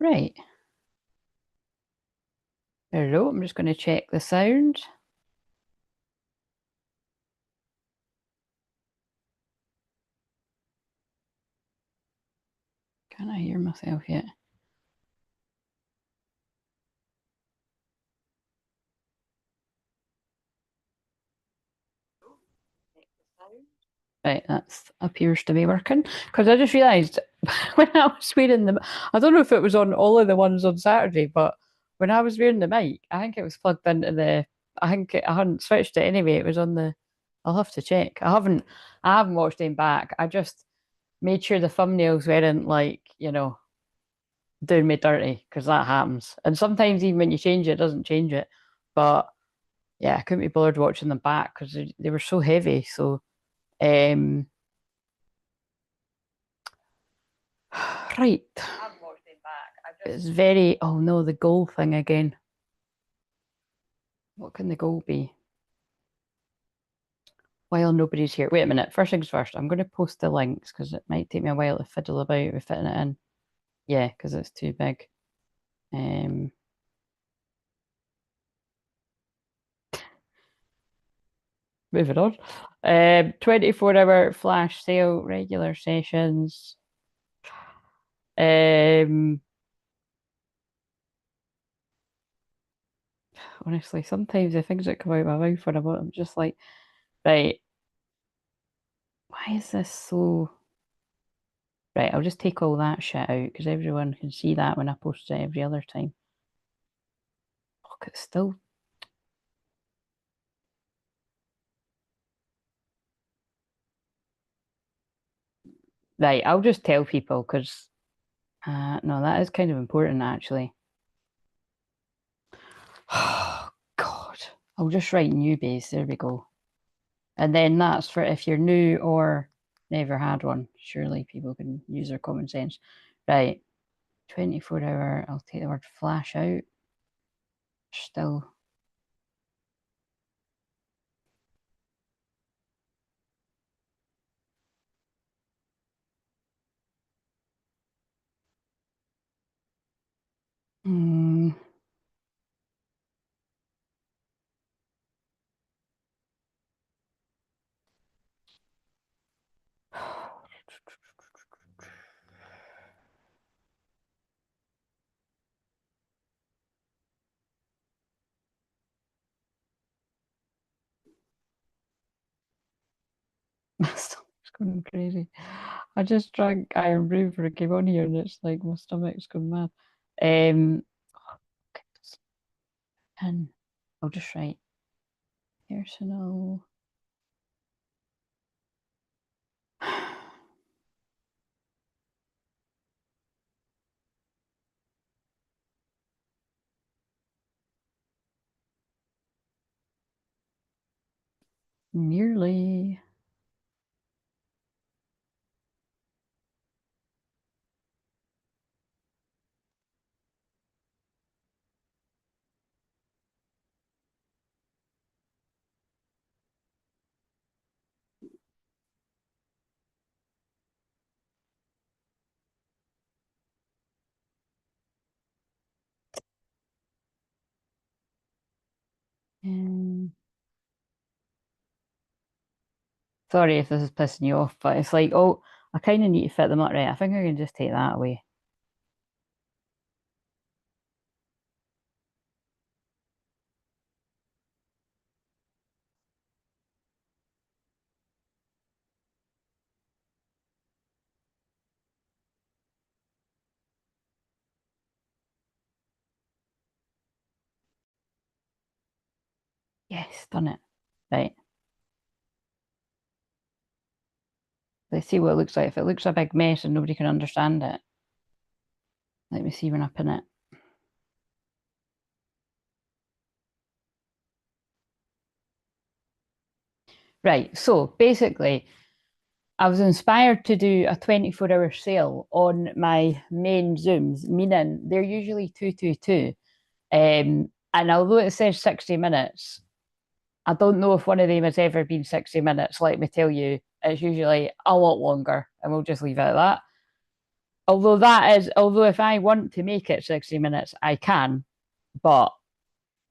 Right. There we go. I'm just going to check the sound. Can I hear myself yet? Right, that appears to be working. Because I just realised when I was wearing the, I don't know if it was on all of the ones on Saturday, but when I was wearing the mic, I think it was plugged into the, I hadn't switched it anyway. It was on the, I'll have to check. I haven't watched them back. I just made sure the thumbnails weren't like, doing me dirty because that happens. And sometimes even when you change it, it doesn't change it. But yeah, I couldn't be bothered watching them back because they were so heavy. So, um, right. It's very, oh no, the goal thing again. What can the goal be? While nobody's here. Wait a minute. First things first, I'm going to post the links because it might take me a while to fiddle about with fitting it in. Yeah, because it's too big. Um, moving on. 24-hour flash sale, regular sessions. Um, honestly, sometimes the things that come out of my mouth when I'm just like, right, why is this so? Right, I'll just take all that shit out because everyone can see that when I post it every other time. Look, it's still. Right, I'll just tell people because no, that is kind of important actually. Oh, God. I'll just write newbies. There we go. And then that's for if you're new or never had one. Surely people can use their common sense. Right. 24-hour. I'll take the word flash out. Still. Hmm. My stomach's going crazy. I just drank Iron Brew before I came on here and it's like my stomach's going mad. Um, and I'll just write personal. Nearly. Um, Sorry if this is pissing you off, but it's like, oh, I kind of need to fit them up right. I think I can just take that away. Yes, done it. Right. Let's see what it looks like. If it looks a big mess and nobody can understand it, let me see when I pin it. Right. So basically, I was inspired to do a 24-hour sale on my main Zooms, meaning they're usually 222. And although it says 60 minutes, I don't know if one of them has ever been 60 minutes. Let me tell you, it's usually a lot longer, and we'll just leave it at that. although if I want to make it 60 minutes, I can, but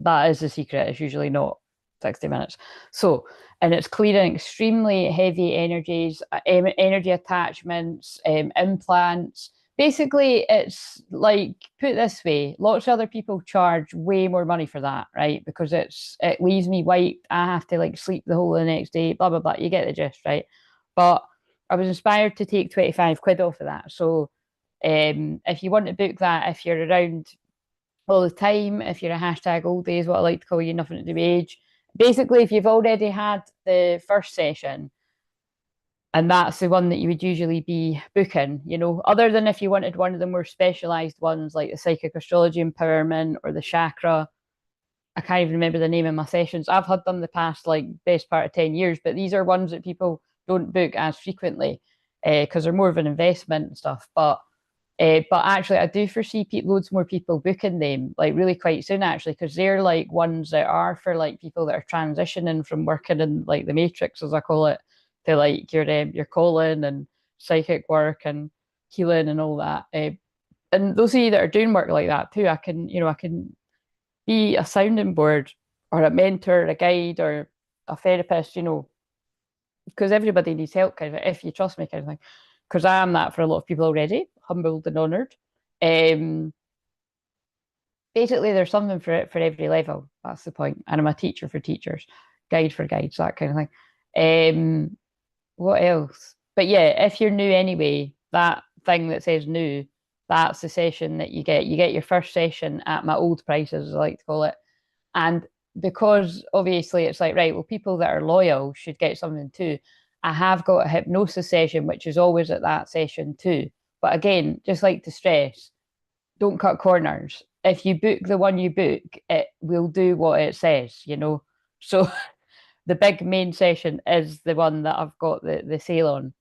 that is the secret. It's usually not 60 minutes. So, and it's clearing extremely heavy energies, energy attachments, implants. Basically, it's like, put it this way, lots of other people charge way more money for that, right? Because it leaves me wiped. I have to like sleep the whole of the next day, blah, blah, blah. You get the gist, right? But I was inspired to take 25 quid off of that. So if you want to book that, if you're around all the time, if you're a hashtag old days, what I like to call you, nothing to do with age. Basically, if you've already had the first session, and that's the one that you would usually be booking, other than if you wanted one of the more specialized ones like the psychic astrology empowerment or the chakra. I can't even remember the name of my sessions. I've had them the past like best part of 10 years, but these are ones that people don't book as frequently because they're more of an investment and stuff. But actually, I do foresee loads more people booking them like really quite soon, actually, because they're like ones that are for like people that are transitioning from working in like the matrix, as I call it, to like your calling and psychic work and healing and all that. And those of you that are doing work like that too, I can be a sounding board or a mentor, a guide, or a therapist, because everybody needs help, kind of, if you trust me, kind of thing. Because I am that for a lot of people already, humbled and honoured. Um, Basically, there's something for it for every level. That's the point. And I'm a teacher for teachers, guide for guides, that kind of thing. What else? But yeah, if you're new anyway, that thing that says new, that's the session that you get. You get your first session at my old prices, as I like to call it. And because obviously it's like, right, well, people that are loyal should get something too. I have got a hypnosis session, which is always at that session too. But again, just like to stress, don't cut corners. If you book the one you book, it will do what it says. So the big main session is the one that I've got the sale on.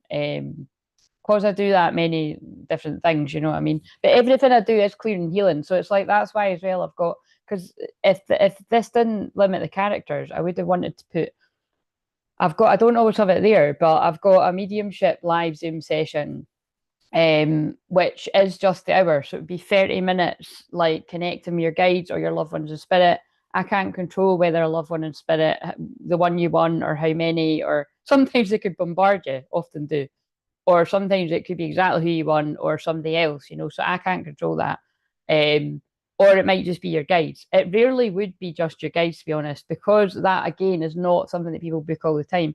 Because I do that many different things, you know what I mean? But everything I do is clear and healing. So it's like that's why as well I've got, because if this didn't limit the characters, I would have wanted to put, I don't always have it there, but I've got a mediumship live Zoom session, which is just the hour. So it'd be 30 minutes, like connecting with your guides or your loved ones in spirit. I can't control whether a loved one in spirit, the one you want, or how many, or sometimes they could bombard you, often do. Or sometimes it could be exactly who you want or somebody else. So I can't control that. Or it might just be your guides. It rarely would be just your guides, to be honest, because that again is not something that people book all the time.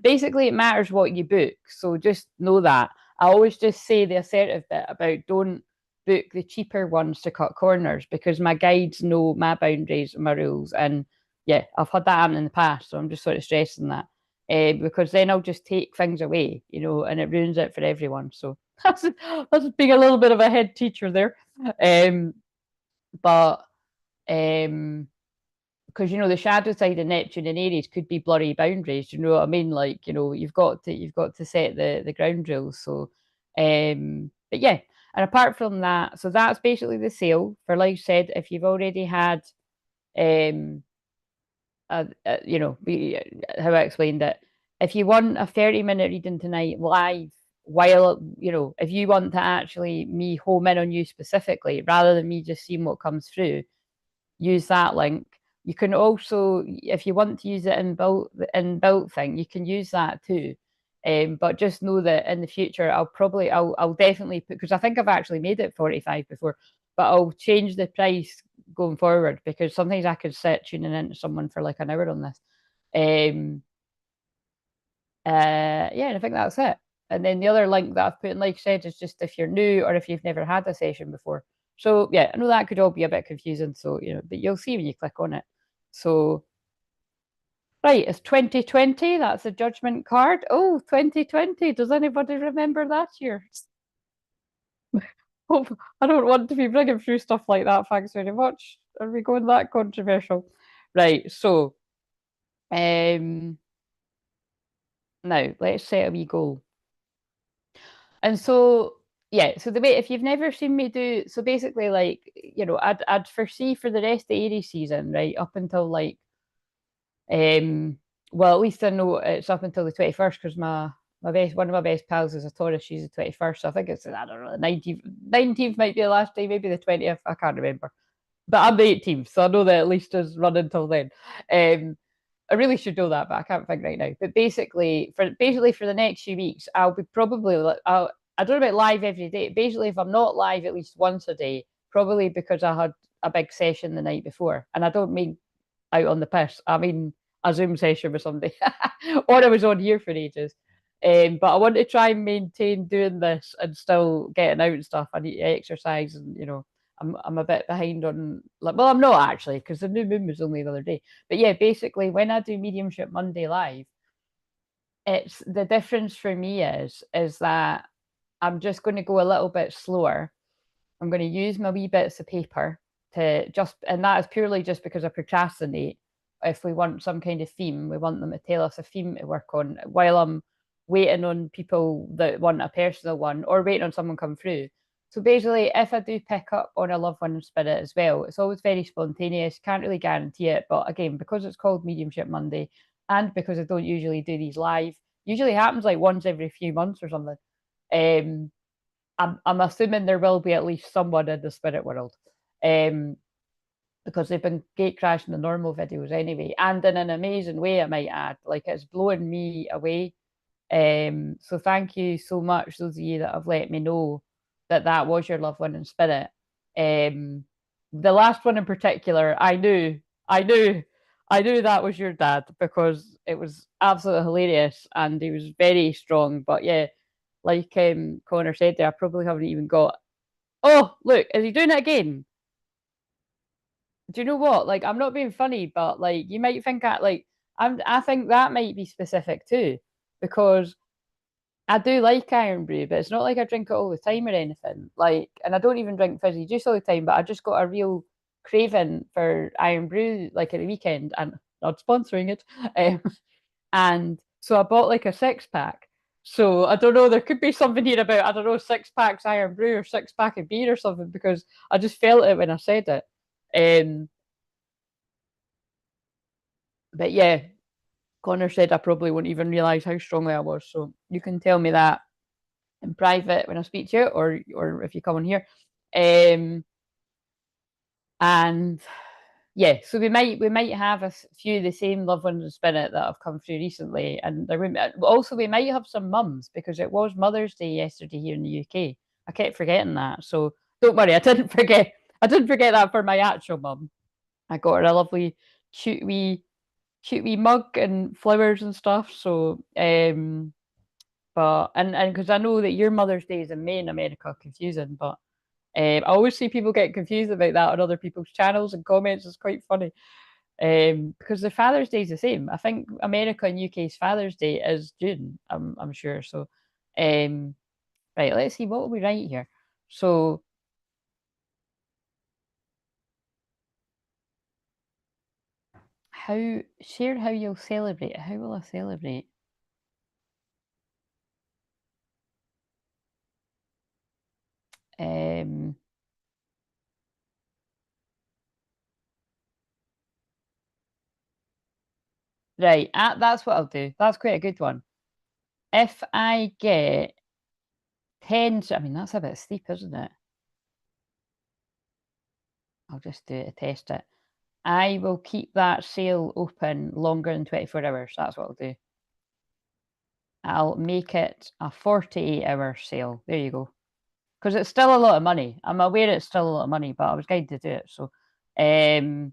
Basically it matters what you book. So just know that. I always just say the assertive bit about don't book the cheaper ones to cut corners, because my guides know my boundaries and my rules. And yeah, I've had that happen in the past. So I'm just sort of stressing that. Because then I'll just take things away, and it ruins it for everyone. So that's being a little bit of a head teacher there. But because the shadow side of Neptune and Aries could be blurry boundaries. You know what I mean? Like you've got to set the ground rules. So, but yeah, and apart from that, so that's basically the sale for, like I said, if you've already had um how I explained it. If you want a 30-minute reading tonight live, while, if you want to actually me home in on you specifically, rather than me just seeing what comes through, use that link. You can also, if you want to use it in built thing, you can use that too. But just know that in the future, I'll definitely put, because I think I've actually made it 45 before, but I'll change the price going forward, because sometimes I could sit tuning into someone for like an hour on this. Yeah, and I think that's it. And then the other link that I've put in, like I said, is just if you're new or if you've never had a session before. So yeah, I know that could all be a bit confusing. So, but you'll see when you click on it. So, right, it's 2020. That's a judgment card. Oh, 2020. Does anybody remember that year? Oh, I don't want to be bringing through stuff like that. Thanks very much. Are we going that controversial? Right, so now let's set a wee goal. And so, yeah, so the way, if you've never seen me do, so basically, like, I'd foresee for the rest of the Aries season, right, up until like, well, at least I know it's up until the 21st, because my one of my best pals is a Taurus. She's the 21st. So I think it's, I don't know, the 19th might be the last day, maybe the 20th. I can't remember. But I'm the 18th, so I know that at least is running until then. I really should know that, but I can't think right now. But basically for the next few weeks, I'll be probably I don't know about live every day. Basically, if I'm not live at least once a day, probably because I had a big session the night before, and I don't mean out on the piss. I mean a Zoom session with somebody, or I was on here for ages. But I want to try and maintain doing this and still getting out and stuff. I need to exercise, and I'm a bit behind on, like, well, I'm not actually, because the new moon was only the other day. But yeah, basically when I do Mediumship Monday live, it's the difference for me is that I'm just going to go a little bit slower. I'm going to use my wee bits of paper to just, and that is purely just because I procrastinate. If we want some kind of theme, we want them to tell us a theme to work on while I'm waiting on people that want a personal one or waiting on someone come through. So basically, if I do pick up on a loved one spirit as well, it's always very spontaneous. Can't really guarantee it, but again, because it's called Mediumship Monday, and because I don't usually do these live, usually happens like once every few months or something. I'm assuming there will be at least someone in the spirit world, because they've been gate crashing the normal videos anyway, and in an amazing way, I might add. Like, it's blowing me away. So thank you so much, those of you that have let me know that that was your loved one in spirit. The last one in particular, I knew that was your dad, because it was absolutely hilarious and he was very strong. But yeah, like Connor said there, I probably haven't even got. Oh, look, is he doing it again? Do you know what? Like, I'm not being funny, but like, you might think I think that might be specific too, because I do like iron brew, but it's not like I drink it all the time or anything. Like, and I don't even drink fizzy juice all the time, but I just got a real craving for iron brew, like at the weekend, and not sponsoring it. Um, and so I bought like a 6 pack. So I don't know, there could be something here about, I don't know, 6 packs iron brew or 6 pack of beer or something, because I just felt it when I said it. But yeah, Connor said I probably won't even realise how strongly I was. So you can tell me that in private when I speak to you, or if you come on here. And yeah, so we might have a few of the same loved ones in spirit that have come through recently, and also we might have some mums, because it was Mother's Day yesterday here in the UK. I kept forgetting that, so don't worry, I didn't forget. I didn't forget that for my actual mum. I got her a lovely cute wee mug and flowers and stuff. So but and because I know that your Mother's Day is in May in America, confusing, but I always see people get confused about that on other people's channels and comments. It's quite funny. Because the Father's Day is the same. I think America and UK's Father's Day is June. I'm sure. So, right. Let's see what will we write here. So, share how you'll celebrate. How will I celebrate? Um, right. That's what I'll do. That's quite a good one. If I get 10, I mean, that's a bit steep, isn't it? I'll just do it to test it. I will keep that sale open longer than 24 hours. That's what I'll do. I'll make it a 48-hour sale. There you go. Because it's still a lot of money. I'm aware it's still a lot of money, but I was guided to do it. So, and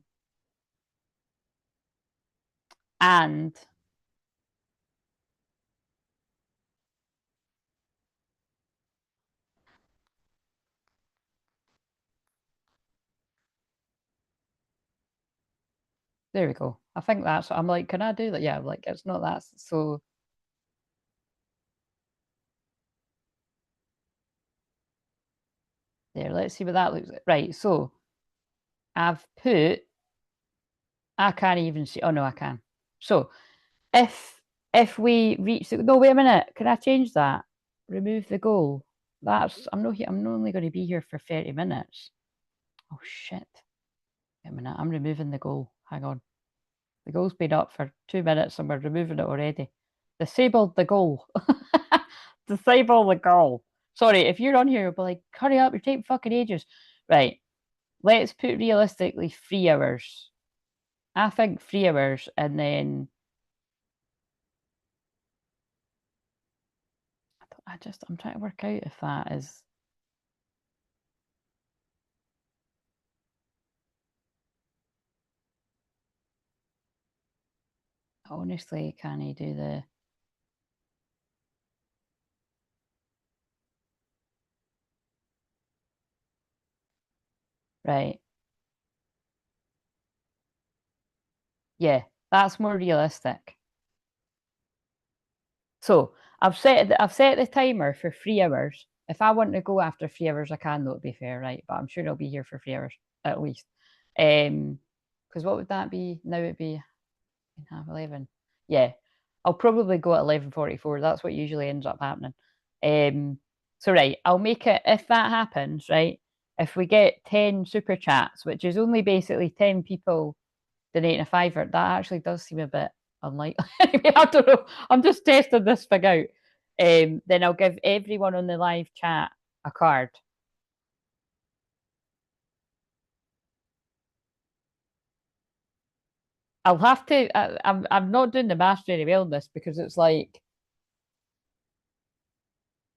there we go. I think that's what I'm like. Can I do that? Yeah, like, it's not that. So there, let's see what that looks like. Right. So I've put, I can't even see. Oh no, I can. So if we reach the, no, wait a minute, can I change that? Remove the goal. That's, I'm not here, I'm only going to be here for 30 minutes. Oh shit. Wait a minute, I'm removing the goal. Hang on. The goal's been up for 2 minutes and we're removing it already. Disabled the goal. Disable the goal. Sorry, if you're on here, you'll be like, hurry up, you're taking fucking ages. Right. Let's put realistically 3 hours. I think 3 hours, and then I'm trying to work out if that is. Honestly, can he do the. Right. Yeah, that's more realistic. So I've set the timer for 3 hours. If I want to go after 3 hours, I can, though, to be fair, right? But I'm sure I'll be here for 3 hours at least. Because what would that be? Now it'd be 11:30. Yeah, I'll probably go at 11:44. That's what usually ends up happening. So right, I'll make it if that happens, right? If we get 10 super chats, which is only basically 10 people donating a fiver, that actually does seem a bit unlikely. I don't know. I'm just testing this thing out. Then I'll give everyone on the live chat a card. I'll have to. I'm not doing the mastery of wellness because it's like,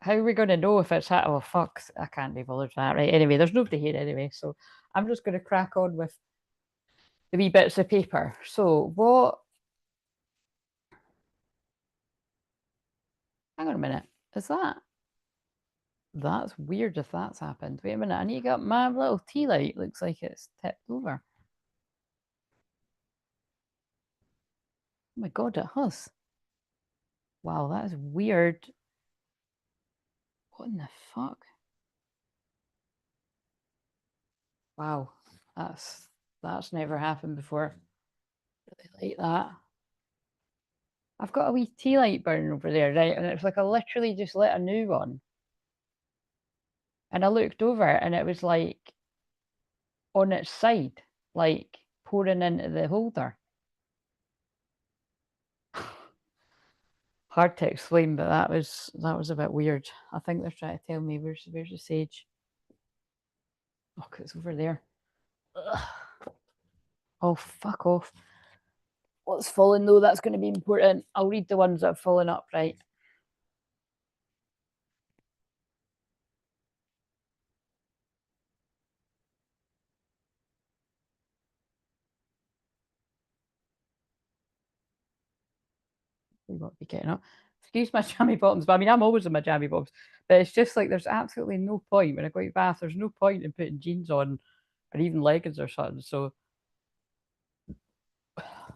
how are we going to know if it's that? Oh fuck, I can't be bothered with that. Right. Anyway, there's nobody here anyway, so I'm just going to crack on with the wee bits of paper. So what? Hang on a minute. Is that? That's weird if that's happened. Wait a minute. I need to get my little tea light. Looks like it's tipped over. Oh my god, it has. Wow, that is weird. What in the fuck? Wow, that's never happened before. Really like that. I've got a wee tea light burning over there, right? And it's like I literally just lit a new one. And I looked over and it was like on its side, like pouring into the holder. Hard to explain, but that was a bit weird. I think they're trying to tell me where's the sage. Oh, it's over there. Ugh. Oh, fuck off. What's fallen though? That's going to be important. I'll read the ones that have fallen upright. We won't be getting up. Excuse my jammy bottoms, but I mean, I'm always in my jammy bottoms. But it's just like there's absolutely no point when I go to bath. There's no point in putting jeans on or even leggings or something. So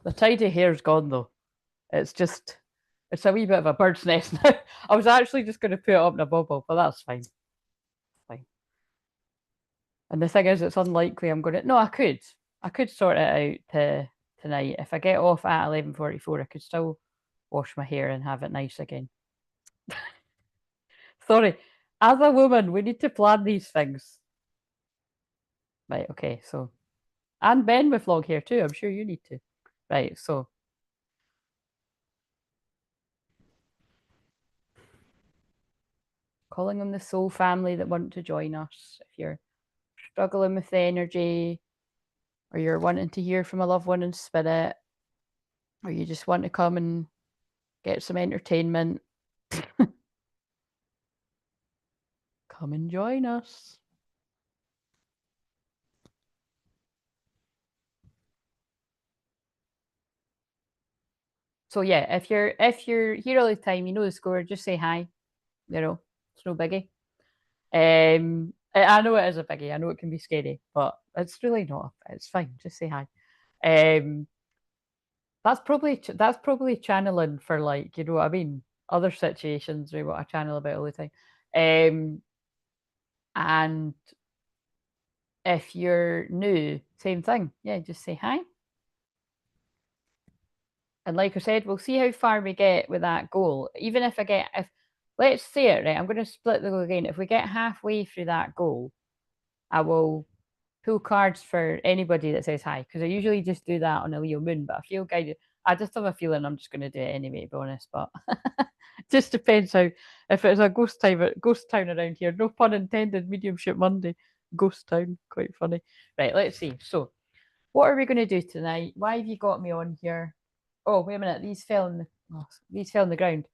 the tidy hair's gone though. It's just, it's a wee bit of a bird's nest now. I was actually just going to put it up in a bubble, but that's fine. Fine. And the thing is, it's unlikely I'm going to. No, I could sort it out tonight. If I get off at 11:44, I could still wash my hair and have it nice again. Sorry, as a woman, we need to plan these things. Right, okay, so. And men with long hair too, I'm sure you need to. Right, so. Calling on the soul family that want to join us. If you're struggling with the energy, or you're wanting to hear from a loved one in spirit, or you just want to come and get some entertainment, come and join us. So yeah, if you're here all the time, you know the score, just say hi. You know, it's no biggie. I know it is a biggie. I know it can be scary, but it's really not. It's fine. Just say hi. Um, that's probably channeling for, like, you know what I mean, other situations or what I channel about all the time. And if you're new, same thing. Yeah, just say hi. And like I said, we'll see how far we get with that goal. Even if let's say it, right, I'm going to split the goal again. If we get halfway through that goal, I will pull cards for anybody that says hi, because I usually just do that on a Leo moon, but I feel guided. I just have a feeling I'm just going to do it anyway, to be honest. But just depends how. If it's a ghost town around here, no pun intended. Mediumship Monday, ghost town, quite funny. Right, let's see. So, what are we going to do tonight? Why have you got me on here? Oh, wait a minute. These fell on the ground.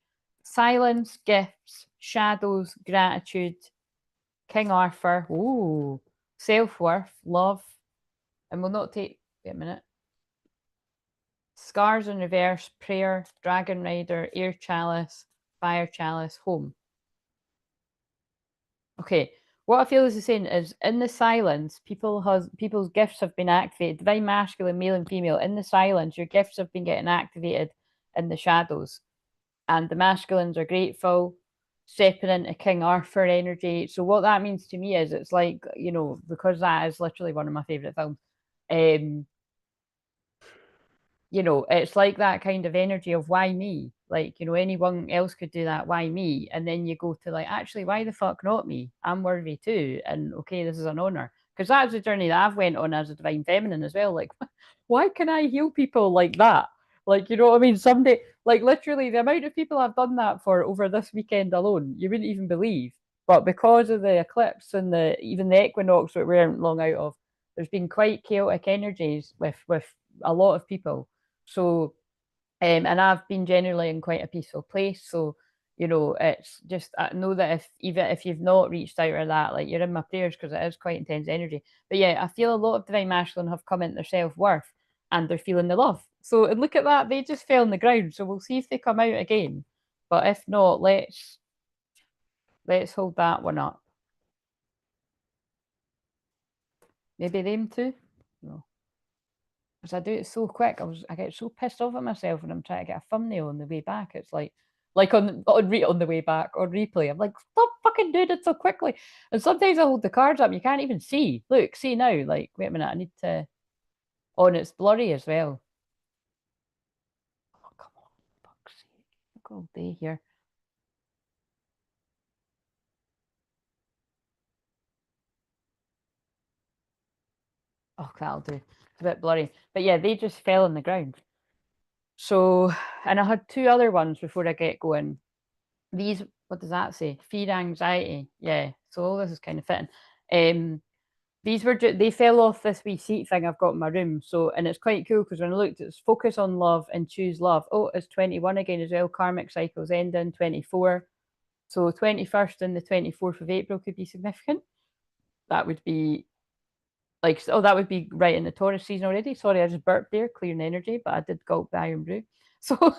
Silence, gifts, shadows, gratitude, King Arthur. Ooh, self-worth, love, and we'll not take. Wait a minute. Scars in reverse, prayer, dragon rider, air chalice, fire chalice, home. Okay, what I feel is saying is in the silence, people's gifts have been activated. Divine masculine, male and female. In the silence, your gifts have been getting activated in the shadows. And the masculines are grateful, stepping into King Arthur energy. So what that means to me is it's like, you know, because that is literally one of my favourite films. You know, it's like that kind of energy of why me? Like, you know, anyone else could do that, why me? And then you go to like, actually, why the fuck not me? I'm worthy too. And okay, this is an honor. Because that's the journey that I've went on as a divine feminine as well. Like, why can I heal people like that? Like, you know what I mean? Someday, like literally the amount of people I've done that for over this weekend alone, you wouldn't even believe. But because of the eclipse and the even the equinox that we aren't long out of, there's been quite chaotic energies with a lot of people. So, and I've been generally in quite a peaceful place. So, you know, it's just I know that if you've not reached out or that, like you're in my prayers because it is quite intense energy. But yeah, I feel a lot of divine masculine have come into their self worth and they're feeling the love. So and look at that, they just fell on the ground. So we'll see if they come out again. But if not, let's hold that one up. Maybe them too. No. Because I do it so quick. I get so pissed off at myself when I'm trying to get a thumbnail on the way back. It's like on the way back on replay. I'm like, stop fucking doing it so quickly. And sometimes I hold the cards up, you can't even see. Look, see now. Like, wait a minute, I need to. Oh, and it's blurry as well. Oh, come on, fuck's sake! Look all day here. Oh, that'll do. It's a bit blurry, but yeah, they just fell on the ground. So, and I had two other ones before I get going. These, what does that say? Fear, anxiety. Yeah. So all this is kind of fitting. These were they fell off this wee seat thing I've got in my room. So and it's quite cool because when I looked, it's focus on love and choose love. Oh, it's 21 again as well. Karmic cycles ending 24. So 21st and the 24th of April could be significant. That would be like, oh, that would be right in the Taurus season already. Sorry, I just burped there, clearing energy, but I did gulp the iron brew. So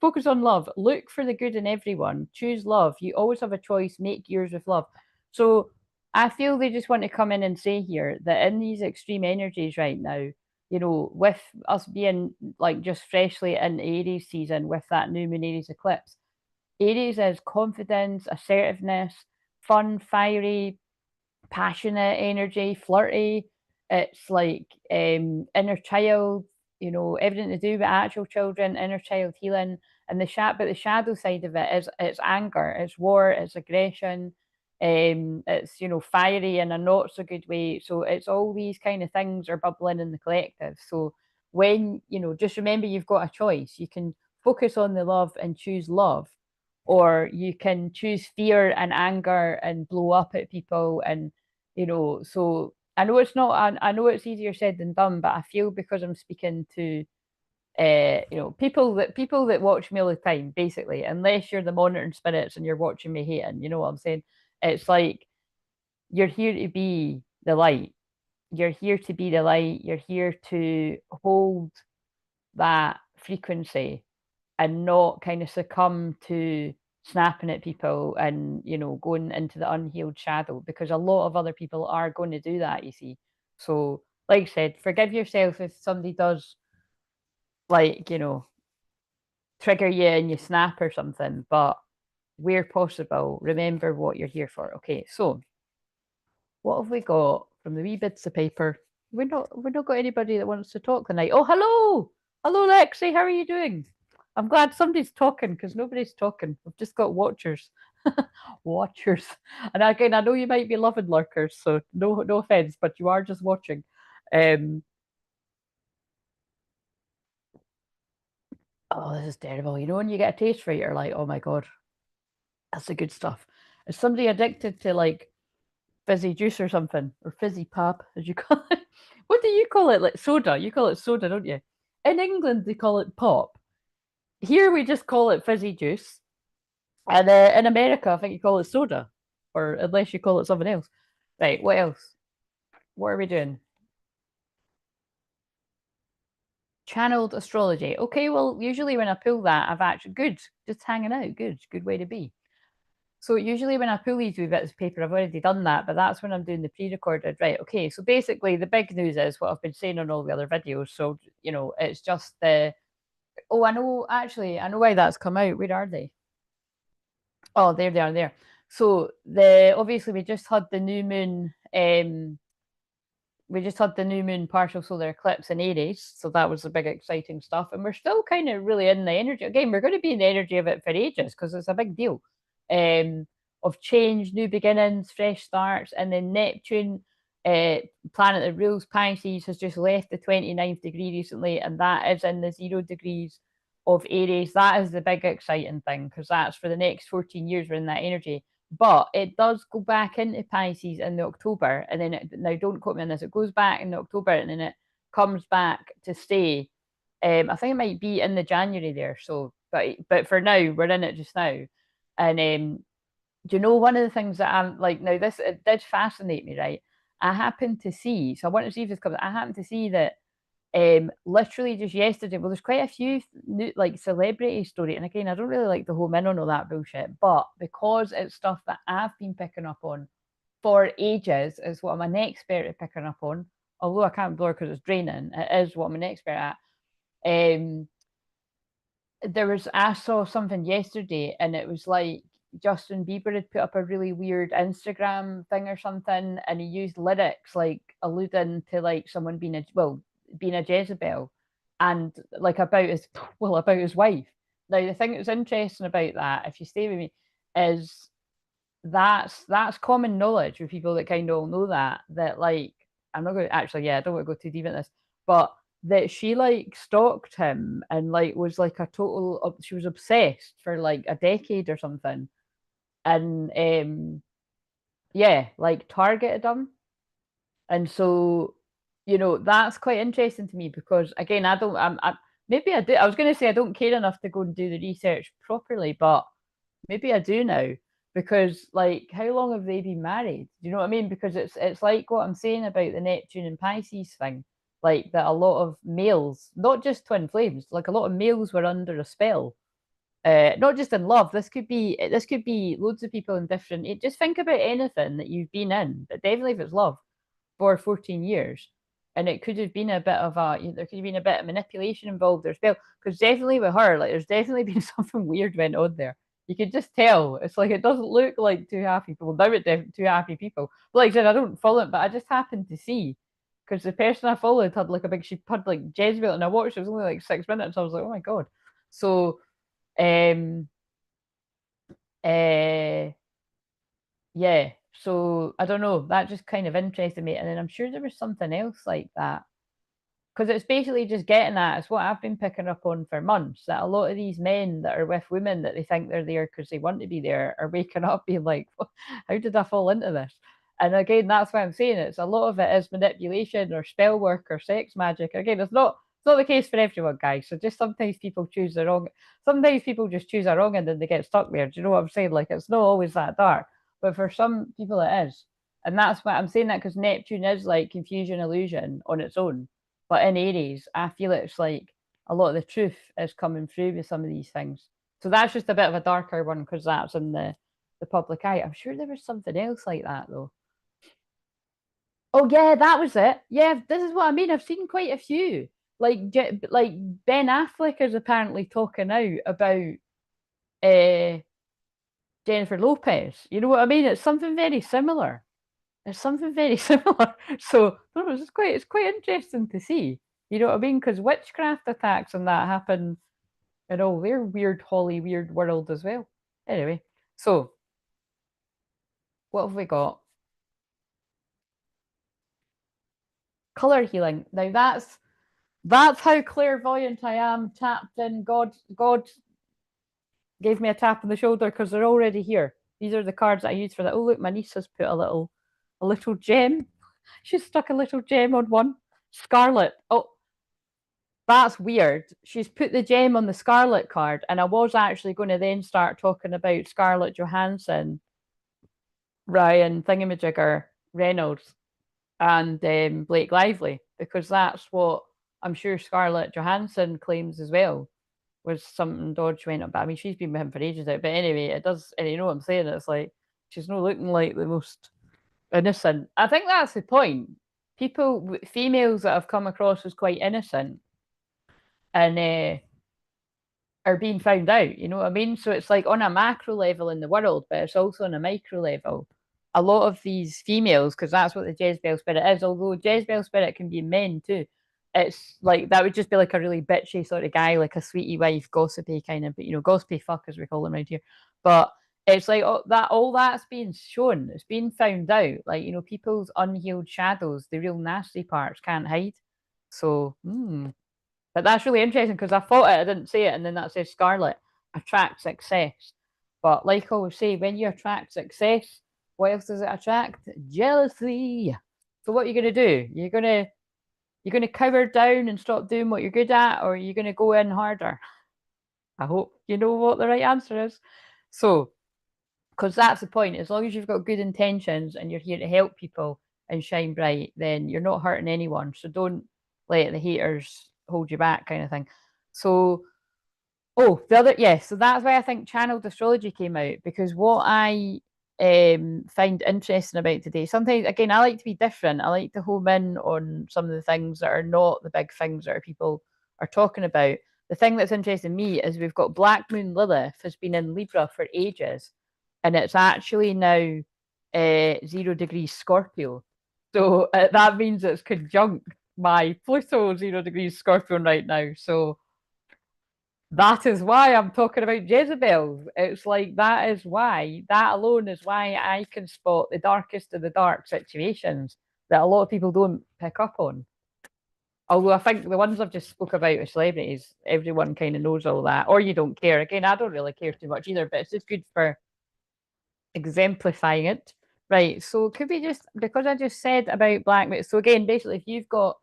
focus on love. Look for the good in everyone. Choose love. You always have a choice. Make yours with love. So I feel they just want to come in and say here that in these extreme energies right now, you know, with us being like just freshly in Aries season with that new moon Aries eclipse, Aries is confidence, assertiveness, fun, fiery, passionate energy, flirty. It's like inner child, you know, everything to do with actual children, inner child healing, and but the shadow side of it is it's anger, it's war, it's aggression, it's fiery in a not so good way. So it's all these kind of things are bubbling in the collective. So when just remember you've got a choice. You can focus on the love and choose love, or you can choose fear and anger and blow up at people and so I know it's not I know it's easier said than done, but I feel because I'm speaking to people that watch me all the time, basically, unless you're the monitoring spirits and you're watching me hating, you know what I'm saying? It's like you're here to be the light. You're here to be the light. You're here to hold that frequency and not kind of succumb to snapping at people and going into the unhealed shadow, because a lot of other people are going to do that, you see. So like I said, forgive yourself if somebody does like trigger you and you snap or something, but where possible, remember what you're here for. Okay, so what have we got from the wee bits of paper? We're not got anybody that wants to talk tonight. Oh, hello Lexi, how are you doing? I'm glad somebody's talking because nobody's talking. We've just got watchers. Watchers. And again, I know you might be loving lurkers, so no offense, but you are just watching. Um Oh, this is terrible. You know, when you get a taste for it, you're like, oh my God, that's the good stuff. Is somebody addicted to like fizzy juice or something? Or fizzy pop, as you call it? What do you call it? Like soda. You call it soda, don't you? In England, they call it pop. Here, we just call it fizzy juice. And in America, I think you call it soda. Or unless you call it something else. Right, what else? What are we doing? Channeled astrology. Okay, well, usually when I pull that, I've actually good, just hanging out. Good way to be. So usually when I pull these wee bits of paper, I've already done that, but that's when I'm doing the pre-recorded. Right, okay. So basically the big news is what I've been saying on all the other videos. So, you know, it's just the oh, I know actually, I know why that's come out. Where are they? Oh, there they are there. So the obviously we just had the new moon partial solar eclipse in Aries, so that was the big exciting stuff. And we're still kind of really in the energy. Again, we're going to be in the energy of it for ages because it's a big deal um, of change, new beginnings, fresh starts. And then Neptune, planet that rules Pisces, has just left the 29th degree recently, and that is in the 0 degrees of Aries. That is the big exciting thing because that's for the next 14 years we're in that energy. But it does go back into Pisces in the October, and then now don't quote me on this. It goes back in October, and then it comes back to stay. I think it might be in the January there. So, but for now, we're in it just now. And do you know one of the things that I'm like now? This it did fascinate me, right? I happened to see. So I wanted to see if this comes. I happened to see that literally just yesterday. Well, there's quite a few new like celebrity story, and again, I don't really like the whole in on all that bullshit, but because it's stuff that I've been picking up on for ages, is what I'm an expert at picking up on. Although I can't blur because it's draining, it is what I'm an expert at. Um, I saw something yesterday, and it was like Justin Bieber had put up a really weird Instagram thing or something, and he used lyrics like alluding to like someone being a Jezebel, and like about his about his wife. Now the thing that's interesting about that, if you stay with me, is that's common knowledge with people that kind of all know that like I'm not going to actually I don't want to go too deep in this, but that she like stalked him and like was like a total she was obsessed for like a decade or something, and yeah, like targeted him. And so, you know, that's quite interesting to me because again, maybe I do. I was going to say I don't care enough to go and do the research properly, but maybe I do now because like how long have they been married? Do you know what I mean? Because it's like what I'm saying about the Neptune and Pisces thing, like that a lot of males, not just twin flames, like a lot of males were under a spell. Not just in love. This could be loads of people in different. Just think about anything that you've been in, but definitely if it's love for 14 years. And it could have been a bit of there could have been a bit of manipulation involved as well. Because definitely with her, like, there's definitely been something weird went on there. You could just tell. It's like it doesn't look like two happy people. Now it two happy people. But like I said, I don't follow it, but I just happened to see because the person I followed had like she had like Jezebel, and I watched it was only like 6 minutes. I was like, oh my god. So, um, uh, yeah. So I don't know. That just kind of interested me, and then I'm sure there was something else like that because it's basically just getting at it's what I've been picking up on for months that a lot of these men that are with women that they think they're there because they want to be there are waking up being like, how did I fall into this? And again, that's why I'm saying it's a lot of it is manipulation or spell work or sex magic. Again, it's not the case for everyone, guys. So just sometimes people choose the wrong. Sometimes people just choose a wrong end and they get stuck there. Do you know what I'm saying? Like it's not always that dark, but for some people it is. And that's why I'm saying that because Neptune is like confusion illusion on its own, but in Aries, I feel it's like a lot of the truth is coming through with some of these things. So that's just a bit of a darker one because that's in the public eye. I'm sure there was something else like that though. Oh yeah, that was it. Yeah, this is what I mean. I've seen quite a few. Like Ben Affleck is apparently talking out about uh, Jennifer Lopez. You know what I mean? It's something very similar. It's something very similar. So I don't know, it's quite interesting to see. You know what I mean? Because witchcraft attacks and that happen in all their weird, holly, weird world as well. Anyway, so what have we got? Color healing. Now that's That's how clairvoyant I am, tapped in. God gave me a tap on the shoulder because they're already here. These are the cards that I use for that. Oh, look, my niece has put a little gem. She's stuck a little gem on one. Scarlet. Oh, that's weird. She's put the gem on the Scarlet card, and I was actually going to then start talking about Scarlett Johansson, Ryan Thingamajigger Reynolds, and Blake Lively, because that's what I'm sure Scarlett Johansson claims as well. Was something Dodge went up. But I mean, she's been with him for ages now. But anyway, it does, and you know what I'm saying? It's like she's not looking like the most innocent. I think that's the point. People, females that have come across as quite innocent and are being found out. You know what I mean? So it's like on a macro level in the world, but it's also on a micro level. A lot of these females, because that's what the Jezebel spirit is, although Jezebel spirit can be men too. It's like that would just be like a really bitchy sort of guy, like a sweetie wife, gossipy kind of, but you know, gossipy fuck as we call them around here. But it's like all that's being shown, it's being found out. Like, you know, people's unhealed shadows, the real nasty parts can't hide. So, but that's really interesting because I thought it, I didn't say it, and then that says Scarlet attract success. But like I always say, when you attract success, what else does it attract? Jealousy. So what are you gonna do? You're gonna cower down and stop doing what you're good at, or are you gonna go in harder? I hope you know what the right answer is. So, because that's the point. As long as you've got good intentions and you're here to help people and shine bright, then you're not hurting anyone. So don't let the haters hold you back, kind of thing. So, oh, the other, yeah, so that's why I think channeled astrology came out, because what I find interesting about today, sometimes, again, I like to be different. I like to home in on some of the things that are not the big things that people are talking about. The thing that's interesting me is we've got Black Moon Lilith has been in Libra for ages, and it's actually now 0 degrees Scorpio. So that means it's conjunct my Pluto 0 degrees Scorpio right now. So that is why I'm talking about Jezebel. It's like that is why, that alone is why I can spot the darkest of the dark situations that a lot of people don't pick up on. Although I think the ones I've just spoke about with celebrities, everyone kind of knows all that, or you don't care. Again, I don't really care too much either, but it's just good for exemplifying it. Right. So could we just, because I just said about black, so again, basically, if you've got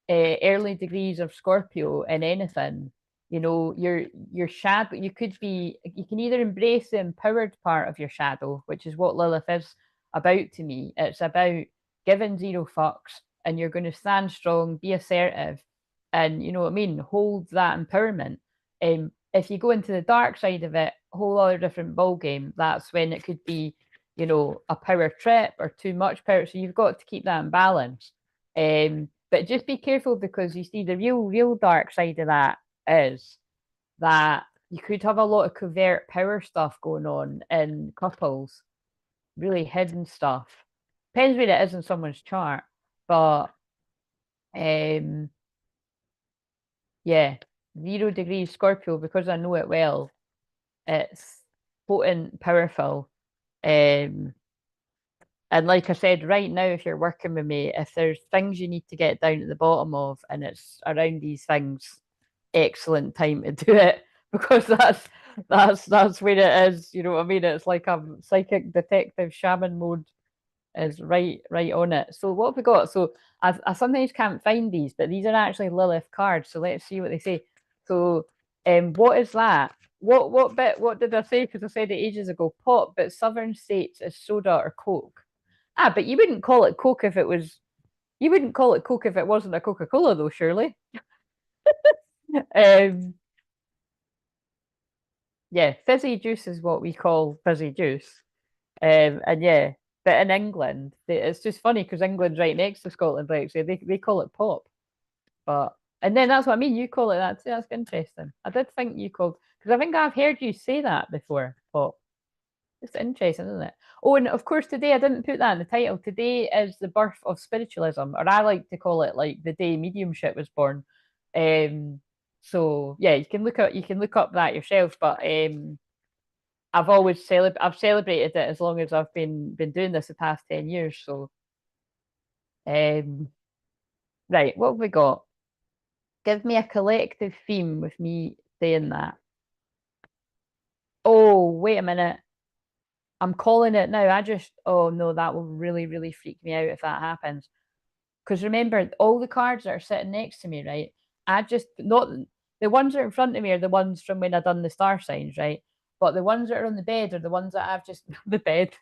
early degrees of Scorpio in anything, you know, your shadow, you can either embrace the empowered part of your shadow, which is what Lilith is about to me. It's about giving zero fucks, and you're going to stand strong, be assertive, and you know what I mean, hold that empowerment. If you go into the dark side of it, a whole other different ball game. That's when it could be, you know, a power trip or too much power. So you've got to keep that in balance. But just be careful, because you see the real dark side of that is that you could have a lot of covert power stuff going on in couples, really hidden stuff. Depends where it is in someone's chart, but yeah, 0 degrees Scorpio, because I know it well. It's potent, powerful. Um, and like I said, right now, if you're working with me, if there's things you need to get down at the bottom of, and it's around these things, excellent time to do it, because that's where it is. You know what I mean? It's like a psychic detective shaman mode is right on it. So what have we got? So I sometimes can't find these, but these are actually Lilith cards. So let's see what they say. So what is that? What did I say? Because I said it ages ago. Pop, but southern states is soda or Coke. Ah, but you wouldn't call it Coke if it was. You wouldn't call it Coke if it wasn't a Coca Cola, though, surely. Um, yeah, fizzy juice is what we call fizzy juice. And yeah, but in England, it's just funny because England's right next to Scotland, right? So they call it pop. But and then that's what I mean. You call it that too. That's interesting. I did think you called, because I think I've heard you say that before. Pop. It's interesting, isn't it? Oh, and of course today I didn't put that in the title. Today is the birth of spiritualism, or I like to call it like the day mediumship was born. Um, so yeah, you can look up that yourself. But I've celebrated it as long as I've been doing this the past 10 years. So right, what have we got? Give me a collective theme with me saying that. Oh, wait a minute. I'm calling it now. Oh no, that will really, really freak me out if that happens. Because remember, all the cards that are sitting next to me, right? Not the ones that are in front of me are the ones from when I done the star signs, right? But the ones that are on the bed are the ones that I've just, the bed.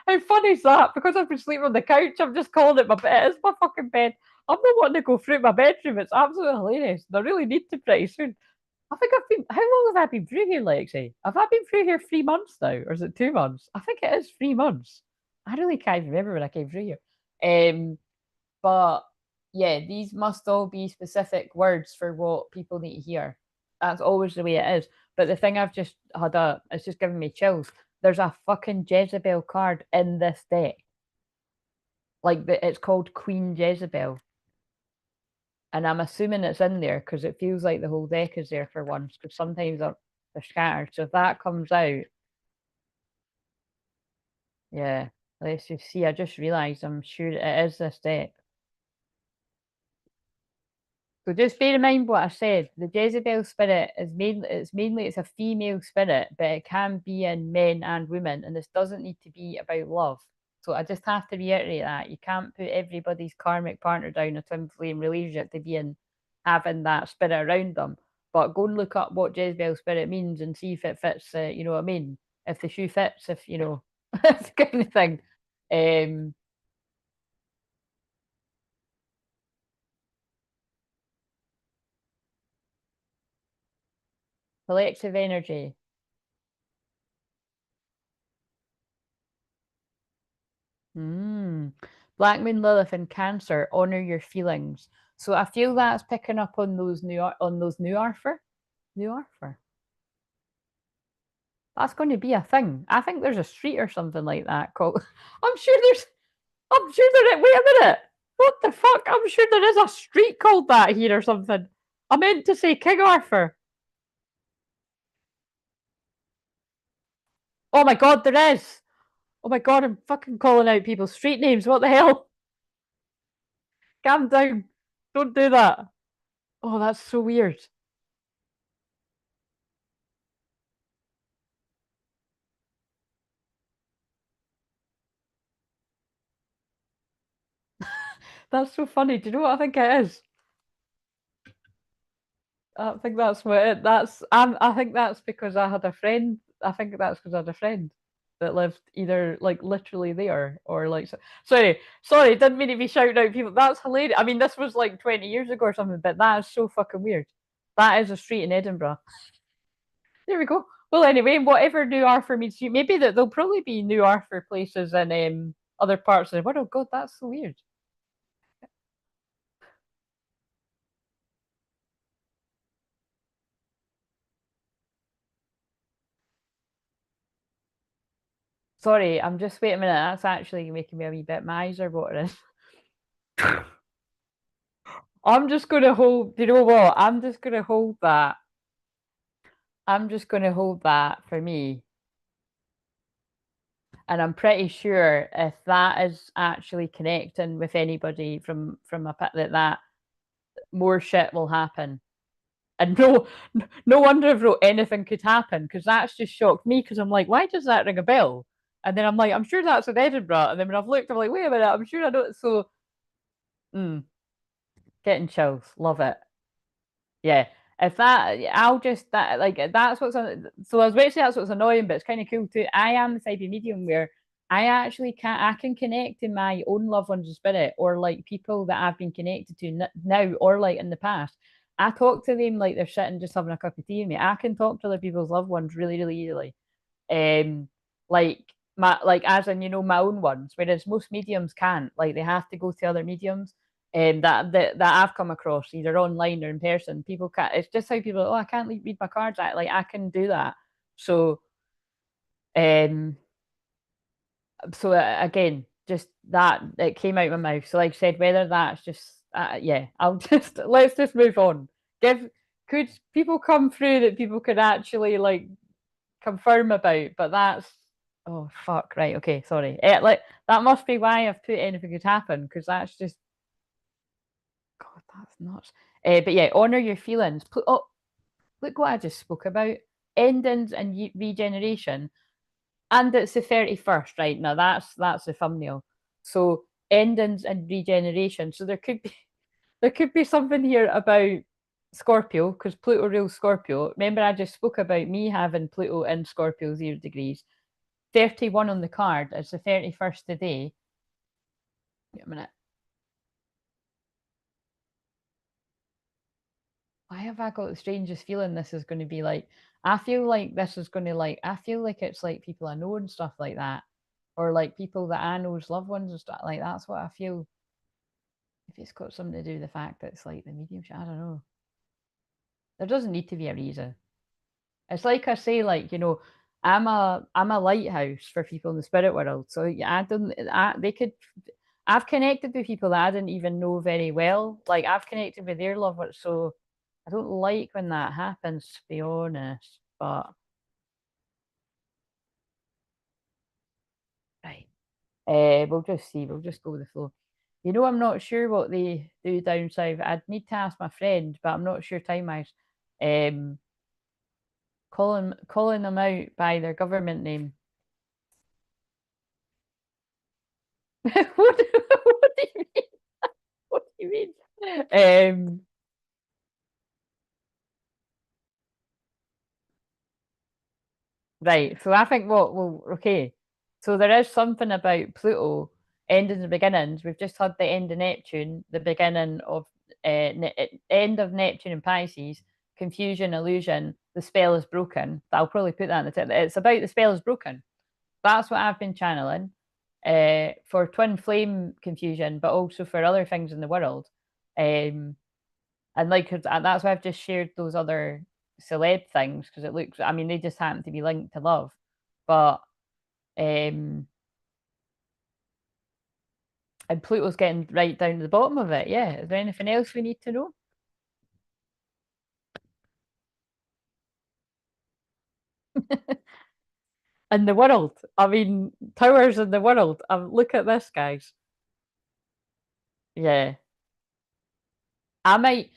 How funny is that? Because I've been sleeping on the couch, I'm just calling it my bed. It's my fucking bed. I'm not wanting to go through my bedroom. It's absolutely hilarious. I really need to pretty soon. I think I've been. How long have I been through here, Lexi? Have I been through here 3 months now, or is it 2 months? I think it is 3 months. I really can't remember when I came through here. But yeah, these must all be specific words for what people need to hear. That's always the way it is. But the thing I've just had it's just giving me chills. There's a fucking Jezebel card in this deck. It's called Queen Jezebel. And I'm assuming it's in there because it feels like the whole deck is there for once, because sometimes they're scattered. So if that comes out, yeah, let's just see. I just realised I'm sure it is this deck. So just bear in mind what I said. The Jezebel spirit is mainly it's a female spirit, but it can be in men and women, and this doesn't need to be about love. So I just have to reiterate that you can't put everybody's karmic partner down a twin flame relationship to be in having that spirit around them. But go and look up what Jezebel spirit means and see if it fits. You know what I mean? If the shoe fits, if you know, that kind of thing. Um, Collective energy. Mm. Black Moon Lilith and Cancer, honor your feelings. So I feel that's picking up on those new Arthur. New Arthur. That's going to be a thing. I think there's a street or something like that called. I'm sure there's. I'm sure there. Wait a minute. What the fuck? I'm sure there is a street called that here or something. I meant to say King Arthur. Oh my god, there is. Oh my god, I'm fucking calling out people's street names. What the hell? Calm down. Don't do that. Oh, that's so weird. That's so funny. Do you know what I think it is? I think that's what it. That's. I think that's because I had a friend. I think that's because I had a friend that lived either like literally there or like. Sorry. Didn't mean to be shouting out people. That's hilarious. I mean, this was like 20 years ago or something, but that is so fucking weird. That is a street in Edinburgh. There we go. Well, anyway, whatever New Arthur means to you, maybe that there'll probably be New Arthur places in other parts of the world. Oh God, that's so weird. Sorry, I'm just wait a minute. That's actually making me a wee bit. My eyes are watering. I'm just gonna hold. You know what? I'm just gonna hold that. I'm just gonna hold that for me, and I'm pretty sure if that is actually connecting with anybody from a that more shit will happen. And no wonder if wrote anything could happen because that's just shocked me because I'm like, why does that ring a bell? And then I'm like, I'm sure that's in Edinburgh. And then when I've looked, I'm like, wait a minute, I'm sure I know. So, mm, getting chills, love it. Yeah. If that, I'll just that like that's what's so I was about to say that's what's annoying, but it's kind of cool too. I am the type of medium where I actually I can connect to my own loved ones in spirit or like people that I've been connected to now or like in the past. I talk to them like they're sitting just having a cup of tea with me. I can talk to other people's loved ones really, really easily. Um, like like as in my own ones, whereas most mediums can't. Like they have to go to other mediums that I've come across either online or in person. People can't. It's just how people. Oh, I can't read my cards. Like I can do that. So um, again, just that it came out of my mouth. So like I said, whether that's just yeah, I'll just let's just move on. Give could people come through that people could actually like confirm about, but that's oh fuck right okay sorry like that must be why I've put anything could happen because that's just God That's nuts. But yeah, honor your feelings. Oh, look what I just spoke about. Endings and regeneration. And it's the 31st, right? Now that's the thumbnail. So endings and regeneration. So there could be something here about Scorpio, because Pluto rules Scorpio. Remember, I just spoke about me having Pluto in Scorpio 0 degrees. 31 on the card. It's the 31st today. Wait a minute. Why have I got the strangest feeling this is going to be like? I feel like this is going to like. I feel like it's like people I know and stuff like that, or like people that I know's loved ones and stuff like that's what I feel. If it's got something to do with the fact that it's like the mediumship, I don't know. There doesn't need to be a reason. It's like I say, like, I'm a lighthouse for people in the spirit world. So yeah, I've connected with people that I didn't even know very well. Like I've connected with their loved ones. So I don't like when that happens, to be honest. But right. We'll just see. We'll just go with the flow. I'm not sure what they do down south. I'd need to ask my friend, but I'm not sure time wise. Um, calling them out by their government name. What do you mean? What do you mean? Right. So I think okay. So there is something about Pluto endings and beginnings. We've just had the end of Neptune, the beginning of end of Neptune and Pisces, confusion, illusion, the spell is broken. I'll probably put that in the tip. It's about the spell is broken. That's what I've been channeling for twin flame confusion, but also for other things in the world. And like that's why I've just shared those other celeb things because it looks. I mean, they just happen to be linked to love, but and Pluto's getting right down to the bottom of it. Yeah. Is there anything else we need to know? In the world, I mean, towers in the world. Look at this, guys. Yeah, I might.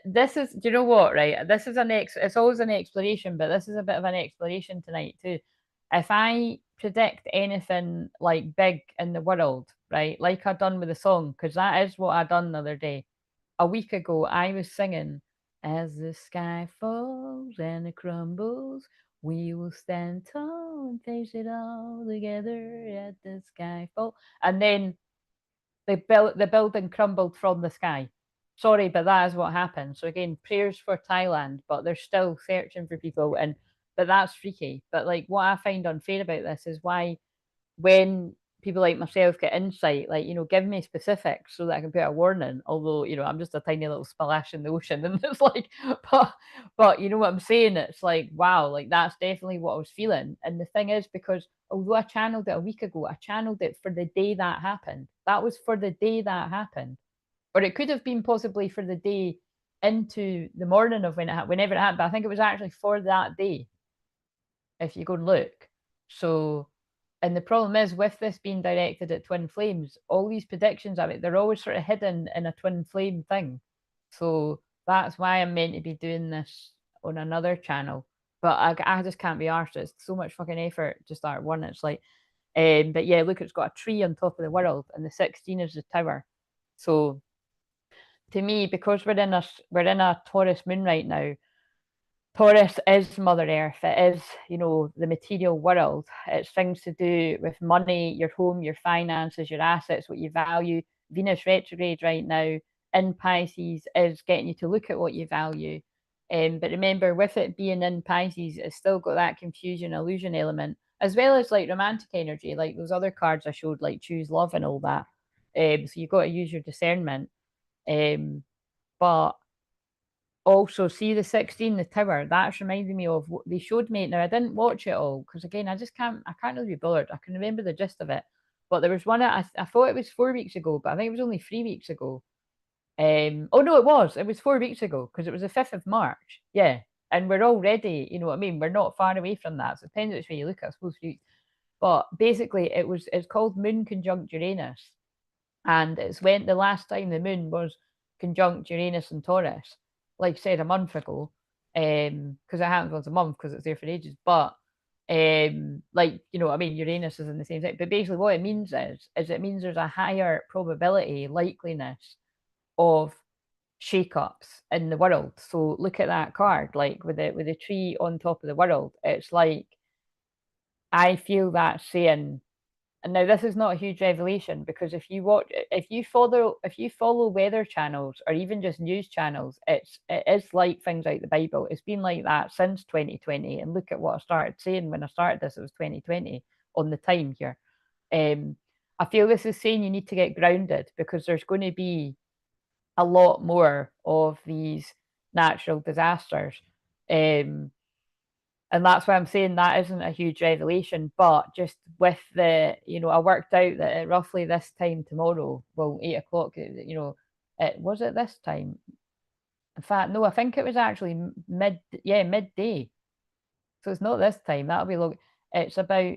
This is. Do you know what? Right. This is It's always an exploration, but this is a bit of an exploration tonight too. If I predict anything like big in the world, right, like I done with the song, because that is what I done the other day. A week ago, I was singing, "As the sky falls and it crumbles, we will stand tall and face it all together at the sky fall." And then the building crumbled from the sky. Sorry, but that is what happened. So again, prayers for Thailand, but they're still searching for people, and but that's freaky. But like what I find unfair about this is why when people like myself get insight, like, give me specifics so that I can put a warning. Although, I'm just a tiny little splash in the ocean. And it's like, but you know what I'm saying? It's like, wow, like that's definitely what I was feeling. And the thing is, because although I channeled it a week ago, I channeled it for the day that happened. That was for the day that happened. Or it could have been possibly for the day into the morning of whenever it happened. But I think it was actually for that day, if you go and look. So, and the problem is with this being directed at twin flames, all these predictions of it, they're always sort of hidden in a twin flame thing. So that's why I'm meant to be doing this on another channel. But I just can't be arsed. It's so much fucking effort to start one. It's like, but yeah, look, it's got a tree on top of the world, and the 16 is the tower. So to me, because we're in a Taurus moon right now, Taurus is Mother Earth. It is, the material world. It's things to do with money, your home, your finances, your assets, what you value. Venus retrograde right now in Pisces is getting you to look at what you value. But remember, with it being in Pisces, it's still got that confusion, illusion element, as well as like romantic energy, like those other cards I showed, like choose love and all that. So you've got to use your discernment. But also see the 16, the tower, that's reminding me of what they showed me. Now I didn't watch it all because again I can't really be bothered. I can remember the gist of it, but there was one I thought it was 4 weeks ago, but I think it was only 3 weeks ago. Oh no, it was 4 weeks ago because it was the 5th of March. Yeah, and we're already, you know what I mean, we're not far away from that, so it depends which way you look, I suppose. But basically it's called moon conjunct Uranus, and it's when the last time the moon was conjunct Uranus and Taurus, like I said a month ago, because it happens once a month because it's there for ages. But like, you know what I mean, Uranus is in the same thing. But basically what it means is it means there's a higher probability, likeliness of shake-ups in the world. So look at that card, like with the tree on top of the world. It's like, I feel that saying, and now this is not a huge revelation, because if you follow weather channels or even just news channels, it is like things like the Bible. It's been like that since 2020. And look at what I started saying when I started this. It was 2020 on the time here. I feel this is saying you need to get grounded, because there's going to be a lot more of these natural disasters. And that's why I'm saying that isn't a huge revelation, but just with the, you know, I worked out that at roughly this time tomorrow, well, 8 o'clock, you know, was it this time? In fact, no, I think it was actually midday. So it's not this time. That'll be long. It's about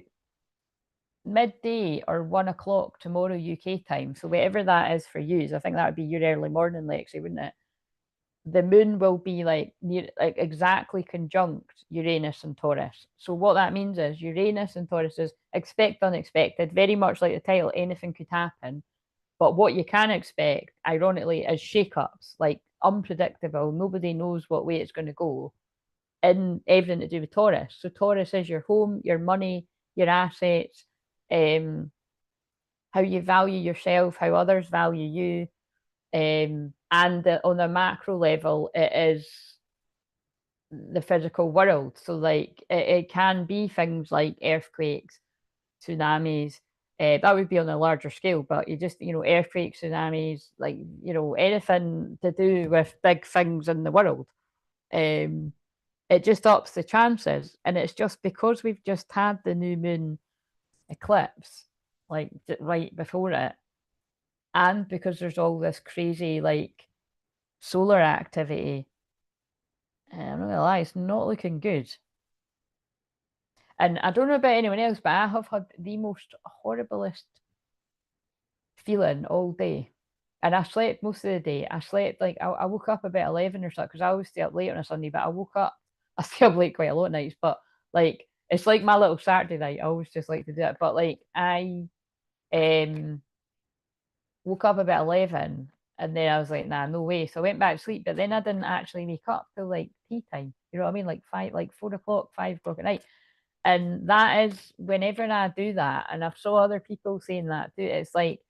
midday or 1 o'clock tomorrow UK time. So whatever that is for you, I think that would be your early morning, Lexi, wouldn't it? The moon will be like near, like exactly conjunct Uranus and Taurus. So what that means is Uranus and Taurus is expect unexpected, very much like the title, anything could happen. But what you can expect, ironically, is shake-ups, like unpredictable, nobody knows what way it's going to go, in everything to do with Taurus. So Taurus is your home, your money, your assets, how you value yourself, how others value you. And on a macro level, it is the physical world. So like it can be things like earthquakes, tsunamis. That would be on a larger scale, but you just, you know, earthquakes, tsunamis, like, you know, anything to do with big things in the world. It just ups the chances. And it's just because we've just had the new moon eclipse, like right before it, and because there's all this crazy like solar activity, I'm not gonna lie, it's not looking good. And I don't know about anyone else, but I have had the most horriblest feeling all day. And I slept most of the day. I slept like I woke up about 11 or something, because I always stay up late on a Sunday, but I woke up, I stay up late quite a lot of nights, but like it's like my little Saturday night. I always just like to do it. But like I woke up about 11, and then I was like, nah, no way. So I went back to sleep, but then I didn't actually wake up till like tea time. You know what I mean? Like 4 o'clock, 5 o'clock at night. And that is whenever I do that, and I've saw other people saying that too. It's like,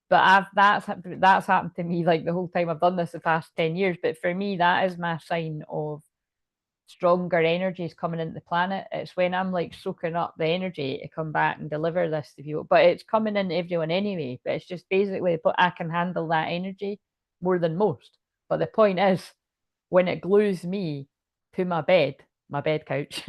but that's happened to me like the whole time I've done this the past 10 years. But for me, that is my sign of stronger energies coming into the planet. It's when I'm like soaking up the energy to come back and deliver this to people. But it's coming in everyone anyway. But it's just basically, but I can handle that energy more than most. But the point is, when it glues me to my bed couch,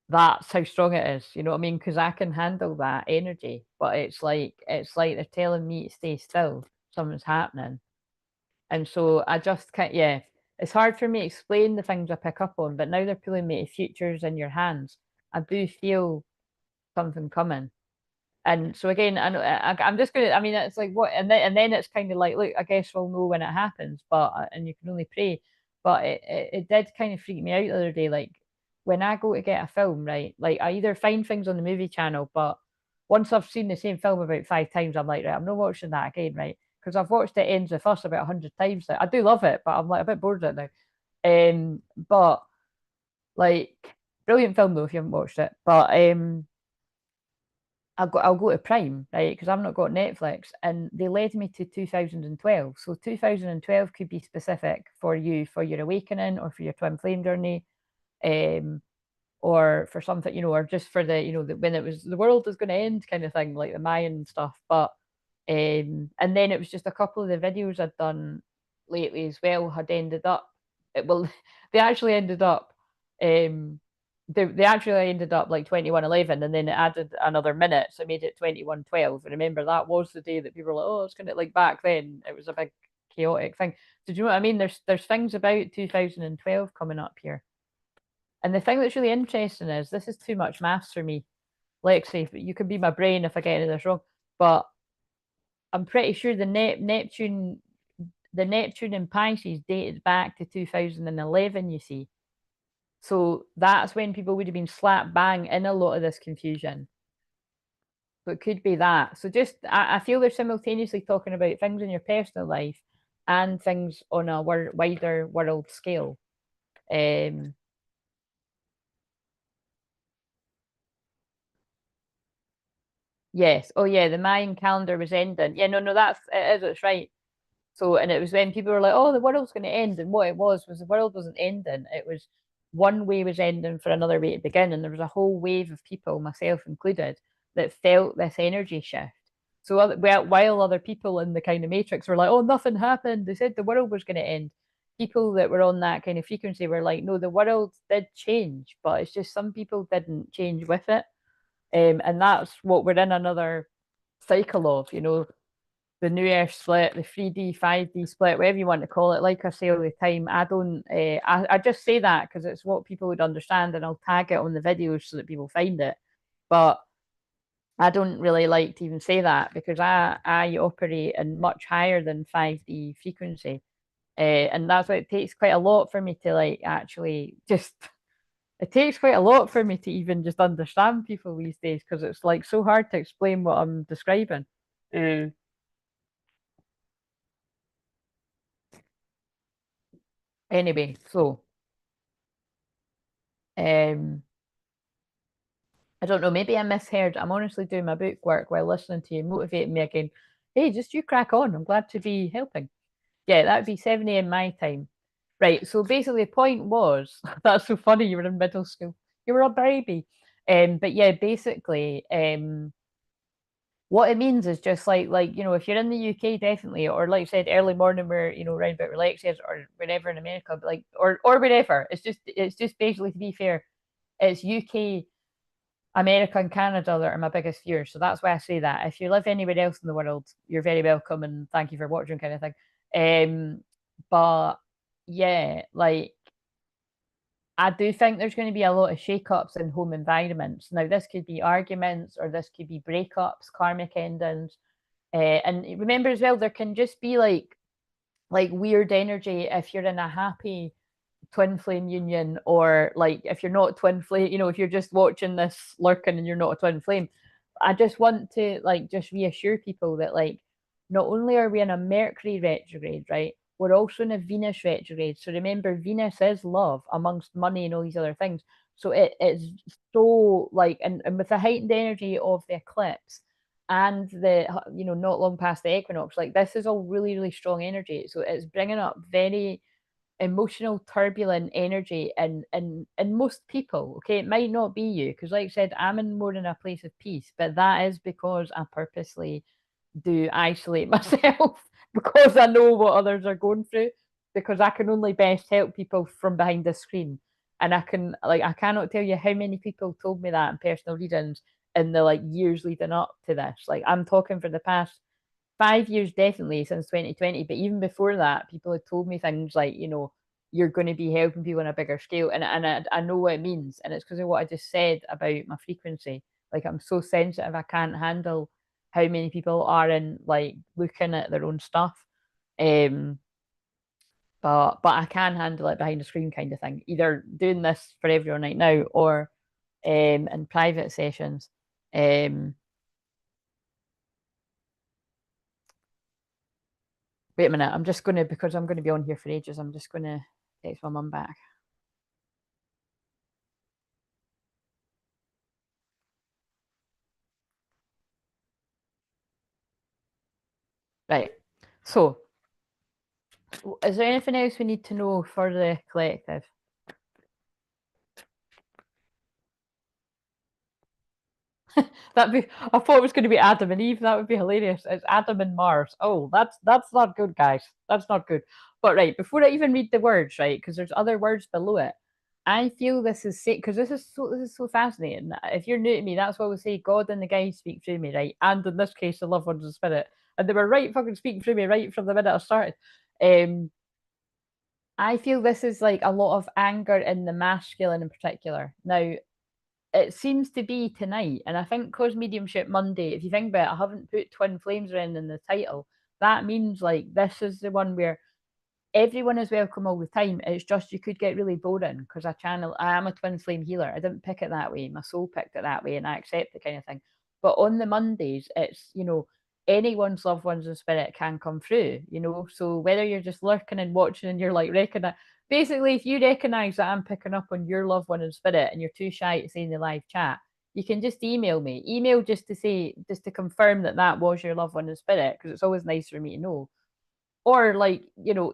that's how strong it is. You know what I mean? Because I can handle that energy. But it's like they're telling me to stay still. Something's happening. And so I just can't, yeah, it's hard for me to explain the things I pick up on, but now they're pulling me to futures in your hands. I do feel something coming. And so again, I'm just gonna. I mean, it's like what, and then it's kind of like, look, I guess we'll know when it happens, but and you can only pray. But it did kind of freak me out the other day. Like when I go to get a film, right? Like I either find things on the movie channel, but once I've seen the same film about 5 times, I'm like, right, I'm not watching that again, right? Because I've watched It Ends With Us about 100 times now. I do love it, but I'm like a bit bored of it now. But like brilliant film though if you haven't watched it. But I'll go to Prime, right? Because I've not got Netflix, and they led me to 2012. So 2012 could be specific for you for your awakening or for your twin flame journey, or for something, you know, or just for the, you know, when it was the world is going to end kind of thing, like the Mayan stuff. But and then it was just a couple of the videos I'd done lately as well had ended up. Well, they actually ended up. They actually ended up like 21:11, and then it added another minute, so it made it 21:12. And remember, that was the day that people were like, oh, it's gonna, like back then it was a big chaotic thing. So do you know what I mean? There's things about 2012 coming up here. And the thing that's really interesting is this is too much maths for me, Lexi. You could be my brain if I get any of this wrong, but I'm pretty sure the Neptune the Neptune in Pisces dated back to 2011, you see. So that's when people would have been slap bang in a lot of this confusion. So it could be that. So just, I feel they're simultaneously talking about things in your personal life and things on a wider world scale. Yes. Oh, yeah. The Mayan calendar was ending. Yeah. No. No. It is. It's right. So, and it was when people were like, "Oh, the world's going to end," and what it was the world wasn't ending. It was one way was ending for another way to begin, and there was a whole wave of people, myself included, that felt this energy shift. So, while other people in the kind of matrix were like, "Oh, nothing happened," they said the world was going to end. People that were on that kind of frequency were like, "No, the world did change, but it's just some people didn't change with it." And that's what we're in another cycle of, the new earth split, the 3D, 5D split, whatever you want to call it. Like I say all the time, I don't, I just say that because it's what people would understand, and I'll tag it on the videos so that people find it. But I don't really like to even say that because I operate in much higher than 5D frequency. And that's why it takes quite a lot for me to like actually just it takes quite a lot for me to even just understand people these days because it's like so hard to explain what I'm describing. Anyway, so um I don't know, maybe I misheard. I'm honestly doing my book work while listening to you, motivating me again. Hey, just you crack on. I'm glad to be helping. Yeah, that'd be 7 a.m. my time. Right. So basically the point was that's so funny, you were in middle school. You were a baby. But yeah, basically, what it means is just like if you're in the UK, definitely, or like I said, early morning where round about relaxes or wherever in America, but like or wherever. It's just basically, to be fair, it's UK, America, and Canada that are my biggest fears. So that's why I say that. If you live anywhere else in the world, you're very welcome and thank you for watching, kind of thing. But yeah, like I do think there's going to be a lot of shake-ups in home environments. Now, this could be arguments or this could be breakups, karmic endings. And remember as well, there can just be like weird energy if you're in a happy twin flame union, or like if you're not twin flame, if you're just watching this lurking and you're not a twin flame. I just want to like just reassure people that like not only are we in a Mercury retrograde, right? We're also in a Venus retrograde. So remember, Venus is love amongst money and all these other things. So it's so like, and with the heightened energy of the eclipse and the not long past the equinox, like this is all really really strong energy. So it's bringing up very emotional turbulent energy in most people. Okay, it might not be you because like I said, I'm in more in a place of peace, but that is because I purposely do isolate myself because I know what others are going through, because I can only best help people from behind the screen. And I cannot tell you how many people told me that in personal readings in the like years leading up to this. Like I'm talking for the past 5 years, definitely since 2020, but even before that, people had told me things like, you're going to be helping people on a bigger scale, and I know what it means, and it's because of what I just said about my frequency. Like I'm so sensitive, I can't handle how many people are in like looking at their own stuff. Um, but I can handle it behind the screen, kind of thing. Either doing this for everyone right now, or in private sessions. Um, Wait a minute. I'm just going to, because I'm going to be on here for ages, I'm just going to text my mum back. Right. So, is there anything else we need to know for the collective? That'd be. I thought it was going to be Adam and Eve. That would be hilarious. It's Adam and Mars. Oh, that's not good, guys. That's not good. But right, before I even read the words, right, because there's other words below it. I feel this is because this is so fascinating. If you're new to me, that's what we say. God and the guides speak through me, right? And in this case, the loved ones of spirit, and they were right fucking speaking through me right from the minute I started. Um, I feel this is like a lot of anger in the masculine in particular. Now, it seems to be tonight, and I think because Mediumship Monday, if you think about it, I haven't put twin flames around in the title. that means like this is the one where everyone is welcome all the time. It's just you could get really boring because I am a twin flame healer. I didn't pick it that way. My soul picked it that way, and I accept the kind of thing. But on the Mondays, it's, anyone's loved ones in spirit can come through. So whether you're just lurking and watching and you're like recognize, basically, if you recognize that I'm picking up on your loved one in spirit and you're too shy to say in the live chat, you can just email me. Email just to confirm that that was your loved one in spirit, because it's always nice for me to know. Or like,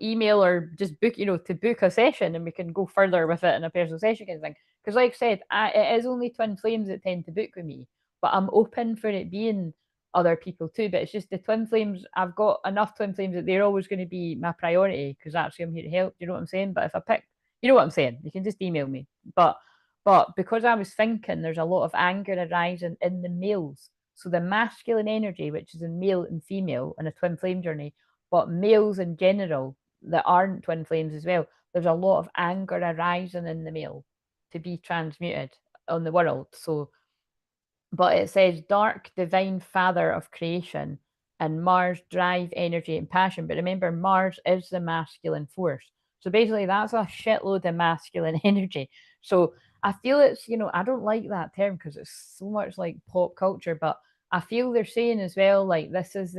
email or just book, to book a session and we can go further with it in a personal session kind of thing. Because like I said, it is only twin flames that tend to book with me, but I'm open for it being other people too. But it's just the twin flames, I've got enough twin flames that they're always going to be my priority because that's who I'm here to help. You know what I'm saying? But if I pick, you know what I'm saying, you can just email me. But because I was thinking there's a lot of anger arising in the males. So the masculine energy, which is in male and female in a twin flame journey, but males in general that aren't twin flames as well, there's a lot of anger arising in the male to be transmuted on the world. So, but it says dark divine father of creation and Mars drive, energy, and passion. But remember, Mars is the masculine force. So basically, that's a shitload of masculine energy. So I feel it's, I don't like that term because it's so much like pop culture, but I feel they're saying as well, like this is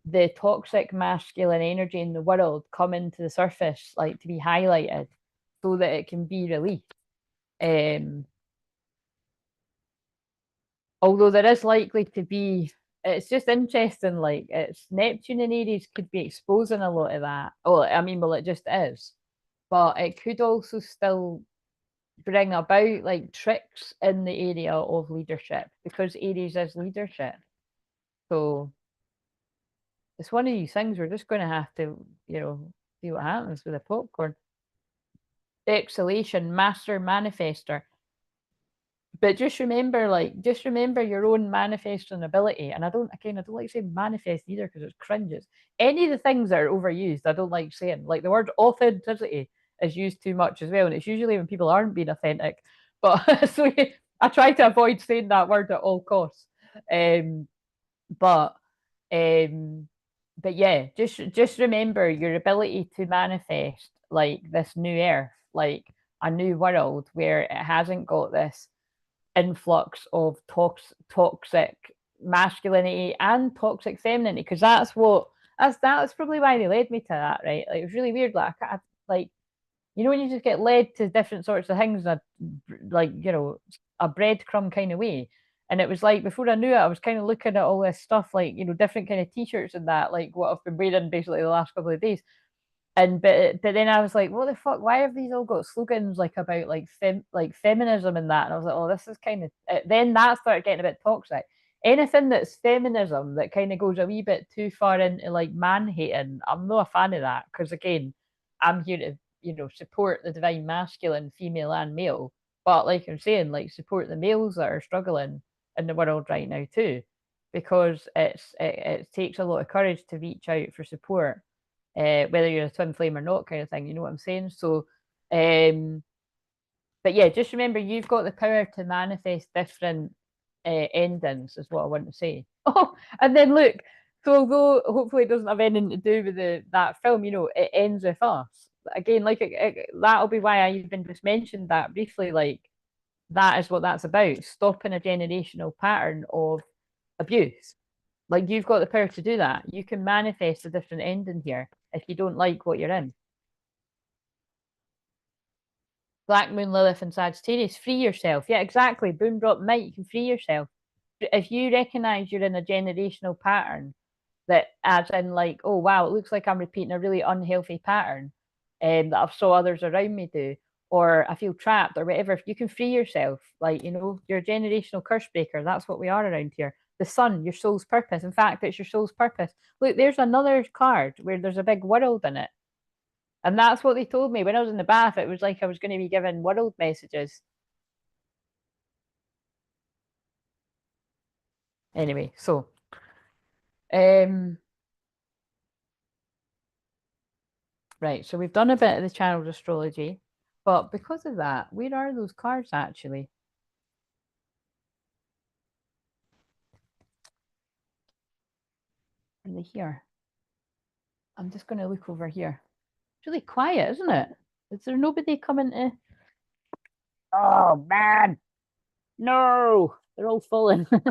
the toxic masculine energy in the world coming to the surface, like to be highlighted so that it can be released. Although there is likely to be, it's just interesting, like it's Neptune and Aries could be exposing a lot of that. Oh, I mean, well, it just is. But it could also still bring about like tricks in the area of leadership because Aries is leadership. So it's one of these things we're just going to have to, see what happens with the popcorn. Exhalation, master manifester. But just remember your own manifesting ability. And I don't like saying manifest either because it's cringes. Any of the things that are overused, I don't like saying. Like the word authenticity is used too much as well. And it's usually when people aren't being authentic. But so I try to avoid saying that word at all costs. Um, but um, but yeah, just remember your ability to manifest like this new earth, like a new world where it hasn't got this influx of toxic masculinity and toxic femininity, because that's probably why they led me to that, right? Like it was really weird. Like when you just get led to different sorts of things, like a breadcrumb kind of way. And it was like before I knew it, I was kind of looking at all this stuff, like different kind of t-shirts and that, like what I've been wearing basically the last couple of days. And but then I was like, what the fuck? Why have these all got slogans like about like feminism and that? And I was like, oh, this is kind of. Then that started getting a bit toxic. Anything that's feminism that kind of goes a wee bit too far into like man hating, I'm not a fan of that because again, I'm here to support the divine masculine, female and male. But like I'm saying, like support the males that are struggling in the world right now too, because it takes a lot of courage to reach out for support, whether you're a twin flame or not, kind of thing. You know what I'm saying? So, but yeah, just remember you've got the power to manifest different endings, is what I want to say. Oh, and then look, so although hopefully it doesn't have anything to do with that film, it ends with us. Again, like that'll be why I even just mentioned that briefly. Like that is what that's about: stopping a generational pattern of abuse. Like you've got the power to do that. You can manifest a different ending here if you don't like what you're in. Black Moon, Lilith, and Sagittarius, free yourself. Yeah, exactly. Boom, drop, mic. You can free yourself. If you recognize you're in a generational pattern, that as in like, oh wow, it looks like I'm repeating a really unhealthy pattern that I've saw others around me do, or I feel trapped or whatever, you can free yourself. Like, you're a generational curse breaker. That's what we are around here. The sun, your soul's purpose. In fact, it's your soul's purpose. Look, there's another card where there's a big world in it. And that's what they told me when I was in the bath. It was like I was going to be given world messages. Anyway, so um right, so we've done a bit of the channeled astrology, but because of that, where are those cards actually? Are they here? I'm just going to look over here. It's really quiet, isn't it? Is there nobody coming to? Oh man, no, they're all falling. Where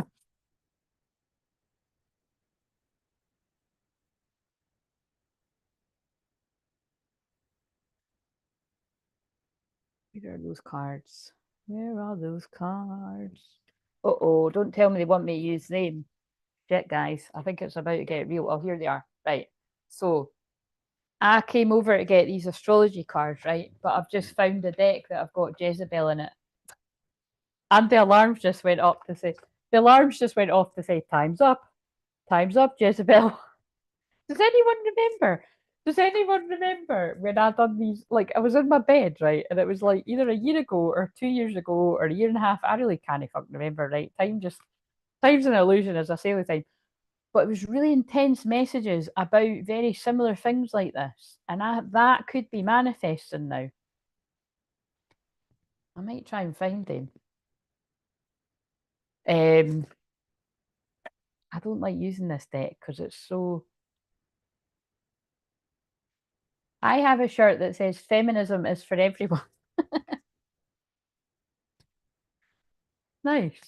are those cards? Where are those cards? Uh-oh, don't tell me they want me to use them. Shit, guys, I think it's about to get real. Oh, here they are. Right. So I came over to get these astrology cards, right? But I've just found a deck that I've got Jezebel in it. And the alarms just went up to say, the alarms just went off to say, time's up, Jezebel. Does anyone remember? Does anyone remember when I done these? Like, I was in my bed, right? And it was like either a year ago or 2 years ago or a year and a half. I really can't fucking remember, right? Time's an illusion, as I say all the time. But it was really intense messages about very similar things like this. And that could be manifesting now. I might try and find them. Um, I don't like using this deck because it's so. I have a shirt that says feminism is for everyone. Nice.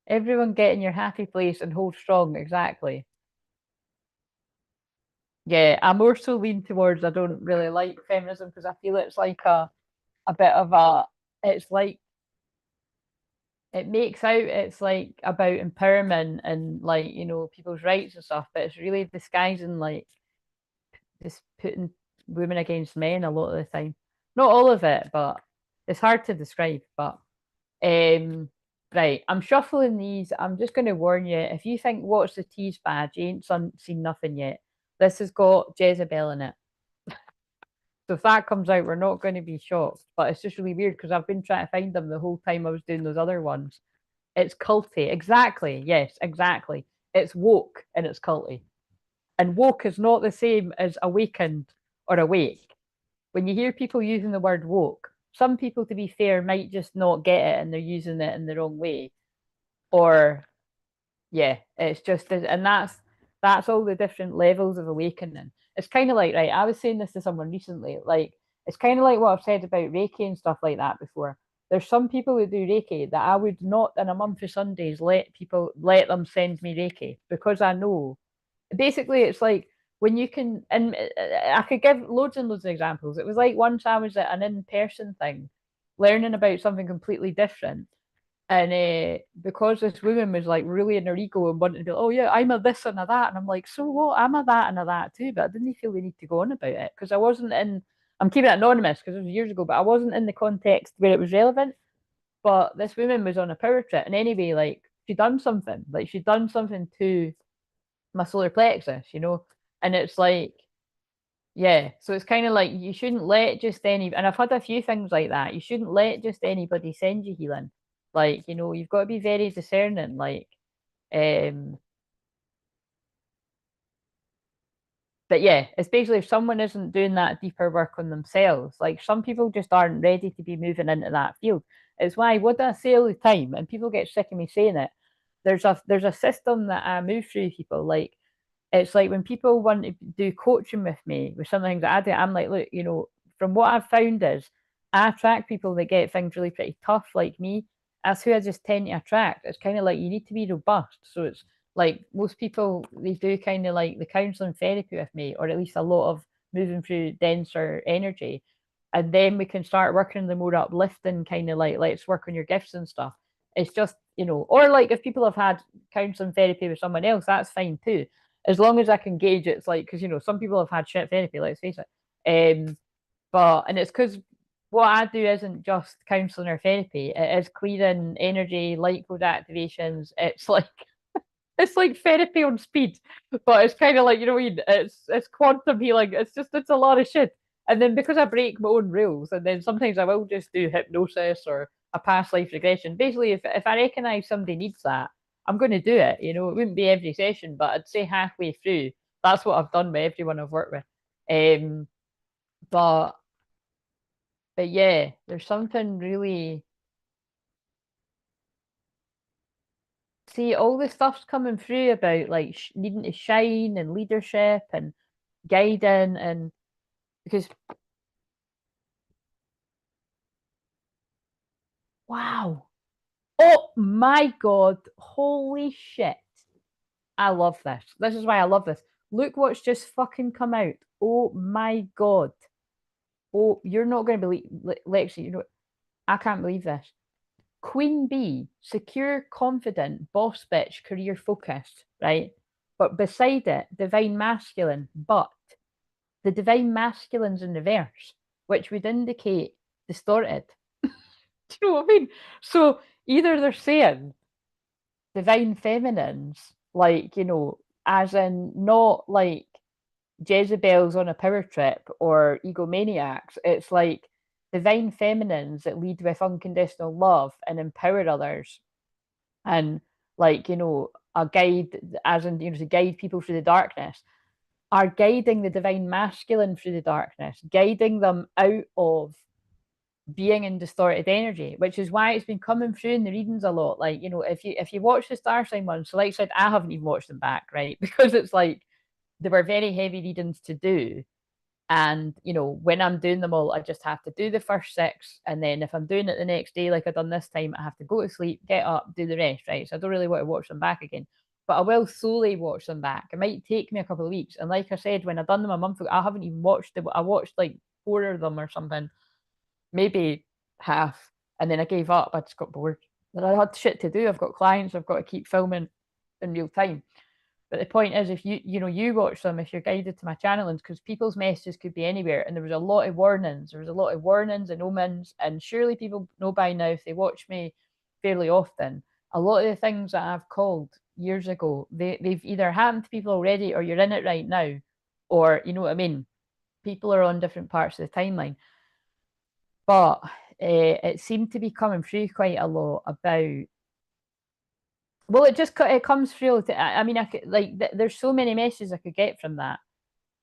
Everyone get in your happy place and hold strong. Exactly. Yeah, I more so lean towards I don't really like feminism because I feel it's like a bit of a it's like it makes out it's like about empowerment and like people's rights and stuff, but it's really disguising like just putting women against men a lot of the time. Not all of it, but it's hard to describe. But um, right, I'm shuffling these. I'm just going to warn you if you think what's the tease badge, you ain't seen nothing yet. This has got Jezebel in it. So if that comes out, we're not going to be shocked. But it's just really weird because I've been trying to find them the whole time I was doing those other ones. It's culty. Exactly. Yes, exactly. It's woke and it's culty. And woke is not the same as awakened or awake. When you hear people using the word woke, some people, to be fair, might just not get it and they're using it in the wrong way. Or yeah, it's just and that's all the different levels of awakening. It's kind of like, right, I was saying this to someone recently, like it's kind of like what I've said about Reiki and stuff like that before. There's some people who do Reiki that I would not in a month of Sundays let them send me Reiki because I know basically it's like when you can and I could give loads and loads of examples. It was like once I was at an in-person thing learning about something completely different, and because this woman was like really in her ego and wanted to be like, oh yeah, I'm a this and a that, and I'm like, so what? I'm a that and a that too, but I didn't feel the need to go on about it because I wasn't in. I'm keeping it anonymous because it was years ago, but I wasn't in the context where it was relevant. But this woman was on a power trip, and anyway, like she'd done something to my solar plexus, and it's like yeah, so it's kind of like you shouldn't let just and I've had a few things like that. You shouldn't let just anybody send you healing. Like, you've got to be very discerning. Like, um, but yeah, especially if someone isn't doing that deeper work on themselves. Like, some people just aren't ready to be moving into that field. It's why what do I say all the time, and people get sick of me saying it. There's a system that I move through people. Like, it's like when people want to do coaching with me with some things that I do, I'm like, look, from what I've found is I attract people that get things really pretty tough like me. That's who I just tend to attract. It's kind of like you need to be robust. So it's like most people, they do kind of like the counseling therapy with me, or at least a lot of moving through denser energy. And then we can start working on the more uplifting kind of like, let's work on your gifts and stuff. It's just, or like if people have had counseling therapy with someone else, that's fine too as long as I can gauge it. It's like because some people have had shit therapy, let's face it. And it's because what I do isn't just counselling or therapy. It is clearing energy, light code activations. It's like therapy on speed, but it's kind of like what I mean. It's quantum healing. It's a lot of shit. And then because I break my own rules, and then sometimes I will just do hypnosis or a past life regression. Basically, if I recognise somebody needs that, I'm going to do it. It wouldn't be every session, but I'd say halfway through. That's what I've done with everyone I've worked with. Um, but but yeah, there's something really see, all the stuff's coming through about like needing to shine and leadership and guiding, and because wow, oh my god, holy shit, I love this. This is why I love this. Look what's just fucking come out. Oh my god. Oh, you're not going to believe, Lexi. You know, I can't believe this. Queen bee, secure, confident, boss bitch, career focused, right? But beside it, divine masculine. But the divine masculine's in reverse, which would indicate distorted. Do you know what I mean? So either they're saying divine feminines, like, as in not like Jezebels on a power trip or egomaniacs. It's like divine feminines that lead with unconditional love and empower others, and like, a guide, as in, to guide people through the darkness, are guiding the divine masculine through the darkness, guiding them out of being in distorted energy, which is why it's been coming through in the readings a lot. Like, if you watch the star sign ones, so like I said, I haven't even watched them back, right? Because it's like they were very heavy readings to do. And when I'm doing them all, I just have to do the first six, and then if I'm doing it the next day, like I done this time, I have to go to sleep, get up, do the rest, right? So I don't really want to watch them back again, but I will slowly watch them back. It might take me a couple of weeks, and like I said, when I done them a month ago, I haven't even watched them. I watched like 4 of them or something, maybe half, and then I gave up. I just got bored. But I had shit to do. I've got clients. I've got to keep filming in real time. But the point is, if you watch them, if you're guided to my channelings, because people's messages could be anywhere, and there was a lot of warnings. There was a lot of warnings and omens, and surely people know by now if they watch me fairly often. A lot of the things that I've called years ago, they've either happened to people already, or you're in it right now, or you know what I mean. People are on different parts of the timeline, but it seemed to be coming through quite a lot about. Well, it comes through. I mean, I could, like, there's so many messages I could get from that.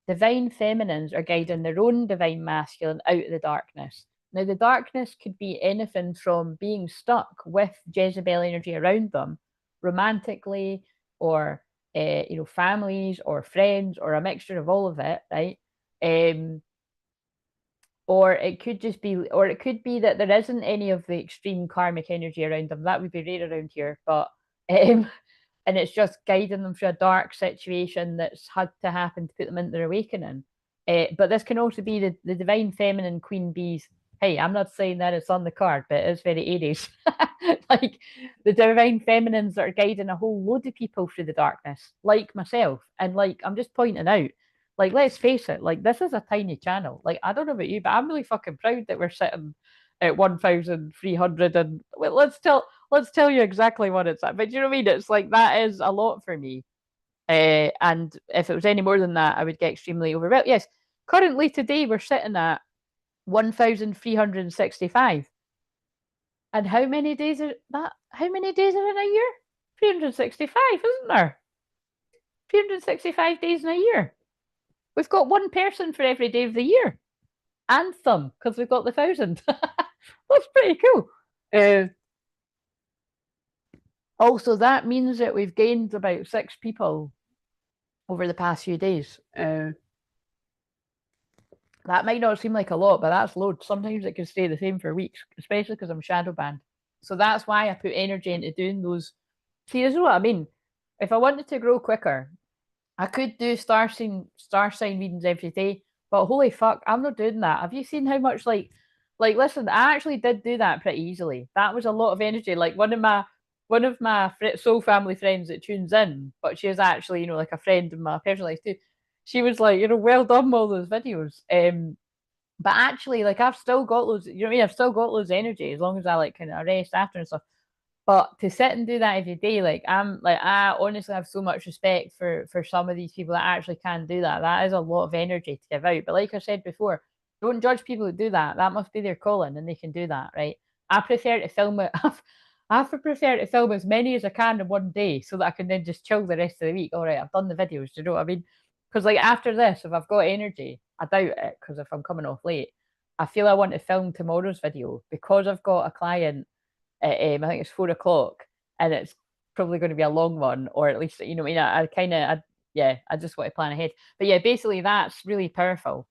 Divine feminines are guiding their own divine masculine out of the darkness. Now, the darkness could be anything from being stuck with Jezebel energy around them, romantically, or families or friends, or a mixture of all of it, right? Or it could just be, or it could be that there isn't any of the extreme karmic energy around them. That would be rare around here, but and it's just guiding them through a dark situation that's had to happen to put them into their awakening. But this can also be the divine feminine queen bees. Hey, I'm not saying that it's on the card, but it's very Aries. Like the divine feminines that are guiding a whole load of people through the darkness, like myself. And like, I'm just pointing out, like, let's face it, like, this is a tiny channel. Like, I don't know about you, but I'm really fucking proud that we're sitting at 1,300, and well, let's tell you exactly what it's at. But you know what I mean? It's like, that is a lot for me. And if it was any more than that, I would get extremely overwhelmed. Yes, currently today we're sitting at 1,365. And how many days are that? How many days are in a year? 365, isn't there? 365 days in a year. We've got one person for every day of the year. Anthem, because we've got the 1,000. That's pretty cool. Also, that means that we've gained about 6 people over the past few days. That might not seem like a lot, but that's loads. Sometimes it can stay the same for weeks, especially because I'm shadow banned. So that's why I put energy into doing those. See, this is what I mean. If I wanted to grow quicker, I could do star sign readings every day, but holy fuck, I'm not doing that. Have you seen how much like listen, I actually did do that pretty easily. That was a lot of energy. Like one of my soul family friends that tunes in, but she is actually, like a friend in my personal life too. She was like, well done all those videos. But actually, like, I've still got loads, you know what I mean? I've still got loads of energy as long as I like kind of rest after and stuff. But to sit and do that every day, like, I honestly have so much respect for some of these people that actually can do that. That is a lot of energy to give out. But like I said before, don't judge people who do that. That must be their calling, and they can do that, right? I prefer to film it. I prefer to film as many as I can in one day, so that I can then just chill the rest of the week. All right, I've done the videos. Do you know what I mean? Because like after this, if I've got energy, I doubt it. Because if I'm coming off late, I feel I want to film tomorrow's video because I've got a client at, I think it's 4 o'clock, and it's probably going to be a long one, or at least, you know, I mean, I kind of, yeah, I just want to plan ahead. But yeah, basically that's really powerful.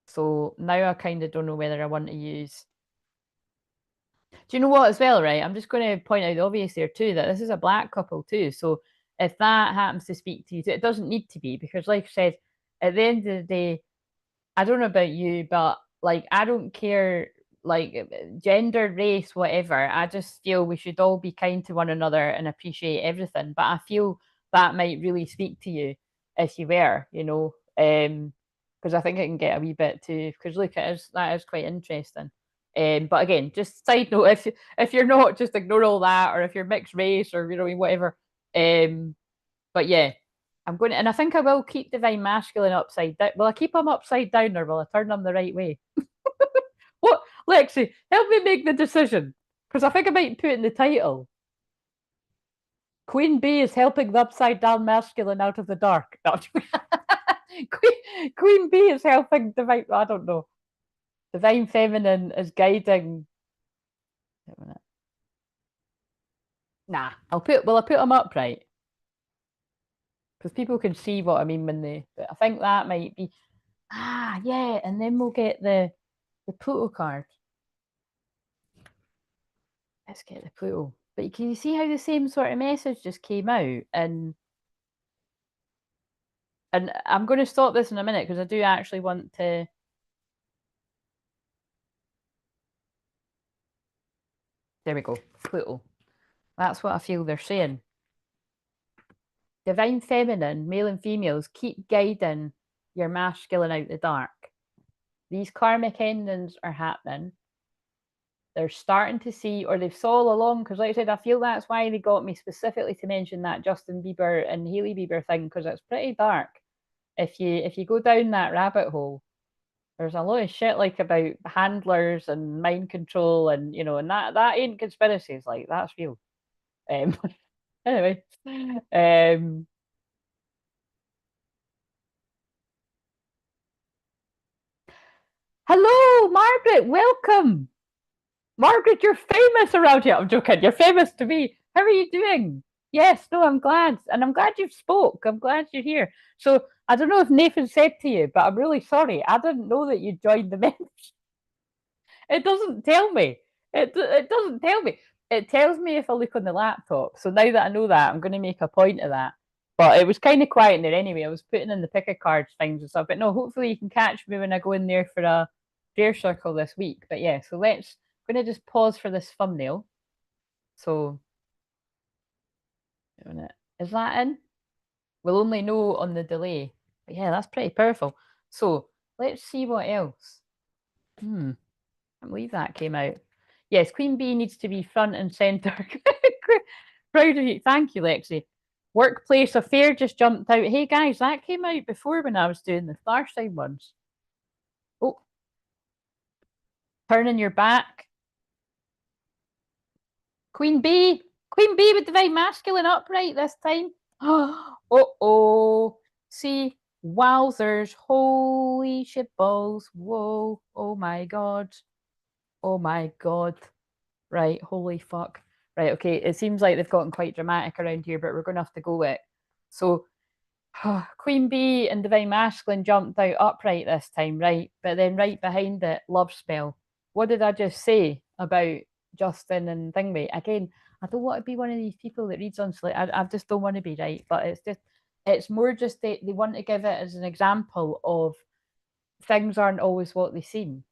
So now I kind of don't know whether I want to use. Do you know what, as well, right? I'm just going to point out the obvious there too, that this is a black couple too. So if that happens to speak to you, it doesn't need to be, because like I said, at the end of the day, I don't know about you, but like I don't care, like gender, race, whatever. I just feel we should all be kind to one another and appreciate everything. But I feel that might really speak to you if you were, you know, because I think it can get a wee bit too. Because look, that is quite interesting. But again, just side note, if you're not, just ignore all that, or if you're mixed race or you know whatever. But yeah, I'm going to, and I think I will keep Divine Masculine upside down. Will I keep him upside down, or will I turn him the right way? What, Lexi? Help me make the decision, because I think I might put in the title. Queen Bee is helping the upside down masculine out of the dark. No. Queen Bee is helping Divine. I don't know. Divine Feminine is guiding. Wait a minute. Nah, I'll put. Will I put him upright? Because people can see what I mean when they. But I think that might be. Ah, yeah, and then we'll get the Pluto card. Let's get the Pluto. But can you see how the same sort of message just came out? And I'm going to stop this in a minute because I do actually want to. There we go, Pluto. That's what I feel they're saying. Divine Feminine, male and females, keep guiding your masculine out the dark. These karmic endings are happening. They're starting to see, or they've saw all along, because like I said, I feel that's why they got me specifically to mention that Justin Bieber and Hailey Bieber thing, because it's pretty dark. If you go down that rabbit hole, there's a lot of shit like about handlers and mind control, and you know, and that ain't conspiracies, like that's real. Um, anyway, hello, Margaret. Welcome. Margaret, you're famous around here. I'm joking. You're famous to me. How are you doing? Yes, no, I'm glad. And I'm glad you've spoke. I'm glad you're here. So I don't know if Nathan said to you, but I'm really sorry. I didn't know that you joined the members. It doesn't tell me. It doesn't tell me. It tells me if I look on the laptop. So now that I know that, I'm going to make a point of that. But it was kind of quiet in there anyway. I was putting in the pick a cards things and stuff. But no, hopefully you can catch me when I go in there for a prayer circle this week. But yeah, so I'm going to just pause for this thumbnail. So, is that in? We'll only know on the delay. But yeah, that's pretty powerful. So let's see what else. I believe that came out. Yes, Queen Bee needs to be front and center. Proud of you. Thank you, Lexi. Workplace affair just jumped out. Hey guys, that came out before when I was doing the star sign ones. Oh, turning your back. Queen Bee with divine masculine upright this time. Oh. See, wowzers. Holy shit balls. Whoa. Oh my god. Oh my god. Right, holy fuck. Right, okay, it seems like they've gotten quite dramatic around here, but we're going to have to go with it. So, Queen Bee and Divine Masculine jumped out upright this time, right? But then right behind it, Love Spell. What did I just say about Justin and Thingy? Again, I don't want to be one of these people that reads on Slate. I just don't want to be, right? But it's more just they want to give it as an example of things aren't always what they seem.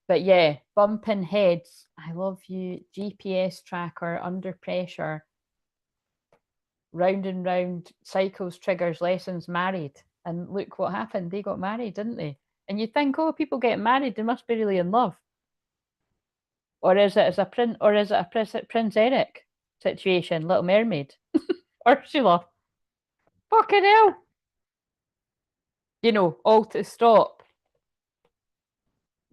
But yeah, bumping heads. I love you. GPS tracker, under pressure. Round and round, cycles, triggers, lessons, married. And look what happened. They got married, didn't they? And you think, oh, people get married, they must be really in love. Or is it a Prince Eric situation, Little Mermaid? Ursula. Fucking hell. You know, all to stop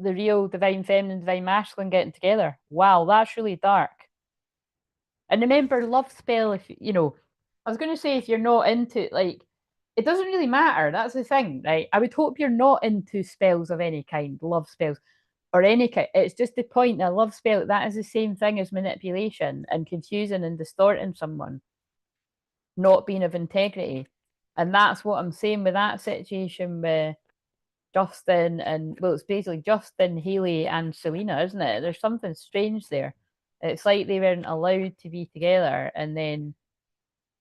the real divine feminine, divine masculine getting together. Wow, that's really dark. And remember, love spell, if you know, I was going to say if you're not into like, it doesn't really matter. That's the thing, right? I would hope you're not into spells of any kind, love spells. or any kind. It's just the point that love spell, that is the same thing as manipulation and confusing and distorting someone, not being of integrity. And that's what I'm saying with that situation with Justin and, well, it's basically Justin, Haley, and Selena, isn't it? There's something strange there. It's like they weren't allowed to be together, and then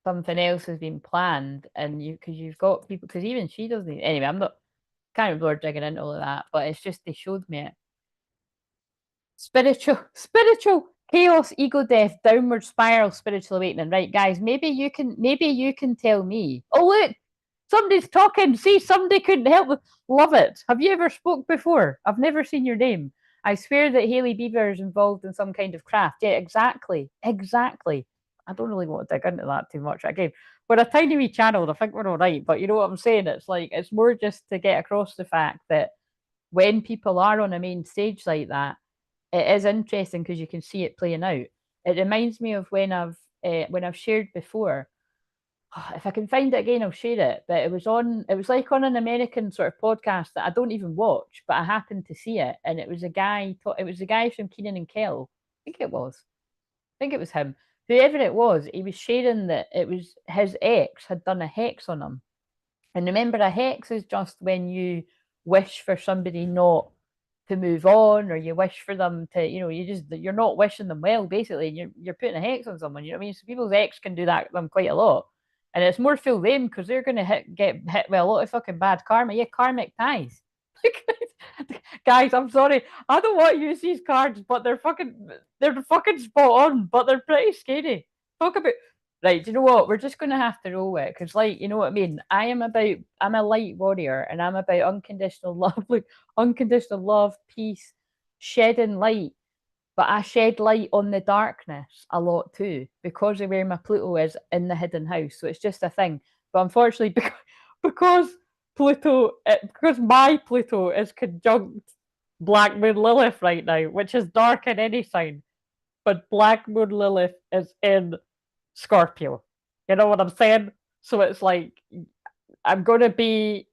something else has been planned, and because you've got people, because even she doesn't. Anyway, I'm not kind of bored digging into all of that, but it's just they showed me it. Spiritual chaos, ego death, downward spiral, spiritual awakening. Right, guys, maybe you can tell me. Oh, look, somebody's talking. See, somebody couldn't help but love it. Have you ever spoke before? I've never seen your name. I swear that Haley Beaver is involved in some kind of craft. Yeah, exactly. Exactly. I don't really want to dig into that too much. Again, we're a tiny wee channel. I think we're all right. But you know what I'm saying? It's like, it's more just to get across the fact that when people are on a main stage like that, it is interesting because you can see it playing out. It reminds me of when I've shared before. If I can find it again, I'll share it. But it was on. It was like on an American sort of podcast that I don't even watch, but I happened to see it, and it was a guy. It was the guy from Keenan and Kel. I think it was. I think it was him. Whoever it was, he was sharing that it was his ex had done a hex on him. And remember, a hex is just when you wish for somebody not to move on, or you wish for them to, you're not wishing them well, basically. You're putting a hex on someone. You know what I mean? So people's ex can do that to them quite a lot, and it's more fool them because they're going to get hit with a lot of fucking bad karma. Yeah, karmic ties. Guys, I'm sorry. I don't want to use these cards, but they're fucking spot on, but they're pretty scary. Talk about right. Do you know what? We're just gonna have to roll with it because, like, you know what I mean. I'm a light warrior, and I'm about unconditional love, like unconditional love, peace, shedding light. But I shed light on the darkness a lot too because of where my Pluto is in the hidden house. So it's just a thing. But unfortunately, because because my Pluto is conjunct Black Moon Lilith right now, which is dark in any sign, but Black Moon Lilith is in Scorpio. You know what I'm saying? So it's like I'm going to be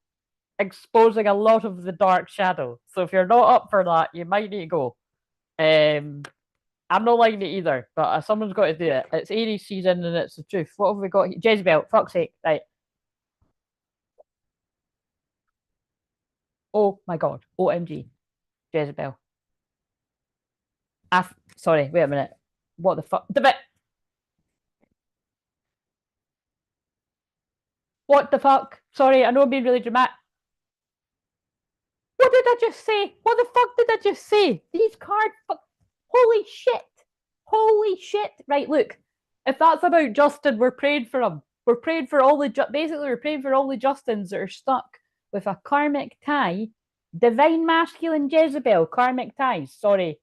exposing a lot of the dark shadow. So if you're not up for that, you might need to go. Um, I'm not liking it either, but someone's got to do it. It's Aries season and it's the truth. What have we got here? Jezebel, fuck's sake. Right. Oh my god. OMG. Jezebel. Sorry, wait a minute. What the fuck? What the fuck? Sorry, I know I'm being really dramatic. What did I just say? What the fuck did I just say? These cards. Holy shit. Holy shit. Right, look. If that's about Justin, we're praying for him. We're praying for all the. Basically, we're praying for all the Justins that are stuck with a karmic tie. Divine masculine Jezebel, karmic ties. Sorry.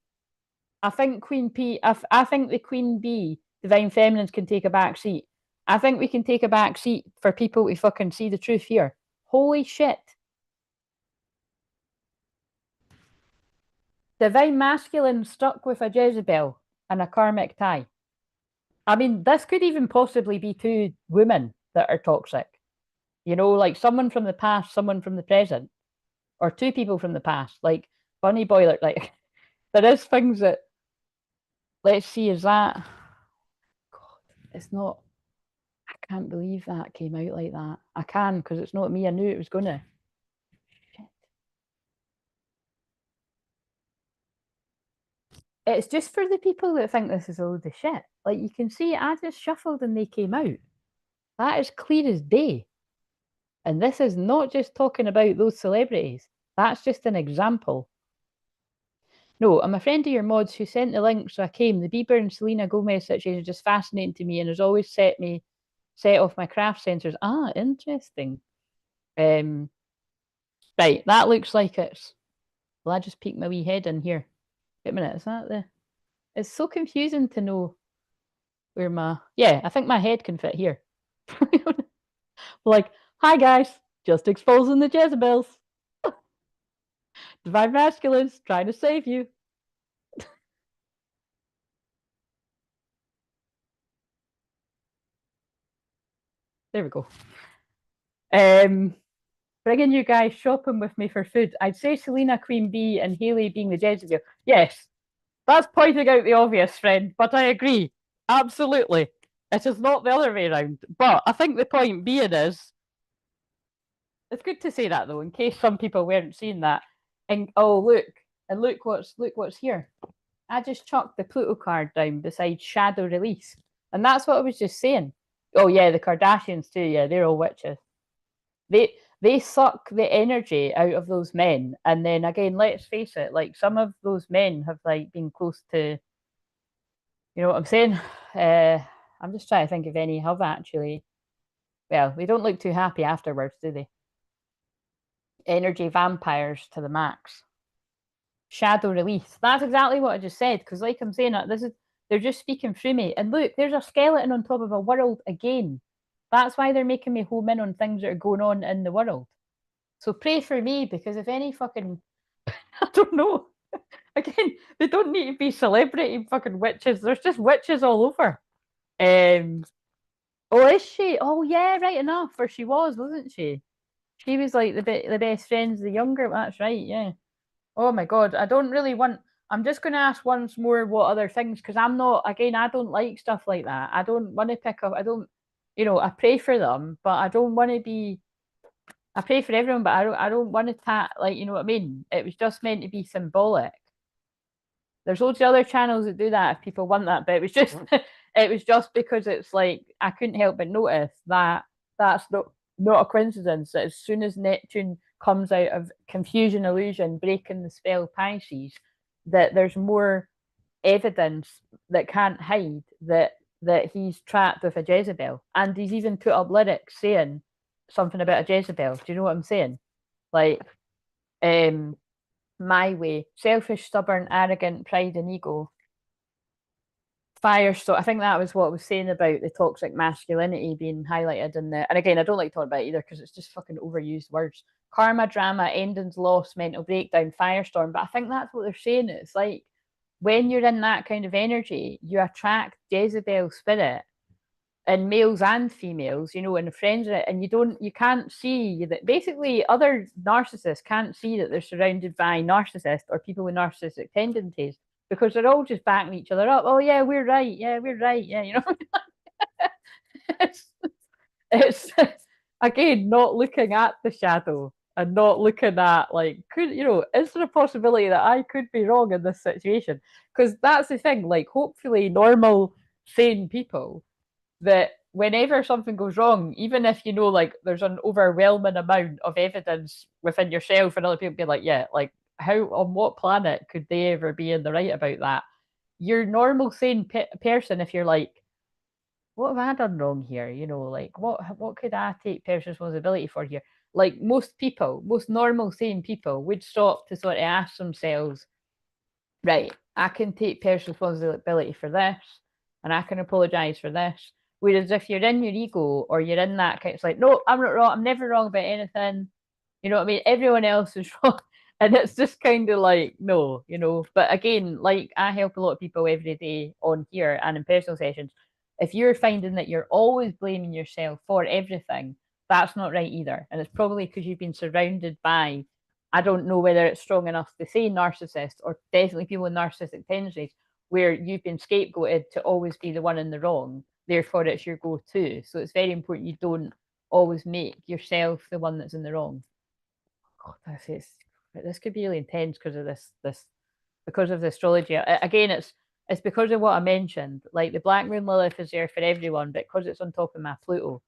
I think Queen P. I think the Queen Bee, divine feminines, can take a back seat. I think we can take a back seat for people to fucking see the truth here. Holy shit. Divine masculine stuck with a Jezebel and a karmic tie. I mean, this could even possibly be two women that are toxic. You know, like someone from the past, someone from the present, or two people from the past. Like Bunny Boiler. Like there is things that. Let's see. Is that? God, it's not. I can't believe that came out like that. I can because it's not me. I knew it was gonna. Shit. It's just for the people that think this is a load of shit. Like you can see, I just shuffled and they came out. That is clear as day. And this is not just talking about those celebrities. That's just an example. No, I'm a friend of your mods who sent the link, so I came. The Bieber and Selena Gomez situation is just fascinating to me and has always set off my craft sensors. Ah, interesting. Um, right, that looks like it's. Well, I just peeked my wee head in here. Wait a minute, is that the? It's so confusing to know where my. Yeah, I think my head can fit here. Like, hi guys, just exposing the Jezebels. Divine masculines trying to save you. There we go. Um, bringing you guys shopping with me for food. I'd say Selena Queen Bee and Haley being the Jezebel. Yes, that's pointing out the obvious, friend, but I agree. Absolutely. It is not the other way around. But I think the point being is, it's good to say that though, in case some people weren't seeing that. And oh look what's here. I just chucked the Pluto card down beside Shadow Release. And that's what I was just saying. Oh yeah, the Kardashians too, yeah, they're all witches. They suck the energy out of those men. And then again, let's face it, like some of those men have like been close to, you know what I'm saying? I'm just trying to think if any have actually. Well, they don't look too happy afterwards, do they? Energy vampires to the max. Shadow release. That's exactly what I just said. Because, like I'm saying, this is they're just speaking through me. And look, there's a skeleton on top of a world again. That's why they're making me home in on things that are going on in the world. So pray for me because if any fucking, I don't know. Again, they don't need to be celebrity fucking witches. There's just witches all over. Oh, is she? Oh, yeah, right enough. Or she was, wasn't she? She was like the best friends, the younger. That's right, yeah. Oh my God, I don't really want. I'm just going to ask once more what other things because I'm not. Again, I don't like stuff like that. I don't want to pick up. I don't. I pray for them, but I don't want to be. I pray for everyone, but I don't. I don't want to like. You know what I mean? It was just meant to be symbolic. There's loads of other channels that do that if people want that, but it was just it was just because it's like I couldn't help but notice that that's not a coincidence that as soon as Neptune comes out of confusion illusion, breaking the spell Pisces, that there's more evidence that can't hide that he's trapped with a Jezebel. And he's even put up lyrics saying something about a Jezebel. Do you know what I'm saying? Like, my way, selfish, stubborn, arrogant, pride and ego. Firestorm. I think that was what I was saying about the toxic masculinity being highlighted in the. And again, I don't like talking about it either because it's just fucking overused words. Karma, drama, endings, loss, mental breakdown, firestorm. But I think that's what they're saying. It's like when you're in that kind of energy, you attract Jezebel spirit in males and females, and friends, and you can't see that basically other narcissists can't see that they're surrounded by narcissists or people with narcissistic tendencies because they're all just backing each other up. Oh yeah, we're right. Yeah, we're right. Yeah. it's, it's again not looking at the shadow and not looking at like is there a possibility that I could be wrong in this situation? Because that's the thing. Like hopefully normal sane people that whenever something goes wrong, even if like there's an overwhelming amount of evidence within yourself and other people be like, yeah, like how on what planet could they ever be in the right about that? Your normal sane person, if you're like, what have I done wrong here? Like what could I take personal responsibility for here? Like most people, most normal sane people would stop to sort of ask themselves, right, I can take personal responsibility for this and I can apologize for this. Whereas if you're in your ego or you're in that kind, it's like, no, I'm not wrong. I'm never wrong about anything. You know what I mean? Everyone else is wrong. And it's just kind of like, no. But again, like I help a lot of people every day on here and in personal sessions. If you're finding that you're always blaming yourself for everything, that's not right either. And it's probably because you've been surrounded by, I don't know whether it's strong enough to say narcissist or definitely people with narcissistic tendencies where you've been scapegoated to always be the one in the wrong. Therefore, it's your go-to. So it's very important you don't always make yourself the one that's in the wrong. Oh, this could be really intense because of this because of the astrology. Again, it's because of what I mentioned. Like the Black Moon Lilith is there for everyone, but because it's on top of my Pluto,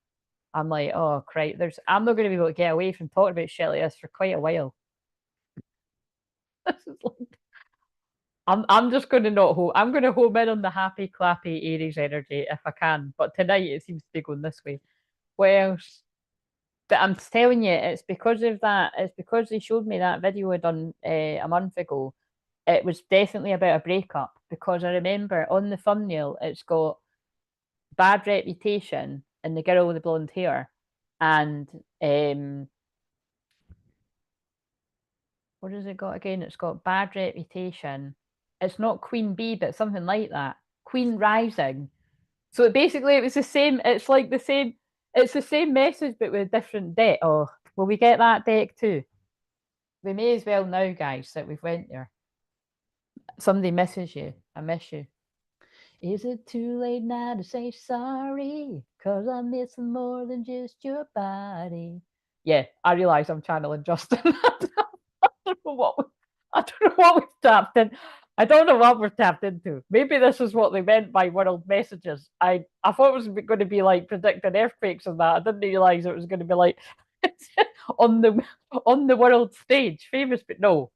I'm like, oh, crap. I'm not going to be able to get away from talking about shit like this for quite a while. This is like, I'm just going to not hold. I'm going to home in on the happy, clappy Aries energy if I can. But tonight it seems to be going this way. What else? But I'm telling you, it's because of that. It's because they showed me that video I done a month ago. It was definitely about a breakup because I remember on the thumbnail it's got bad reputation and the girl with the blonde hair, and what has it got again? It's got bad reputation. It's not Queen Bee, but something like that. Queen Rising. So basically, it was the same. It's like the same. It's the same message, but with different debt. Oh, Will we get that deck too? We may as well now, guys, that we've went there. Somebody misses you. I miss you. Is it too late now to say sorry? 'Cause I'm missing more than just your body. Yeah, I realise I'm channeling Justin. I don't know what we've tapped in. I don't know what we're tapped into. Maybe this is what they meant by world messages. I thought it was going to be like predicting earthquakes and that. I didn't realise it was going to be like on the world stage, famous, but no.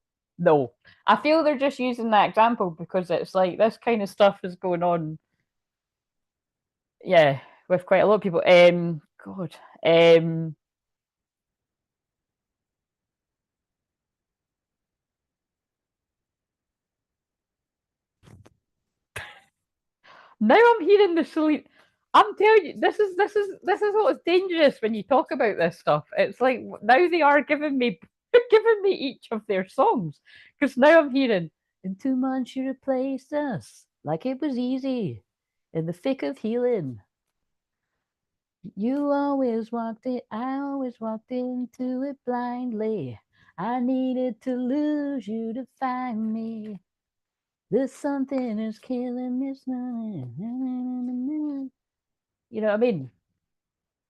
I feel they're just using that example because it's like this kind of stuff is going on. Yeah, with quite a lot of people. God. Now I'm hearing the sleep. I'm telling you, this is what's dangerous when you talk about this stuff. It's like now they are giving me giving me each of their songs because now I'm hearing in 2 months you replaced us like it was easy in the thick of healing. You always walked it, I always walked into it blindly. I needed to lose you to find me. There's something is killing me. You know what I mean?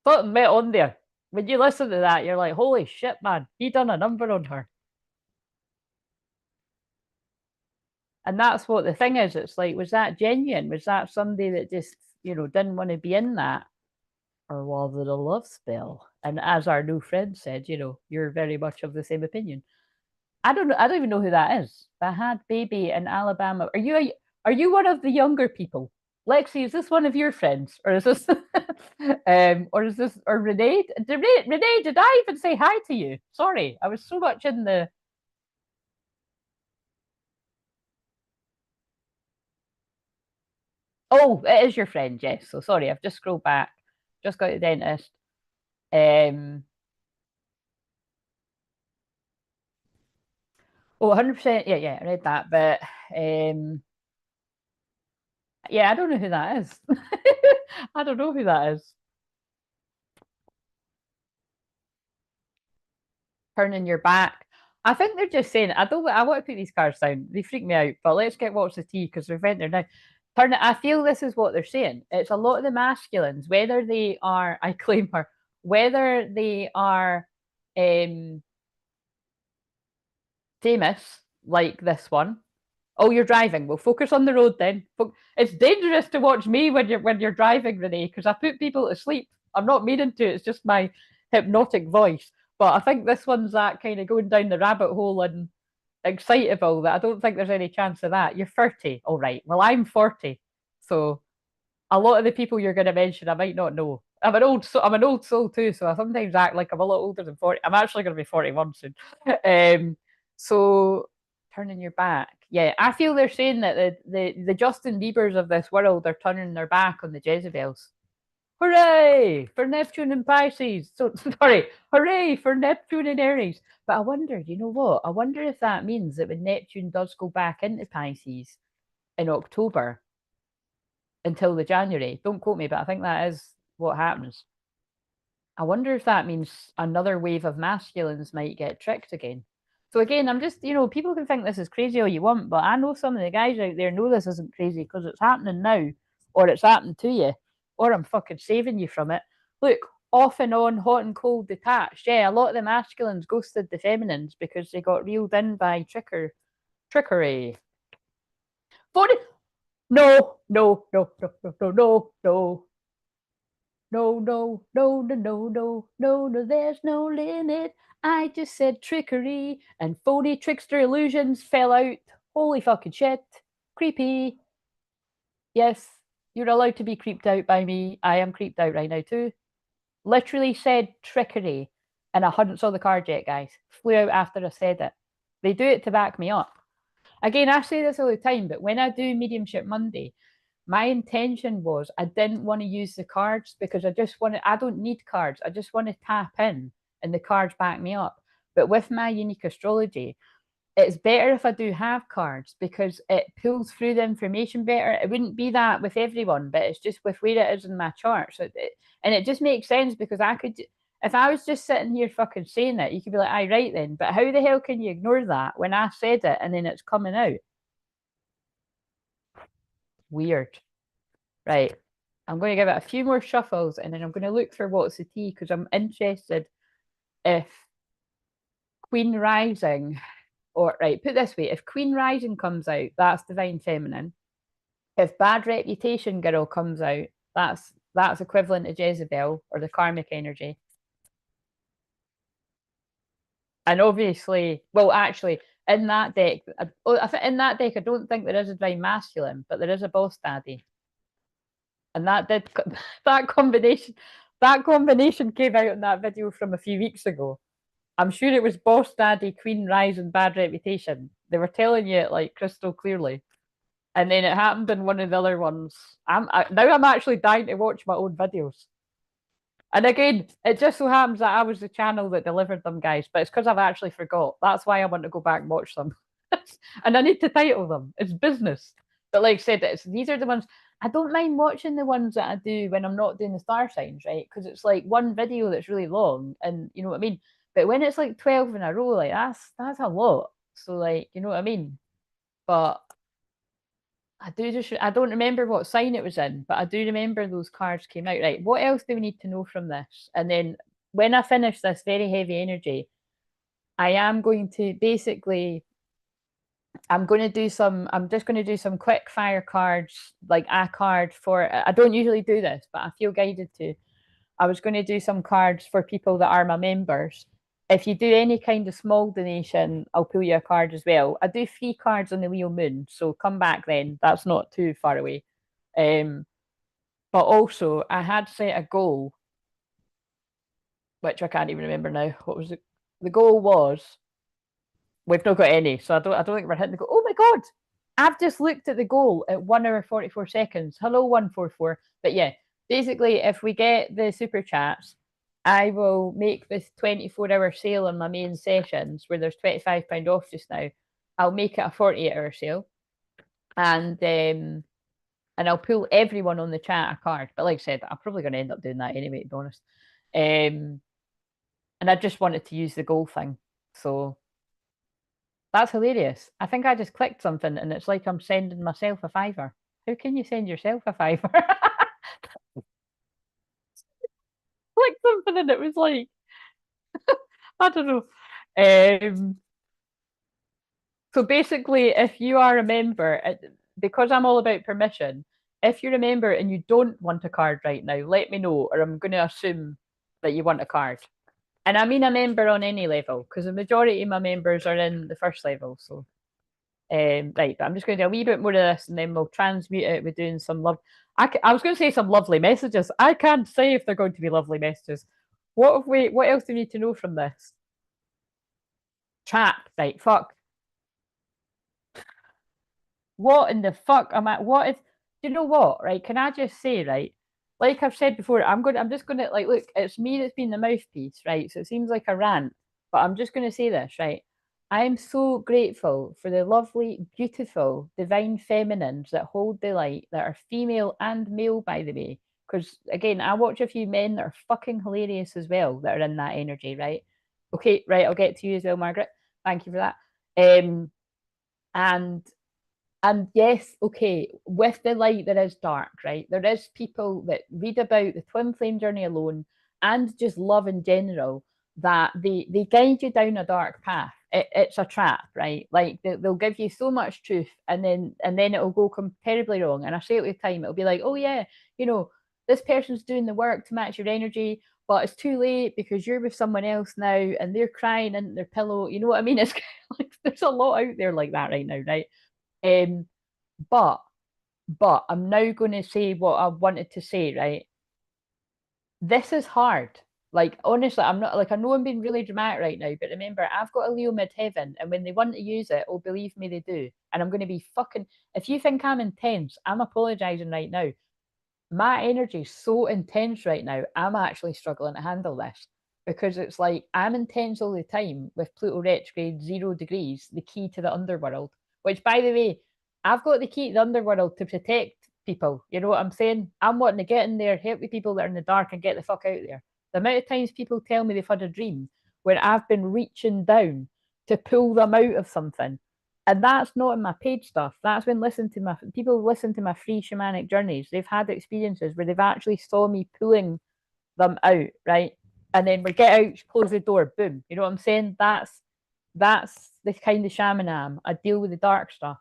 Something met on there. When you listen to that, you're like, holy shit, man, he done a number on her. And that's what the thing is. It's like, was that genuine? Was that somebody that just, didn't want to be in that? Or was it a love spell? And as our new friend said, you're very much of the same opinion. I don't know. I don't even know who that is. The had baby in Alabama. Are you one of the younger people? Lexi, is this one of your friends, or is this, or Renee? Renee, did I even say hi to you? Sorry, I was so much in the. Oh, it is your friend, Jess. So sorry, I've just scrolled back. Just got the dentist. Um. Oh, 100%. Yeah, I read that, but yeah, I don't know who that is. I don't know who that is. Turning your back. I think they're just saying, I want to put these cards down. They freak me out, but let's get what's the tea because we've went there now. I feel this is what they're saying. It's a lot of the masculines, whether they are, I claim her, whether they are famous like this one. Oh, you're driving. We'll focus on the road then. It's dangerous to watch me when you're driving, Renee, because I put people to sleep. I'm not meaning to. It's just my hypnotic voice. But I think this one's that kind of going down the rabbit hole and excitable that I don't think there's any chance of that. You're 30. All right. Well, I'm 40. So a lot of the people you're going to mention, I might not know. I'm an old soul too, so I sometimes act like I'm a lot older than 40. I'm actually going to be 41 soon. So turning your back. Yeah, I feel they're saying that the Justin Biebers of this world are turning their back on the Jezebels. Hooray for Neptune and Pisces. So sorry, hooray for Neptune and Aries. But I wonder, you know what? I wonder if that means that when Neptune does go back into Pisces in October until the January, don't quote me, but I think that is what happens. I wonder if that means another wave of masculines might get tricked again. So again, I'm just, people can think this is crazy all you want, but I know some of the guys out there know this isn't crazy because it's happening now, or it's happened to you, or I'm fucking saving you from it. Look, off and on, hot and cold, detached. Yeah, a lot of the masculines ghosted the feminines because they got reeled in by trickery. 40. No, no, no, no, no, no, no, no. No, no, no, no, no, no, no, no, there's no limit. I just said trickery and 40 trickster illusions fell out. Holy fucking shit. Creepy. Yes, you're allowed to be creeped out by me. I am creeped out right now too. Literally said trickery and I hadn't saw the card yet, guys. Flew out after I said it. They do it to back me up. Again, I say this all the time, but when I do Mediumship Monday, my intention was I didn't want to use the cards because I don't need cards. I just want to tap in and the cards back me up. But with my unique astrology, it's better if I do have cards because it pulls through the information better. It wouldn't be that with everyone, but it's just with where it is in my chart. And it just makes sense because if I was just sitting here fucking saying it, you could be like, aye, right then. But how the hell can you ignore that when I said it and then it's coming out? Weird. Right. I'm going to give it a few more shuffles and then I'm going to look for what's the tea because I'm interested if Queen Rising, or right, put it this way, if Queen Rising comes out, that's Divine Feminine. If Bad Reputation Girl comes out, that's equivalent to Jezebel or the karmic energy. And obviously, well, actually, in that deck, in that deck, I don't think there is a Divine Masculine, but there is a Boss Daddy. And that did that combination came out in that video from a few weeks ago. I'm sure it was Boss Daddy, Queen Rise, and Bad Reputation. They were telling you it like crystal clearly. And then it happened in one of the other ones. Now I'm actually dying to watch my own videos. And again, it just so happens that I was the channel that delivered them, guys. But it's because I've actually forgot. That's why I want to go back and watch them. And I need to title them. It's business. But like I said, these are the ones. I don't mind watching the ones that I do when I'm not doing the star signs, right? Because it's like one video that's really long, and you know what I mean. But when it's like 12 in a row, like that's a lot. So like, you know what I mean. But I don't remember what sign it was in, but I do remember those cards came out. Right. What else do we need to know from this? And then when I finish this very heavy energy, I am going to basically I'm just going to do some quick fire cards, like a card for, I don't usually do this, but I feel guided to. I was going to do some cards for people that are my members. If you do any kind of small donation, I'll pull you a card as well. I do 3 cards on the Wheel Moon, so come back then. That's not too far away. But also, I had set a goal, which I can't even remember now. What was it? The goal was, we've not got any, so I don't think we're hitting the goal. Oh my god! I've just looked at the goal at 1 hour 44 seconds. Hello, 144. But yeah, basically, if we get the super chats, I will make this 24-hour sale on my main sessions where there's £25 off just now. I'll make it a 48-hour sale. And I'll pull everyone on the chat a card. But like I said, I'm probably going to end up doing that anyway, to be honest. And I just wanted to use the goal thing. So that's hilarious. I think I just clicked something and it's like I'm sending myself a fiver. How can you send yourself a fiver? Clicked something and it was like, I don't know. So basically, if you are a member, because I'm all about permission, if you're a member and you don't want a card right now, let me know, or I'm going to assume that you want a card. And I mean a member on any level, because the majority of my members are in the first level. So, right, but I'm just going to do a wee bit more of this, and then we'll transmute it with doing some love. I was going to say some lovely messages. I can't say if they're going to be lovely messages. What else do we need to know from this? Trap, right? Fuck. What in the fuck am I? What is? Do you know what? Right? Can I just say, right? Like I've said before, I'm just gonna like look. It's me that's been the mouthpiece, right? So it seems like a rant, but I'm just gonna say this, right? I am so grateful for the lovely, beautiful, divine feminines that hold the light, that are female and male, by the way. Because again, I watch a few men that are fucking hilarious as well that are in that energy, right? Okay, right. I'll get to you as well, Margaret. Thank you for that. And yes, okay, with the light there is dark, right? There is people that read about the twin flame journey alone and just love in general that they guide you down a dark path. It's a trap, right? Like they'll give you so much truth and then it'll go terribly wrong. And I say it with time, it'll be like, oh yeah, you know, this person's doing the work to match your energy, but it's too late because you're with someone else now and they're crying in their pillow. You know what I mean? It's like there's a lot out there like that right now, right? But I'm now going to say what I wanted to say, right? This is hard. Like honestly, I'm not like I know I'm being really dramatic right now, but remember, I've got a Leo midheaven, and when they want to use it, oh believe me, they do. And I'm going to be fucking. If you think I'm intense, I'm apologizing right now. My energy is so intense right now. I'm actually struggling to handle this because it's like I'm intense all the time with Pluto retrograde 0 degrees, the key to the underworld. Which, by the way, I've got the key to the underworld to protect people. You know what I'm saying? I'm wanting to get in there, help the people that are in the dark, and get the fuck out there. The amount of times people tell me they've had a dream where I've been reaching down to pull them out of something. And that's not in my paid stuff. That's when people listen to my free shamanic journeys. They've had experiences where they've actually saw me pulling them out, right? And then we get out, close the door, boom. You know what I'm saying? That's the kind of shaman I am. I deal with the dark stuff,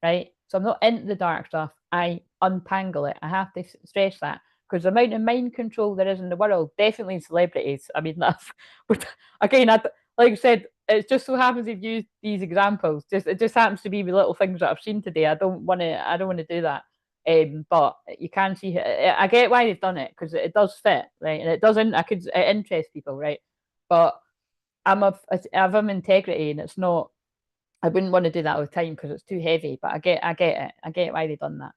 right? So I'm not into the dark stuff. I untangle it. I have to stress that because the amount of mind control there is in the world, definitely in celebrities. I mean, that's again, like I said, it just so happens you've used these examples. It just happens to be the little things that I've seen today. I don't want to do that. But you can see, I get why they've done it because it does fit, right? And it doesn't. It interests people, right? But I have integrity, and it's not. I wouldn't want to do that all the time because it's too heavy. But I get it. I get why they've done that.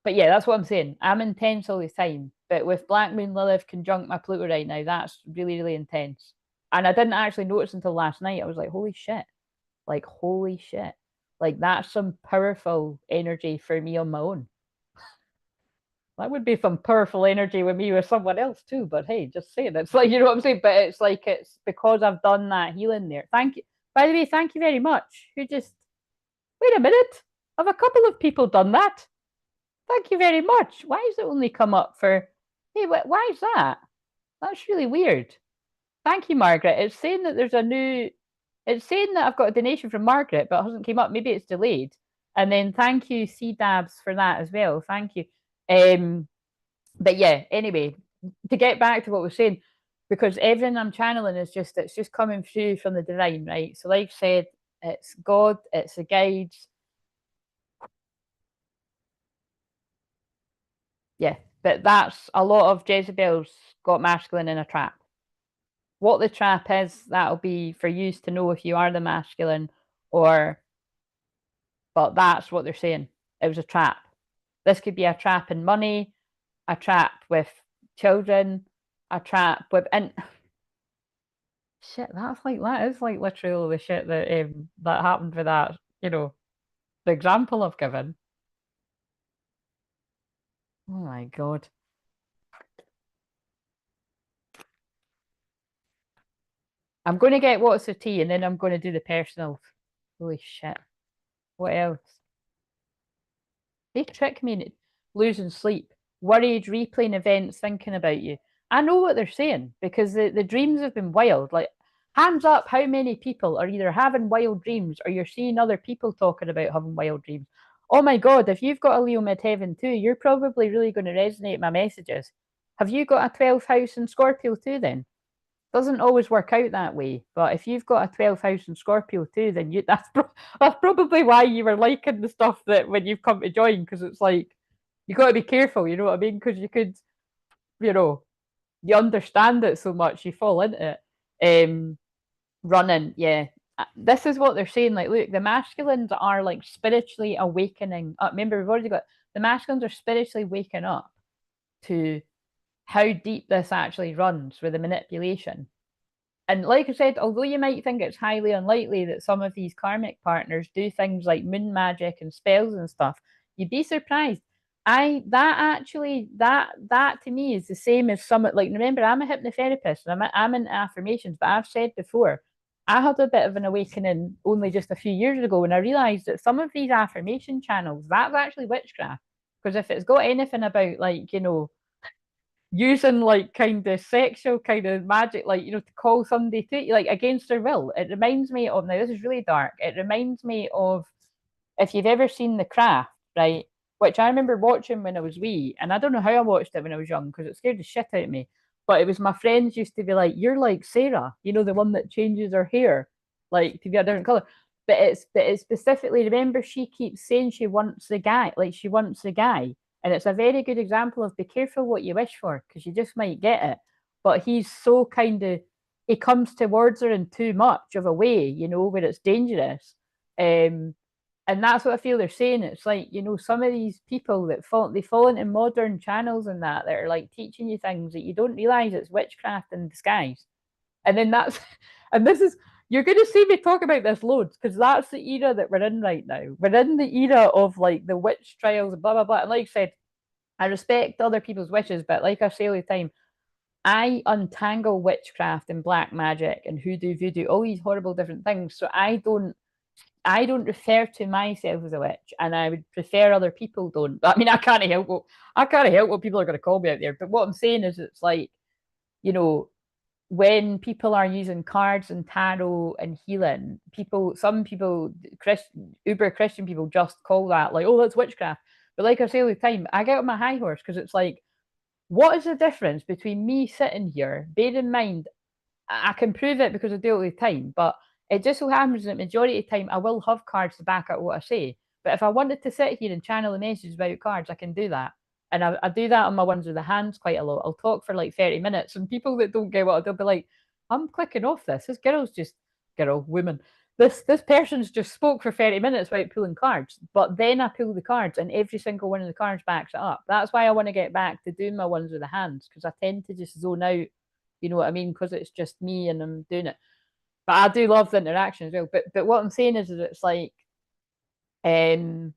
But yeah, that's what I'm saying. I'm intense all the time. But with Black Moon Lilith conjunct my Pluto right now, that's really, really intense. And I didn't actually notice until last night. I was like, holy shit. Like, holy shit. Like, that's some powerful energy for me on my own. That would be some powerful energy with me with someone else too. But hey, just saying. It's like, you know what I'm saying? But it's like, it's because I've done that healing there. Thank you. By the way, thank you very much. Wait a minute. Have a couple of people done that? Thank you very much. Why has it only come up for, hey, why is that? That's really weird. Thank you, Margaret. It's saying that it's saying that I've got a donation from Margaret, but it hasn't came up. Maybe it's delayed. And then thank you, C-Dabs, for that as well. Thank you. But yeah, anyway, to get back to what we're saying, because everything I'm channeling is it's just coming through from the divine, right? So like I said, it's God, it's the guides. Yeah, but that's a lot of Jezebel's got masculine in a trap. What the trap is, that'll be for you to know if you are the masculine or, but that's what they're saying. It was a trap. This could be a trap in money, a trap with children, a trap with, and shit, that is like literally all the shit that happened with that, the example I've given. Oh my God. I'm going to get what's the tea and then I'm going to do the personals. Holy shit. What else? They trick me into losing sleep, worried, replaying events, thinking about you. I know what they're saying because the dreams have been wild. Like, hands up, how many people are either having wild dreams or you're seeing other people talking about having wild dreams? Oh my God, if you've got a Leo midheaven too, you're probably really going to resonate my messages. Have you got a 12th house in Scorpio too then? Doesn't always work out that way, but if you've got a 12th house in Scorpio too, then that's probably why you were liking the stuff that when you've come to join, because it's like you got to be careful, you know what I mean? Because you could, you understand it so much, you fall into it. Running, yeah. This is what they're saying. Like, look, the masculines are like spiritually awakening. Remember, we've already got the masculines are spiritually waking up to how deep this actually runs with the manipulation. And like I said, although you might think it's highly unlikely that some of these karmic partners do things like moon magic and spells and stuff, you'd be surprised. That to me is the same as some, like, remember, I'm a hypnotherapist and I'm into affirmations, but I've said before, I had a bit of an awakening only just a few years ago when I realized that some of these affirmation channels, that's actually witchcraft. Because if it's got anything about, like, using like kind of sexual kind of magic, like, to call somebody to, like, against their will, it reminds me of, now this is really dark, it reminds me of, if you've ever seen The Craft, right, which I remember watching when I was wee, and I don't know how I watched it when I was young because it scared the shit out of me, but it was my friends used to be like, you're like Sarah, the one that changes her hair like to be a different color. But it's specifically, remember, she keeps saying she wants the guy, like she wants the guy. And it's a very good example of be careful what you wish for because you just might get it. But he's so kind of, he comes towards her in too much of a way, where it's dangerous. And that's what I feel they're saying. It's like, some of these people that fall into modern channels and that are like teaching you things that you don't realize it's witchcraft in disguise. And then and this is, you're going to see me talk about this loads because that's the era that we're in right now. We're in the era of like the witch trials and blah, blah, blah. And like I said, I respect other people's wishes, but like I say all the time, I untangle witchcraft and black magic and hoodoo, voodoo, all these horrible different things. So I don't refer to myself as a witch, and I would prefer other people don't. I mean, I can't help what people are going to call me out there. But what I'm saying is, it's like, you know, when people are using cards and tarot and healing, some people, uber Christian people, just call that like, oh, that's witchcraft. But like I say all the time, I get on my high horse because it's like, what is the difference between me sitting here? Bear in mind, I can prove it because I do it all the time, but it just so happens that majority of the time I will have cards to back up what I say. But if I wanted to sit here and channel a message about cards, I can do that. And I do that on my ones with the hands quite a lot. I'll talk for like 30 minutes, and people that don't get what, they'll be like, I'm clicking off this. Woman. This person's just spoke for 30 minutes about pulling cards. But then I pull the cards and every single one of the cards backs it up. That's why I want to get back to doing my ones with the hands, because I tend to just zone out, you know what I mean? Because it's just me and I'm doing it. But I do love the interaction as well. But what I'm saying is that it's like, um,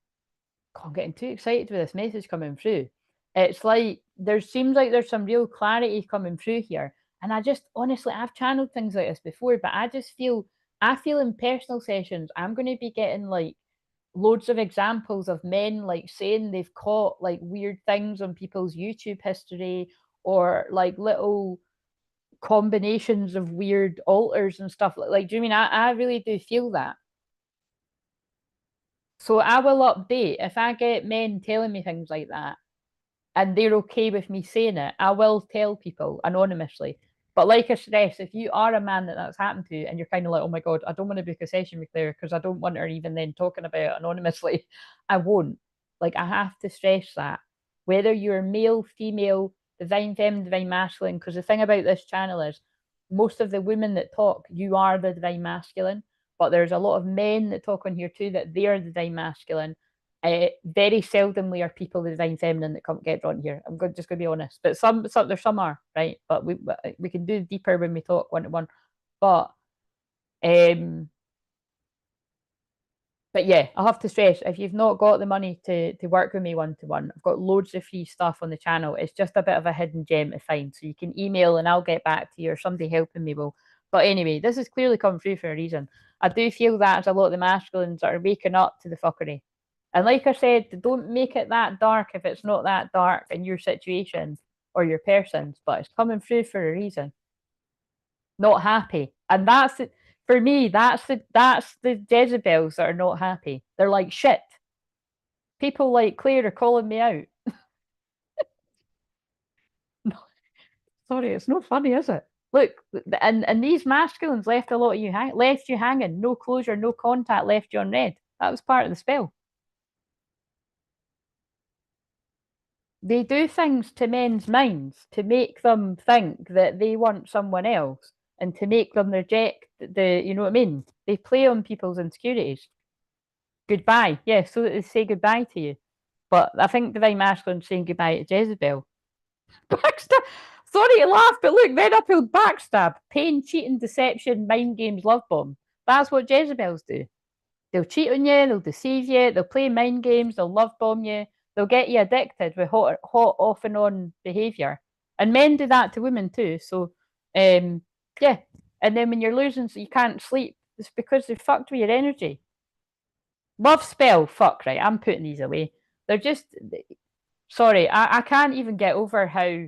I'm getting too excited with this message coming through. It's like there seems like there's some real clarity coming through here. And I just honestly, I've channeled things like this before, but I feel in personal sessions, I'm going to be getting like loads of examples of men like saying they've caught like weird things on people's YouTube history, or like little combinations of weird altars and stuff. Like, do you mean I really do feel that? So I will update if I get men telling me things like that and they're okay with me saying it. I will tell people anonymously. But like I stress, if you are a man that's happened to and you're kind of like, oh my God, I don't want to book a session with Claire because I don't want her even then talking about it anonymously, I won't. Like, I have to stress that. Whether you're male, female, divine feminine, divine masculine, because the thing about this channel is most of the women that talk, you are the divine masculine. But there's a lot of men that talk on here too that they are the divine masculine. Very seldomly are people the divine feminine that get drawn here. Just going to be honest, but some are, right. But we can do deeper when we talk one to one. But um, but yeah, I have to stress, if you've not got the money to work with me one to one, I've got loads of free stuff on the channel. It's just a bit of a hidden gem to find. So you can email and I'll get back to you, or somebody helping me will. But anyway, this has clearly come through for a reason. I do feel that's a lot of the masculines that are waking up to the fuckery. And like I said, don't make it that dark if it's not that dark in your situation or your person's, but it's coming through for a reason. Not happy. And that's it. For me, that's the Jezebels that are not happy. They're like, shit. People like Claire are calling me out. No, sorry, it's not funny, is it? Look, and these masculines left a lot of you left you hanging. No closure, no contact, left you on red. That was part of the spell. They do things to men's minds to make them think that they want someone else, and to make them reject you know what I mean? They play on people's insecurities. Goodbye. Yeah, so that they say goodbye to you. But I think Divine Masculine's saying goodbye to Jezebel. Backstab. Sorry to laugh, but look, then I pulled backstab. Pain, cheating, deception, mind games, love bomb. That's what Jezebels do. They'll cheat on you, they'll deceive you, they'll play mind games, they'll love bomb you, they'll get you addicted with hot off and on behaviour. And men do that to women too. So, yeah. And then when you're losing, so you can't sleep, it's because they fucked with your energy. Love spell, fuck, right? I'm putting these away. They're just, sorry, I can't even get over how,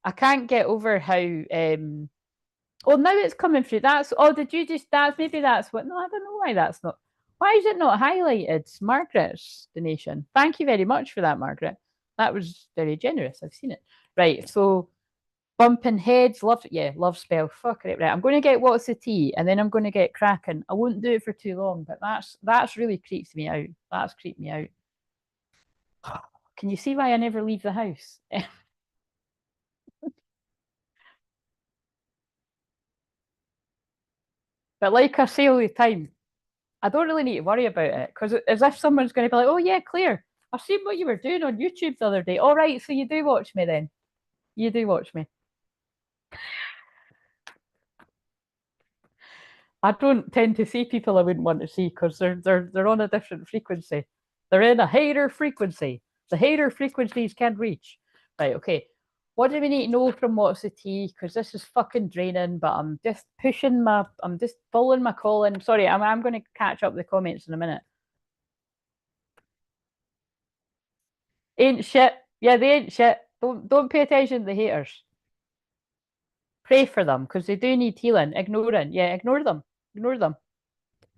I can't get over how, oh, now it's coming through. Did you just, maybe that's what, no, I don't know why that's not, why is it not highlighted? Margaret's donation. Thank you very much for that, Margaret. That was very generous. I've seen it. Right, so bumping heads, love spell. Fuck it, right. I'm going to get what's the tea, and then I'm going to get cracking. I won't do it for too long, but that's really creeps me out. That's creeped me out. Can you see why I never leave the house? But like I say all the time, I don't really need to worry about it, because as if someone's going to be like, "Oh yeah, Claire, I've seen what you were doing on YouTube the other day. All right, so you do watch me then. You do watch me." I don't tend to see people I wouldn't want to see, because they're on a different frequency. They're in a higher frequency. The higher frequencies can reach. Right, okay. What do we need to know from What's the Tea? Because this is fucking draining, but I'm just I'm just following my calling. Sorry, I'm going to catch up the comments in a minute. Ain't shit. Yeah, they ain't shit. Don't pay attention to the haters. Pray for them, because they do need healing. Ignoring. Yeah, ignore them. Ignore them.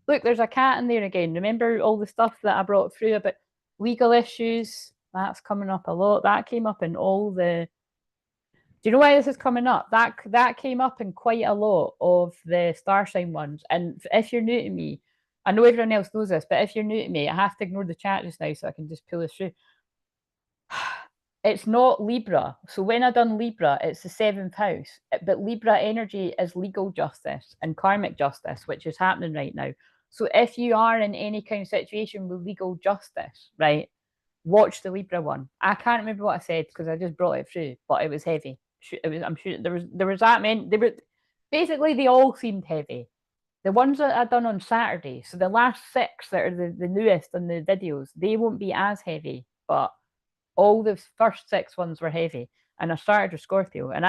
Look, there's a cat in there again. Remember all the stuff that I brought through about legal issues? That's coming up a lot. That came up in all the. Do you know why this is coming up? That came up in quite a lot of the star sign ones. And if you're new to me, I know everyone else knows this, but if you're new to me, I have to ignore the chat just now so I can just pull this through. It's not Libra. So when I done Libra, it's the 7th house. But Libra energy is legal justice and karmic justice, which is happening right now. So if you are in any kind of situation with legal justice, right, watch the Libra one. I can't remember what I said because I just brought it through, but it was heavy. It was. I'm sure there was that many. They were basically they all seemed heavy. The ones that I done on Saturday, so the last 6 that are the newest on the videos, they won't be as heavy, but all the first 6 ones were heavy. And I started with Scorpio, and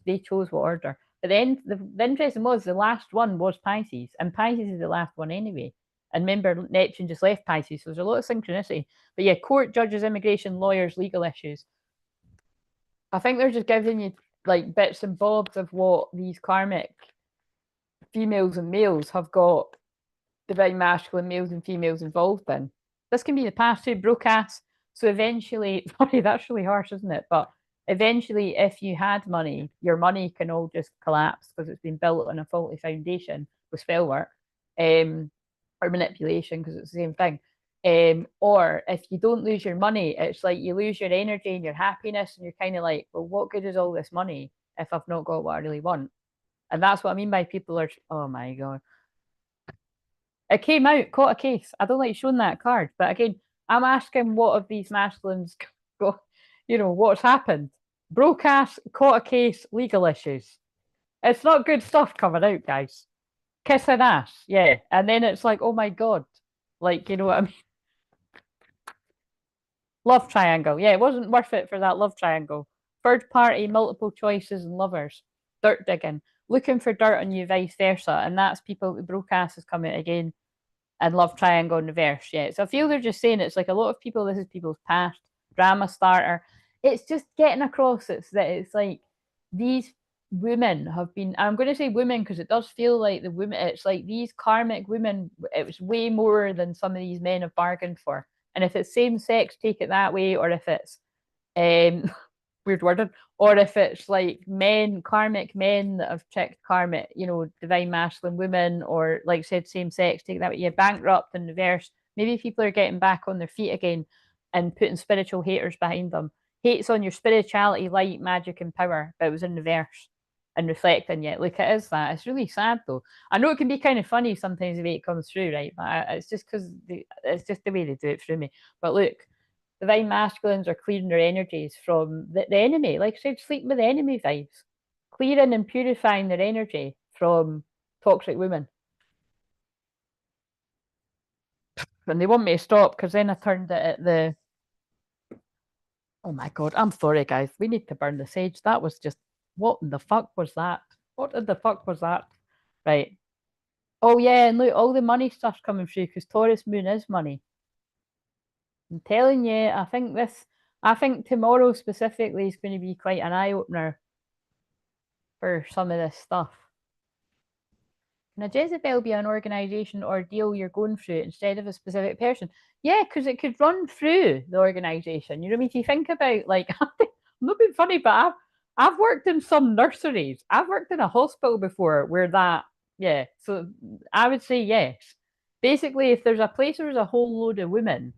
they chose what order. But then the interesting was the last one was Pisces, and Pisces is the last one anyway. And remember, Neptune just left Pisces, so there's a lot of synchronicity. But yeah, court, judges, immigration, lawyers, legal issues. I think they're just giving you like bits and bobs of what these karmic females and males have got divine masculine males and females involved in. This can be the past 2 broadcasts. So eventually, sorry, that's really harsh, isn't it? But eventually, if you had money, your money can all just collapse because it's been built on a faulty foundation with spell work or manipulation, because it's the same thing. Or if you don't lose your money, it's like you lose your energy and your happiness, and you're kind of like, well, what good is all this money if I've not got what I really want? And that's what I mean by people are, oh my God. It came out, caught a case. I don't like showing that card, but again, I'm asking what of these masculines go, what's happened? Broadcast, caught a case, legal issues. It's not good stuff coming out, guys. Kissing ass, yeah. And then it's like, oh my God. Like, you know what I mean? Love triangle. Yeah, it wasn't worth it for that love triangle. Third party, multiple choices, and lovers. Dirt digging. Looking for dirt on you, vice versa. And that's people, the broadcast is coming again. And love triangle in reverse. Yeah. So I feel they're just saying it's like a lot of people, this is people's past, drama starter. It's just getting across that it's like these women have been, I'm going to say women because it does feel like the women, it's like these karmic women, it was way more than some of these men have bargained for. And if it's same sex, take it that way, or if it's weird wording, or if it's like men, karmic men that have checked karmic, divine masculine women, or like I said, same sex, take that way. Yeah, bankrupt in reverse. Maybe people are getting back on their feet again and putting spiritual haters behind them. Hates on your spirituality, light, magic, and power, but it was in reverse and reflecting yet. Look, it is that. It's really sad though. I know it can be kind of funny sometimes the way it comes through, right? But it's just because it's just the way they do it through me. But look, divine masculines are clearing their energies from the enemy. Like I said, sleep with the enemy vibes. Clearing and purifying their energy from toxic women. And they want me to stop because then I turned it at the. Oh my God, I'm sorry, guys. We need to burn the sage. That was just. What in the fuck was that? What in the fuck was that? Right. Oh, yeah. And look, all the money stuff's coming through because Taurus moon is money. I'm telling you, I think tomorrow specifically is going to be quite an eye opener for some of this stuff. Can a Jezebel be an organization or deal you're going through instead of a specific person? Yeah, because it could run through the organization. You know what I mean? If you think about, like, I'm not being funny, but I've worked in some nurseries. I've worked in a hospital before where that, yeah. So I would say yes. Basically, if there's a place where there's a whole load of women,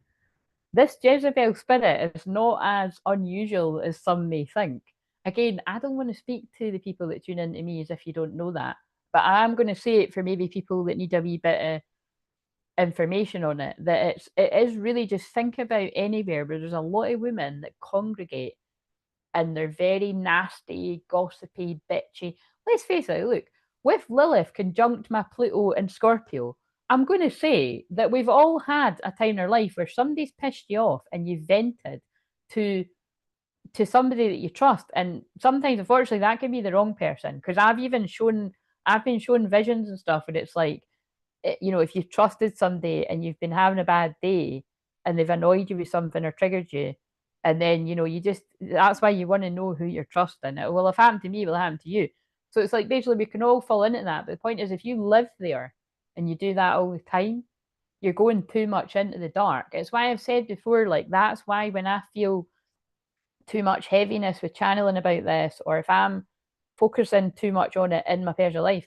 this Jezebel spirit is not as unusual as some may think. Again, I don't want to speak to the people that tune into me as if you don't know that, but I'm going to say it for maybe people that need a wee bit of information on it, that it is really just think about anywhere where there's a lot of women that congregate and they're very nasty, gossipy, bitchy. Let's face it, look, with Lilith conjunct my Pluto and Scorpio, I'm going to say that we've all had a time in our life where somebody's pissed you off and you've vented to somebody that you trust. And sometimes, unfortunately, that can be the wrong person, because I've been shown visions and stuff, and it's like, if you've trusted somebody and you've been having a bad day and they've annoyed you with something or triggered you, and then that's why you want to know who you're trusting. It will have happened to me, it will happen to you. So it's like, basically, we can all fall into that. But the point is, if you live there and you do that all the time, you're going too much into the dark. It's why I've said before, like, that's why when I feel too much heaviness with channeling about this, or if I'm focusing too much on it in my personal life,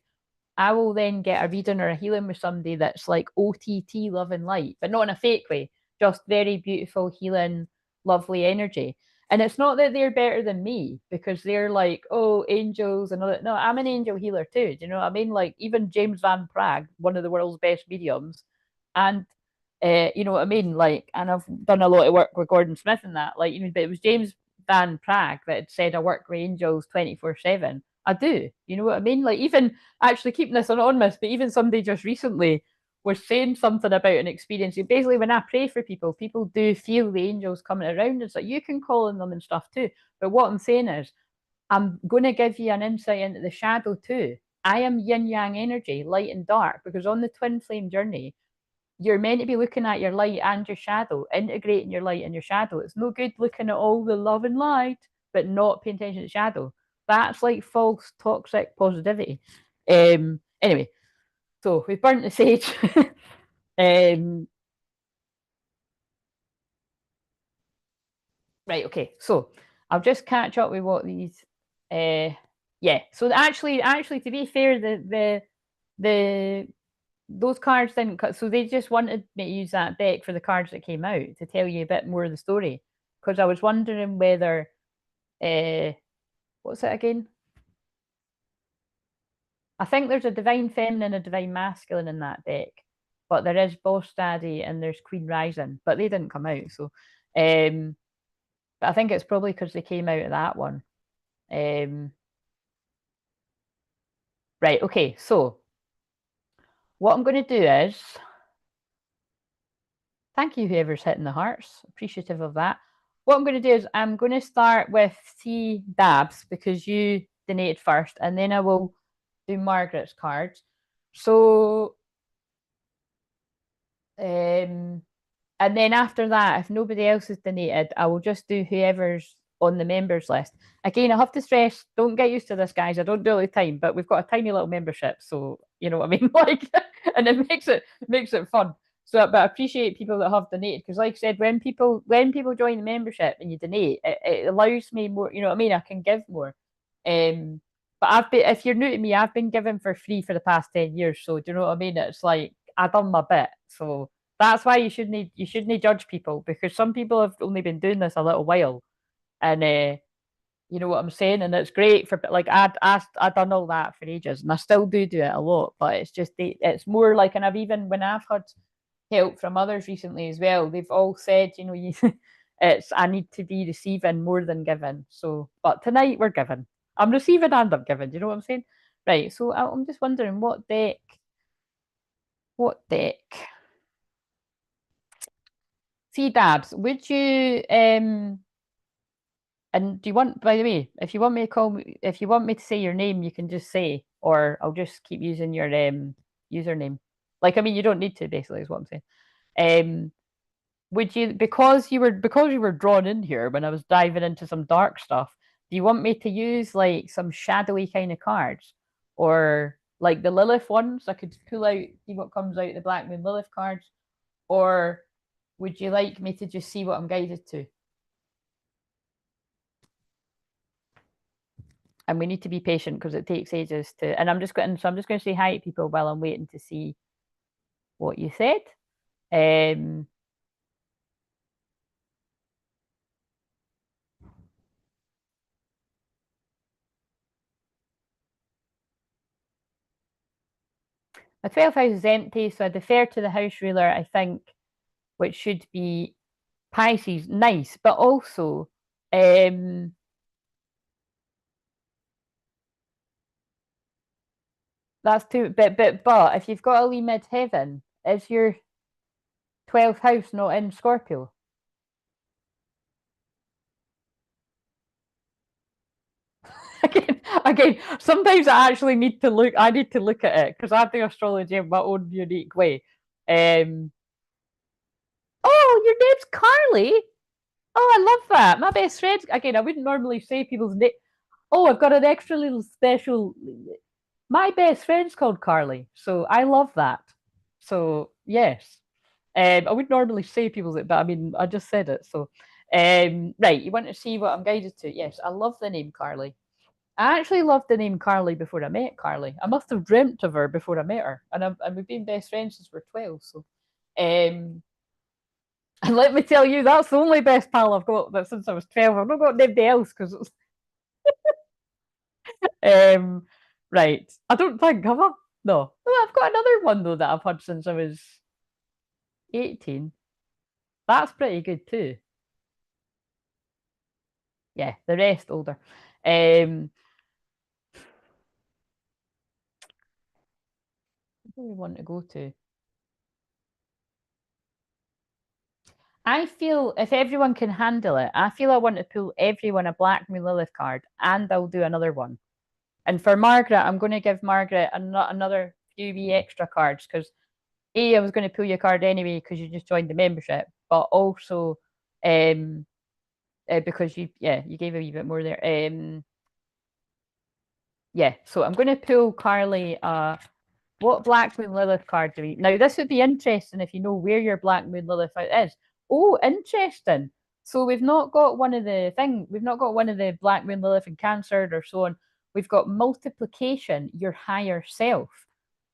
I will then get a reading or a healing with somebody that's like OTT love and light, but not in a fake way, just very beautiful, healing, lovely energy. And it's not that they're better than me because they're like, oh, angels and all that. No, I'm an angel healer too. Do you know what I mean? Like, even James Van Praagh, one of the world's best mediums, and you know what I mean? Like, and I've done a lot of work with Gordon Smith and that. Like, but it was James Van Praagh that had said I work with angels 24/7. I do. You know what I mean? Like, even actually keeping this anonymous, but even somebody just recently was saying something about an experience. Basically, when I pray for people, people do feel the angels coming around. It's like, you can call on them and stuff too. But what I'm saying is, I'm going to give you an insight into the shadow too. I am yin yang energy, light and dark, because on the twin flame journey, you're meant to be looking at your light and your shadow, integrating your light and your shadow. It's no good looking at all the love and light, but not paying attention to shadow. That's like false toxic positivity. Anyway, so we've burnt the sage. Right, okay. So I'll just catch up with what these yeah. So actually to be fair, the those cards didn't cut, so they just wanted me to use that deck for the cards that came out to tell you a bit more of the story. Because I was wondering whether what's it again? I think there's a divine feminine and a divine masculine in that deck, but there is Boss Daddy and there's Queen Rising, but they didn't come out. So, but I think it's probably because they came out of that one. Right. Okay. So, what I'm going to do is, thank you, whoever's hitting the hearts. Appreciative of that. What I'm going to do is I'm going to start with C Dabs because you donated first, and then I will do Margaret's cards. So, and then after that, if nobody else has donated, I will just do whoever's on the members list. Again, I have to stress, don't get used to this, guys. I don't do it all the time, but we've got a tiny little membership, so you know what I mean. Like, and it makes it fun. So, but I appreciate people that have donated because, like I said, when people join the membership and you donate, it allows me more. You know what I mean? I can give more. But if you're new to me, I've been giving for free for the past 10 years. So do you know what I mean? It's like I've done my bit. So that's why you shouldn't judge people, because some people have only been doing this a little while, and you know what I'm saying. And it's great for, like, I done all that for ages, and I still do it a lot. But it's just it's more like, and I've even when I've had help from others recently as well, they've all said, you know, it's I need to be receiving more than giving. So, but tonight we're giving. I'm receiving and I'm giving. Do you know what I'm saying? Right. So I'm just wondering what deck. What deck? See, Dabs, would you and do you want, by the way, if you want me to if you want me to say your name, you can just say, or I'll just keep using your username. Like, I mean, you don't need to, basically, is what I'm saying. Would you, because you were drawn in here when I was diving into some dark stuff, do you want me to use like some shadowy kind of cards? Or like the Lilith ones? I could pull out, see what comes out, the Black Moon Lilith cards. Or would you like me to just see what I'm guided to? And we need to be patient because it takes ages to, and I'm just going to say hi to people while I'm waiting to see what you said. My 12th house is empty, so I defer to the house ruler, I think, which should be Pisces. Nice, but also that's too, but if you've got a wee midheaven, is your 12th house not in Scorpio? Again, sometimes I actually need to look. I need to look at it because I do astrology in my own unique way. Um, oh, your name's Carly. Oh, I love that. My best friend. Again, I wouldn't normally say people's name. Oh, I've got an extra little special. My best friend's called Carly, so I love that. So yes, I would normally say people's name, but I mean, I just said it. So, right, you want to see what I'm guided to? Yes, I love the name Carly. I actually loved the name Carly before I met Carly. I must have dreamt of her before I met her, and we've been best friends since we're 12. So, um, and let me tell you, that's the only best pal I've got that since I was 12. I've not got anybody else because um, right. I don't think have I? No. Oh, I've got another one though that I've had since I was 18. That's pretty good too. Yeah, the rest older. What do we want to go to? I feel if everyone can handle it, I feel I want to pull everyone a Black Moon Lilith card and I'll do another one. And for Margaret, I'm going to give Margaret another few wee extra cards because I was going to pull your card anyway because you just joined the membership, but also because you gave a wee bit more there. Yeah, so I'm going to pull Carly. What Black Moon Lilith card do we? Now this would be interesting if you know where your Black Moon Lilith is. Oh, interesting. So we've not got one of the thing. We've not got one of the Black Moon Lilith and Cancer or so on. We've got multiplication, your higher self.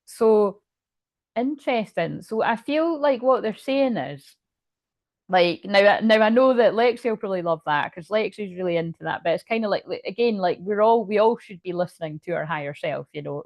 So interesting. So I feel like what they're saying is like now I know that Lexi will probably love that because Lexi's really into that, but it's kind of like again, like we all should be listening to our higher self, you know.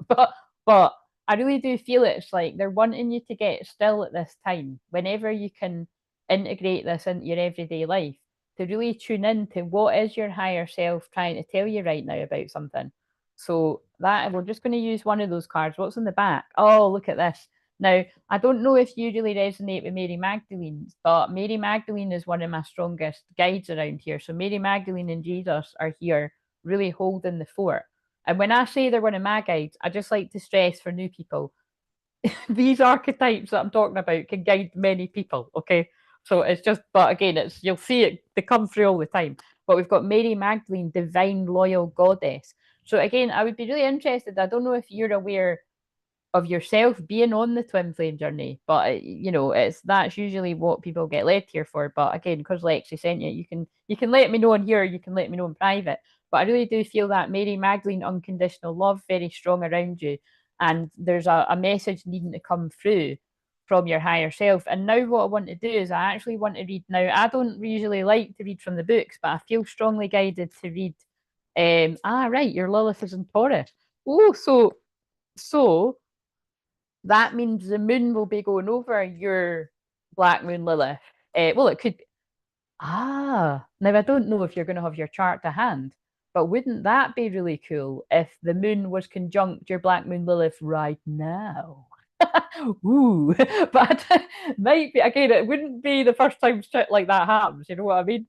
But I really do feel it's like they're wanting you to get still at this time, whenever you can integrate this into your everyday life, to really tune in to what is your higher self trying to tell you right now about something. So that we're just going to use one of those cards. What's in the back? Oh, look at this. Now, I don't know if you really resonate with Mary Magdalene, but Mary Magdalene is one of my strongest guides around here. So Mary Magdalene and Jesus are here really holding the fort. And when I say they're one of my guides, I just like to stress for new people, these archetypes that I'm talking about can guide many people. Okay. So it's just, but again, it's you'll see it, they come through all the time. But we've got Mary Magdalene, divine loyal goddess. So again, I would be really interested. I don't know if you're aware of yourself being on the twin flame journey. But you know, it's that's usually what people get led here for. But again, because Lexi sent you, you can let me know in here, you can let me know in private. But I really do feel that Mary Magdalene unconditional love very strong around you, and there's a message needing to come through from your higher self. And now what I want to do is I actually want to read now. I don't usually like to read from the books, but I feel strongly guided to read right, your Lilith is in Taurus. Oh, so that means the moon will be going over your Black Moon Lilith. Well, it could. Now I don't know if you're going to have your chart to hand, but wouldn't that be really cool if the moon was conjunct your Black Moon Lilith right now? Ooh, but might be again. It wouldn't be the first time shit like that happens. You know what I mean?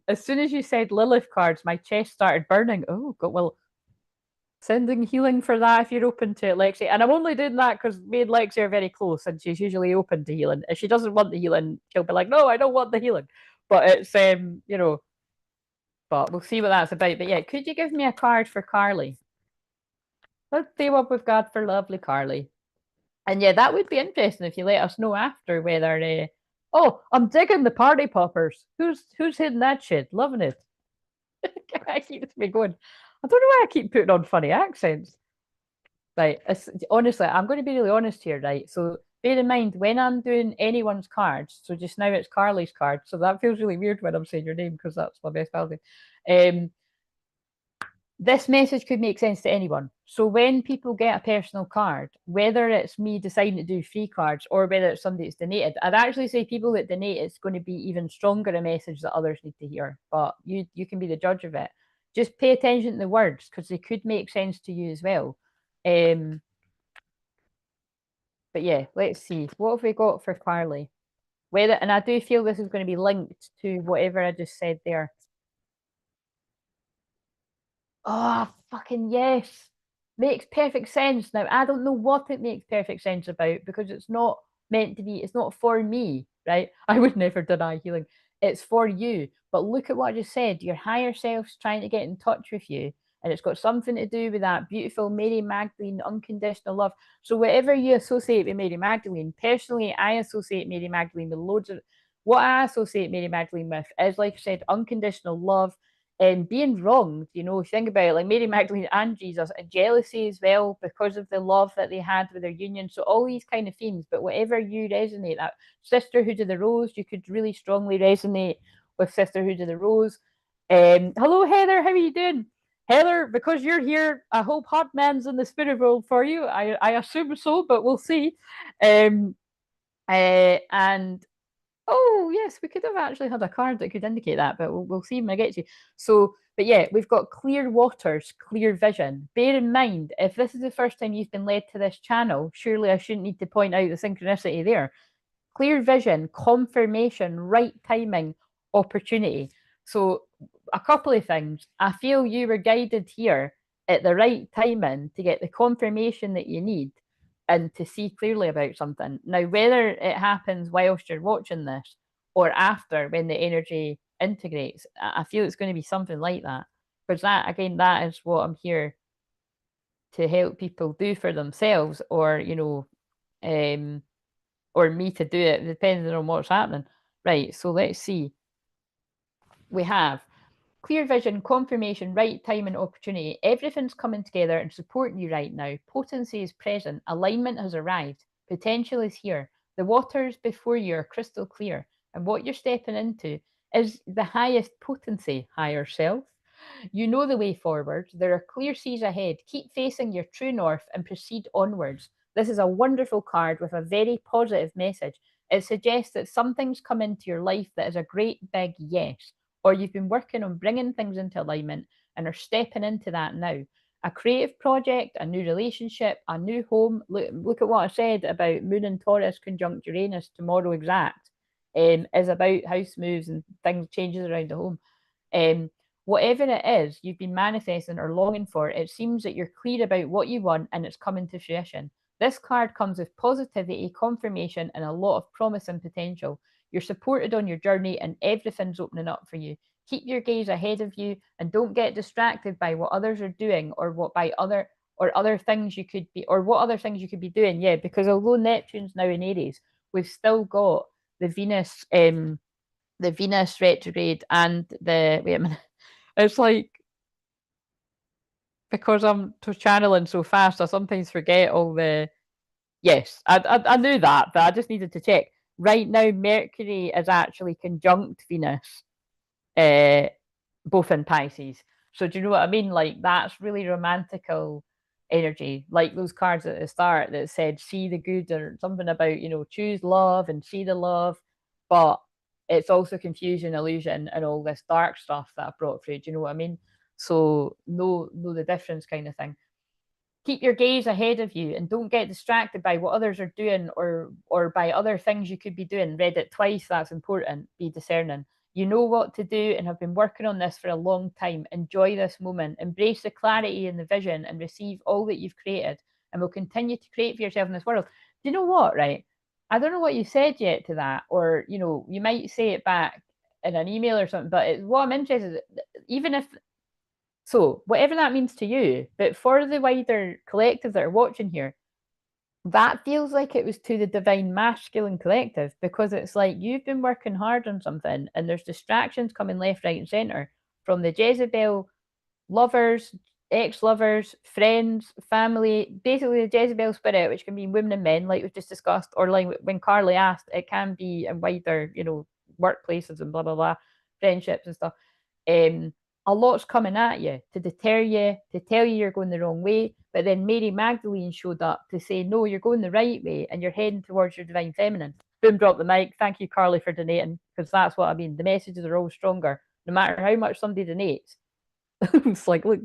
As soon as you said Lilith cards, my chest started burning. Oh God, well, sending healing for that if you're open to it, Lexi. And I'm only doing that because me and Lexi are very close and she's usually open to healing. If she doesn't want the healing, she'll be like, no, I don't want the healing. But it's, but we'll see what that's about. But yeah, could you give me a card for Carly? Let's see what we've got for lovely Carly. And yeah, that would be interesting if you let us know after whether, oh, I'm digging the party poppers. Who's hitting that shit? Loving it. I keeps me going. I don't know why I keep putting on funny accents. Right. Honestly, I'm going to be really honest here, right? So bear in mind when I'm doing anyone's cards, so just now it's Carly's card, so that feels really weird when I'm saying your name because that's my best pal. This message could make sense to anyone. So when people get a personal card, whether it's me deciding to do free cards or whether it's somebody that's donated, I'd actually say people that donate, it's going to be even stronger a message that others need to hear. But you can be the judge of it. Just pay attention to the words because they could make sense to you as well. But yeah, let's see. What have we got for Carly? Whether and I do feel this is going to be linked to whatever I just said there. Oh, fucking yes. Makes perfect sense. Now, I don't know what it makes perfect sense about because it's not meant to be, it's not for me, right? I would never deny healing. It's for you. But look at what I just said. Your higher self's trying to get in touch with you. And it's got something to do with that beautiful Mary Magdalene unconditional love. So, whatever you associate with Mary Magdalene, personally, I associate Mary Magdalene with loads of what I associate Mary Magdalene with is, like I said, unconditional love and being wronged. You know, think about it, like Mary Magdalene and Jesus, and jealousy as well because of the love that they had with their union. So all these kind of themes, but whatever you resonate, that Sisterhood of the Rose, you could really strongly resonate with Sisterhood of the Rose. Hello, Heather, how are you doing? Heather, because you're here, I hope Hardman's in the spirit world for you. I assume so, but we'll see. And oh, yes, we could have actually had a card that could indicate that, but we'll see when I get to you. So, but yeah, we've got clear waters, clear vision. Bear in mind, if this is the first time you've been led to this channel, surely I shouldn't need to point out the synchronicity there. Clear vision, confirmation, right timing, opportunity. So, a couple of things. I feel you were guided here at the right timing to get the confirmation that you need and to see clearly about something. Now, whether it happens whilst you're watching this or after when the energy integrates, I feel it's going to be something like that. Because that, again, that is what I'm here to help people do for themselves, or, or me to do it, depending on what's happening. Right, so let's see. We have clear vision, confirmation, right time, and opportunity. Everything's coming together and supporting you right now. Potency is present. Alignment has arrived. Potential is here. The waters before you are crystal clear. And what you're stepping into is the highest potency, higher self. You know the way forward. There are clear seas ahead. Keep facing your true north and proceed onwards. This is a wonderful card with a very positive message. It suggests that something's come into your life that is a great big yes, or you've been working on bringing things into alignment and are stepping into that now. A creative project, a new relationship, a new home. Look at what I said about Moon and Taurus conjunct Uranus tomorrow exact, is about house moves and things, changes around the home. Um, Whatever it is you've been manifesting or longing for, it seems that you're clear about what you want and it's coming to fruition. This card comes with positivity, confirmation, and a lot of promise and potential. You're supported on your journey and everything's opening up for you. Keep your gaze ahead of you and don't get distracted by what others are doing or other things you could be, or what other things you could be doing. Yeah, because although Neptune's now in Aries, we've still got the Venus retrograde and the wait a minute. It's like because I'm channeling so fast, I sometimes forget all the. Yes, I knew that, but I just needed to check. Right now, Mercury is actually conjunct Venus, uh, both in Pisces. So do you know what I mean? Like that's really romantical energy, like those cards at the start that said "see the good" or something about choose love and see the love, but it's also confusion, illusion, and all this dark stuff that I brought through. Do you know what I mean? So know the difference, kind of thing. Keep your gaze ahead of you and don't get distracted by what others are doing or by other things you could be doing. Read it twice, that's important. Be discerning. You know what to do and have been working on this for a long time. Enjoy this moment. Embrace the clarity and the vision and receive all that you've created and will continue to create for yourself in this world. Do you know what, right? I don't know what you said yet to that, or you might say it back in an email or something, but what I'm interested in, even if so, whatever that means to you, but for the wider collective that are watching here, that feels like it was to the divine masculine collective, because it's like you've been working hard on something and there's distractions coming left, right, and center from the Jezebel lovers, ex-lovers, friends, family, basically the Jezebel spirit, which can be women and men, like we've just discussed, or like when Carly asked, it can be in wider, workplaces and blah blah blah, friendships and stuff. Um, a lot's coming at you to deter you, to tell you you're going the wrong way. But then Mary Magdalene showed up to say, no, you're going the right way and you're heading towards your divine feminine. Boom, drop the mic. Thank you, Carly, for donating, because that's what I mean. The messages are all stronger, no matter how much somebody donates. It's like, look,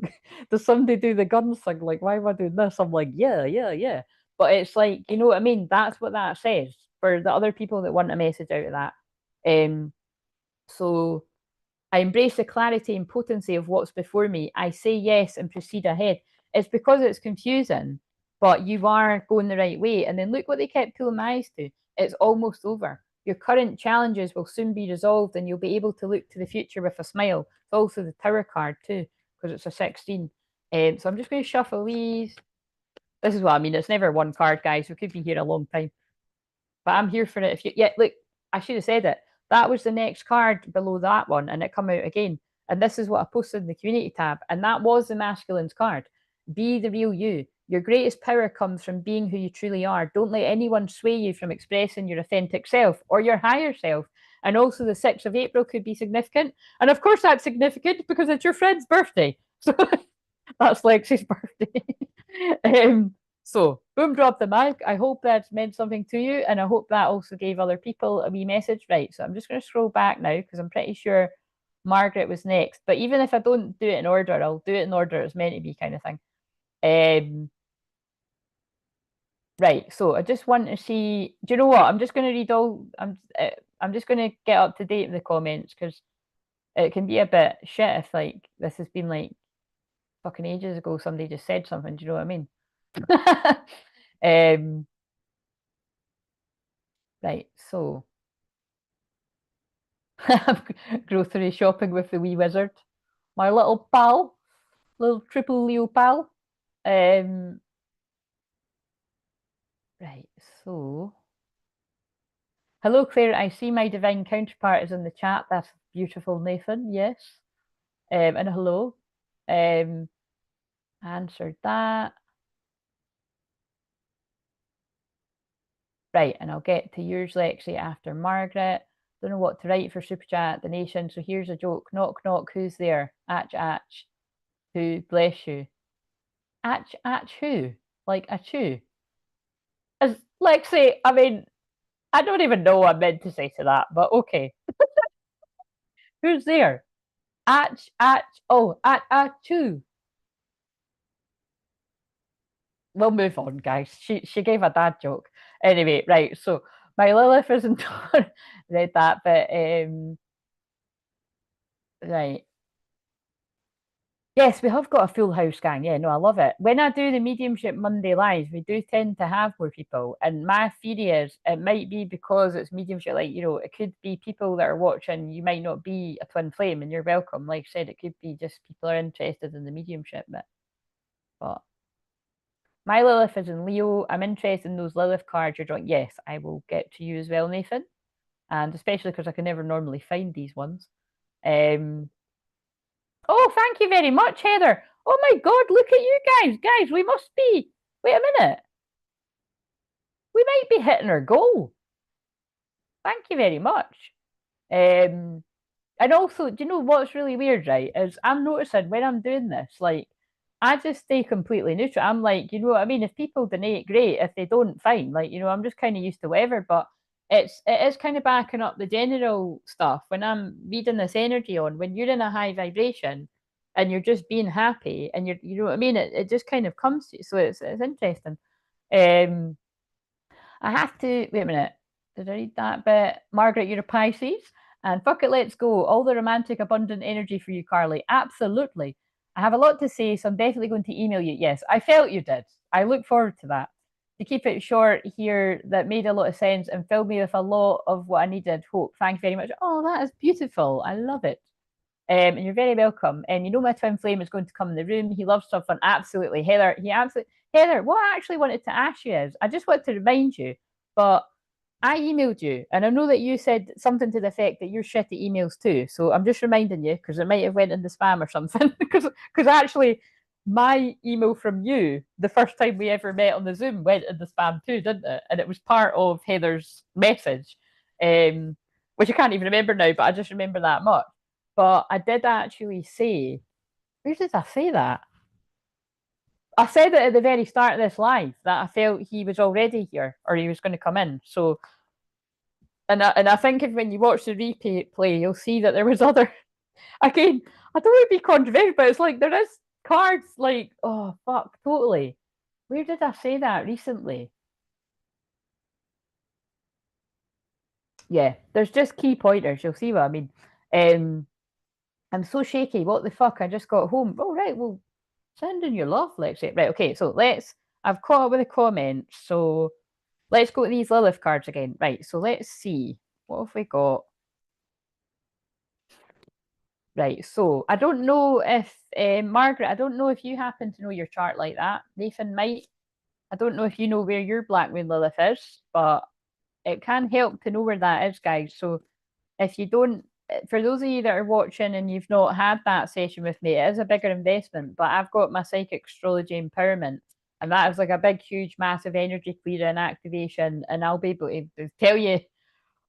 does somebody do the guns thing? Like, why am I doing this? I'm like, yeah, yeah, yeah. But it's like, you know what I mean? That's what that says for the other people that want a message out of that. So I embrace the clarity and potency of what's before me. I say yes and proceed ahead. It's because it's confusing, but you are going the right way. And then look what they kept pulling my eyes to. It's almost over. Your current challenges will soon be resolved and you'll be able to look to the future with a smile. It's also the Tower card too, because it's a 16. So I'm just going to shuffle these. This is what I mean. It's never one card, guys. We could be here a long time. But I'm here for it. If you, yeah, look, I should have said it. That was the next card below that one, and it come out again. And this is what I posted in the community tab, and that was the masculine's card. Be the real you. Your greatest power comes from being who you truly are. Don't let anyone sway you from expressing your authentic self or your higher self. And also, the 6th of April could be significant. And of course, that's significant because it's your friend's birthday. So that's Lexi's birthday. So, boom, drop the mic. I hope that's meant something to you, and I hope that also gave other people a wee message. Right, so I'm just going to scroll back now because I'm pretty sure Margaret was next. But even if I don't do it in order, I'll do it in order it's meant to be, kind of thing. Right, so I just want to see. Do you know what? I'm just going to read all. I'm just going to get up to date with the comments because it can be a bit shit if like this has been like fucking ages ago. Somebody just said something. Do you know what I mean? Right, so grocery shopping with the wee wizard, my little pal, little triple Leo pal. Right, so hello, Claire. I see my divine counterpart is in the chat. That's beautiful, Nathan. Yes, and hello. Answered that. Right, and I'll get to yours, Lexi, after Margaret. Don't know what to write for Super Chat, the nation. So here's a joke. Knock, knock, who's there? Atch, atch. Who, bless you. Atch, atch, who? Like a chew. As Lexi, I mean, I don't even know what I meant to say to that, but okay. Who's there? Atch, atch, oh, at, achoo. We'll move on, guys. She gave a dad joke. Anyway, right, so my Lilith isn't read that, but right. Yes, we have got a full house, gang. Yeah, no, I love it. When I do the Mediumship Monday live, we do tend to have more people. And my theory is it might be because it's mediumship, like, you know, it could be people that are watching. You might not be a twin flame and you're welcome. Like I said, it could be just people are interested in the mediumship bit. But my Lilith is in Leo. I'm interested in those Lilith cards you're drawing. Yes, I will get to you as well, Nathan. And especially because I can never normally find these ones. Oh, thank you very much, Heather. Oh my God, look at you guys. Guys, we must be. Wait a minute. We might be hitting our goal. Thank you very much. And also, do you know what's really weird, right? Is I'm noticing when I'm doing this, like, I just stay completely neutral. I'm like, you know what I mean? If people donate, great. If they don't, fine. Like, you know, I'm just kind of used to whatever. But it is kind of backing up the general stuff when I'm reading this energy on. When you're in a high vibration and you're just being happy and you know what I mean? It just kind of comes to you. So it's interesting. Um, I have to wait a minute. Did I read that bit? Margaret, you're a Pisces. And fuck it, let's go. All the romantic, abundant energy for you, Carly. Absolutely. I have a lot to say, so I'm definitely going to email you. Yes, I felt you did. I look forward to that. To keep it short here, that made a lot of sense and filled me with a lot of what I needed. Hope. Thank you very much. Oh, that is beautiful. I love it. And you're very welcome. And you know my twin flame is going to come in the room. He loves stuff fun. Absolutely. Heather, Heather, what I actually wanted to ask you is I just want to remind you, but I emailed you, and I know that you said something to the effect that you're shitty emails too. So I'm just reminding you because it might have went in the spam or something. Because actually, my email from you the first time we ever met on the Zoom went in the spam too, didn't it? And it was part of Heather's message, which I can't even remember now, but I just remember that much. But I did actually say, where did I say that? I said it at the very start of this live that I felt he was already here or he was going to come in. So, and I think if when you watch the replay, you'll see that there was other. Again, I don't want to be controversial, but it's like there is cards like, oh fuck, totally. Where did I say that recently? Yeah, there's just key pointers. You'll see what I mean. I'm so shaky. What the fuck? I just got home. Oh, right. Well, send in your love, Lexi. Right. Okay. So I've caught up with the comments. So let's go to these Lilith cards again. Right. So let's see. What have we got? Right. So I don't know if, Margaret, I don't know if you happen to know your chart like that. Nathan might. I don't know if you know where your Black Moon Lilith is, but it can help to know where that is, guys. So if you don't, for those of you that are watching and you've not had that session with me, it is a bigger investment, but I've got my psychic astrology empowerment, and that is like a big, huge, massive energy clear and activation, and I'll be able to tell you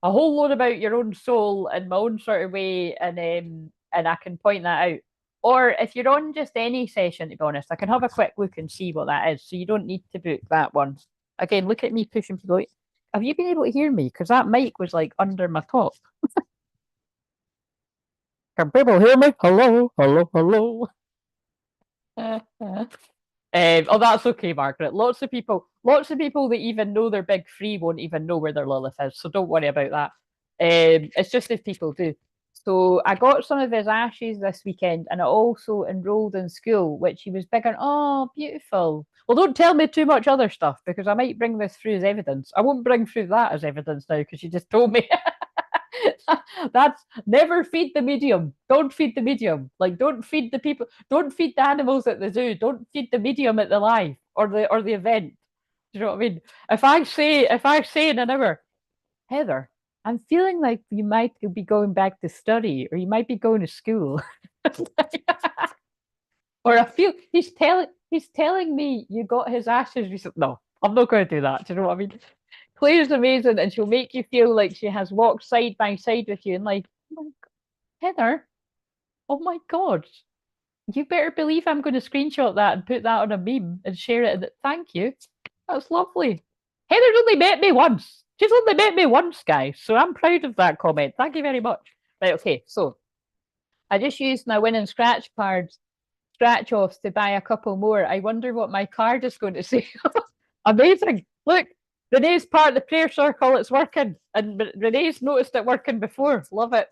a whole lot about your own soul in my own sort of way, and I can point that out. Or if you're on just any session, to be honest, I can have a quick look and see what that is. So you don't need to book that one. Again, look at me pushing people out. Have you been able to hear me? Because that mic was like under my top. Can people hear me? Hello, hello, hello. Oh, that's okay, Margaret. Lots of people that even know they're big free won't even know where their Lilith is, so don't worry about that. It's just if people do. So I got some of his ashes this weekend, and I also enrolled in school, which he was big on. Oh, beautiful. Well, don't tell me too much other stuff because I might bring this through as evidence. I won't bring through that as evidence now because you just told me. That's never feed the medium. Don't feed the medium. Like don't feed the people. Don't feed the animals at the zoo. Don't feed the medium at the live or the event. Do you know what I mean? If I say in an hour, Heather, I'm feeling like you might be going back to study or you might be going to school. Or I feel he's telling me you got his ashes recently. No, I'm not going to do that. Do you know what I mean? Claire's amazing and she'll make you feel like she has walked side by side with you and like, oh Heather, oh my God, you better believe I'm going to screenshot that and put that on a meme and share it. Thank you. That's lovely. Heather's only met me once. She's only met me once, guys. So I'm proud of that comment. Thank you very much. Right, okay. So I just used my win and scratch cards, scratch offs to buy a couple more. I wonder what my card is going to say. Amazing. Look, Renee's part of the prayer circle. It's working. And Renee's noticed it working before. Love it.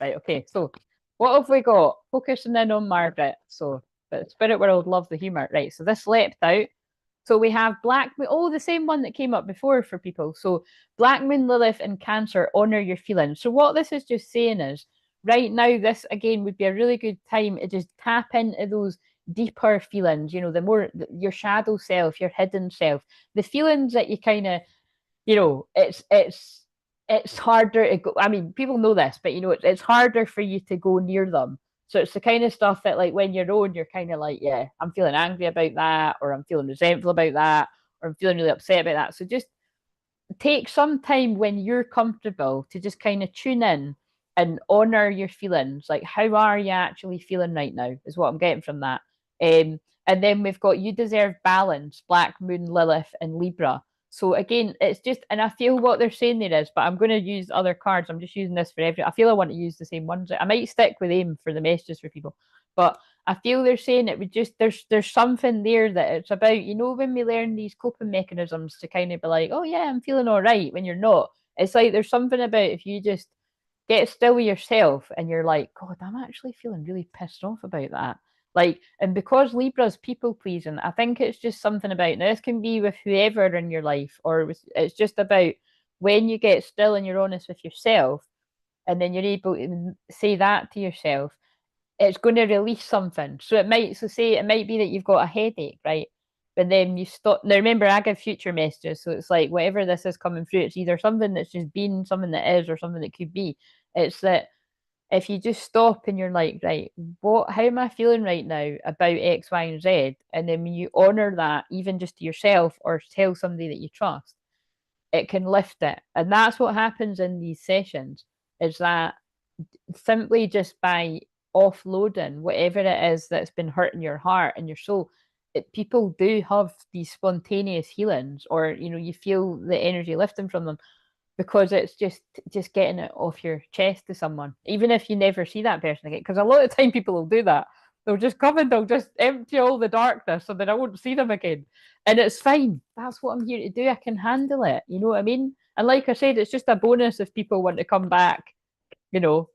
Right, okay. So what have we got? Focusing in on Margaret. So, but Spirit World love the humour. Right, so this leapt out. So we have Black Moon. Oh, the same one that came up before for people. So Black Moon, Lilith, and Cancer, honor your feelings. So what this is just saying is, right now, this again would be a really good time to just tap into those deeper feelings. You know, the more your shadow self, your hidden self, the feelings that you kind of, it's harder to go. I mean, people know this, but it's harder for you to go near them. So it's the kind of stuff that, like, when you're on, you're kind of like, yeah, I'm feeling angry about that, or I'm feeling resentful about that, or I'm feeling really upset about that. So just take some time when you're comfortable to just kind of tune in and honor your feelings. Like, how are you actually feeling right now? Is what I'm getting from that. And then we've got you deserve balance, Black Moon, Lilith, and Libra. So again, it's just, and I feel what they're saying there is, but I'm going to use other cards. I'm just using this for every. I feel I want to use the same ones. I might stick with aim for the messages for people, but I feel they're saying it would just there's something there that it's about, when we learn these coping mechanisms to kind of be like, oh yeah, I'm feeling all right when you're not. It's like there's something about if you just get still with yourself and you're like, God, I'm actually feeling really pissed off about that. Like, and because Libra's people pleasing, I think it's just something about now. This can be with whoever in your life, or it's just about when you get still and you're honest with yourself, and then you're able to say that to yourself, it's going to release something. So say it might be that you've got a headache, right? But then you stop. Now remember, I give future messages, so it's like whatever this is coming through, it's either something that's just been, something that is, or something that could be. It's that if you just stop and you're like, right, how am I feeling right now about X, Y, and Z? And then when you honor that, even just to yourself or tell somebody that you trust, it can lift it. And that's what happens in these sessions, is that simply just by offloading whatever it is that's been hurting your heart and your soul, people do have these spontaneous healings, or you feel the energy lifting from them, because it's just getting it off your chest to someone, even if you never see that person again. Because a lot of the time people will do that. They'll just come and they'll just empty all the darkness, so then I won't see them again. And it's fine. That's what I'm here to do. I can handle it. You know what I mean? And like I said, it's just a bonus if people want to come back, you know,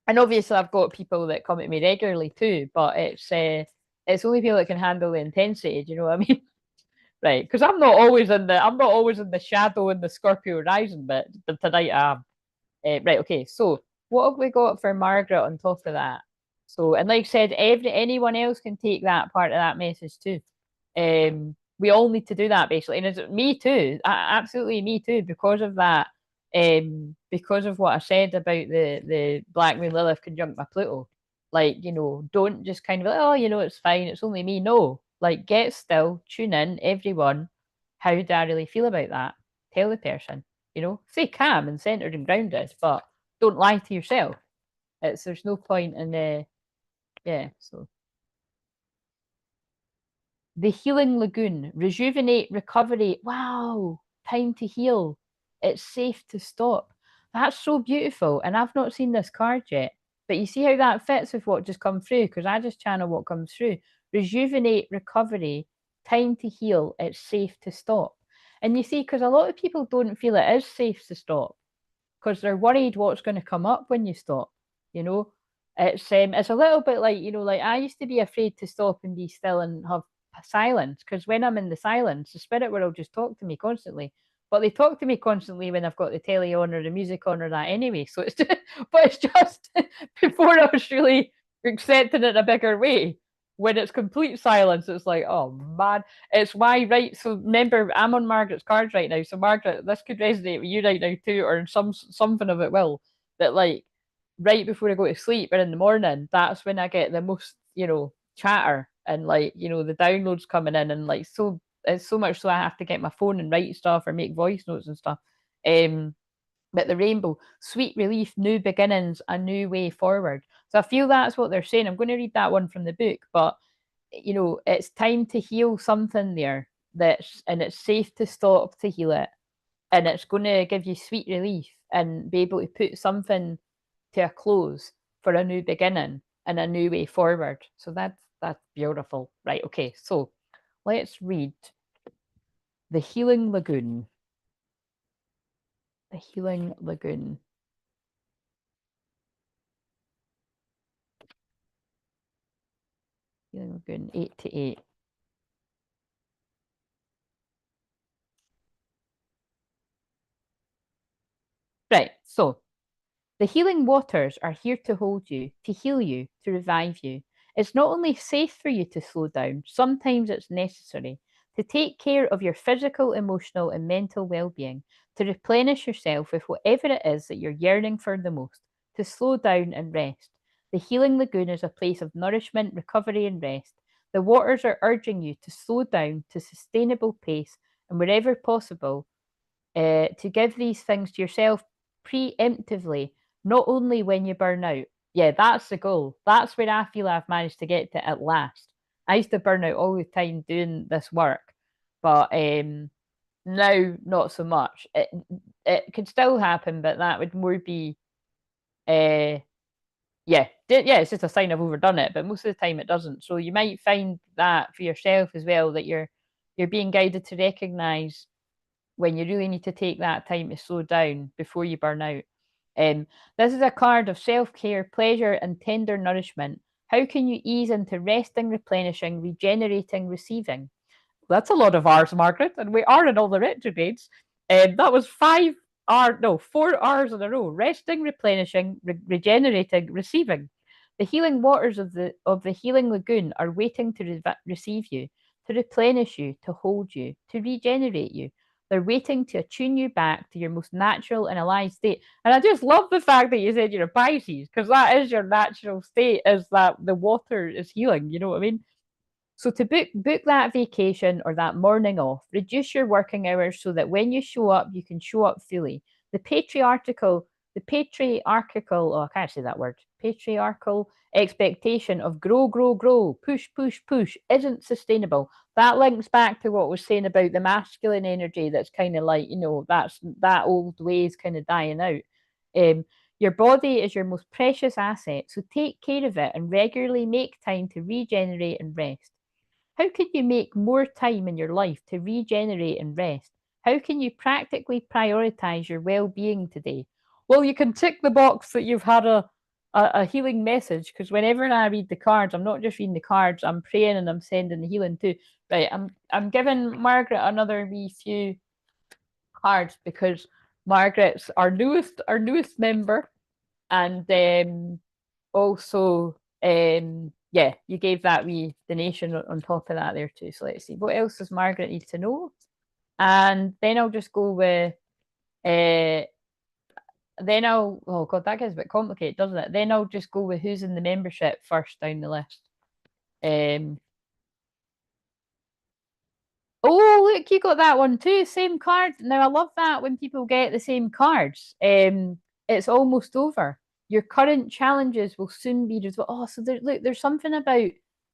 And obviously I've got people that come to me regularly too, but it's only people that can handle the intensity. Do you know what I mean? Right, because I'm not always in the shadow in the Scorpio rising, but tonight I am. Right, okay. So what have we got for Margaret on top of that? So, and like I said, anyone else can take that part of that message too. We all need to do that basically, and it's me too. Absolutely, me too. Because of that, because of what I said about the Black Moon Lilith conjunct my Pluto. Like, don't just kind of like, oh, it's fine. It's only me. No, like, get still, tune in, everyone. How do I really feel about that? Tell the person. Stay calm and centered and grounded, but don't lie to yourself. There's no point in yeah. So the healing lagoon, rejuvenate, recovery. Wow, time to heal. It's safe to stop. That's so beautiful, and I've not seen this card yet. But you see how that fits with what just come through, because I just channel what comes through. Rejuvenate, recovery, time to heal. It's safe to stop. And you see, because a lot of people don't feel it is safe to stop because they're worried what's going to come up when you stop. You know, it's a little bit like like I used to be afraid to stop and be still and have silence because when I'm in the silence, the spirit world will just talk to me constantly. But they talk to me constantly when I've got the telly on or the music on or that anyway. So it's just, but it's just before I was really accepting it in a bigger way. When it's complete silence, it's like, oh man, it's why, right? So remember, I'm on Margaret's cards right now. So Margaret, this could resonate with you right now too, or something of it will. That like right before I go to sleep or in the morning, that's when I get the most, chatter and like, the downloads coming in and like so it's so much so I have to get my phone and write stuff or make voice notes and stuff. But the rainbow, sweet relief, new beginnings, a new way forward. So I feel that's what they're saying. I'm going to read that one from the book, but it's time to heal something there and it's safe to stop to heal it. And it's going to give you sweet relief and be able to put something to a close for a new beginning and a new way forward. So that's beautiful. Right, okay, so let's read The Healing Lagoon. The Healing Lagoon. Healing Lagoon, 8 to 8. Right, so the healing waters are here to hold you, to heal you, to revive you. It's not only safe for you to slow down, sometimes it's necessary to take care of your physical, emotional, and mental well being, to replenish yourself with whatever it is that you're yearning for the most, to slow down and rest. The healing lagoon is a place of nourishment, recovery, and rest. The waters are urging you to slow down to sustainable pace and wherever possible, to give these things to yourself preemptively, not only when you burn out. Yeah, that's the goal. That's where I feel I've managed to get to at last. I used to burn out all the time doing this work, but now not so much. It could still happen, but that would more be yeah, yeah, it's just a sign I've overdone it, but most of the time it doesn't. So you might find that for yourself as well, that you're being guided to recognize when you really need to take that time to slow down before you burn out. This is a card of self care, pleasure, and tender nourishment. How can you ease into resting, replenishing, regenerating, receiving? That's a lot of R's, Margaret, and we are in all the retrogrades. That was 4 R's in a row: resting, replenishing, regenerating, receiving. The healing waters of the healing lagoon are waiting to receive you, to replenish you, to hold you, to regenerate you. They're waiting to attune you back to your most natural and alive state. And I just love the fact that you said you're a Pisces, because that is your natural state, is that the water is healing. You know what I mean? So to book that vacation or that morning off, reduce your working hours so that when you show up, you can show up fully. The patriarchal, oh, I can't say that word, patriarchal expectation of grow, grow, grow, push, push, push isn't sustainable. That links back to what I was saying about the masculine energy that's kind of like, that old way is kind of dying out. Your body is your most precious asset, so take care of it and regularly make time to regenerate and rest. How can you make more time in your life to regenerate and rest? How can you practically prioritize your well being today? Well, you can tick the box that you've had a healing message, because whenever I read the cards, I'm not just reading the cards, I'm praying and I'm sending the healing too. Right, I'm giving Margaret another wee few cards because Margaret's our newest member, and also yeah, you gave that wee donation on top of that there too. So let's see, what else does Margaret need to know? And then I'll just go with then I'll, oh God, that gets a bit complicated, doesn't it? Then I'll just go with who's in the membership first down the list. Oh, look, you got that one too. Same card. Now I love that when people get the same cards. It's almost over. Your current challenges will soon be resolved. Oh, so look, there's something about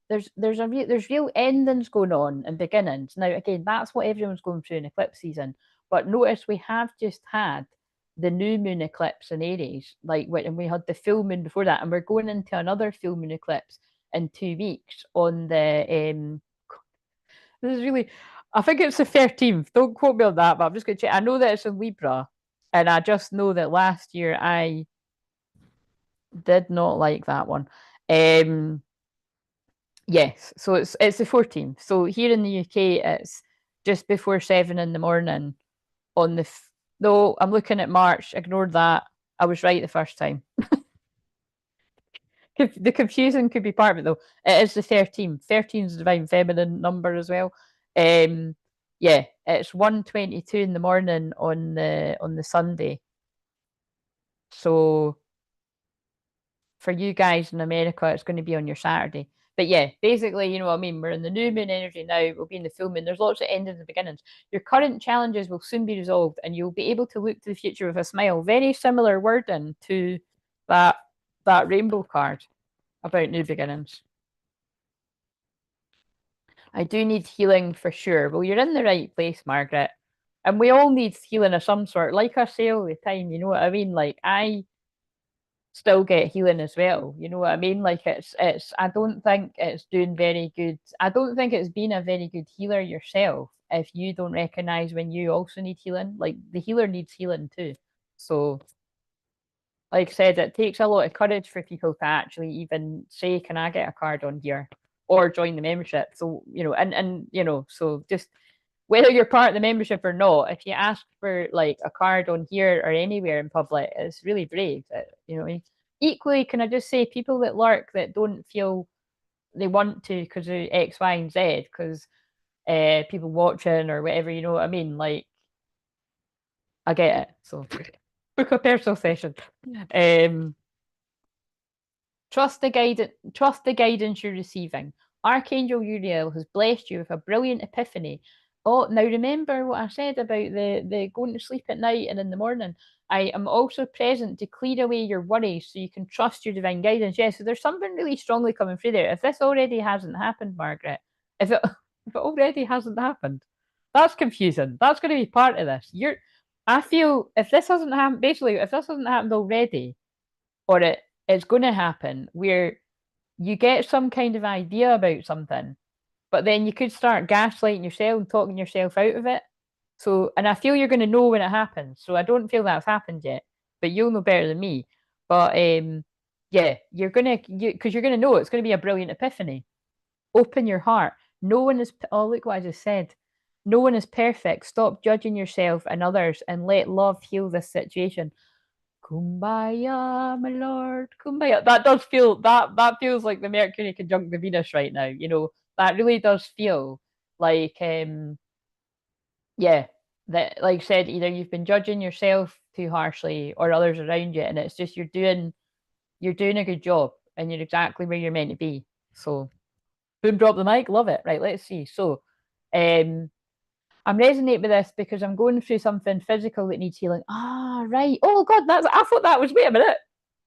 there's real endings going on and beginnings. Now again, that's what everyone's going through in eclipse season. But notice we have just had the new moon eclipse in Aries, like when we had the full moon before that, and we're going into another full moon eclipse in 2 weeks on the this is really, I think it's the 13th. Don't quote me on that, but I'm just going to check. I know that it's in Libra, and I just know that last year I did not like that one. Yes, so it's the 14th. So here in the UK, it's just before 7 in the morning on the. No, I'm looking at March. Ignore that. I was right the first time. The confusion could be part of it though. It is the 13th. 13 is a divine feminine number as well. Yeah, it's 1:22 in the morning on the Sunday. So for you guys in America, it's going to be on your Saturday. But yeah, basically, you know what I mean? We're in the new moon energy now. We'll be in the full moon. There's lots of endings and beginnings. Your current challenges will soon be resolved, and you'll be able to look to the future with a smile. Very similar wording to that rainbow card about new beginnings. I do need healing for sure. Well, you're in the right place, Margaret. And we all need healing of some sort. Like I say all the time, you know what I mean? Like I still get healing as well. You know what I mean? Like it's I don't think it's doing very good. I don't think it's been a very good healer yourself if you don't recognize when you also need healing. Like the healer needs healing too. So like I said, it takes a lot of courage for people to actually even say, "Can I get a card on here?" or join the membership. So you know, and you know, so just whether you're part of the membership or not, if you ask for like a card on here or anywhere in public, it's really brave. You know, equally, can I just say, people that lurk that don't feel they want to because of X, Y, and Z, because people watching or whatever, you know what I mean? Like, I get it. So book a personal session. Trust the guidance you're receiving. Archangel Uriel has blessed you with a brilliant epiphany. Oh, now remember what I said about the going to sleep at night and in the morning. I am also present to clear away your worries so you can trust your divine guidance. Yes, so there's something really strongly coming through there. If this already hasn't happened, Margaret, if it if it already hasn't happened, that's confusing. That's going to be part of this. I feel if this hasn't happened, basically, if this hasn't happened already, or it's going to happen, where you get some kind of idea about something, but then you could start gaslighting yourself and talking yourself out of it. So, and I feel you're going to know when it happens. So I don't feel that's happened yet, but you'll know better than me. But yeah, you're because you're gonna know it's going to be a brilliant epiphany. Open your heart. No one is. Oh, look what I just said. No one is perfect. Stop judging yourself and others, and let love heal this situation. Kumbaya, my lord, kumbaya. That does feel that feels like the Mercury conjunct the Venus right now. You know, that really does feel like yeah, that like I said, either you've been judging yourself too harshly or others around you, and it's just you're doing a good job and you're exactly where you're meant to be. So boom, drop the mic, love it. Right, let's see. So I'm resonating with this because I'm going through something physical that needs healing. Ah, right. Oh God, I thought that was, wait a minute.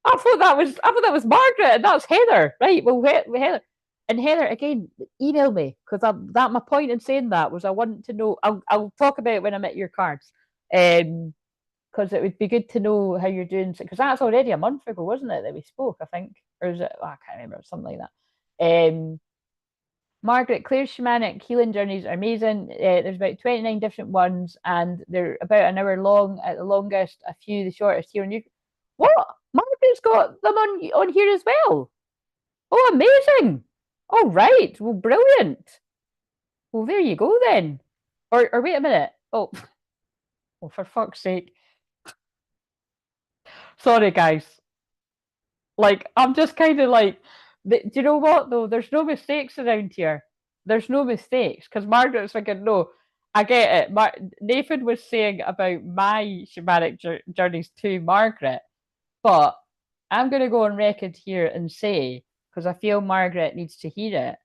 I thought that was Margaret, and that's Heather. Right. Well, Heather. And Heather, again, email me because that my point in saying that was I want to know. I'll talk about it when I'm at your cards. Because it would be good to know how you're doing. Because that's already a month ago, wasn't it, that we spoke, I think? Or is it? Oh, I can't remember, something like that. Margaret, Claire's shamanic healing journeys are amazing. There's about 29 different ones, and they're about an hour long at the longest, a few the shortest here. And you, what? Margaret's got them on here as well. Oh, amazing. All right. Well, brilliant. Well, there you go then. Or wait a minute. Oh, well, for fuck's sake. Sorry, guys. Like, I'm just kind of like, do you know what, though? There's no mistakes around here. There's no mistakes because Margaret's thinking, no, I get it. Nathan was saying about my shamanic journeys to Margaret, but I'm going to go on record here and say, because I feel Margaret needs to hear it,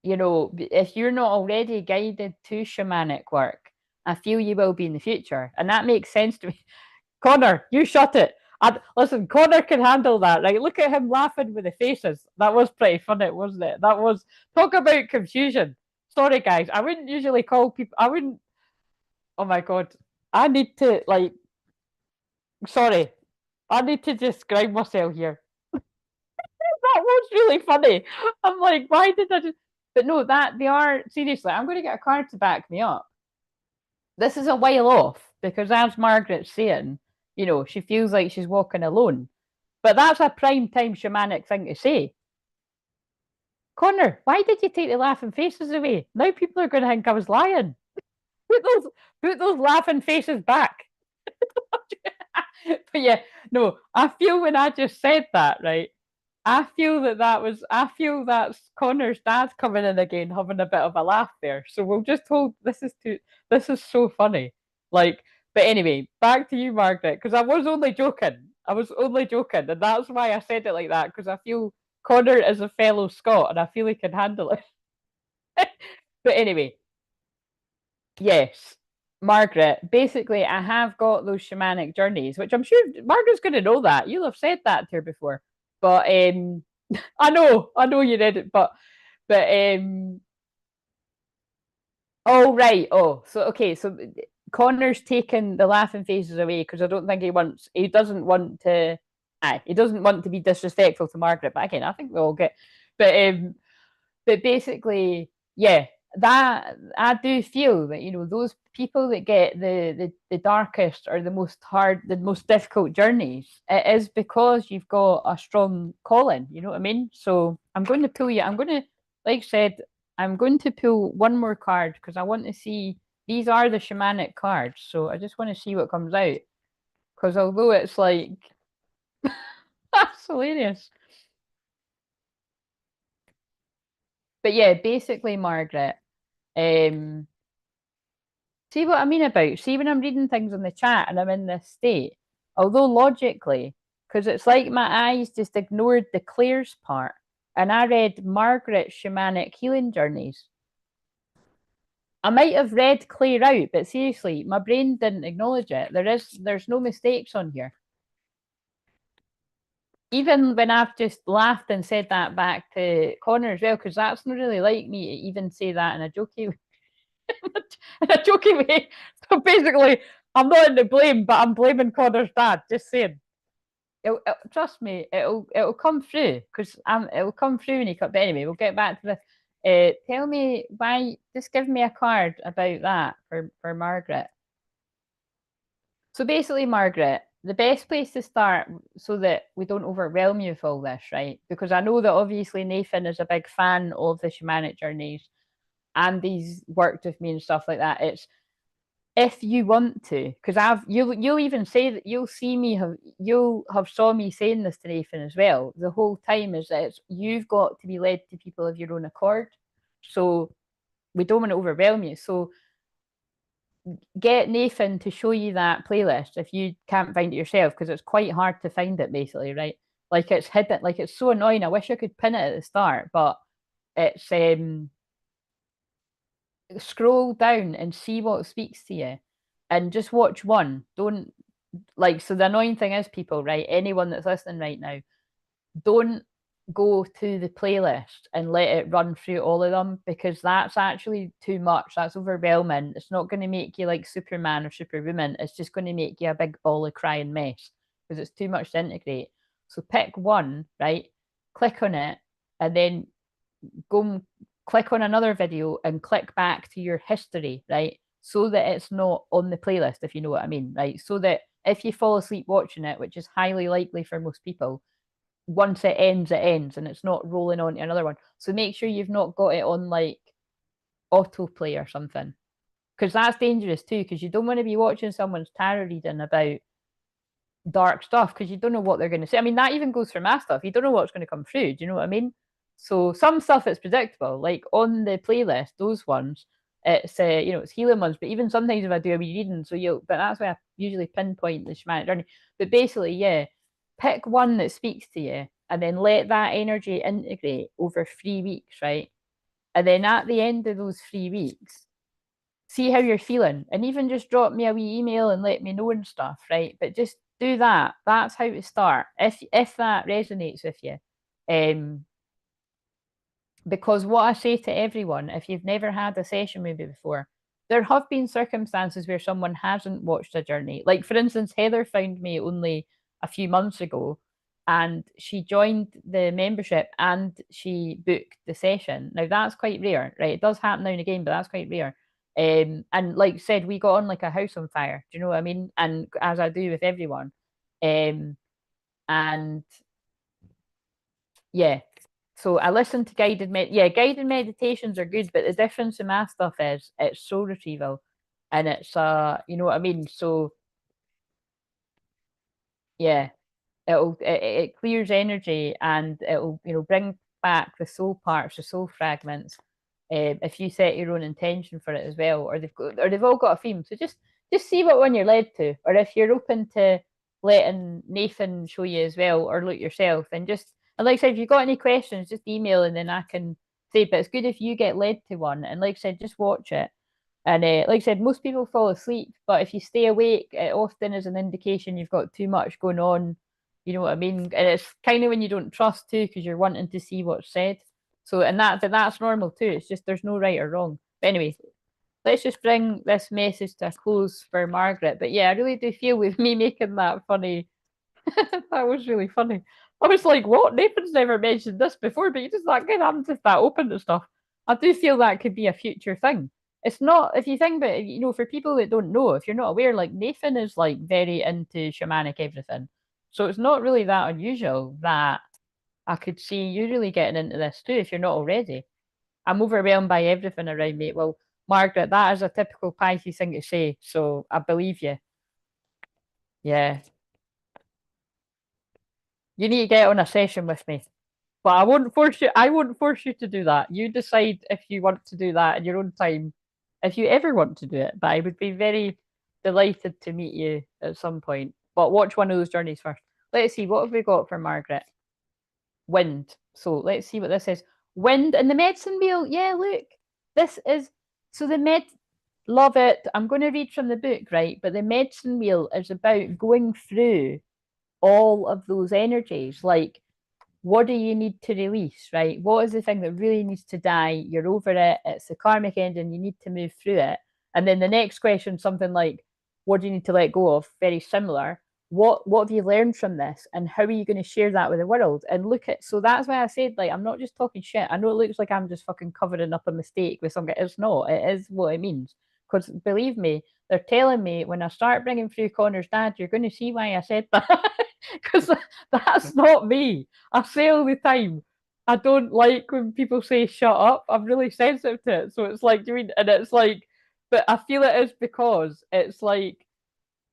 you know, if you're not already guided to shamanic work, I feel you will be in the future. And that makes sense to me. Connor, you shut it. Listen, Connor can handle that, right? Look at him laughing with the faces. That was pretty funny, wasn't it? That was, talk about confusion. Sorry, guys. I wouldn't usually call people, I wouldn't, oh my God. I need to, like, sorry. I need to describe myself here. That was really funny. I'm like, why did I just, but no, that they are, seriously, I'm going to get a card to back me up. This is a while off because, as Margaret's saying, you know, she feels like she's walking alone. But that's a prime time shamanic thing to say. Connor, why did you take the laughing faces away? Now people are going to think I was lying. Put those laughing faces back. But yeah, no, I feel when I just said that, right? I feel I feel that's Connor's dad coming in again, having a bit of a laugh there. So we'll just hold, this is so funny. Like, but anyway, back to you, Margaret, because I was only joking. I was only joking, and that's why I said it like that, because I feel Connor is a fellow Scot, and I feel he can handle it. But anyway, yes, Margaret. Basically, I have got those shamanic journeys, which I'm sure Margaret's going to know that. You'll have said that to her before. But I know you did it, but oh right, oh so okay, so Connor's taken the laughing faces away because I don't think he doesn't want to, he doesn't want to be disrespectful to Margaret. But again, I think we all get, but but basically, yeah, that I do feel that, you know, those people that get the darkest or the most difficult journeys, it is because you've got a strong calling. You know what I mean? So I'm going to pull you. I'm going to, like I said, I'm going to pull one more card because I want to see. These are the shamanic cards, so I just want to see what comes out. Because although it's like that's hilarious. But yeah, basically, Margaret, um, see what I mean about, see when I'm reading things in the chat and I'm in this state, although logically, because it's like my eyes just ignored the Claire's part and I read Margaret's shamanic healing journeys. I might have read Claire out, but seriously, my brain didn't acknowledge it. There's no mistakes on here. Even when I've just laughed and said that back to Connor as well, because that's not really like me to even say that in a jokey way. In a jokey way. So basically, I'm not in the blame, but I'm blaming Connor's dad. Just saying. Trust me, it'll come through because it'll come through when he cut. But anyway, we'll get back to this. Tell me why. Just give me a card about that for Margaret. So basically, Margaret, the best place to start so that we don't overwhelm you with all this, right? Because I know that obviously Nathan is a big fan of the shamanic journeys and he's worked with me and stuff like that. It's if you want to, because you'll even say that you'll have saw me saying this to Nathan as well. The whole time is that you've got to be led to people of your own accord. So we don't want to overwhelm you. So get Nathan to show you that playlist if you can't find it yourself, because it's quite hard to find it basically, right? Like it's hidden, like it's so annoying. I wish I could pin it at the start, but it's scroll down and see what speaks to you and just watch one. Don't like, so the annoying thing is, people, right? Anyone that's listening right now, don't go to the playlist and let it run through all of them because that's actually too much. That's overwhelming. It's not going to make you like Superman or Superwoman. It's just going to make you a big ball of crying mess because it's too much to integrate. So pick one, right? Click on it and then go click on another video and click back to your history, right? So that it's not on the playlist, if you know what I mean, right? So that if you fall asleep watching it, which is highly likely for most people, once it ends, and it's not rolling on to another one. So make sure you've not got it on like autoplay or something, because that's dangerous too, because you don't want to be watching someone's tarot reading about dark stuff, because you don't know what they're going to say. I mean, that even goes for my stuff. You don't know what's going to come through. Do you know what I mean? So some stuff is predictable, like on the playlist, those ones, it's it's healing ones. But even sometimes if I do a wee reading, but that's why I usually pinpoint the shamanic journey. But basically, yeah, pick one that speaks to you, and then let that energy integrate over 3 weeks, right? And then at the end of those 3 weeks, see how you're feeling, and even just drop me a wee email and let me know and stuff, right? But just do that. That's how to start. If that resonates with you, because what I say to everyone, if you've never had a session maybe before, there have been circumstances where someone hasn't watched a journey. Like for instance, Heather found me only a few months ago, and she joined the membership and she booked the session. Now that's quite rare, right? It does happen now and again, but that's quite rare. And like I said, we got on like a house on fire. Do you know what I mean? And as I do with everyone. And yeah, so I listen to guided meditations are good, but the difference in my stuff is it's soul retrieval, and it's you know what I mean? So yeah, it clears energy, and it'll bring back the soul parts, the soul fragments. If you set your own intention for it as well, or they've all got a theme. So just see what one you're led to, or if you're open to letting Nathan show you as well, or look yourself, and like I said, if you've got any questions, just email and then I can say. But it's good if you get led to one, and like I said, just watch it. And like I said, most people fall asleep, but if you stay awake, it often is an indication you've got too much going on. You know what I mean? And it's kind of when you don't trust too, because you're wanting to see what's said. So, and that's normal too. It's just there's no right or wrong. But anyway, let's just bring this message to a close for Margaret. But yeah, I really do feel with me making that funny. That was really funny. I was like, what? Nathan's never mentioned this before, but you just that good. I'm just that open to stuff. I do feel that could be a future thing. It's not, if you think about it, for people that don't know, if you're not aware, like Nathan is like very into shamanic everything. So it's not really that unusual that I could see you really getting into this too if you're not already. I'm overwhelmed by everything around me. Well, Margaret, that is a typical Pisces thing to say, so I believe you. Yeah. You need to get on a session with me. But I won't force you. I won't force you to do that. You decide if you want to do that in your own time, if you ever want to do it. But I would be very delighted to meet you at some point. But watch one of those journeys first. Let's see, what have we got for Margaret? Wind. So let's see what this is. Wind and the medicine wheel. Yeah, look. This is so the med love it. I'm going to read from the book, right? But the medicine wheel is about going through all of those energies. Like, what do you need to release, right? What is the thing that really needs to die? You're over it. It's the karmic ending. You need to move through it. And then the next question, something like, what do you need to let go of? Very similar. What have you learned from this? And how are you going to share that with the world? And look at, so that's why I said, like, I'm not just talking shit. I know it looks like I'm just fucking covering up a mistake with something. It's not. It is what it means. Because believe me, they're telling me when I start bringing through Connor's dad, you're going to see why I said that. Because that's not me. I say all the time, I don't like when people say shut up. I'm really sensitive to it. So it's like, do you mean, and it's like, but I feel it is because it's like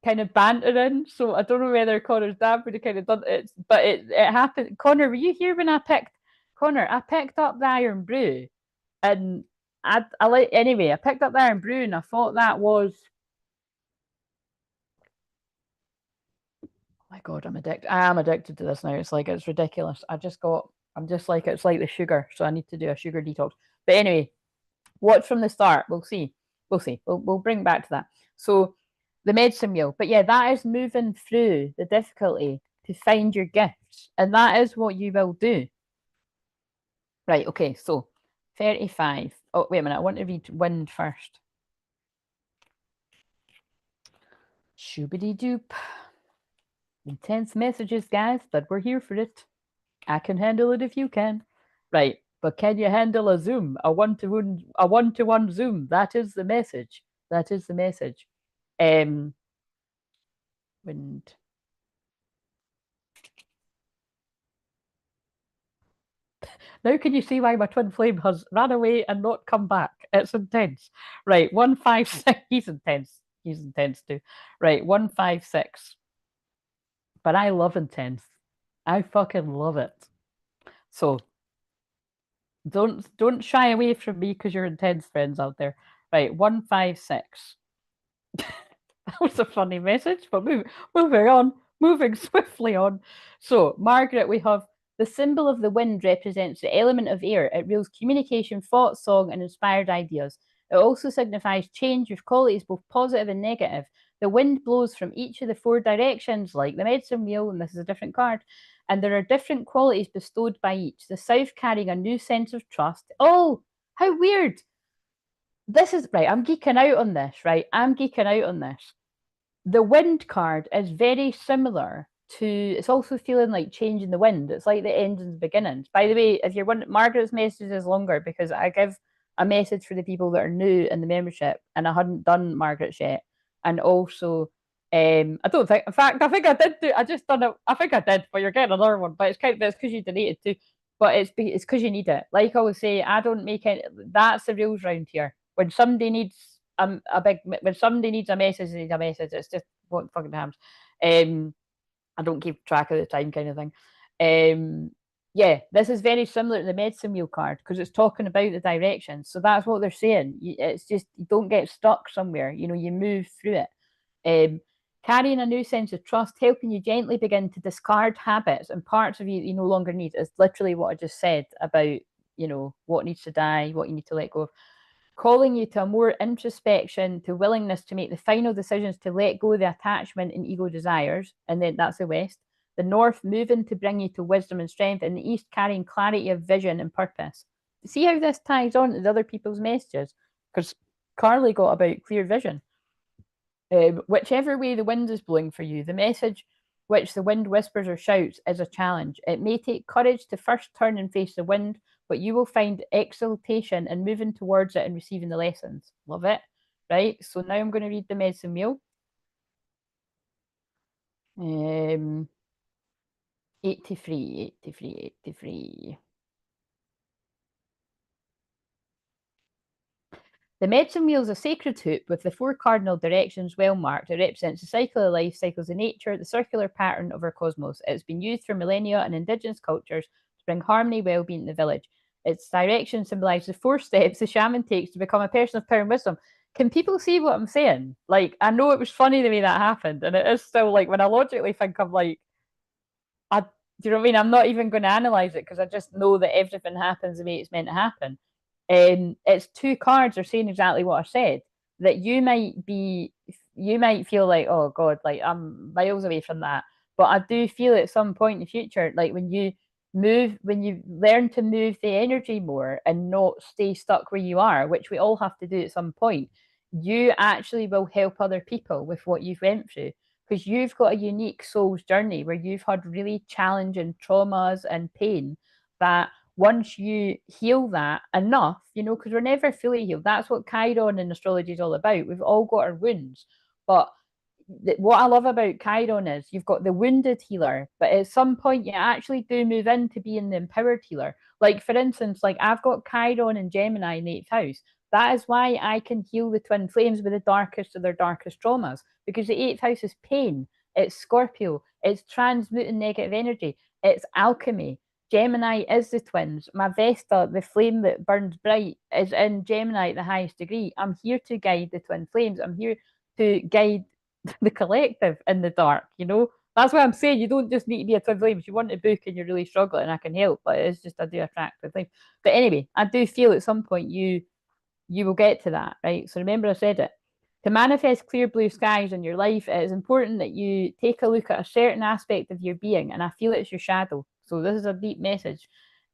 kind of bantering. So I don't know whether Connor's dad would have kind of done it, but it happened. Connor, were you here when I picked up the Iron Brew, and I like anyway. I picked up the Iron Brew, and I thought that was. Oh my God, I'm addicted. I am addicted to this now. It's like it's ridiculous. I'm just like it's like the sugar, so I need to do a sugar detox. But anyway, watch from the start. We'll see. We'll bring back to that. So the medicine wheel. But yeah, that is moving through the difficulty to find your gifts. And that is what you will do. Right, okay, so 35. Oh, wait a minute, I want to read wind first. Shoobity doop. Intense messages, guys, but we're here for it. I can handle it if you can. Right, but can you handle a Zoom? A one-to-one Zoom? That is the message. That is the message. Wind. Now can you see why my twin flame has ran away and not come back? It's intense. Right, 156. He's intense. He's intense too. Right, 156. But I love intense. I fucking love it. So don't shy away from me because you're intense friends out there. Right, 156. That was a funny message, but moving on, moving swiftly on. So, Margaret, we have the symbol of the wind represents the element of air. It rules communication, thought, song, and inspired ideas. It also signifies change with qualities both positive and negative. The wind blows from each of the four directions, like the medicine wheel, and this is a different card. And there are different qualities bestowed by each. The south carrying a new sense of trust. Oh, how weird! This is right. I'm geeking out on this, right? I'm geeking out on this. The wind card is very similar to, it's also feeling like changing the wind. It's like the endings and beginnings. By the way, if you're wondering, Margaret's message is longer because I give a message for the people that are new in the membership and I hadn't done Margaret's yet. And also, I don't think, in fact, I think I did do, I just done it, I think I did, but you're getting another one, but it's kind of, it's because you donated too. But it's because you need it. Like I always say, I don't make it, that's the rules around here. When somebody needs a big, when somebody needs a message, they need a message. It's just what fucking happens. I don't keep track of the time, kind of thing. Yeah, this is very similar to the medicine wheel card because it's talking about the directions. So that's what they're saying. It's just you don't get stuck somewhere. You know, you move through it. Carrying a new sense of trust, helping you gently begin to discard habits and parts of you that you no longer need. Is literally what I just said about, you know, what needs to die, what you need to let go of. Calling you to a more introspection, to willingness to make the final decisions to let go of the attachment and ego desires. And then that's the West. The North moving to bring you to wisdom and strength, and the East carrying clarity of vision and purpose. See how this ties on to the other people's messages? Because Carly got about clear vision. Whichever way the wind is blowing for you, the message which the wind whispers or shouts is a challenge. It may take courage to first turn and face the wind, but you will find exultation in moving towards it and receiving the lessons. Love it. Right. So now I'm going to read the medicine wheel. 83, 83, 83. The medicine wheel is a sacred hoop with the four cardinal directions well marked. It represents the cycle of life, cycles of nature, the circular pattern of our cosmos. It's been used for millennia in indigenous cultures to bring harmony, well-being in the village. Its direction symbolizes the four steps the shaman takes to become a person of power and wisdom. Can people see what I'm saying? Like, I know it was funny the way that happened, and it is still like when I logically think of like, do you know what I mean? I'm not even going to analyze it because I just know that everything happens the way it's meant to happen. It's two cards are saying exactly what I said. That you might feel like, oh God, like I'm miles away from that. But I do feel at some point in the future, like when you learn to move the energy more and not stay stuck where you are, which we all have to do at some point, you actually will help other people with what you've went through. Because you've got a unique soul's journey where you've had really challenging traumas and pain that once you heal that enough, you know, because we're never fully healed. That's what Chiron in astrology is all about. We've all got our wounds. But what I love about Chiron is you've got the wounded healer, but at some point you actually do move into being the empowered healer. Like, for instance, like I've got Chiron and Gemini in the 8th house. That is why I can heal the twin flames with the darkest of their darkest traumas, because the 8th house is pain, it's Scorpio, it's transmuting negative energy, it's alchemy. Gemini is the twins. My Vesta, the flame that burns bright, is in Gemini at the highest degree. I'm here to guide the twin flames. I'm here to guide the collective in the dark, you know? That's why I'm saying you don't just need to be a twin flame. If you want a book and you're really struggling, I can help, but it's just I do attract twin flame. But anyway, I do feel at some point you will get to that, right? So remember I said it. To manifest clear blue skies in your life, it is important that you take a look at a certain aspect of your being, and I feel it's your shadow. So this is a deep message.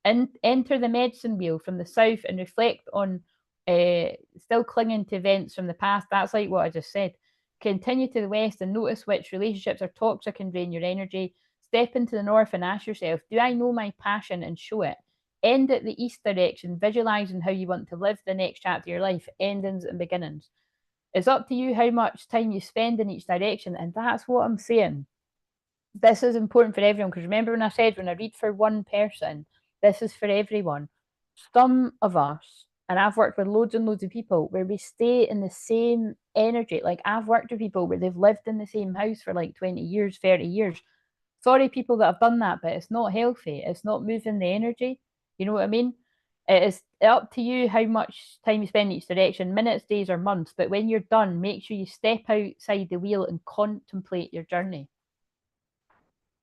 Enter the medicine wheel from the south and reflect on still clinging to events from the past. That's like what I just said. Continue to the west and notice which relationships are toxic and drain your energy. Step into the north and ask yourself, do I know my passion, and show it? End at the east direction, visualizing how you want to live the next chapter of your life, endings and beginnings. It's up to you how much time you spend in each direction. And that's what I'm saying. This is important for everyone, because remember when I said when I read for one person, this is for everyone. Some of us, and I've worked with loads and loads of people where we stay in the same energy. Like I've worked with people where they've lived in the same house for like 20 years, 30 years. Sorry, people that have done that, but it's not healthy. It's not moving the energy. You know what I mean? It is up to you how much time you spend in each direction, minutes, days, or months. But when you're done, make sure you step outside the wheel and contemplate your journey.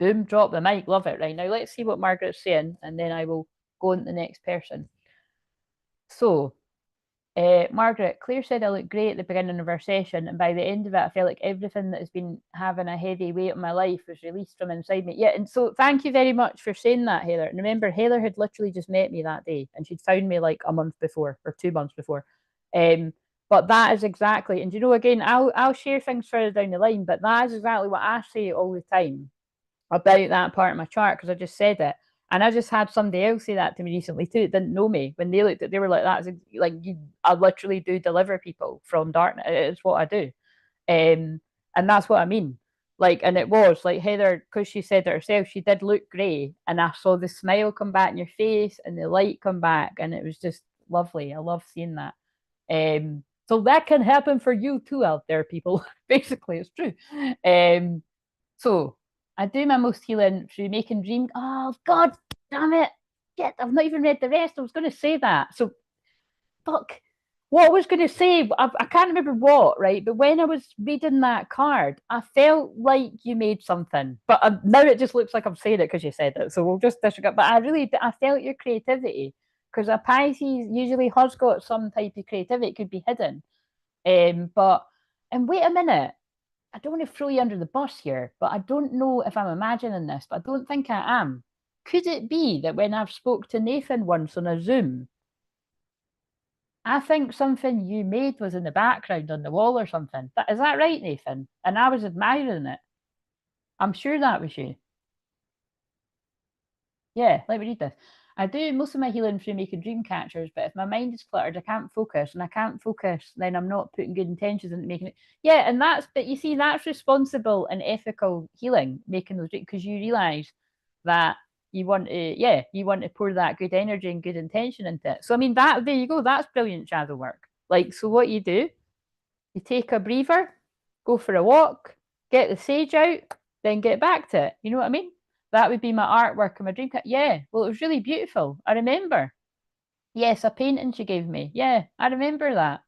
Boom, drop the mic. Love it. Right, now let's see what Margaret's saying, and then I will go on to the next person. So, Margaret, Claire said I looked great at the beginning of our session, and by the end of it, I felt like everything that has been having a heavy weight on my life was released from inside me. Yeah, and so thank you very much for saying that, Heather. And remember, Heather had literally just met me that day, and she'd found me like a month before or 2 months before. But that is exactly, and you know, again, I'll share things further down the line, but that is exactly what I say all the time about that part of my chart, because I just said it. And I just had somebody else say that to me recently too. It didn't know me. When they looked at, they were like, "That's like you." I literally do deliver people from darkness. It's what I do, and that's what I mean. Like, and it was like Heather, because she said it herself. She did look grey, and I saw the smile come back in your face and the light come back, and it was just lovely. I love seeing that. So that can happen for you too out there, people. Basically, it's true. So I do my most healing through making dream. Oh God, damn it! Shit, I've not even read the rest. I was going to say that. So, fuck. What I was going to say, I can't remember what, right? But when I was reading that card, I felt like you made something. But now it just looks like I'm saying it because you said it. So we'll just disregard. But I felt your creativity, because a Pisces usually has got some type of creativity. It could be hidden. And wait a minute. I don't want to throw you under the bus here, but I don't know if I'm imagining this, but I don't think I am. Could it be that when I've spoke to Nathan once on a Zoom, I think something you made was in the background on the wall or something? Is that right, Nathan? And I was admiring it. I'm sure that was you. Yeah, let me read this. I do most of my healing through making dream catchers, but if my mind is cluttered, I can't focus, and I can't focus, then I'm not putting good intentions into making it. Yeah, and but you see, that's responsible and ethical healing, making those dreams, because you realize that you want to pour that good energy and good intention into it. So I mean, there you go. That's brilliant shadow work. Like, so what you do, you take a breather, go for a walk, get the sage out, then get back to it. You know what I mean? That would be my artwork and my dream cat. Yeah, well, it was really beautiful. I remember. Yes, a painting she gave me. Yeah, I remember that.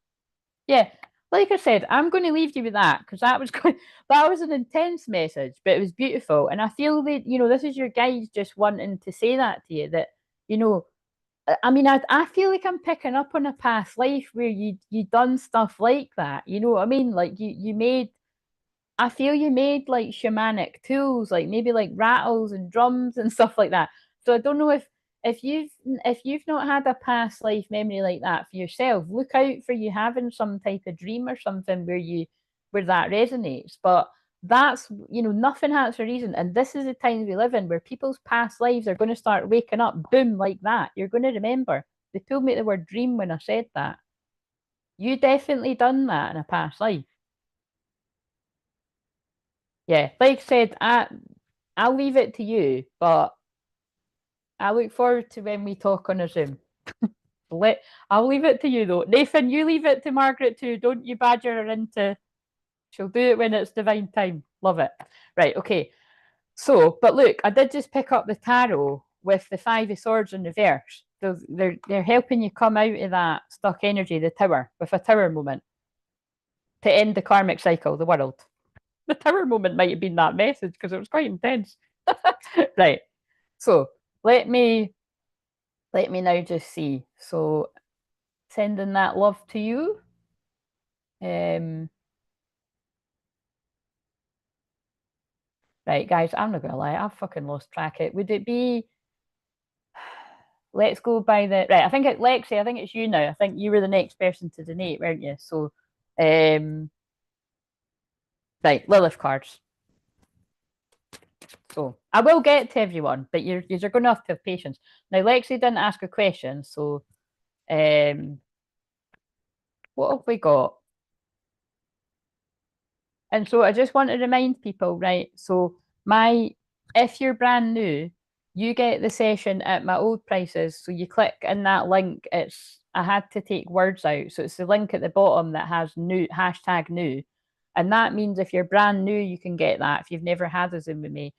Yeah, like I said, I'm going to leave you with that, because that was an intense message, but it was beautiful. And I feel that, this is your guides just wanting to say that to you, that, I mean, I feel like I'm picking up on a past life where you done stuff like that. You know what I mean? Like you made. I feel you made like shamanic tools, like maybe like rattles and drums and stuff like that. So I don't know if you've not had a past life memory like that for yourself, look out for you having some type of dream or something where that resonates. But that's nothing happens for a reason, and this is the times we live in where people's past lives are going to start waking up, boom, like that. You're going to remember. They told me the word dream when I said that. You definitely done that in a past life. Yeah, like I said, I'll leave it to you, but I look forward to when we talk on a Zoom. I'll leave it to you though. Nathan, you leave it to Margaret too. Don't you badger her into. She'll do it when it's divine time. Love it. Right, okay. So, but look, I did just pick up the tarot with the Five of Swords in reverse. So they're helping you come out of that stuck energy, the tower, with a tower moment to end the karmic cycle, the world. The tower moment might have been that message because it was quite intense. Right. So let me now just see. So sending that love to you. Right, guys, I'm not gonna lie, I've fucking lost track. Would it be? Let's go by the right. I think Lexi. I think it's you now. I think you were the next person to donate, weren't you? So, right, Lilith cards. So I will get to everyone, but you're going to have patience. Now, Lexi didn't ask a question, so what have we got? And so I just want to remind people, right? So if you're brand new, you get the session at my old prices. So you click in that link. I had to take words out. So it's the link at the bottom that has new #new. And that means if you're brand new, you can get that if you've never had a Zoom with me.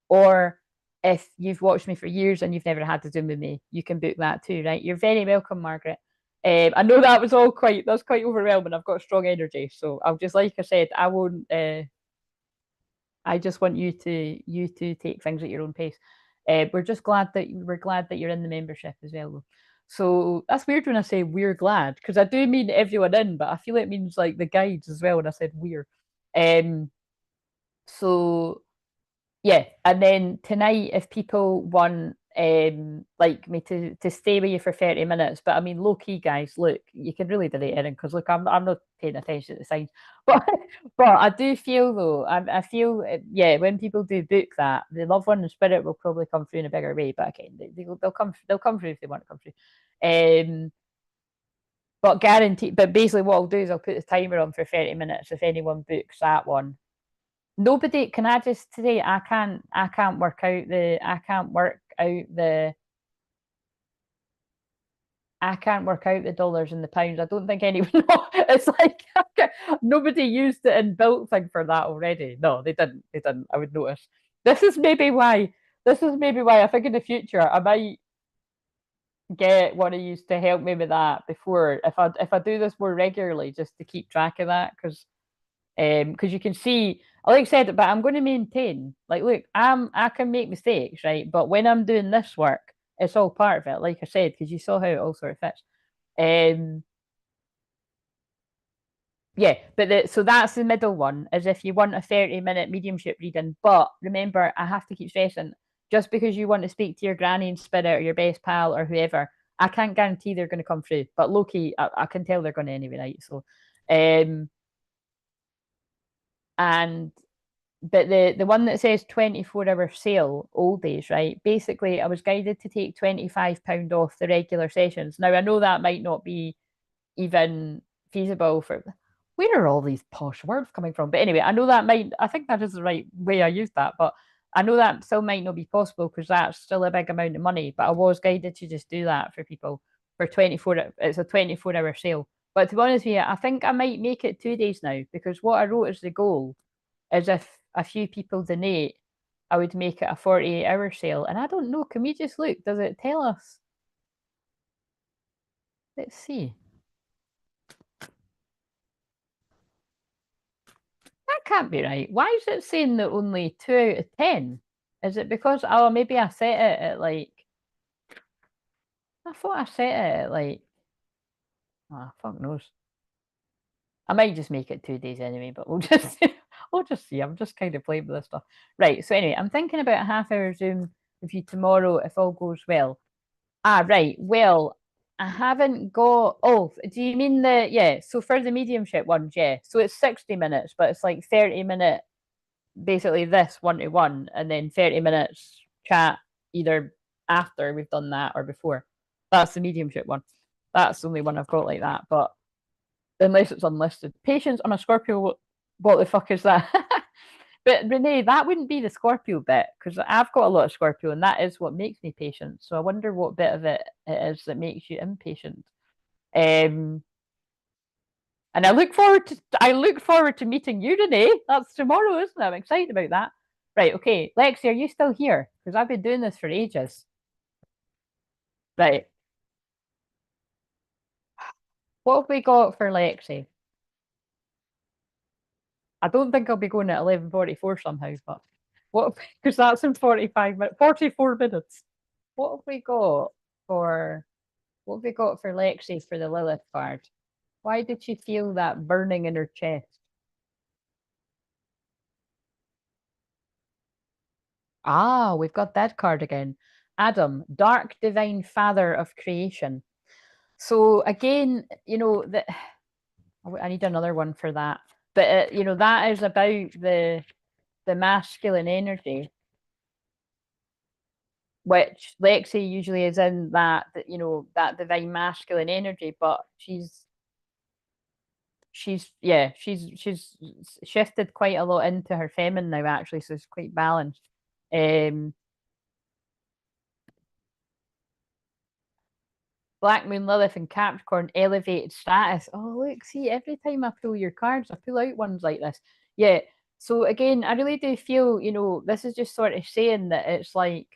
Or if you've watched me for years and you've never had a Zoom with me, you can book that too, right? You're very welcome, Margaret. I know that's quite overwhelming. I've got strong energy, so I'll just, like I said, I won't. I just want you to take things at your own pace. We're glad that you're in the membership as well. So that's weird when I say we're glad, because I do mean everyone in, but I feel it means like the guides as well when I said we're. So yeah, and then tonight, if people want like me to stay with you for 30 minutes, but I mean low key, guys, look, you can really delete it because look, I'm not paying attention to the signs, but I do feel though, I feel yeah, when people do book that, the loved one and spirit will probably come through in a bigger way. But again, they'll come through if they want to come through. But guarantee, but basically what I'll do is I'll put the timer on for 30 minutes if anyone books that one. Nobody, can I just say I can't work out the dollars and the pounds. I don't think anyone it's like nobody used the inbuilt thing for that already. No, they didn't. I would notice. This is maybe why I think in the future I might get one of you to help me with that before, if I do this more regularly, just to keep track of that, because you can see, like I said, but I'm going to maintain. Like, look, I can make mistakes, right? But when I'm doing this work, it's all part of it. Like I said, because you saw how it all sort of fits. Yeah, but so that's the middle one, is if you want a 30-minute mediumship reading. But remember, I have to keep stressing, just because you want to speak to your granny in spirit or your best pal or whoever, I can't guarantee they're going to come through. But Loki, I can tell they're going to anyway, right? So, and but the one that says 24-hour sale, oldies, right? Basically, I was guided to take £25 off the regular sessions. Now I know that might not be even feasible for, where are all these posh words coming from? But anyway, I think that is the right way I used that, but I know that still might not be possible because that's still a big amount of money. But I was guided to just do that for people for 24. It's a 24-hour sale. But to be honest with you, I think I might make it 2 days now, because what I wrote as the goal is if a few people donate, I would make it a 48-hour sale. And I don't know, can we just look? Does it tell us? Let's see. That can't be right. Why is it saying that only 2 out of 10? Is it because, oh, maybe I set it at like, I thought I set it at like, oh, fuck knows. I might just make it 2 days anyway, but we'll just see. I'm just kind of playing with this stuff. Right. So anyway, I'm thinking about a half-hour Zoom with you tomorrow if all goes well. Ah, right. Well, I haven't got. Oh, do you mean yeah? So for the mediumship ones, yeah. So it's 60 minutes, but it's like 30-minute, basically this 1-to-1, and then 30 minutes chat either after we've done that or before. That's the mediumship one. That's the only one I've got like that. But unless it's unlisted, patience on a Scorpio. What the fuck is that? But Renee, that wouldn't be the Scorpio bit, because I've got a lot of Scorpio, and that is what makes me patient. So I wonder what bit of it is that makes you impatient. Um, and I look forward to meeting you, Renee. That's tomorrow, isn't it? I'm excited about that. Right, okay. Lexi, are you still here? Because I've been doing this for ages. Right. What have we got for Lexi? I don't think I'll be going at 11:44 somehow, but what, because that's in 45 minutes, 44 minutes. What have we got for Lexi for the Lilith card? Why did she feel that burning in her chest? Ah, we've got that card again. Adam, dark divine father of creation. So again, that I need another one for that. But that is about the masculine energy, which Lexi usually is in that divine masculine energy, but she's she's shifted quite a lot into her feminine now, actually, so it's quite balanced. Black Moon, Lilith, and Capricorn, elevated status. Oh, look, see, every time I pull your cards, I pull out ones like this. Yeah. So again, I really do feel, this is just sort of saying that it's like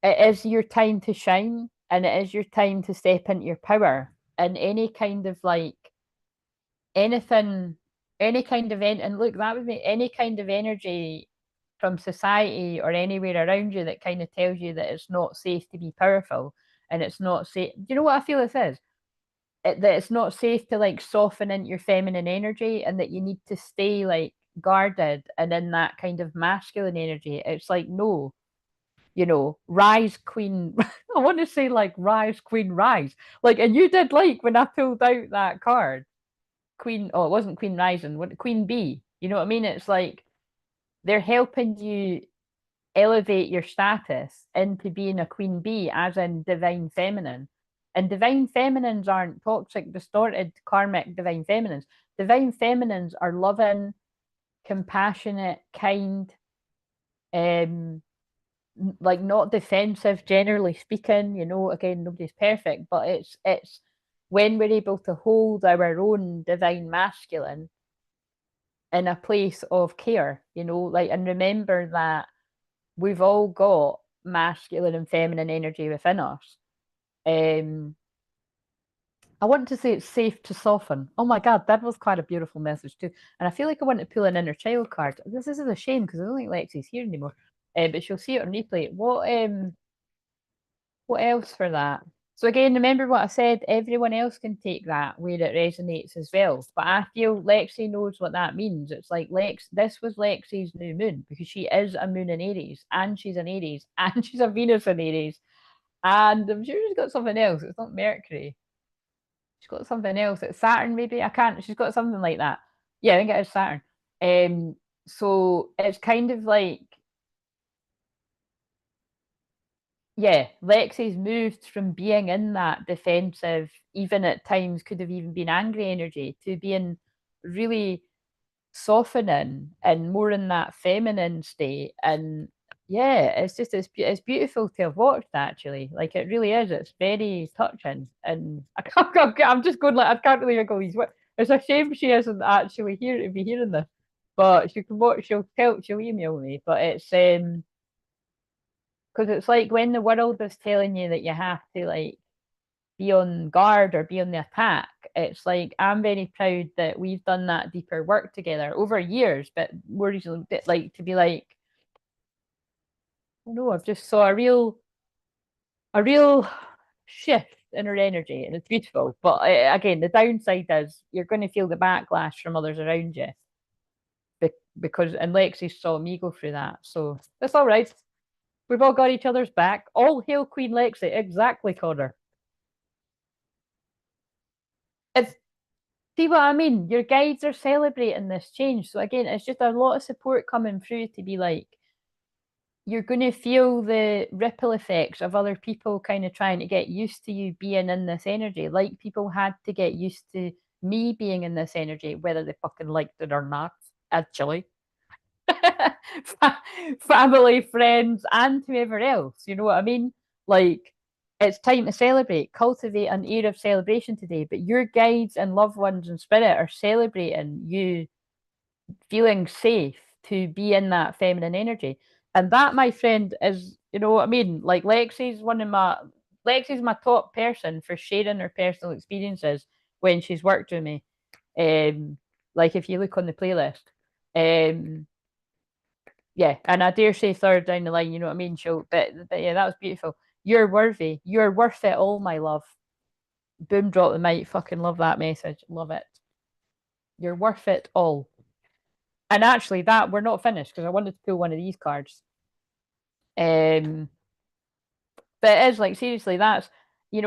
it is your time to shine and it is your time to step into your power. And any kind of like anything, any kind of and look, that would be any kind of energy from society or anywhere around you that kind of tells you that it's not safe to be powerful and it's not safe. Do you know what I feel this is? That it's not safe to like soften into your feminine energy and that you need to stay like guarded and in that kind of masculine energy. It's like, no, rise queen. I want to say like rise queen, rise. Like, and you did like when I pulled out that card, queen. Oh, it wasn't queen rising, what queen bee. You know what I mean? It's like they're helping you elevate your status into being a queen bee, as in divine feminine. And divine feminines aren't toxic, distorted, karmic divine feminines. Divine feminines are loving, compassionate, kind, like not defensive, generally speaking. Again, nobody's perfect, but it's when we're able to hold our own divine masculine in a place of care, like, and remember that we've all got masculine and feminine energy within us. I want to say it's safe to soften. Oh my God, that was quite a beautiful message too. And I feel like I want to pull an inner child card. This is a shame because I don't think Lexi's here anymore. But she'll see it on replay. What else for that? So again, remember what I said, everyone else can take that where it resonates as well. But I feel Lexi knows what that means. It's like this was Lexi's new moon because she is a moon in Aries and she's an Aries and she's a Venus in Aries. And I'm sure she's got something else. It's not Mercury. She's got something else. It's Saturn, maybe. I can't. She's got something like that. Yeah, I think it is Saturn. So it's kind of like, yeah, Lexi's moved from being in that defensive, even at times could have even been angry energy, to being really softening and more in that feminine state. And yeah, it's beautiful to have watched, actually. Like, it really is. It's very touching. And I'm just going like, I can't believe I go, it's a shame she isn't actually here to be hearing this. But she can watch, she'll email me. But it's because it's like when the world is telling you that you have to like be on guard or be on the attack, it's like I'm very proud that we've done that deeper work together over years, but more recently, like to be like, no, I've just saw a real shift in her energy, and it's beautiful. But again, the downside is you're going to feel the backlash from others around you, because and Lexi saw me go through that, so that's all right. We've all got each other's back. All hail Queen Lexi. Exactly, Connor. It's See what I mean? Your guides are celebrating this change. So again, it's just a lot of support coming through to be like, you're going to feel the ripple effects of other people kind of trying to get used to you being in this energy, like people had to get used to me being in this energy, whether they fucking liked it or not, actually. Family, friends, and whoever else. You know what I mean? Like, it's time to celebrate, cultivate an air of celebration today. But your guides and loved ones in spirit are celebrating you feeling safe to be in that feminine energy. And that, my friend, is, you know what I mean? Like, Lexi's my top person for sharing her personal experiences when she's worked with me. Like, if you look on the playlist. Yeah, and I dare say third down the line, you know what I mean? But yeah, that was beautiful. You're worthy. You're worth it all, my love. Boom, drop the mic. Fucking love that message. Love it. You're worth it all. And actually, that we're not finished because I wanted to pull one of these cards. But it is like, seriously, that's, you've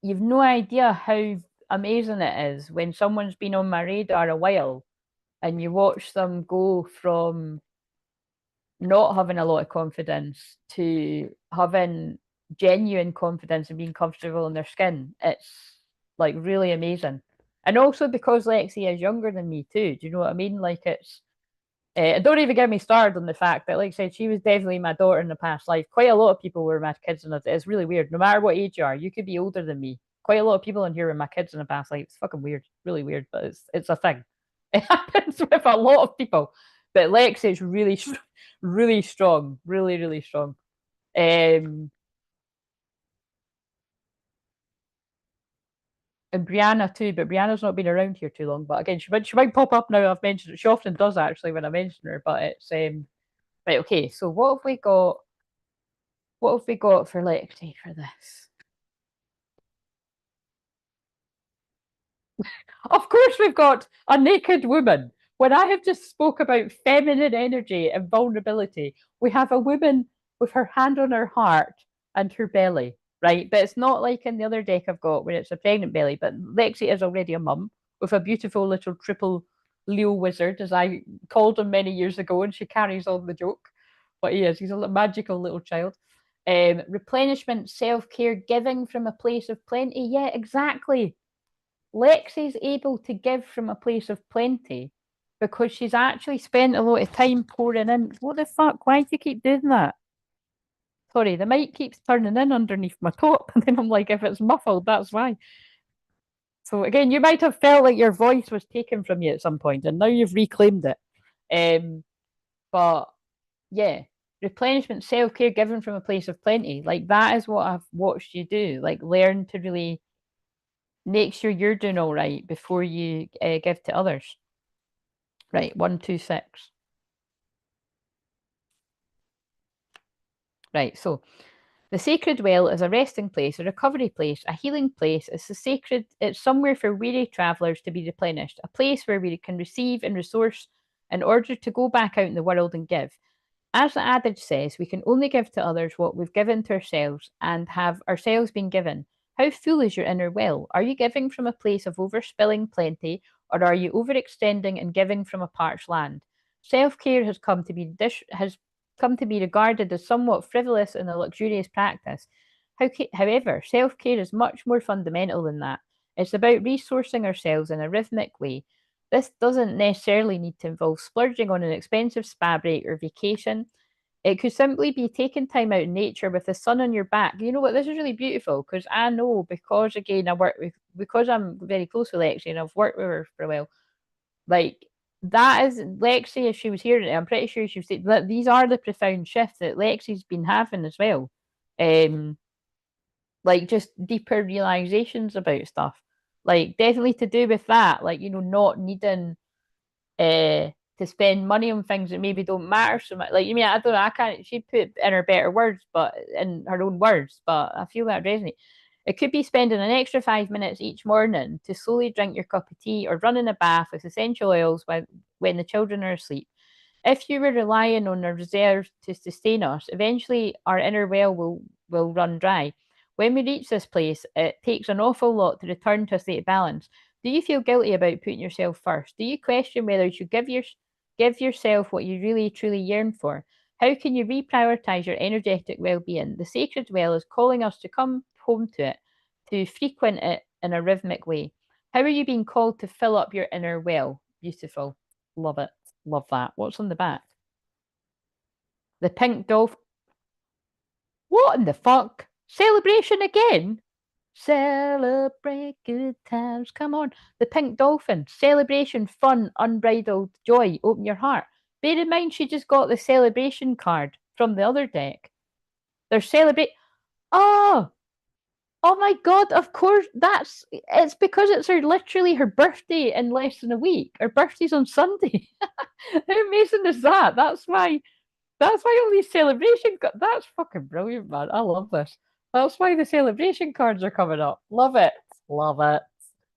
no idea how amazing it is when someone's been on my radar a while and you watch them go from not having a lot of confidence to having genuine confidence and being comfortable in their skin. It's like really amazing. And also because Lexi is younger than me too. Do you know what I mean? Like it's don't even get me started on the fact that, like I said, she was definitely my daughter in the past life. Quite a lot of people were my kids, and it's really weird. No matter what age you are, you could be older than me. Quite a lot of people in here were my kids in the past life. It's fucking weird, really weird, but it's a thing. It happens with a lot of people. But Lex is really, really strong, really, really strong. Um, and Brianna too, but Brianna's not been around here too long. But again, she might pop up now. I've mentioned it. She often does actually when I mention her. But it's right. Okay, so what have we got? What have we got for Lexi for this? Of course, we've got a naked woman. When I have just spoke about feminine energy and vulnerability, we have a woman with her hand on her heart and her belly, right? But it's not like in the other deck I've got where it's a pregnant belly. But Lexi is already a mum with a beautiful little triple Leo wizard, as I called him many years ago, and she carries on the joke. But he is. He's a magical little child. Replenishment, self care, giving from a place of plenty. Yeah, exactly. Lexi's able to give from a place of plenty because she's actually spent a lot of time pouring in. What the fuck? Why do you keep doing that? Sorry, the mic keeps turning in underneath my top, and then I'm like, if it's muffled, that's why. So again, you might have felt like your voice was taken from you at some point, and now you've reclaimed it. But yeah, replenishment, self care, given from a place of plenty. Like that is what I've watched you do. Like learn to really make sure you're doing all right before you give to others. Right, 126. Right, so the sacred well is a resting place, a recovery place, a healing place. It's the sacred, it's somewhere for weary travellers to be replenished, a place where we can receive and resource in order to go back out in the world and give. As the adage says, we can only give to others what we've given to ourselves and have ourselves been given. How full is your inner well? Are you giving from a place of overspilling plenty, or are you overextending and giving from a parched land? Self-care has come to be regarded as somewhat frivolous and a luxurious practice. However, self-care is much more fundamental than that. It's about resourcing ourselves in a rhythmic way. This doesn't necessarily need to involve splurging on an expensive spa break or vacation. It could simply be taking time out in nature with the sun on your back. You know what? This is really beautiful because I know because again because I'm very close with Lexi and I've worked with her for a while. Like that is Lexi. If she was here, I'm pretty sure she would say that these are the profound shifts that Lexi's been having as well. Um, like just deeper realizations about stuff. Like definitely to do with that. Like not needing to spend money on things that maybe don't matter so much. Like, you mean, I don't know, I can't, she put in her better words, but in her own words, but I feel that resonate. It could be spending an extra 5 minutes each morning to slowly drink your cup of tea or run in a bath with essential oils when the children are asleep. If you were relying on a reserve to sustain us, eventually our inner well will run dry. When we reach this place, it takes an awful lot to return to a state of balance. Do you feel guilty about putting yourself first? Do you question whether you should give yourself what you really truly yearn for? How can you reprioritize your energetic well-being? The sacred well is calling us to come home to it, to frequent it in a rhythmic way. How are you being called to fill up your inner well? Beautiful. Love it. Love that. What's on the back? The pink dolphin. What in the fuck? Celebration again? Celebrate good times. Come on. The pink dolphin. Celebration, fun, unbridled joy. Open your heart. Bear in mind, she just got the celebration card from the other deck. They're celebrate. Oh, oh my God. Of course. It's because it's literally her birthday in less than a week. Her birthday's on Sunday. How amazing is that? That's why all these celebration that's fucking brilliant, man. I love this. That's why the celebration cards are coming up. Love it. Love it.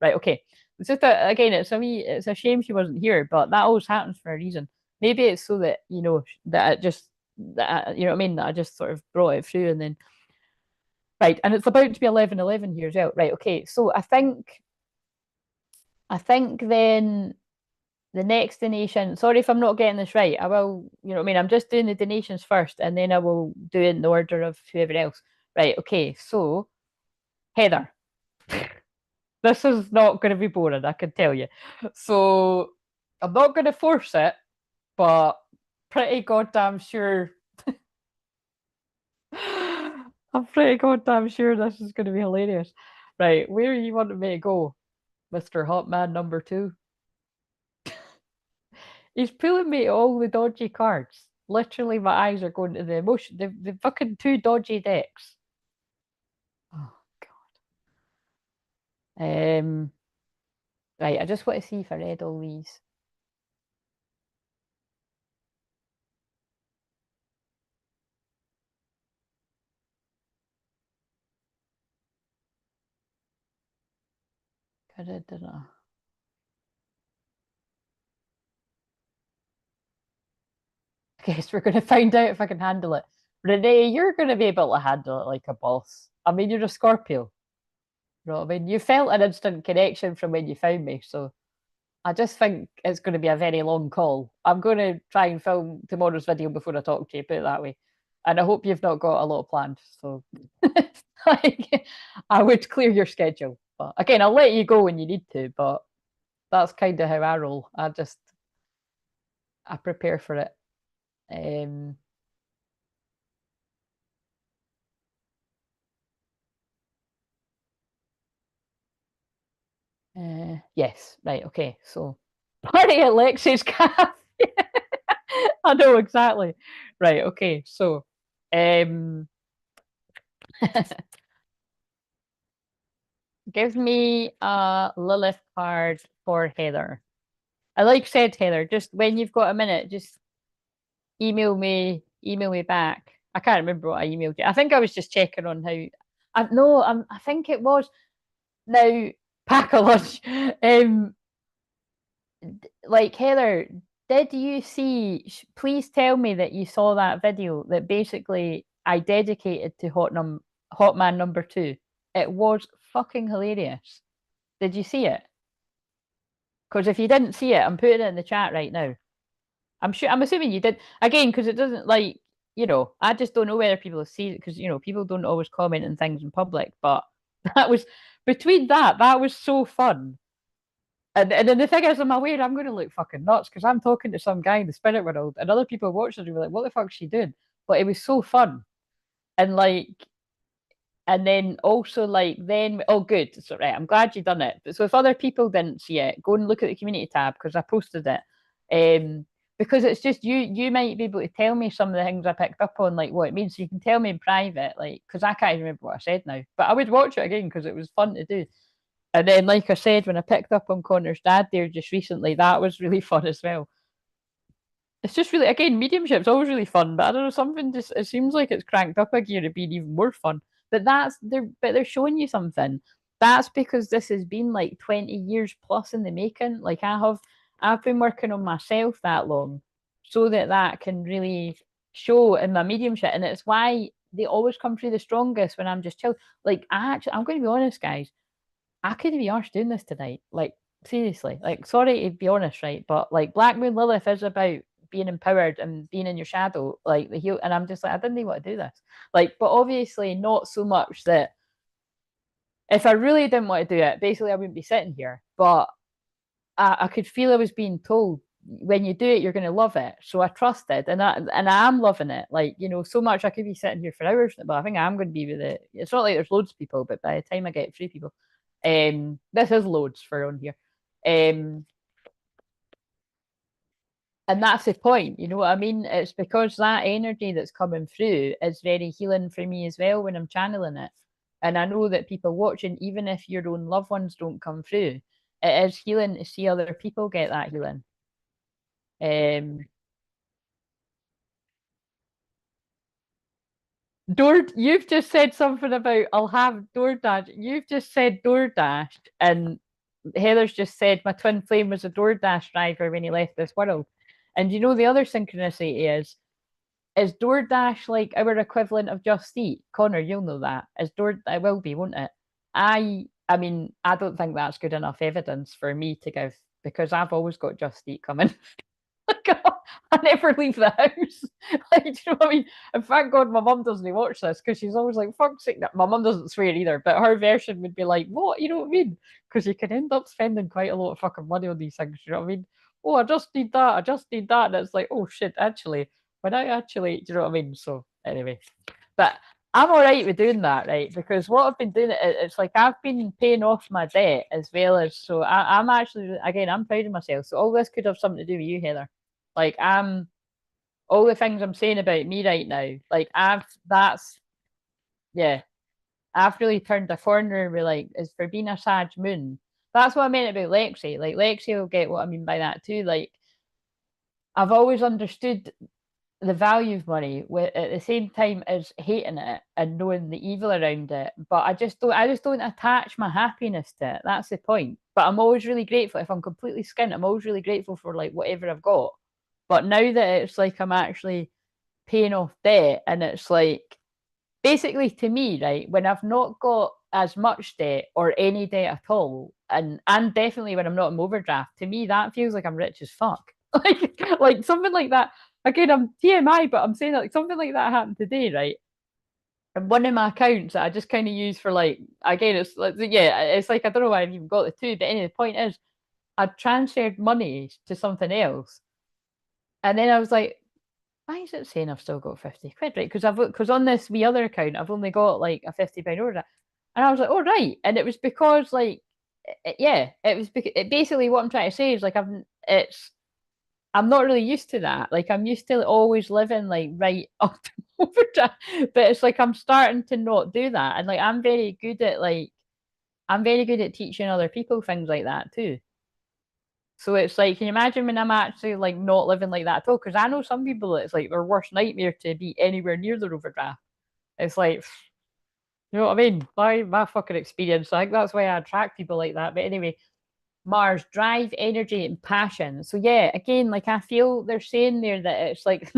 Right, okay. It's just again, it's a shame she wasn't here, but that always happens for a reason. Maybe it's so that that it just you know what I mean, that I just sort of brought it through and then right, and it's about to be 11:11 here as well. Right, okay. So I think then the next donation, sorry if I'm not getting this right. I will, you know what I mean? I'm just doing the donations first and then I will do it in the order of whoever else. Right, okay. So, Heather. This is not going to be boring, I can tell you. So I'm not going to force it, but pretty goddamn sure. I'm pretty goddamn sure this is going to be hilarious. Right, where you want me to go, Mr. Hotman number two? He's pulling me all the dodgy cards. Literally, my eyes are going to the emotion. The fucking two dodgy decks. Oh God. Right. I just want to see if I read all these. Could I did not. I guess we're going to find out if I can handle it. Renee, you're going to be able to handle it like a boss. I mean, you're a Scorpio. You know what I mean? You felt an instant connection from when you found me, so I just think it's going to be a very long call. I'm going to try and film tomorrow's video before I talk to you, put it that way. And I hope you've not got a lot planned. So like, I would clear your schedule. But again, I'll let you go when you need to, but that's kind of how I roll. I prepare for it. Um yes, right, okay. So party at Lexi's cafe. I know exactly. Right, okay. So um give me a Lilith card for Heather. I like said Heather, just when you've got a minute, just email me back. I can't remember what I emailed you. I think I was just checking on how I no, I think it was now pack a lunch. Like Heather, did you see? Please tell me that you saw that video that basically I dedicated to Hot Man number two. It was fucking hilarious. Did you see it? Because if you didn't see it, I'm putting it in the chat right now. I'm sure. I'm assuming you did again because it doesn't like I just don't know whether people see it because people don't always comment on things in public. But that was between that was so fun. And then the thing is, I'm aware I'm going to look fucking nuts because I'm talking to some guy in the spirit world, and other people watching it were like, "What the fuck's she doing?" But it was so fun, and and then also then oh good, so right, I'm glad you done it. But so if other people didn't see it, go and look at the community tab because I posted it. Because it's just you might be able to tell me some of the things I picked up on, like what it means. So you can tell me in private, like because I can't even remember what I said now. But I would watch it again because it was fun to do. And then, like I said, when I picked up on Connor's dad there just recently, that was really fun as well. It's just really, again, mediumship's always really fun, but I don't know, something just, it seems like it's cranked up a gear to being even more fun. But they're showing you something. That's because this has been like 20 years plus in the making. Like I've been working on myself that long so that can really show in my mediumship. And it's why they always come through the strongest when I'm just chilled. Like I'm going to be honest, guys. I couldn't be arsed doing this tonight. Like, seriously. Like, sorry to be honest, right? But like Black Moon Lilith is about being empowered and being in your shadow, like the heal. And I'm just like, I didn't even want to do this. Like, but obviously not so much that if I really didn't want to do it, basically I wouldn't be sitting here. But I could feel I was being told when you do it, you're going to love it. So I trusted, and I am loving it. Like so much I could be sitting here for hours, but I think I'm going to be with it. It's not like there's loads of people, but by the time I get 3 people, this is loads for on here, um, and that's the point. You know what I mean? It's because that energy that's coming through is very healing for me as well when I'm channeling it, and I know that people watching, even if your own loved ones don't come through, it is healing to see other people get that healing. Um, you've just said something about I'll have DoorDash. You've just said DoorDash, and Heather's just said my twin flame was a DoorDash driver when he left this world. And the other synchronicity is DoorDash like our equivalent of Just Eat? Connor, you'll know that. It will be, won't it? I mean, I don't think that's good enough evidence for me to give because I've always got Just Eat coming. I never leave the house. Like, do you know what I mean? And thank God my mum doesn't watch this because she's always like, fuck's sake. My mum doesn't swear either, but her version would be like, what? You know what I mean? Because you can end up spending quite a lot of fucking money on these things. You know what I mean? Oh, I just need that. I just need that. And it's like, oh shit, actually, when I actually, do you know what I mean? So, anyway, but I'm all right with doing that, right? Because what I've been doing, it's like I've been paying off my debt as well as, so I'm actually, again, I'm proud of myself. So all this could have something to do with you, Heather. Like all the things I'm saying about me right now, like yeah, I've really turned a corner with like, is for being a Sag moon. That's what I meant about Lexi. Like Lexi will get what I mean by that too. Like I've always understood the value of money at the same time as hating it and knowing the evil around it. But I just don't attach my happiness to it. That's the point. But I'm always really grateful. If I'm completely skint, I'm always really grateful for like whatever I've got. But now that it's like I'm actually paying off debt and it's like basically to me, right, when I've not got as much debt or any debt at all, and definitely when I'm not in overdraft, to me that feels like I'm rich as fuck. Like something like that. Again, I'm TMI, but I'm saying that like something like that happened today, right? And one of my accounts that I just kind of use for like again, it's like yeah, it's like I don't know why I've even got the two, but anyway, the point is I transferred money to something else. And then I was like, why is it saying I've still got 50 quid, right? Because on this wee other account, I've only got like a £50 order. And I was like, oh right. And it was because like yeah, it was because basically what I'm trying to say is like I'm not really used to that. Like I'm used to always living like right up to overdraft. But it's like I'm starting to not do that. And like I'm very good at teaching other people things like that too. So it's like, can you imagine when I'm actually like not living like that at all? Because I know some people it's like their worst nightmare to be anywhere near their overdraft. It's like, you know what I mean? My fucking experience. I think that's why I attract people like that. But anyway, Mars, drive, energy, and passion. So yeah, again, like I feel they're saying there that it's like,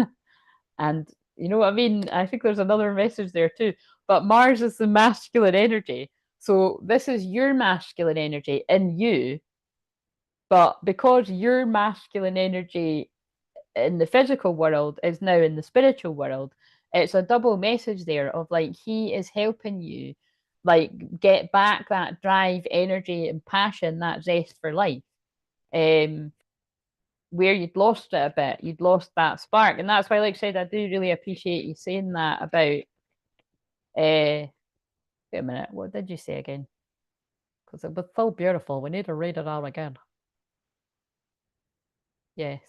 and you know what I mean? I think there's another message there too. But Mars is the masculine energy. So this is your masculine energy in you. But because your masculine energy in the physical world is now in the spiritual world, it's a double message there of like he is helping you like get back that drive, energy, and passion, that zest for life. Um, where you'd lost it a bit, you'd lost that spark. And that's why, like I said, I do really appreciate you saying that about wait a minute, what did you say again? Because it was so beautiful. We need to read it all again. Yes.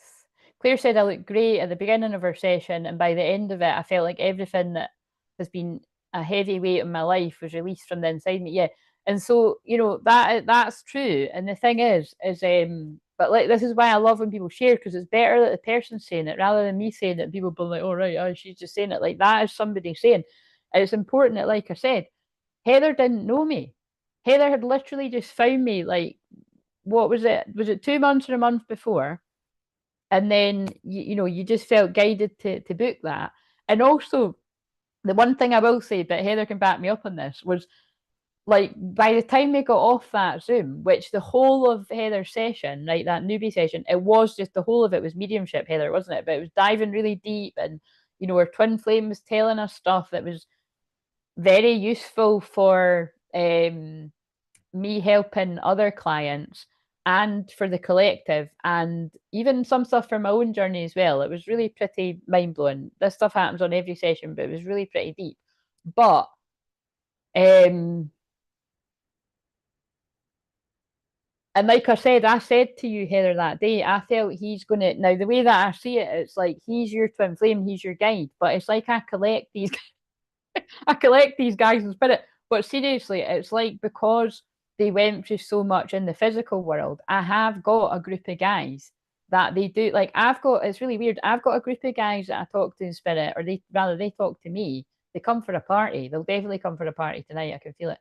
Claire said I looked great at the beginning of our session, and by the end of it, I felt like everything that has been a heavy weight in my life was released from the inside me. Yeah. And so, you know, that's true. And the thing is but like this is why I love when people share, because it's better that the person's saying it rather than me saying it. People be like, oh right, oh, she's just saying it. Like that is somebody saying. And it's important that, like I said, Heather didn't know me. Heather had literally just found me like what was it? Was it 2 months or a month before? And then you know you just felt guided to book that. And also the one thing I will say, but Heather can back me up on this, was like by the time we got off that Zoom, which the whole of Heather's session, right, that newbie session, it was just the whole of it was mediumship, Heather, wasn't it? But it was diving really deep, and you know, her Twinflame was telling us stuff that was very useful for me helping other clients and for the collective, and even some stuff for my own journey as well. It was really pretty mind blowing. This stuff happens on every session, but it was really pretty deep. But and like I said to you, Heather, that day, I felt he's gonna now the way that I see it, it's like he's your twin flame, he's your guide. But it's like I collect these I collect these guys in spirit. But seriously, it's like because they went through so much in the physical world, I have got a group of guys that they do like it's really weird. I've got a group of guys that I talk to in spirit, or they talk to me. They come for a party. They'll definitely come for a party tonight. I can feel it.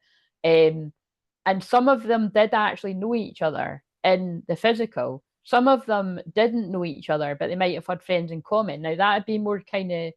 And some of them did actually know each other in the physical. Some of them didn't know each other, but they might have had friends in common. Now that'd be more kind of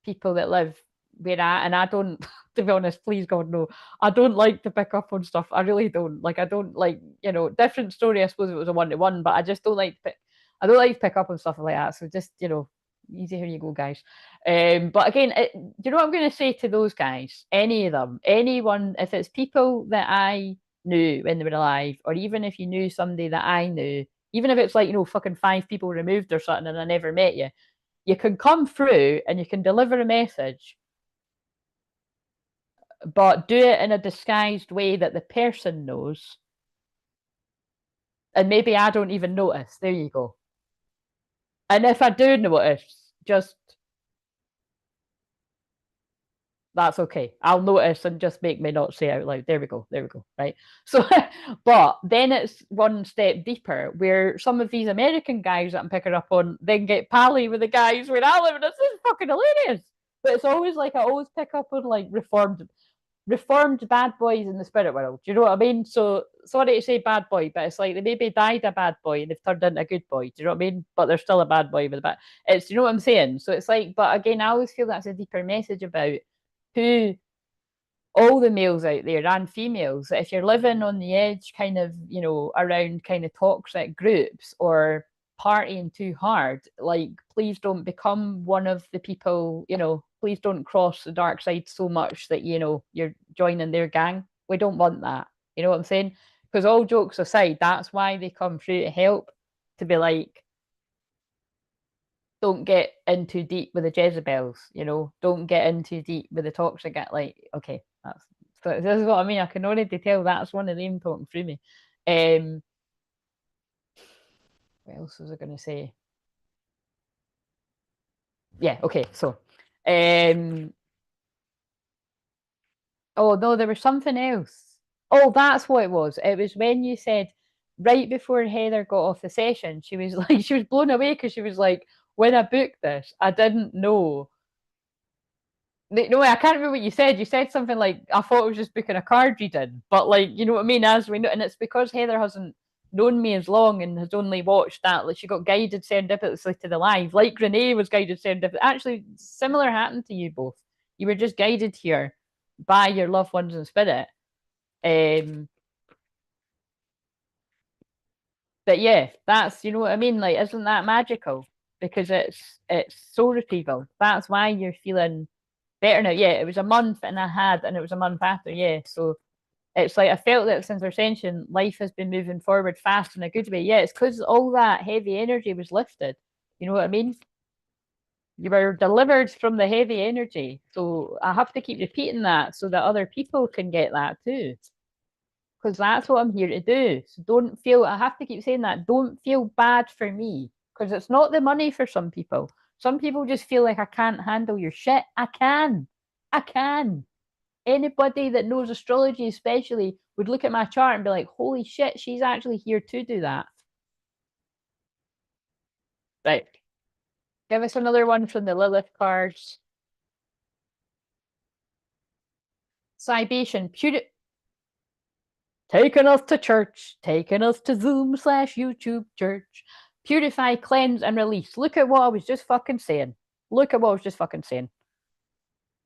people that live where and I don't, to be honest, please God, no, I don't like to pick up on stuff. I really don't. Like, I don't like, you know, different story, I suppose, if it was a one to one, but I just don't like to pick. I don't like to pick up on stuff like that. So just, easy, here you go, guys. But again, do you know what I'm going to say to those guys? Any of them, anyone, if it's people that I knew when they were alive, or even if you knew somebody that I knew, even if it's like, fucking 5 people removed or something and I never met you, you can come through and you can deliver a message, but do it in a disguised way that the person knows. And maybe I don't even notice. There you go. And if I do notice, just that's okay. I'll notice and just make me not say out loud. There we go. There we go. Right. So, but then it's one step deeper where some of these American guys that I'm picking up on then get pally with the guys where I live, and this is fucking hilarious. But it's always like I always pick up on like reformed bad boys in the spirit world. Do you know what I mean? So sorry to say bad boy, but it's like they maybe died a bad boy and they've turned into a good boy. Do you know what I mean? But they're still a bad boy with a bad. It's, you know what I'm saying? So it's like, but again, I always feel that's a deeper message about who all the males out there and females, if you're living on the edge, kind of, around kind of toxic groups or partying too hard, like, please don't become one of the people, please don't cross the dark side so much that, you're joining their gang. We don't want that. You know what I'm saying? Because all jokes aside, that's why they come through to help, to be like, don't get in too deep with the Jezebels, don't get in too deep with the toxic. Like, okay, this is what I mean. I can already tell that's one of them talking through me. What else was I going to say? Yeah, okay, so oh no, there was something else. Oh, that's what it was. It was when you said right before Heather got off the session, she was like, she was blown away because she was like, when I booked this, I didn't know. No, I can't remember what you said. You said something like, I thought it was just booking a card reading, but like, you know what I mean? As we know, and it's because Heather hasn't known me as long and has only watched that. Like, she got guided serendipitously to the live, like Renee was guided serendipitously. Actually, similar happened to you both. You were just guided here by your loved ones in spirit. But yeah, that's, you know what I mean? Like, isn't that magical? Because it's soul retrieval. That's why you're feeling better now. Yeah, it was a month and it was a month after. Yeah, so it's like I felt that since ascension, life has been moving forward fast in a good way. Yeah, it's because all that heavy energy was lifted. You know what I mean? You were delivered from the heavy energy. So I have to keep repeating that so that other people can get that too. Because that's what I'm here to do. So don't feel, I have to keep saying that, don't feel bad for me. Because it's not the money for some people. Some people just feel like I can't handle your shit. I can. I can. Anybody that knows astrology, especially, would look at my chart and be like, holy shit, she's actually here to do that. Right. Give us another one from the Lilith cards. Cibation, taking us to church, taking us to Zoom/YouTube church. Purify, cleanse, and release. Look at what I was just fucking saying. Look at what I was just fucking saying.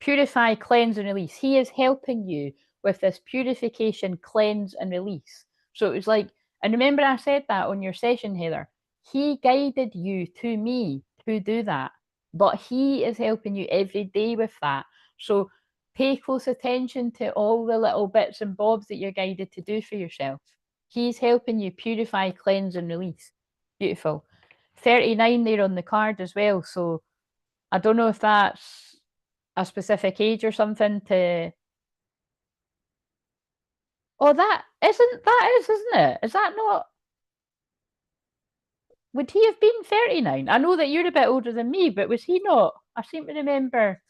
Purify, cleanse, and release. He is helping you with this purification, cleanse, and release. So it was like, and remember I said that on your session, Heather. He guided you to me to do that, but he is helping you every day with that. So pay close attention to all the little bits and bobs that you're guided to do for yourself. He's helping you purify, cleanse, and release. Beautiful. 39 there on the card as well. So I don't know if that's a specific age or something to. Oh, isn't it? Is that not? Would he have been 39? I know that you're a bit older than me, but was he not? I seem to remember.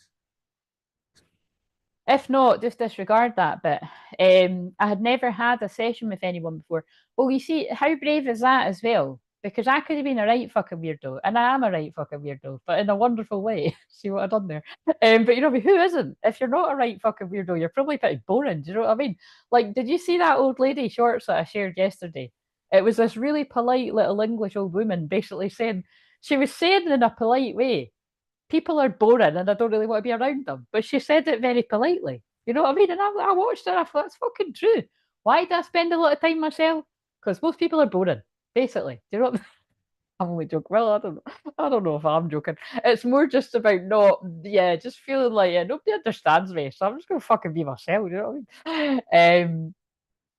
If not, just disregard that bit. I had never had a session with anyone before. Well, you see, how brave is that as well? Because I could have been a right fucking weirdo, and I am a right fucking weirdo, but in a wonderful way. See what I've done there? But you know, who isn't? If you're not a right fucking weirdo, you're probably pretty boring. Do you know what I mean? Like, did you see that old lady shorts that I shared yesterday? It was this really polite little English old woman basically saying, she was saying in a polite way, people are boring and I don't really want to be around them. But she said it very politely. You know what I mean? And I watched it and I thought, that's fucking true. Why do I spend a lot of time myself? Because most people are boring, basically. Do you know what I mean? I'm only joking. Well, I don't know if I'm joking. It's more just about not, yeah, just feeling like nobody understands me, so I'm just gonna fucking be myself. You know what I mean?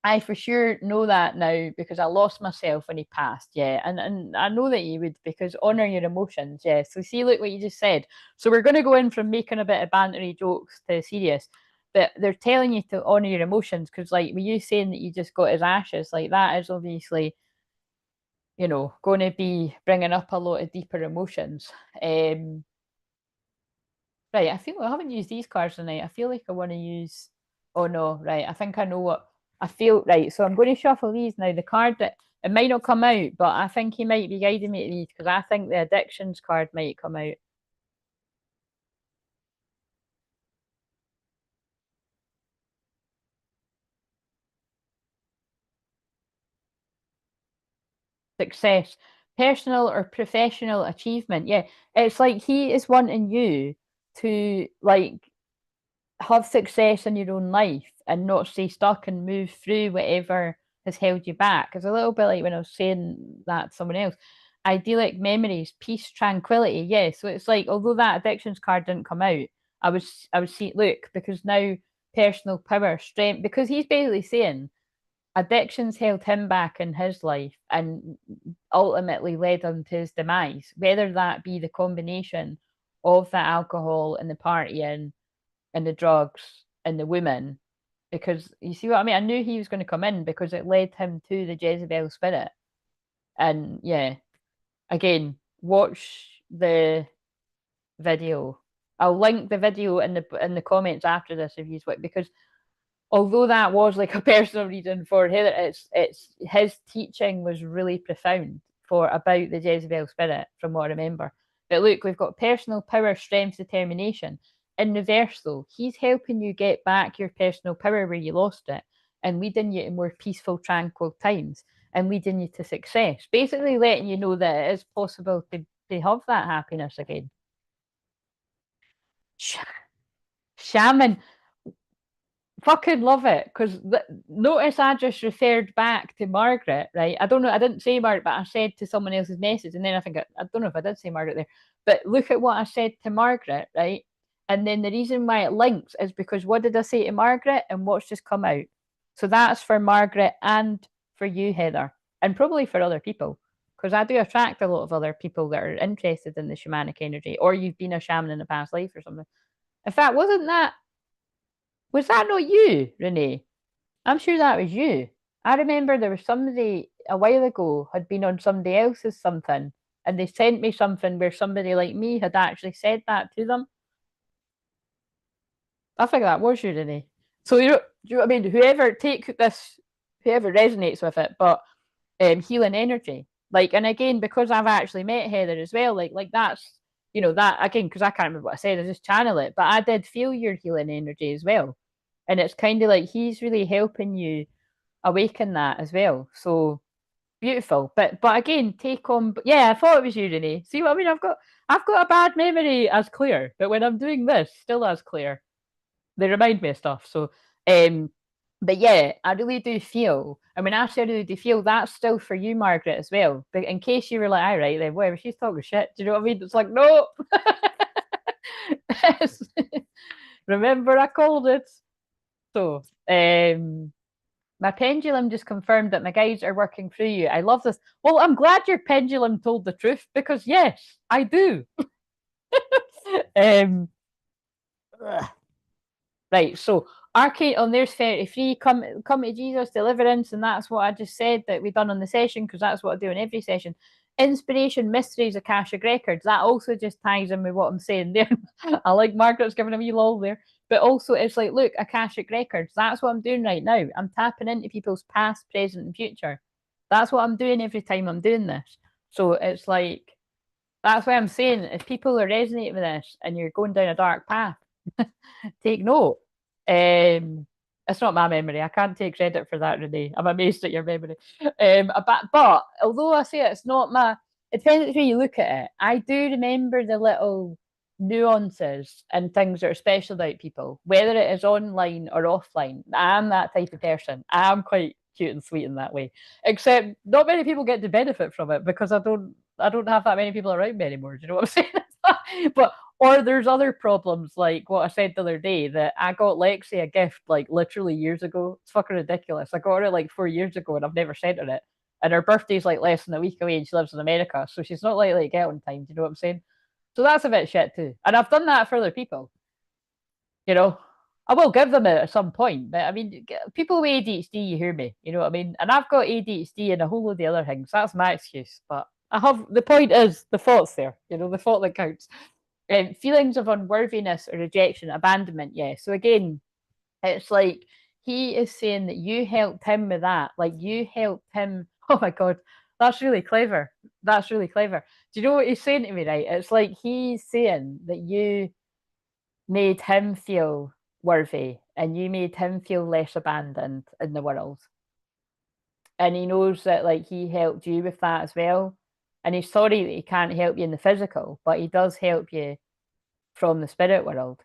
I for sure know that now because I lost myself when he passed. Yeah, and I know that you would because honor your emotions. Yeah. So see, look what you just said. So we're gonna go in from making a bit of bantery jokes to serious. But they're telling you to honor your emotions because, like, with you saying that you just got his ashes, like that is obviously going to be bringing up a lot of deeper emotions. Right, I feel I haven't used these cards tonight. I feel like I want to use. Oh no, right. I think I know what I feel. Right, so I'm going to shuffle these now. The card that it might not come out, but I think he might be guiding me to these because I think the addictions card might come out. Success, personal or professional achievement. Yeah, it's like he is wanting you to like have success in your own life and not stay stuck and move through whatever has held you back. It's a little bit like when I was saying that to someone else. Idyllic memories, peace, tranquility. Yeah. So it's like although that addictions card didn't come out, I was see look, because now personal power, strength, because he's basically saying addictions held him back in his life and ultimately led him to his demise, whether that be the combination of the alcohol and the partying and the drugs and the women, because you see what I mean? I knew he was going to come in because it led him to the Jezebel spirit. And yeah, again, watch the video. I'll link the video in the comments after this if you want, because although that was like a personal reading for Heather, it's his teaching was really profound for about the Jezebel spirit, from what I remember. But look, we've got personal power, strength, determination. In reverse, though, he's helping you get back your personal power where you lost it and leading you to more peaceful, tranquil times and leading you to success. Basically, letting you know that it is possible to have that happiness again. Shaman, fucking love it because notice I just referred back to Margaret, right? I don't know, I didn't say Margaret, but I said to someone else's message, and then I think I don't know if I did say Margaret there, but look at what I said to Margaret, right? And then the reason why it links is because what did I say to Margaret and what's just come out? So that's for Margaret and for you, Heather, and probably for other people because I do attract a lot of other people that are interested in the shamanic energy, or you've been a shaman in a past life or something. In fact, was that not you, Renee? I'm sure that was you. I remember there was somebody a while ago had been on somebody else's something, and they sent me something where somebody like me had actually said that to them. I think that was you, Renee. So do you know what I mean? Whoever take this, whoever resonates with it, but healing energy. Like, and again, because I've actually met Heather as well, like that's that again, because I can't remember what I said, I just channel it. But I did feel your healing energy as well. And it's kind of like he's really helping you awaken that as well. So beautiful. But again, take on. Yeah, I thought it was you, Renee. See what I mean? I've got a bad memory as clear, but when I'm doing this, still as clear. They remind me of stuff. So, but yeah, I really do feel. I mean, actually, I really do feel that's still for you, Margaret, as well. But in case you were like, "All right, then whatever, she's talking shit." Do you know what I mean? It's like, no. Remember, I called it. So, my pendulum just confirmed that my guides are working through you. I love this. Well, I'm glad your pendulum told the truth because yes, I do. um, right, so Arcane on there's 33, come to Jesus, deliverance, and that's what I just said that we done on the session because that's what I do in every session. Inspiration, mysteries, Akashic records. That also just ties in with what I'm saying there. I like Margaret's giving a wee lull there. But also it's like, look, Akashic records. That's what I'm doing right now. I'm tapping into people's past, present, and future. That's what I'm doing every time I'm doing this. So it's like that's why I'm saying if people are resonating with this and you're going down a dark path, take note. It's not my memory. I can't take credit for that, Renee. I'm amazed at your memory. But although I say it's not my, it depends how you look at it. I do remember the little nuances and things that are special about people, whether it is online or offline. I'm that type of person. I'm quite cute and sweet in that way. Except not many people get to benefit from it because I don't I don't have that many people around me anymore. Do you know what I'm saying? But or there's other problems like what I said the other day that I got Lexi a gift like literally years ago. It's fucking ridiculous. I got her like 4 years ago and I've never sent her it. And her birthday's like less than a week away and she lives in America, so she's not likely to get on time. Do you know what I'm saying? So that's a bit shit too. And I've done that for other people. You know, I will give them it at some point, but I mean, people with ADHD, you hear me, you know what I mean? And I've got ADHD and a whole load of other things. That's my excuse. But I have the point is the thought's there, you know, the thought that counts. Feelings of unworthiness or rejection, abandonment, yeah. So again, it's like he is saying that you helped him with that. Like you helped him. Oh my God, that's really clever. That's really clever. Do you know what he's saying to me, right? It's like he's saying that you made him feel worthy and you made him feel less abandoned in the world. And he knows that like he helped you with that as well. And he's sorry that he can't help you in the physical, but he does help you from the spirit world.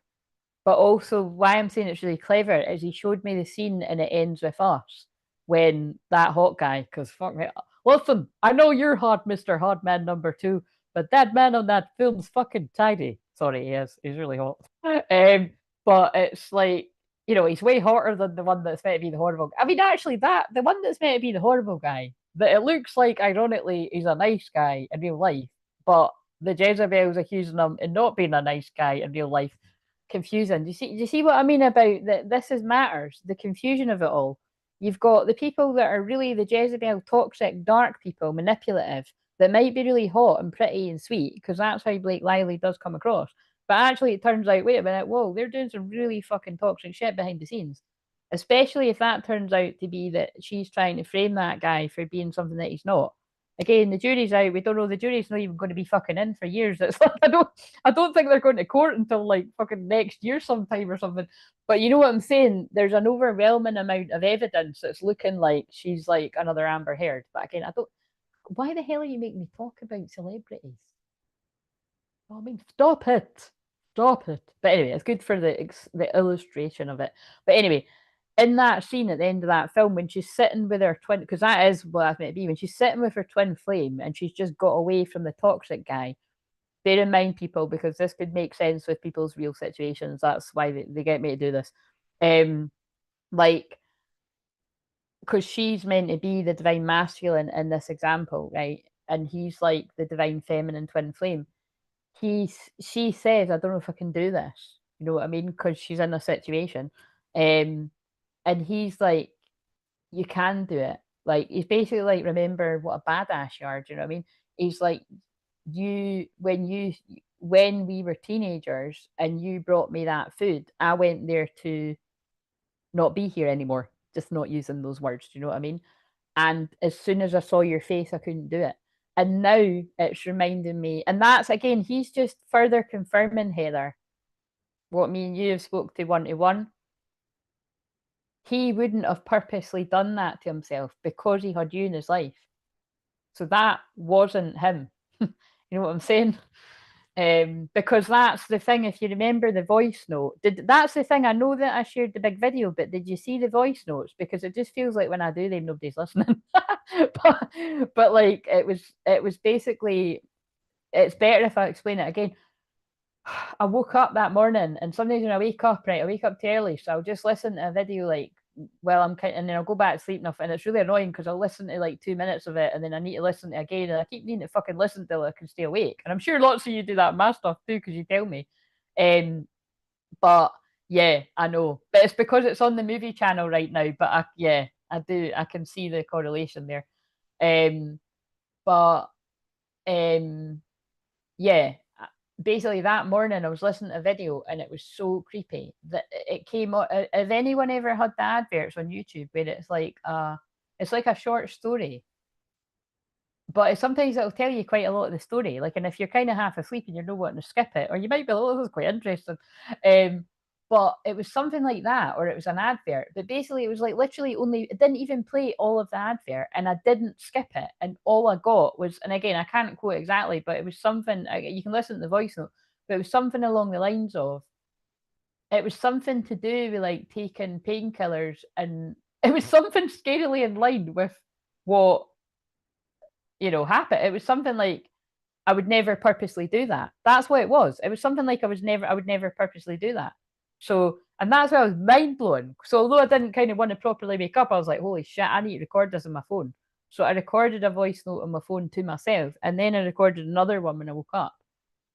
But also, why I'm saying it's really clever is he showed me the scene and it ends with us when that hot guy, because fuck me, listen, I know you're hot, Mr. Hot Man number 2, but that man on that film's fucking tiny. Sorry, he is. He's really hot. But it's like, you know, he's way hotter than the one that's meant to be the horrible guy. I mean, actually, the one that's meant to be the horrible guy, that it looks like, ironically, he's a nice guy in real life, but the Jezebel's accusing him of not being a nice guy in real life. Confusing. Do you see what I mean about that? This is matters. The confusion of it all. You've got the people that are really the Jezebel, toxic, dark people, manipulative, that might be really hot and pretty and sweet, because that's how Blake Lively does come across. But actually, it turns out, wait a minute, whoa, they're doing some really fucking toxic shit behind the scenes. Especially if that turns out to be that she's trying to frame that guy for being something that he's not. Again, the jury's out. We don't know. The jury's not even going to be fucking in for years. It's like I don't think they're going to court until like fucking next year sometime or something. But you know what I'm saying? There's an overwhelming amount of evidence that's looking like she's like another Amber Heard. But again, I don't. Why the hell are you making me talk about celebrities? Oh, I mean, stop it, stop it. But anyway, it's good for the illustration of it. But anyway, in that scene at the end of that film, when she's sitting with her twin, because that is what I meant to be, when she's sitting with her twin flame and she's just got away from the toxic guy. Bear in mind, people, because this could make sense with people's real situations. That's why they get me to do this. Like, because she's meant to be the divine masculine in this example, right? And he's like the divine feminine twin flame. She says, I don't know if I can do this. You know what I mean? Because she's in a situation. And he's like, you can do it. Like, he's basically like, remember what a badass you are. Do you know what I mean? He's like, when we were teenagers and you brought me that food, I went there to not be here anymore. Just not using those words. Do you know what I mean? And as soon as I saw your face, I couldn't do it. And now it's reminding me, and that's again, he's just further confirming, Heather, what me and you have spoke to one. He wouldn't have purposely done that to himself because he had you in his life. So that wasn't him. You know what I'm saying? Because that's the thing. If you remember the voice note, that's the thing. I know that I shared the big video, but did you see the voice notes? Because it just feels like when I do them, nobody's listening. but like it was basically. It's better if I explain it again. I woke up that morning, and sometimes when I wake up, right, I wake up too early, so I'll just listen to a video like while I'm and then I'll go back to sleep enough, and it's really annoying because I'll listen to like 2 minutes of it, and then I need to listen to it again, and I keep needing to fucking listen till I can stay awake. And I'm sure lots of you do that my stuff too, because you tell me. But yeah, I know, but it's because it's on the movie channel right now. But I do, I can see the correlation there. But yeah, basically that morning I was listening to a video and it was so creepy that it came on. Have anyone ever had the adverts on YouTube where it's like a short story, but sometimes it'll tell you quite a lot of the story. Like, and if you're kind of half asleep and you're not wanting to skip it, or you might be, oh, this is quite interesting. But it was something like that, or it was an advert. But basically, it was like literally it didn't even play all of the advert, and I didn't skip it. And all I got was, and again, I can't quote exactly, but it was something, you can listen to the voice note, but it was something along the lines of, it was something to do with like taking painkillers, and it was something scarily in line with what, happened. It was something like, I would never purposely do that. That's what it was. It was something like I would never purposely do that. So, and that's why I was mind blown. So, although I didn't kind of want to properly wake up, I was like, holy shit, I need to record this on my phone. So, I recorded a voice note on my phone to myself, and then I recorded another one when I woke up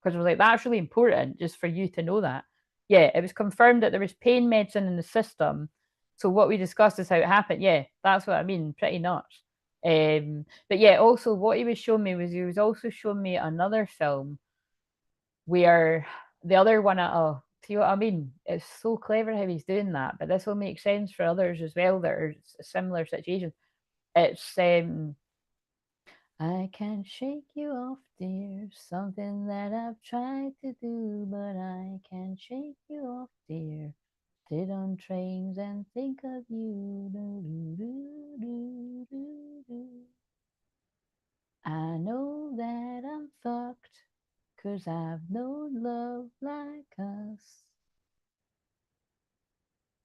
because I was like, that's really important just for you to know that. Yeah, it was confirmed that there was pain medicine in the system. So, what we discussed is how it happened. Yeah, that's what I mean. Pretty nuts. But yeah, also what he was showing me was he was also showing me another film where the other one, oh, see what I mean? It's so clever how he's doing that, but this will make sense for others as well that are similar situations. It's I can't shake you off, dear. Something that I've tried to do, but I can't shake you off, dear. Sit on trains and think of you. Do, do, do, do, do. I know that I'm fucked, 'cause I've known love like us.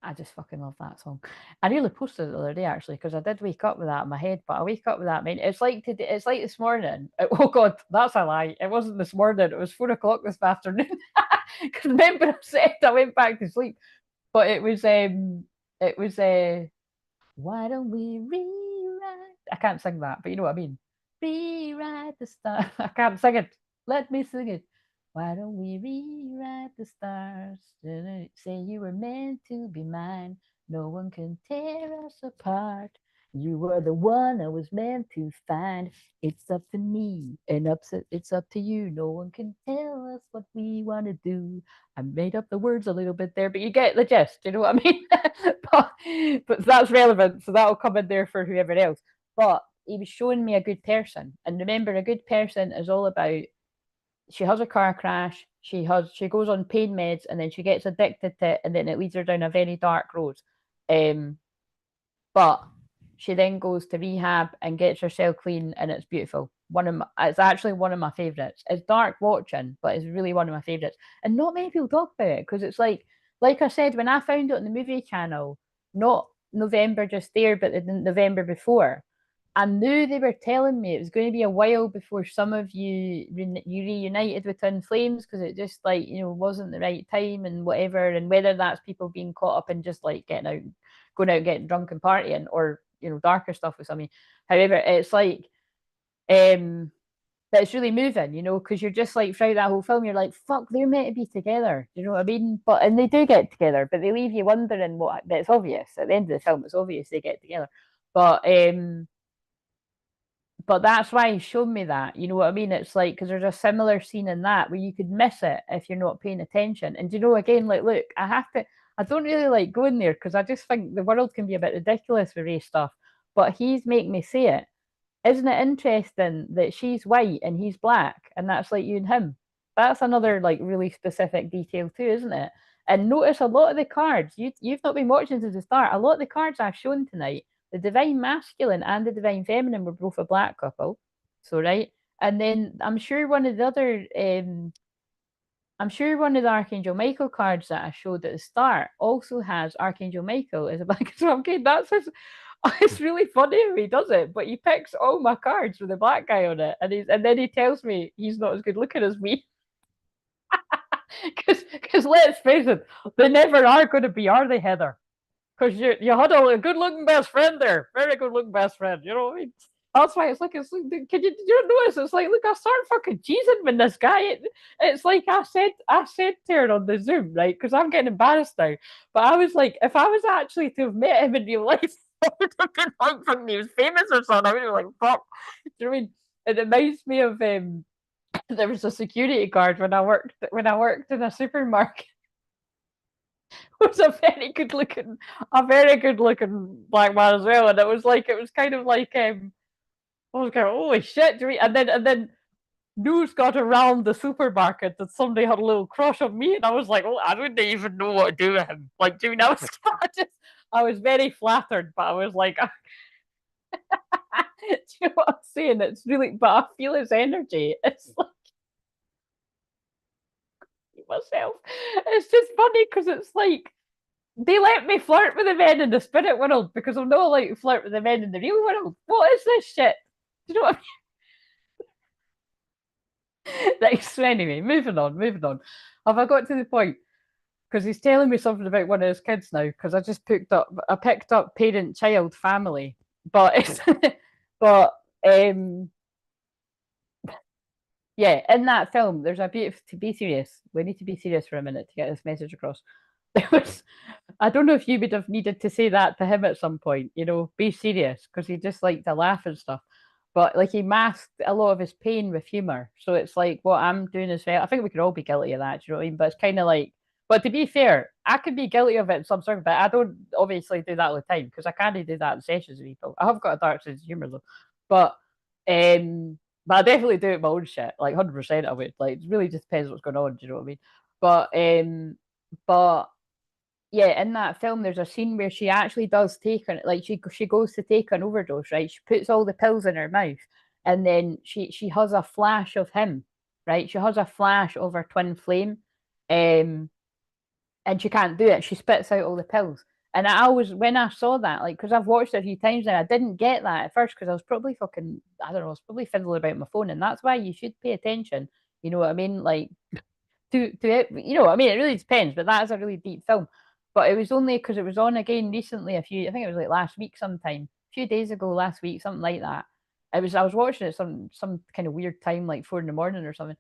I just fucking love that song. I nearly posted it the other day actually, because I did wake up with that in my head, but I wake up with that. I mean, it's like today, it's like this morning. Oh God, that's a lie. It wasn't this morning. It was 4 o'clock this afternoon. Because remember I said I went back to sleep, but it was why don't we rewrite? I can't sing that, but you know what I mean. Rewrite the stars. I can't sing it. Let me sing it. Why don't we rewrite the stars? Say you were meant to be mine. No one can tear us apart. You were the one I was meant to find. It's up to me and it's up to you. No one can tell us what we want to do. I made up the words a little bit there, but you get the gist. You know what I mean? but that's relevant, so that'll come in there for whoever else. But he was showing me a good person, and remember, a good person is all about. She has a car crash. She goes on pain meds, and then she gets addicted to it, and then it leads her down a very dark road. Um, but she then goes to rehab and gets herself clean, and it's beautiful. It's actually one of my favorites. It's dark watching, but it's really one of my favorites. And not many people talk about it because it's like I said, when I found it on the movie channel, not November just there, but the November before, I knew they were telling me it was going to be a while before some of you reunited with Twin Flames because it just like wasn't the right time and whatever, and whether that's people being caught up in just like going out and getting drunk and partying, or darker stuff with something. However, it's like but it's really moving, because you're just like throughout that whole film, you're like, fuck, they're meant to be together. Do you know what I mean? And they do get together, but they leave you wondering what. But it's obvious at the end of the film. It's obvious they get together, but that's why he showed me that. You know what I mean? It's like because there's a similar scene in that where you could miss it if you're not paying attention. And again, like, look, I have to. I don't really like going there because I just think the world can be a bit ridiculous with race stuff. But he's making me see it. Isn't it interesting that she's white and he's black, and that's like you and him? That's another like really specific detail too, isn't it? And notice a lot of the cards you've not been watching since the start. A lot of the cards I've shown tonight, the divine masculine and the divine feminine were both a black couple. So right, and then I'm sure one of the Archangel Michael cards that I showed at the start also has Archangel Michael as a black. So okay, that's his. It's really funny how he does it, but he picks all my cards with a black guy on it, and then he tells me he's not as good looking as me. Because let's face it, they never are going to be, are they, Heather? Because you had a good looking best friend there, very good looking best friend. You know what I mean? That's why it's like can you notice? It's like look, I start fucking cheesing with this guy. It's like I said to her on the Zoom, right? Because I'm getting embarrassed now. But I was like, if I was actually to have met him in real life, I would have been like fucking he was famous or something. I would have been like, fuck. Do you know what I mean? It reminds me of there was a security guard when I worked in a supermarket. Was a very good looking black man as well, and it was kind of like I was going, holy shit, do we? And then news got around the supermarket that somebody had a little crush on me, and I was like, oh, I didn't even know what to do with him. Like, do you know? I was very flattered, but I was like, do you know what I'm saying? It's really, but I feel his energy. It's like myself. It's just funny because it's like they let me flirt with the men in the spirit world because I'm not allowed to flirt with the men in the real world. What is this shit? Do you know what I mean? Right, so anyway, moving on, moving on. Have I got to the point? Because he's telling me something about one of his kids now. Because I picked up parent, child, family, but it's, but yeah, in that film, there's a beautiful. To be serious, we need to be serious for a minute to get this message across. There was, I don't know if you would have needed to say that to him at some point, be serious, because he just liked to laugh and stuff. But like he masked a lot of his pain with humor. So it's like what I'm doing is fair. I think we could all be guilty of that, do you know what I mean? But it's kind of like, but to be fair, I could be guilty of it in some sort, but I don't obviously do that all the time because I can't do that in sessions with people. I have got a dark sense of humor though. But um but I definitely do it my own shit, like 100% I would. Like it really just depends what's going on, do you know what I mean? But yeah, in that film, there's a scene where she actually does take an like she goes to take an overdose, right? She puts all the pills in her mouth, and then she has a flash of him, right? She has a flash of her twin flame, um, and she can't do it. She spits out all the pills. And I always, when I saw that, like, because I've watched it a few times now, I didn't get that at first because I was probably fucking, I don't know, I was probably fiddling about my phone, and that's why you should pay attention. You know what I mean? Like, to it, I mean, it really depends, but that is a really deep film. But it was only because it was on again recently, I think it was like last week sometime, a few days ago, last week, something like that. I was watching it some kind of weird time, like 4 in the morning or something,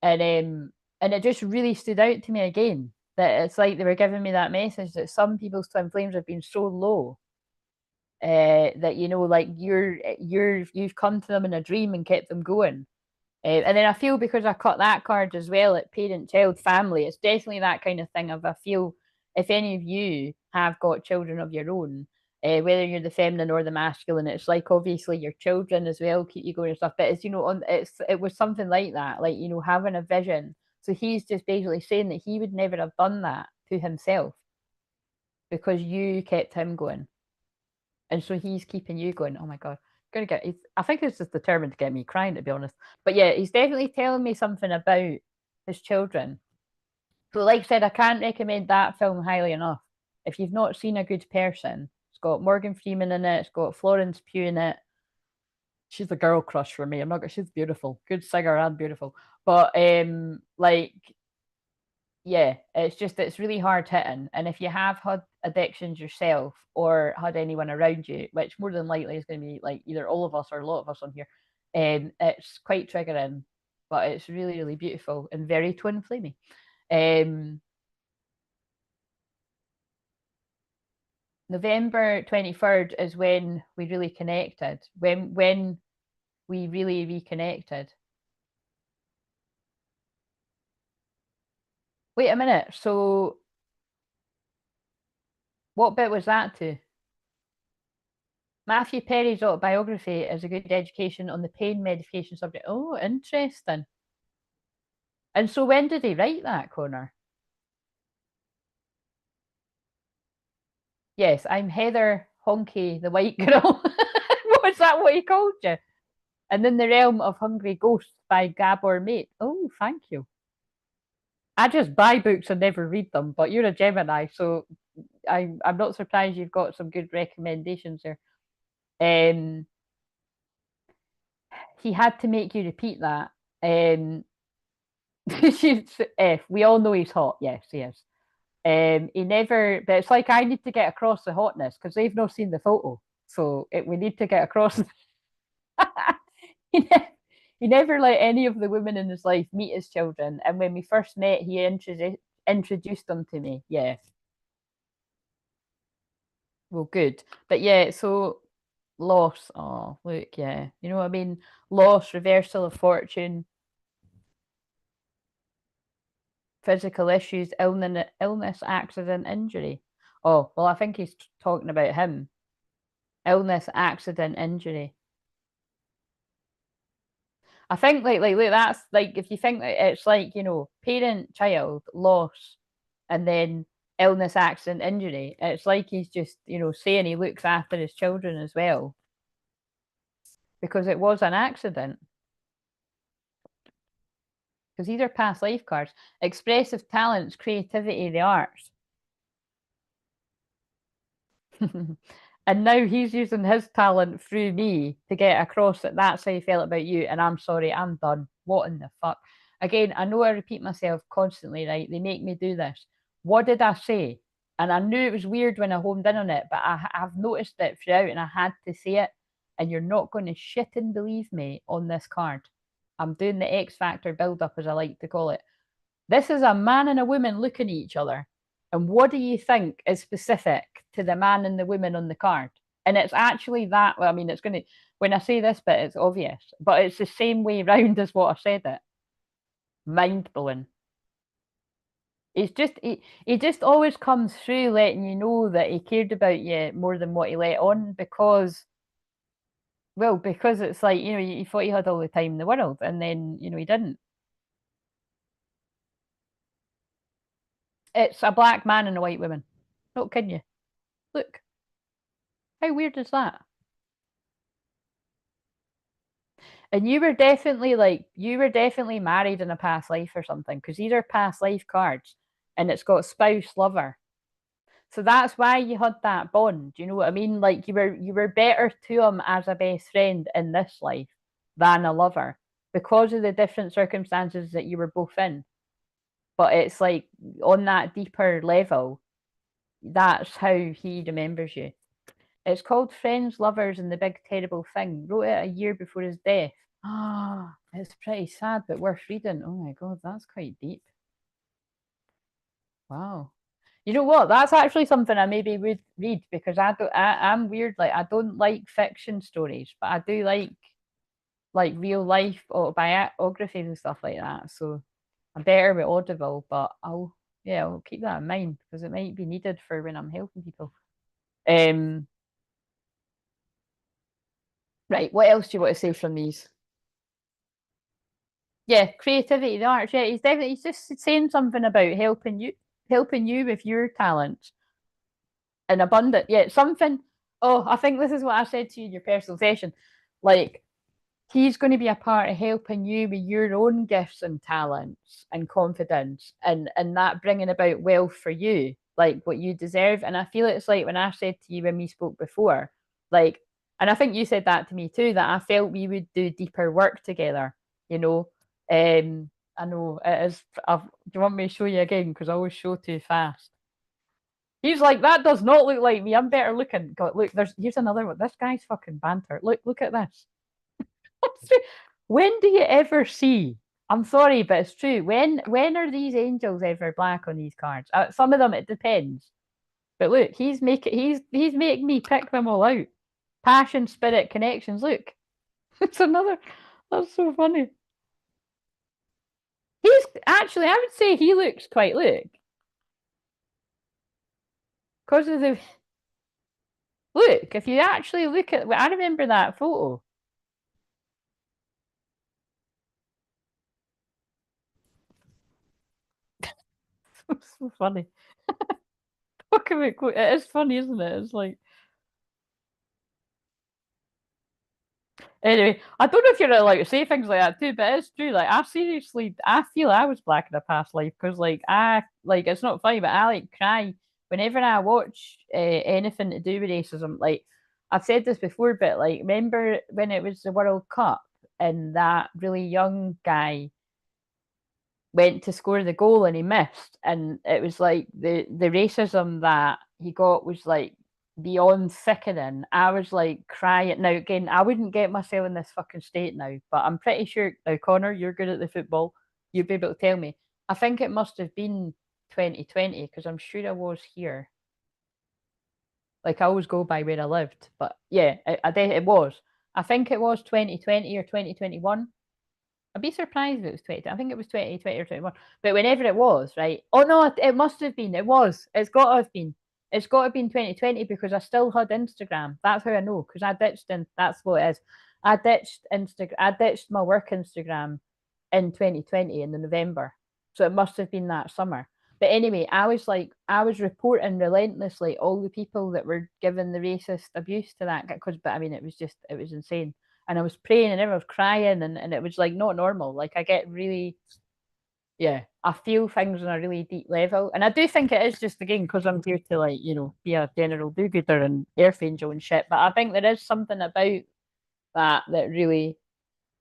and and it just really stood out to me again that it's like they were giving me that message that some people's twin flames have been so low that like you've come to them in a dream and kept them going. And then I feel because I cut that card as well at parent, child, family, it's definitely that kind of thing of I feel if any of you have got children of your own, whether you're the feminine or the masculine, it's like obviously your children as well keep you going and stuff. But it's it was something like that, like having a vision. So he's just basically saying that he would never have done that to himself because you kept him going, and so he's keeping you going. Oh my god, gonna get. I think it's just determined to get me crying, to be honest. But yeah, he's definitely telling me something about his children. So, like I said, I can't recommend that film highly enough. If you've not seen A Good Person, it's got Morgan Freeman in it. It's got Florence Pugh in it. She's a girl crush for me. I'm not. She's beautiful, good singer and beautiful. But like yeah, it's really hard hitting. And if you have had addictions yourself or had anyone around you, which more than likely is going to be like either all of us or a lot of us on here, it's quite triggering, but it's really, really beautiful and very twin flamey. Um, November 23rd is when we really connected, when we really reconnected. Wait a minute. So what bit was that to? Matthew Perry's autobiography is a good education on the pain medication subject. Oh, interesting. And so when did he write that, Connor? Yes, I'm Heather Honky, the white girl. Was that what he called you? And in the realm of Hungry Ghosts by Gabor Mate. Oh, thank you. I just buy books and never read them, but you're a Gemini, so I'm not surprised you've got some good recommendations there. Um, he had to make you repeat that. Um, F. We all know he's hot. Yes, he is. He never, but it's like I need to get across the hotness because they've not seen the photo. So we need to get across. he, ne- he never let any of the women in his life meet his children. And when we first met, he introduced them to me. Yeah. Well, good. But yeah, so loss. Oh, look, yeah. You know what I mean? Loss, reversal of fortune, physical issues, illness, accident, injury. Oh, well, I think he's talking about him. Illness, accident, injury. I think like that's like if you think that it's like parent, child, loss, and then illness, accident, injury. It's like he's just saying he looks after his children as well because it was an accident. Because these are past life cards. Expressive talents, creativity, the arts. And now he's using his talent through me to get across that that's how he felt about you. And I'm sorry, I'm done. What in the fuck? Again, I know I repeat myself constantly, right? They make me do this. What did I say? And I knew it was weird when I homed in on it, but I've noticed it throughout and I had to say it. And you're not going to shit and believe me on this card. I'm doing the X Factor build up, as I like to call it. This is a man and a woman looking at each other. And what do you think is specific to the man and the woman on the card? And it's actually that, well, I mean, it's going to, when I say this bit, it's obvious, but it's the same way round as what I said it. Mind blowing. It's just, he just always comes through letting you know that he cared about you more than what he let on because, well, because it's like, you know, you thought he had all the time in the world and then, you know, he didn't. It's a black man and a white woman. Not kidding you. Look, how weird is that? And you were definitely like, you were definitely married in a past life or something, because these are past life cards and it's got spouse lover. So that's why you had that bond. You know what I mean? Like you were better to him as a best friend in this life than a lover because of the different circumstances that you were both in. But it's like on that deeper level, that's how he remembers you. It's called Friends, Lovers, and the Big Terrible Thing. Wrote it a year before his death. Ah, it's pretty sad, but worth reading. Oh my god, that's quite deep. Wow. You know what? That's actually something I maybe would read because I don't. I'm weird. Like I don't like fiction stories, but I do like real life autobiographies and stuff like that. So I'm better with Audible, but I'll keep that in mind because it might be needed for when I'm helping people. Um, right. What else do you want to say from these? Yeah, creativity, the arts. Yeah, he's just saying something about helping you with your talents and abundant. Yeah, something. Oh, I think this is what I said to you in your personal session. Like he's going to be a part of helping you with your own gifts and talents and confidence and that bringing about wealth for you, like what you deserve. And I feel it's like when I said to you when we spoke before, like, and I think you said that to me too, that I felt we would do deeper work together, you know. I know it is. Do you want me to show you again? Because I always show too fast. He's like, that does not look like me. I'm better looking. God, look, here's another one. This guy's fucking banter. Look at this. When do you ever see? I'm sorry, but it's true. When are these angels ever black on these cards? Some of them it depends. But look, he's making me pick them all out. Passion, spirit, connections. Look, it's another. That's so funny. He's actually, I would say he looks quite look because of the look. If you actually look at, I remember that photo. It's so funny. Look at it. It is funny, isn't it? It's like anyway, I don't know if you're allowed to say things like that too, but it's true. Like, I feel I was black in a past life because, like, it's not funny, but I like cry whenever I watch anything to do with racism. Like, I've said this before, but like, remember when it was the World Cup and that really young guy went to score the goal and he missed, and it was like the racism that he got was like beyond sickening. I was like crying. Now again, I wouldn't get myself in this fucking state now, but I'm pretty sure now, Connor, you're good at the football. You'll be able to tell me. I think it must have been 2020 because I'm sure I was here. Like I always go by where I lived, but yeah, it was. I think it was 2020 or 2021. I'd be surprised if it was 20. I think it was 2020 or 21. But whenever it was, right? Oh no, it must have been. It was. It's got to have been. It's got to have been 2020 because I still had Instagram. That's how I know because I ditched and that's what it is. I ditched Instagram. I ditched my work Instagram in 2020 in the November. So it must have been that summer. But anyway, I was reporting relentlessly all the people that were given the racist abuse to that because, but I mean, it was insane. And I was praying and everyone was crying and it was like not normal. Like I get really, yeah, I feel things on a really deep level. And I do think it is just, again, because I'm here to, like, you know, be a general do-gooder and earth angel and shit. But I think there is something about that really,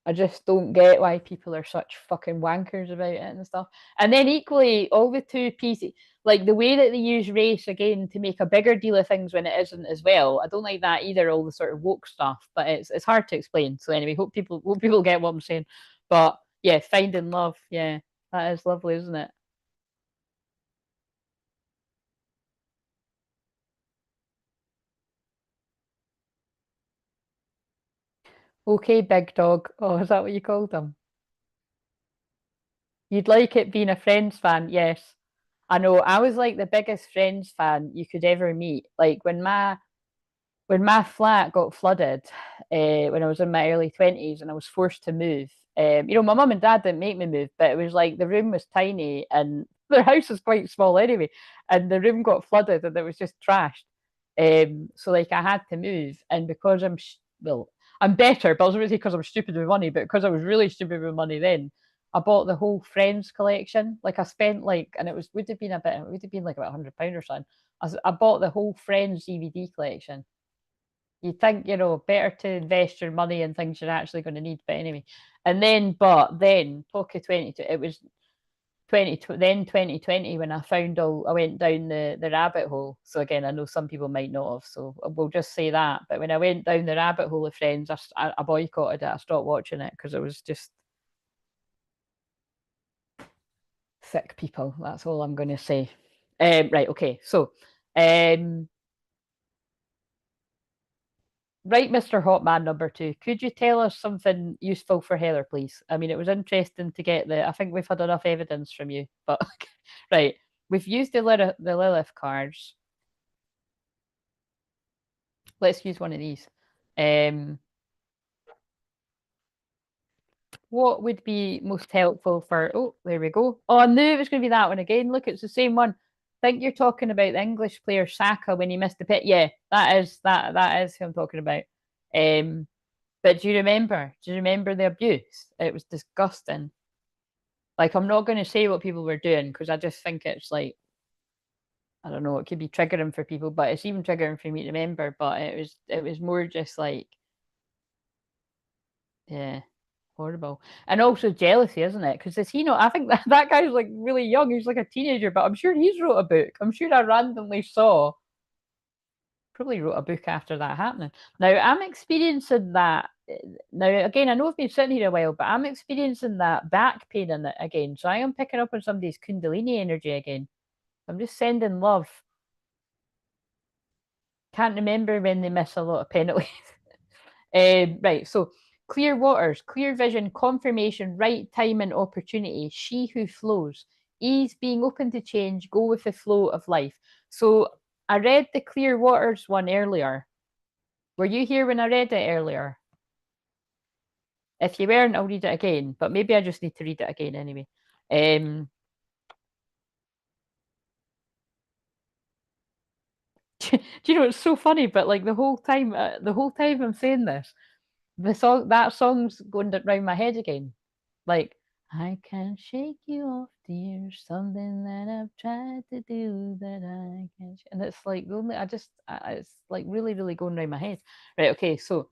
I just don't get why people are such fucking wankers about it and stuff. And then equally, all the two pieces, like the way that they use race again to make a bigger deal of things when it isn't as well. I don't like that either. All the sort of woke stuff, but it's hard to explain. So anyway, hope people get what I'm saying. But yeah, finding love, yeah, that is lovely, isn't it? Okay, big dog. Oh, is that what you called them? You'd like it being a Friends fan, yes. I know. I was like the biggest Friends fan you could ever meet. Like when my flat got flooded, when I was in my early 20s and I was forced to move. My mum and dad didn't make me move, but it was like the room was tiny and their house was quite small anyway, and the room got flooded and it was just trashed. So like I had to move, and because well, I'm better, but I was really because I'm stupid with money, but because I was really stupid with money then, I bought the whole Friends collection. Like I spent like, and it would have been like about £100 or something. I bought the whole Friends DVD collection. You think, better to invest your money in things you're actually going to need. But anyway, but then, pocket 22, it was 2020 when I went down the rabbit hole. So again, I know some people might not have, so we'll just say that. But when I went down the rabbit hole of Friends, I boycotted it. I stopped watching it because it was just thick people. That's all I'm going to say. Right, okay. So, um, right, Mr. Hotman number two, could you tell us something useful for Heather, please? I mean, it was interesting to get I think we've had enough evidence from you, but right, we've used the Lilith cards. Let's use one of these. Um, what would be most helpful for? Oh, there we go. Oh, I knew it was going to be that one again. Look, it's the same one. I think you're talking about the English player Saka when he missed the pit. Yeah, that is who I'm talking about. Um, but do you remember? Do you remember the abuse? It was disgusting. Like, I'm not going to say what people were doing because I just think it's like, I don't know, it could be triggering for people, but it's even triggering for me to remember. But it was more just like, yeah, horrible. And also jealousy, isn't it? Because is he not? I think that guy's like really young. He's like a teenager, but I'm sure he's wrote a book. I'm sure I randomly saw, probably wrote a book after that happening. Now I'm experiencing that. Now again, I know I've been sitting here a while, but I'm experiencing that back pain in it again. So I am picking up on somebody's Kundalini energy again. I'm just sending love. Can't remember when they miss a lot of penalties. Right, so clear waters, clear vision, confirmation, right time and opportunity, she who flows, ease, being open to change, go with the flow of life. So I read the clear waters one earlier. Were you here when I read it earlier? If you weren't, I'll read it again, but maybe I just need to read it again anyway. Um, do you know it's so funny? But like the whole time I'm saying this, that song's going round my head again. Like, I can't shake you off, dear. Something that I've tried to do that I can't. And it's like only it's like really, really going round my head. Right. Okay. So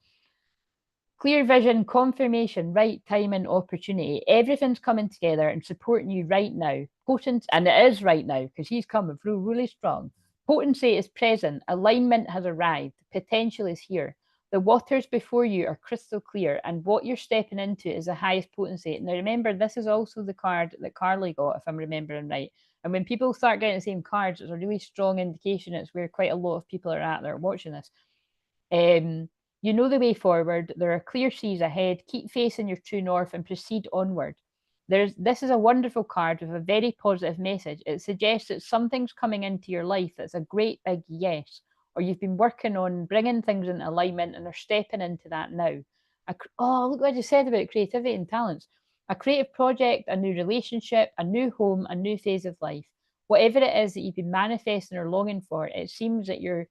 clear vision, confirmation, right time and opportunity. Everything's coming together and supporting you right now. Potent, and it is right now because he's coming through really strong. Potency is present. Alignment has arrived. Potential is here. The waters before you are crystal clear, and what you're stepping into is the highest potency. Now, remember, this is also the card that Carly got, if I'm remembering right. And when people start getting the same cards, it's a really strong indication it's where quite a lot of people are at that are watching this. You know the way forward. There are clear seas ahead. Keep facing your true north and proceed onward. This is a wonderful card with a very positive message. It suggests that something's coming into your life that's a great big yes, or you've been working on bringing things into alignment and are stepping into that now. Oh, look what I just said about creativity and talents. A creative project, a new relationship, a new home, a new phase of life. Whatever it is that you've been manifesting or longing for, it seems that you're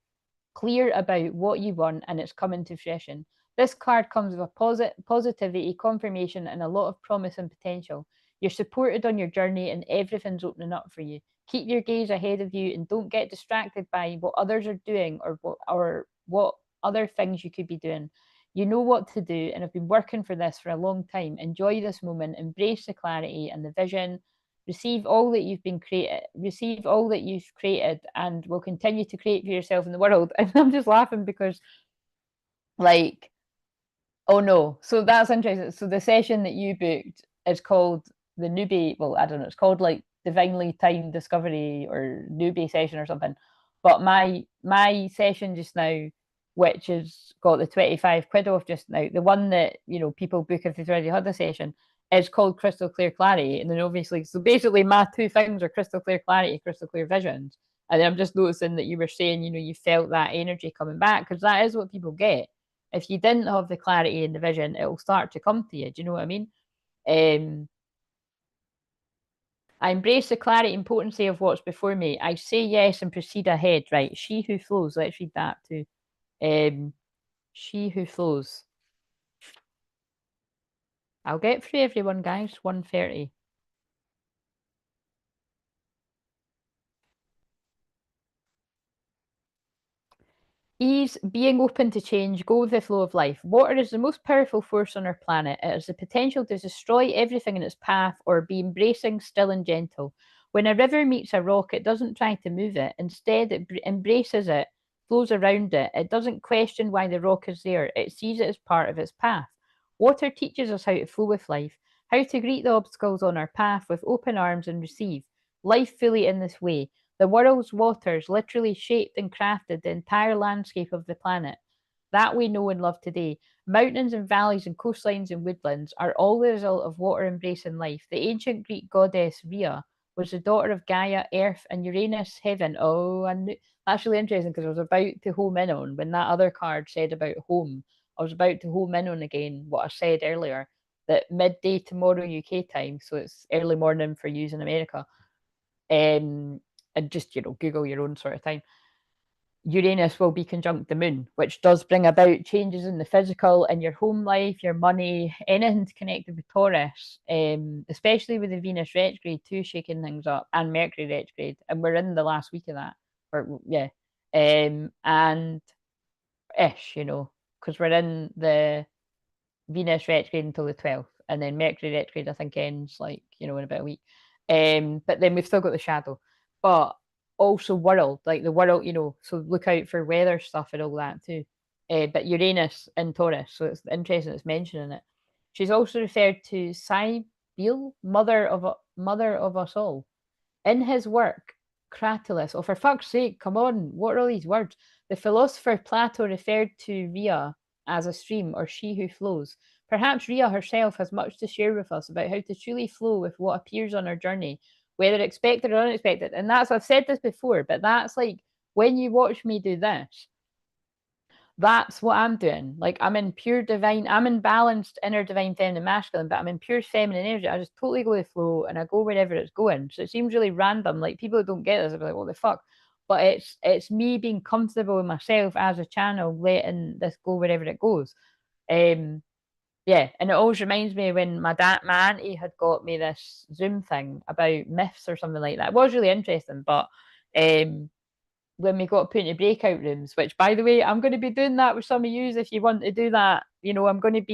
clear about what you want and it's coming to fruition. This card comes with a positivity, confirmation, and a lot of promise and potential. You're supported on your journey and everything's opening up for you. Keep your gaze ahead of you and don't get distracted by what others are doing or what other things you could be doing. You know what to do and have been working for this for a long time. Enjoy this moment, embrace the clarity and the vision. Receive all that you've been created, receive all that you've created and will continue to create for yourself in the world. And I'm just laughing because, like, oh no. So that's interesting. So the session that you booked is called the newbie. Well, I don't know. It's called like Divinely Timed Discovery or newbie session or something. But my session just now, which has got the 25 quid off just now, the one that, you know, people book if they've already had the session, is called Crystal Clear Clarity. And then obviously, so basically my two things are Crystal Clear Clarity, Crystal Clear Visions. And then I'm just noticing that you were saying, you know, you felt that energy coming back because that is what people get. If you didn't have the clarity and the vision, it'll start to come to you. Do you know what I mean? I embrace the clarity and potency of what's before me. I say yes and proceed ahead. Right. She who flows. Let's read that too. She who flows. I'll get through everyone, guys. 1:30. Ease, being open to change, go with the flow of life. Water is the most powerful force on our planet. It has the potential to destroy everything in its path or be embracing, still and gentle. When a river meets a rock, it doesn't try to move it. Instead, it embraces it, flows around it. It doesn't question why the rock is there. It sees it as part of its path. Water teaches us how to flow with life, how to greet the obstacles on our path with open arms and receive life fully in this way. The world's waters literally shaped and crafted the entire landscape of the planet. That we know and love today. Mountains and valleys and coastlines and woodlands are all the result of water embracing life. The ancient Greek goddess Rhea was the daughter of Gaia, Earth, and Uranus, Heaven. Oh, and that's really interesting because I was about to home in on when that other card said about home. I was about to home in on again what I said earlier that midday tomorrow UK time, so it's early morning for you in America. And just, you know, Google your own sort of time. Uranus will be conjunct the moon, which does bring about changes in the physical, in your home life, your money, anything connected with Taurus, especially with the Venus retrograde too, shaking things up, and Mercury retrograde. And we're in the last week of that. Or yeah. And ish, you know, because we're in the Venus retrograde until the 12th, and then Mercury retrograde, I think, ends like, you know, in about a week. But then we've still got the shadow. But also world, like the world, you know, so look out for weather stuff and all that too. But Uranus in Taurus, so it's interesting it's mentioning it. She's also referred to Cybele, mother of us all. In his work, Cratylus, oh for fuck's sake, come on, what are all these words? The philosopher Plato referred to Rhea as a stream or she who flows. Perhaps Rhea herself has much to share with us about how to truly flow with what appears on our journey, whether expected or unexpected. And that's, I've said this before, but that's like when you watch me do this, that's what I'm doing. Like I'm in pure divine, I'm in balanced inner divine feminine masculine, but I'm in pure feminine energy. I just totally go with the flow and I go wherever it's going. So it seems really random. Like people who don't get this, I'll be like, what the fuck? But it's me being comfortable with myself as a channel, letting this go wherever it goes. Yeah, and it always reminds me when my auntie had got me this Zoom thing about myths or something like that. It was really interesting, but when we got put into breakout rooms, which by the way, I'm going to be doing that with some of you if you want to do that. You know, I'm going,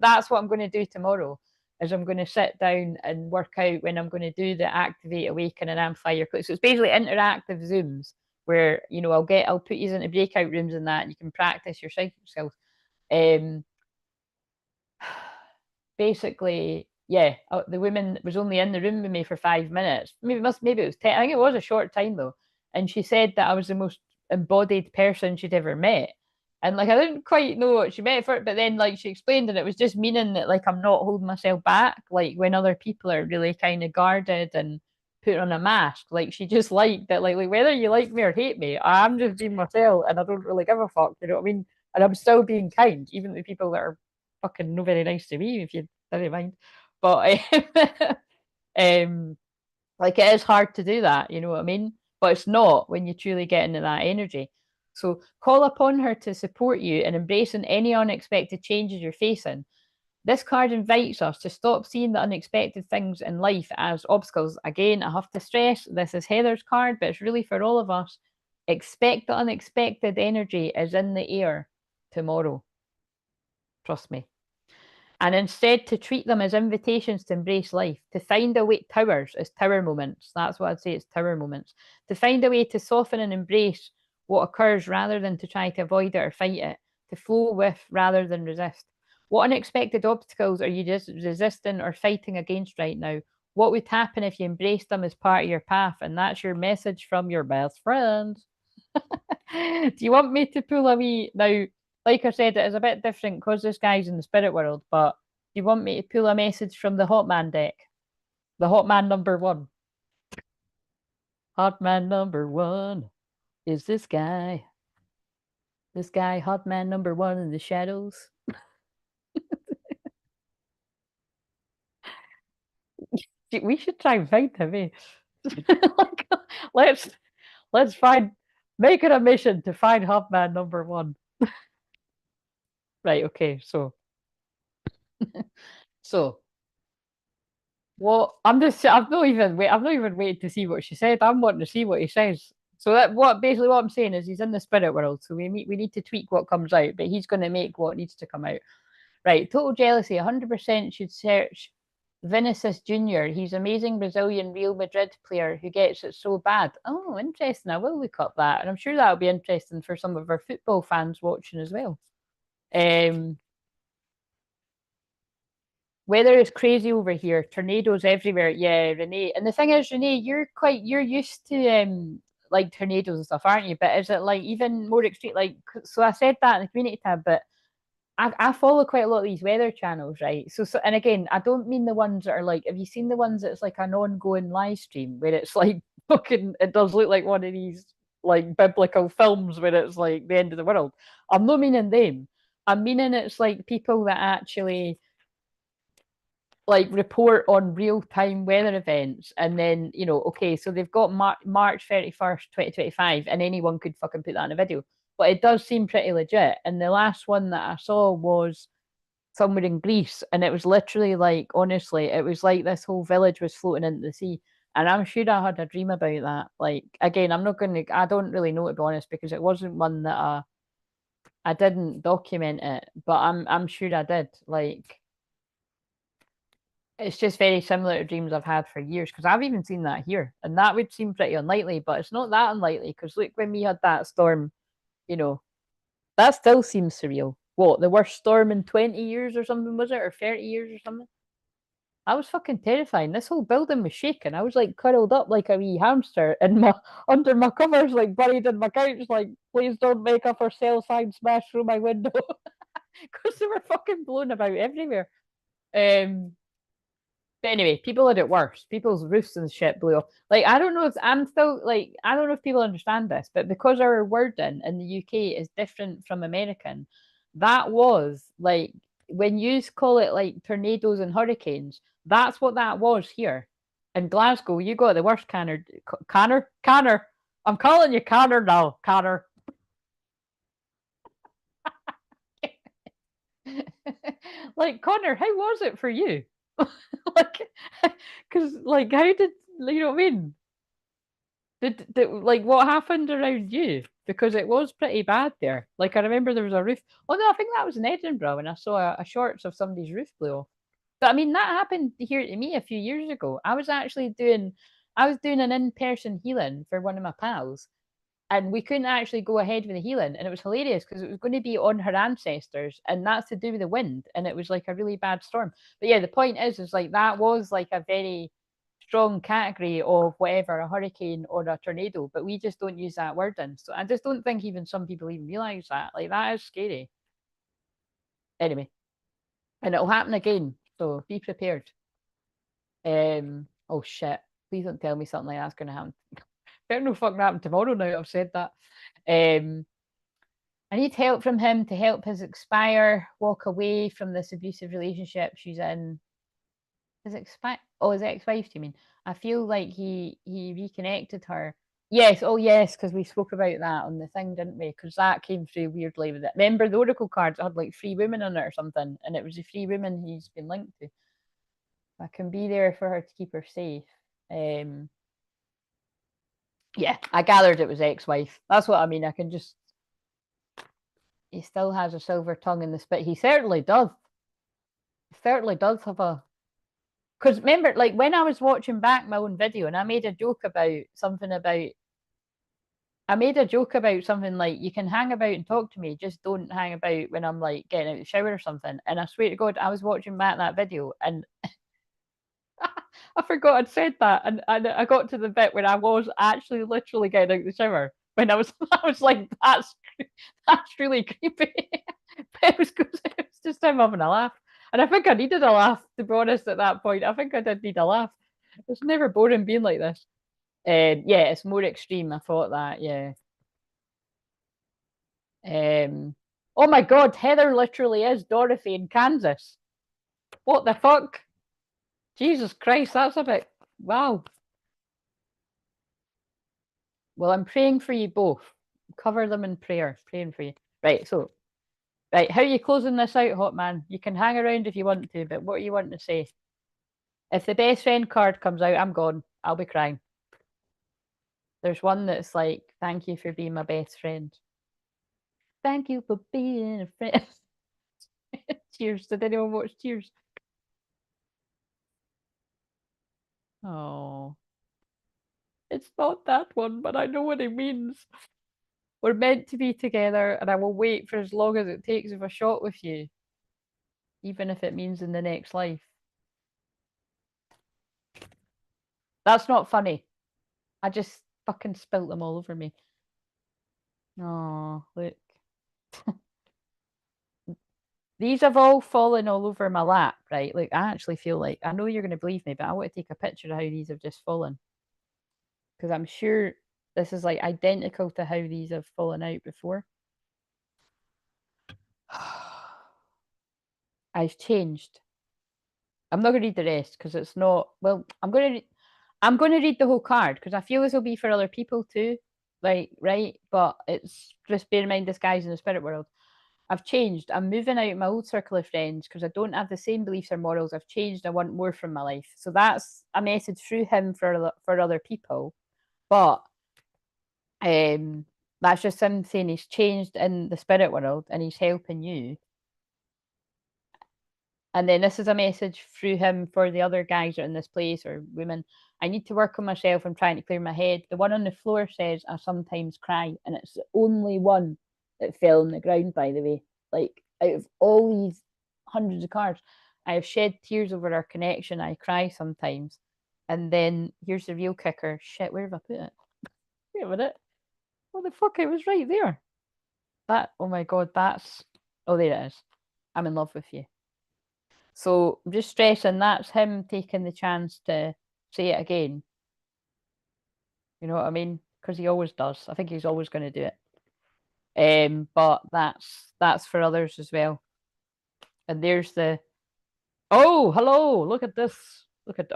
that's what I'm going to do tomorrow, is I'm going to sit down and work out when I'm going to do the activate, awaken and amplify your click. So it's basically interactive Zooms where, you know, I'll put you into breakout rooms and that, and you can practice your psychic skills. Basically, yeah, the woman was only in the room with me for 5 minutes. Maybe it was 10. I think it was a short time though. And she said that I was the most embodied person she'd ever met. And like I didn't quite know what she meant for it, but then like she explained and it was just meaning that like I'm not holding myself back, like when other people are really kind of guarded and put on a mask. Like she just liked that, like whether you like me or hate me, I'm just being myself and I don't really give a fuck, you know what I mean? And I'm still being kind, even to people that are fucking no very nice to me, if you didn't mind. But like it is hard to do that, you know what I mean? But it's not when you truly get into that energy. So call upon her to support you in embracing any unexpected changes you're facing. This card invites us to stop seeing the unexpected things in life as obstacles. Again, I have to stress this is Heather's card, but it's really for all of us. Expect the unexpected energy is in the air tomorrow. Trust me. And instead to treat them as invitations to embrace life, to find a way, towers is tower moments. That's what I'd say, it's tower moments. To find a way to soften and embrace what occurs rather than to try to avoid it or fight it, to flow with rather than resist. What unexpected obstacles are you just resisting or fighting against right now? What would happen if you embraced them as part of your path? And that's your message from your best friend. Do you want me to pull a wee now? Like I said, it is a bit different because this guy's in the spirit world, but do you want me to pull a message from the Hot Man deck? The Hot Man number one. Hot Man number one is this guy. This guy, Hot Man number one in the shadows. We should try and find him, eh? Like, let's find, make it a mission to find Hot Man number one. Right, okay, so so well, I'm not even waiting to see what she said. I'm wanting to see what he says. So that basically what I'm saying is he's in the spirit world. So we need to tweak what comes out, but he's going to make what needs to come out. Right. Total jealousy. 100% should search Vinicius Junior. He's amazing Brazilian Real Madrid player who gets it so bad. Oh, interesting. I will look up that, and I'm sure that'll be interesting for some of our football fans watching as well. Weather is crazy over here. Tornadoes everywhere. Yeah, Renee. And the thing is, Renee, you're used to like tornadoes and stuff, aren't you? But is it like even more extreme? Like, so I said that in the community tab, but I follow quite a lot of these weather channels, right? So and again, I don't mean the ones that are like, have you seen the ones that's like an ongoing live stream where it's like fucking, it does look like one of these like biblical films where it's like the end of the world. I'm not meaning them. I'm meaning it's like people that actually like report on real time weather events, and then okay, so they've got March 31st 2025, and anyone could fucking put that in a video, but it does seem pretty legit. And the last one that I saw was somewhere in Greece, and it was literally like, honestly, it was like this whole village was floating into the sea. And I'm sure I had a dream about that. Like, again, I don't really know, to be honest, because it wasn't one that I didn't document it, but I'm sure I did. Like, it's just very similar to dreams I've had for years, because I've even seen that here, and that would seem pretty unlikely, but it's not that unlikely, because look, when we had that storm, that still seems surreal. What, the worst storm in 20 years or something, was it? Or 30 years or something? I was fucking terrifying. This whole building was shaking. I was like curled up like a wee hamster in my under my covers, like buried in my couch, like, please don't make up or sell sign smash through my window. Because they were fucking blown about everywhere. Um But anyway, people had it worse. People's roofs and shit blew off. Like, I don't know if I'm still like, I don't know if people understand this, but because our wording in the UK is different from American, that was like, when you call it like tornadoes and hurricanes, that's what that was here. In Glasgow, you got the worst Canner. I'm calling you Canner now, Canner. Like, Connor, how was it for you? Like, because like, how did you know what I mean? Did like what happened around you? Because it was pretty bad there. Like, I remember there was a roof. Oh no, I think that was in Edinburgh when I saw a shorts of somebody's roof blew off. But I mean, that happened here to me a few years ago. I was doing an in-person healing for one of my pals, and we couldn't actually go ahead with the healing, and it was hilarious because it was going to be on her ancestors, and that's to do with the wind, and it was like a really bad storm. But yeah, the point is like, that was like a very strong category of whatever, a hurricane or a tornado, but we just don't use that wording. So I just don't think even some people even realize that. Like, that is scary. Anyway, and it'll happen again, so be prepared. Oh shit, please don't tell me something like that's going to happen. Better no fucking happen tomorrow now I've said that. I need help from him to help his expire walk away from this abusive relationship she's in. His expire? Oh, his ex-wife, do you mean? I feel like he reconnected her, Yes, oh yes, because we spoke about that on the thing, didn't we? Because that came through weirdly with it. Remember the Oracle cards had like 3 women on it or something, and it was the 3 women he's been linked to. I can be there for her to keep her safe. Um, yeah, I gathered it was ex-wife. That's what I mean. I can just. He still has a silver tongue in the spit. He certainly does. He certainly does have a. Because remember, like when I was watching back my own video, and I made a joke about something about. I made a joke about something like you can hang about and talk to me, just don't hang about when I'm like getting out of the shower or something. And I swear to God, I was watching back that video and I forgot I'd said that, and I got to the bit where I was actually literally getting out of the shower when I was I was like, that's really creepy. But it was just him having a laugh, and I think I needed a laugh to be honest at that point. I think I did need a laugh. It's never boring being like this. Yeah, it's more extreme. I thought that. Yeah. Oh my God, Heather literally is Dorothy in Kansas. What the fuck? Jesus Christ, that's a bit. Wow. Well, I'm praying for you both. Cover them in prayer. Praying for you. Right, so, right, how are you closing this out, Hot Man? You can hang around if you want to, but what are you wanting to say? If the best friend card comes out, I'm gone. I'll be crying. There's one that's like, thank you for being my best friend. Thank you for being a friend. Cheers. Did anyone watch Cheers? Oh, it's not that one, but I know what it means. We're meant to be together, and I will wait for as long as it takes of a shot with you, even if it means in the next life. That's not funny. I just fucking spilt them all over me. Oh, look. These have all fallen all over my lap, right? Like, I actually feel like, I know you're going to believe me, but I want to take a picture of how these have just fallen. Because I'm sure this is like identical to how these have fallen out before. I've changed. I'm not going to read the rest because it's not. Well, I'm going to read the whole card because I feel this will be for other people too. Like, right? But it's just bear in mind this guy's in the spirit world. I've changed. I'm moving out of my old circle of friends because I don't have the same beliefs or morals. I've changed. I want more from my life. So that's a message through him for other people. But that's just him saying he's changed in the spirit world and he's helping you. And then this is a message through him for the other guys that are in this place or women. I need to work on myself. I'm trying to clear my head. The one on the floor says, I sometimes cry. And it's the only one that fell on the ground, by the way. Like, out of all these hundreds of cards, I have shed tears over our connection. I cry sometimes. And then here's the real kicker. Shit, where have I put it? Wait a minute. What the fuck? It was right there. That, oh my God, that's. Oh, there it is. I'm in love with you. So I'm just stressing that's him taking the chance to say it again. You know what I mean? Because he always does. I think he's always going to do it. But that's for others as well. And there's the oh, hello, look at this. Look at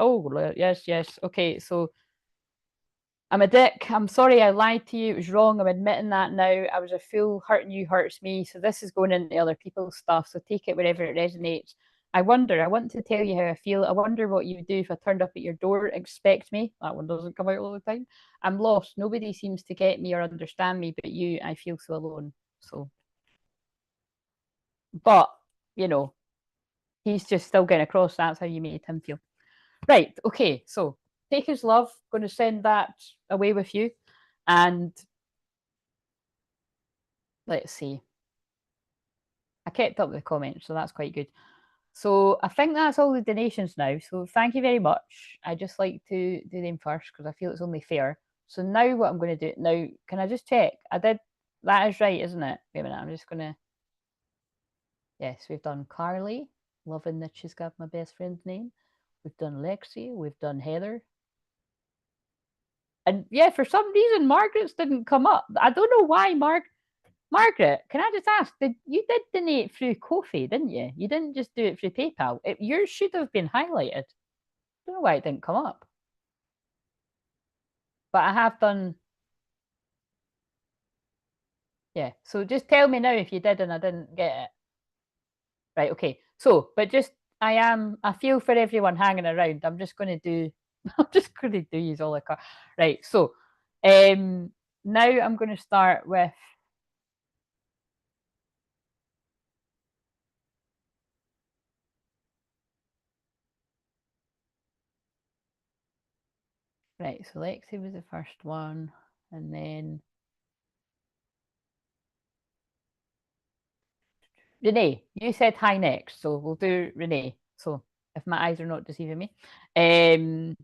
yes, yes. Okay, so I'm a dick. I'm sorry I lied to you. It was wrong. I'm admitting that now. I was a fool. Hurting you hurts me. So this is going into other people's stuff. So take it wherever it resonates. I wonder, I want to tell you how I feel. I wonder what you would do if I turned up at your door. Expect me. That one doesn't come out all the time. I'm lost. Nobody seems to get me or understand me, but you, I feel so alone. So, but, you know, he's just still getting across. That's how you made him feel. Right. Okay. So take his love. Going to send that away with you. And let's see. I kept up with the comments, so that's quite good. So I think that's all the donations now. So thank you very much. I just like to do them first because I feel it's only fair. So now what I'm going to do now, can I just check? I did that is right, isn't it? Wait a minute, I'm just gonna yes, we've done Carly, loving that she's got my best friend's name. We've done Lexi, we've done Heather. And yeah, for some reason Margaret's didn't come up. I don't know why Margaret, can I just ask, you did donate through Ko-fi, didn't you? You didn't just do it through PayPal. Yours should have been highlighted. I don't know why it didn't come up. But I have done Yeah. So just tell me now if you did and I didn't get it. Right. Okay. So, but just I feel for everyone hanging around. I'm just going to do. I'm just going to do use all the car. Right. So, um, now I'm going to start with. Right. So Lexi was the first one, and then Renee. You said hi next, so we'll do Renee. So if my eyes are not deceiving me, um,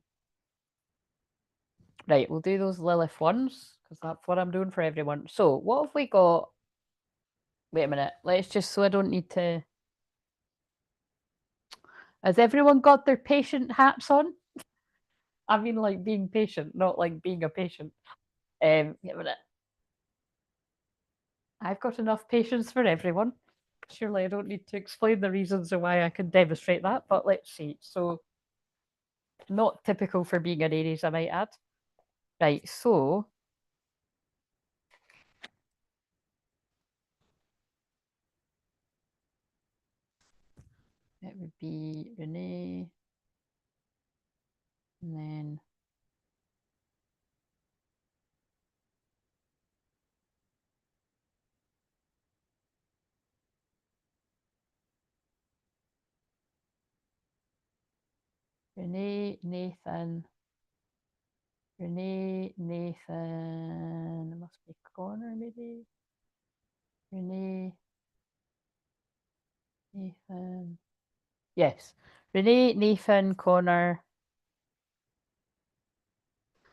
right, we'll do those Lilith ones because that's what I'm doing for everyone. So what have we got? Wait a minute. Let's just so I don't need to. Has everyone got their patient hats on? I mean, like being patient, not like being a patient. Wait a minute. I've got enough patience for everyone. Surely I don't need to explain the reasons why I can demonstrate that, but let's see. So, not typical for being an Aries, I might add. Right, so it would be Renee, and then Renee, Nathan, Renee, Nathan. It must be Connor, maybe. Renee, Nathan. Yes, Renee, Nathan, Connor.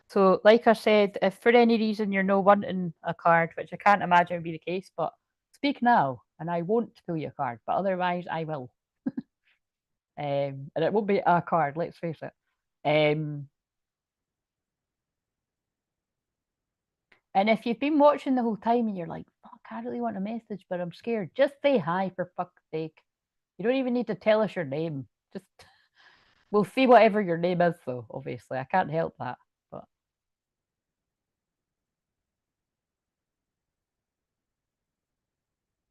So, like I said, if for any reason you're no wanting a card, which I can't imagine would be the case, but speak now and I won't pull you a card, but otherwise I will. And it won't be a card, let's face it. Um, and if you've been watching the whole time and you're like, fuck, I really want a message, but I'm scared, just say hi for fuck's sake. You don't even need to tell us your name. Just we'll see whatever your name is, though, obviously. I can't help that. But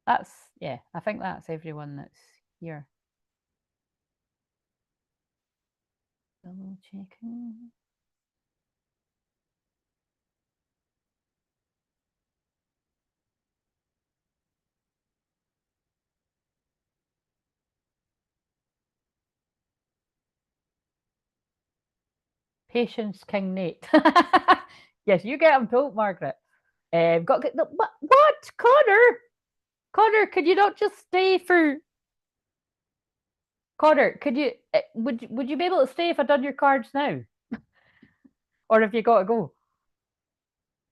that's yeah, I think that's everyone that's here. Double checking. Patience King Nate. Yes, you get him told, Margaret. Got get the what? Connor? Connor, could you not just stay for Connor? Could you would you be able to stay if I done your cards now, or have you got to go?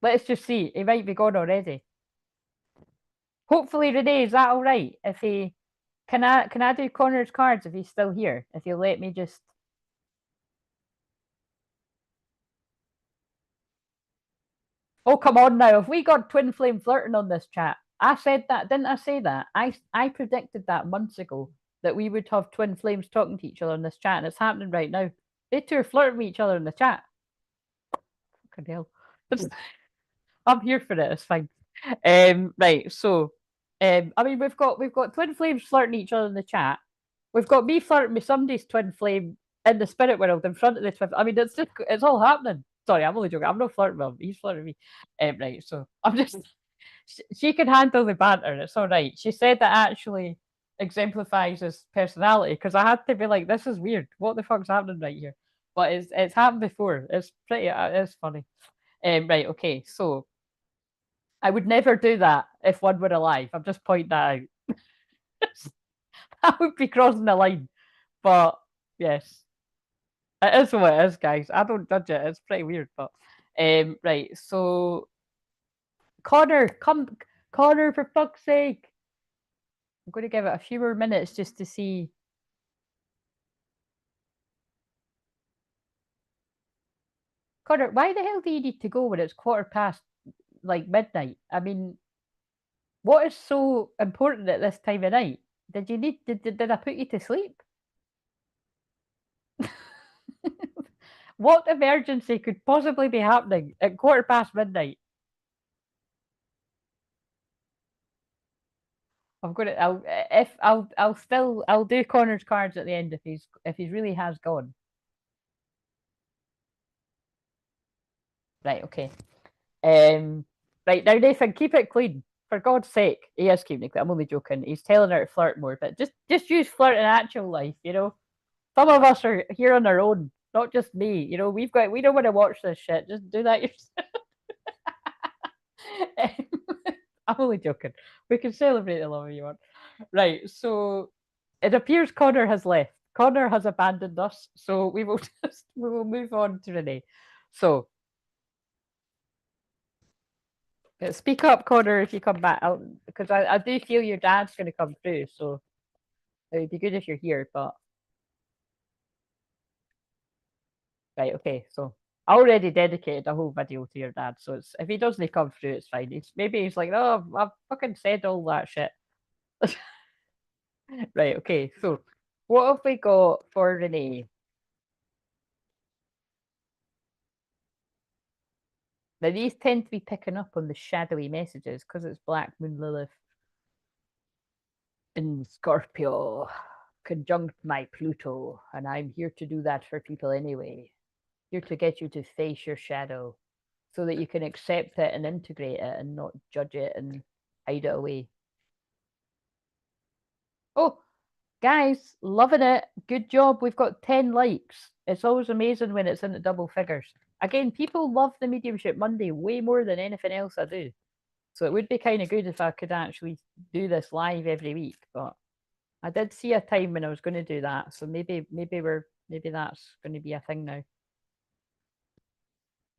Let's just see. He might be gone already. Hopefully, Renee, is that all right? If he can I do Connor's cards if he's still here? If you let me just. Oh, come on now. Have we got Twinflame flirting on this chat? I said that, didn't I say that? I predicted that months ago that we would have twin flames talking to each other in this chat, and it's happening right now. They two are flirting with each other in the chat. Fucking hell. I'm here for it, it's fine. Right, so I mean we've got twin flames flirting each other in the chat. We've got me flirting with somebody's twin flame in the spirit world in front of the twin. I mean, it's all happening. Sorry, I'm only joking. I'm not flirting with him. He's flirting with me. Right, so I'm just she can handle the banter. It's all right. She said that actually exemplifies his personality because I had to be like, this is weird. What the fuck's happening right here? But it's happened before. It's pretty. It's funny. Right. Okay. So I would never do that if one were alive. I'm just pointing that out. That would be crossing the line. But yes, it is what it is, guys. I don't judge it. It's pretty weird, but right. So Connor, come, Connor, for fuck's sake! I'm going to give it a few more minutes just to see. Connor, why the hell do you need to go when it's quarter past like midnight? I mean, what is so important at this time of night? Did you need? Did I put you to sleep? What emergency could possibly be happening at quarter past midnight? I'm gonna. I'll do Connor's cards at the end if he really has gone. Right. Okay. Right now, Nathan, keep it clean. For God's sake, he is keeping it clean. I'm only joking. He's telling her to flirt more, but just use flirt in actual life. You know, some of us are here on our own, not just me. You know, we don't want to watch this shit. Just do that yourself. I'm only joking. We can celebrate the love you want. Right. So it appears Connor has left. Connor has abandoned us. So we will move on to Renee. So speak up, Connor, if you come back. Because I do feel your dad's going to come through. So it would be good if you're here. But right, okay. So I already dedicated a whole video to your dad. So it's if he doesn't come through, it's fine. Maybe he's like, oh, I've fucking said all that shit. Right, okay. So what have we got for Renee? Now these tend to be picking up on the shadowy messages because it's Black Moon Lilith in Scorpio, conjunct my Pluto, and I'm here to do that for people anyway. Here to get you to face your shadow so that you can accept it and integrate it and not judge it and hide it away. Oh, guys, loving it. Good job. We've got 10 likes. It's always amazing when it's in the double figures. Again, people love the Mediumship Monday way more than anything else I do. So it would be kind of good if I could actually do this live every week. But I did see a time when I was going to do that. So maybe that's going to be a thing now.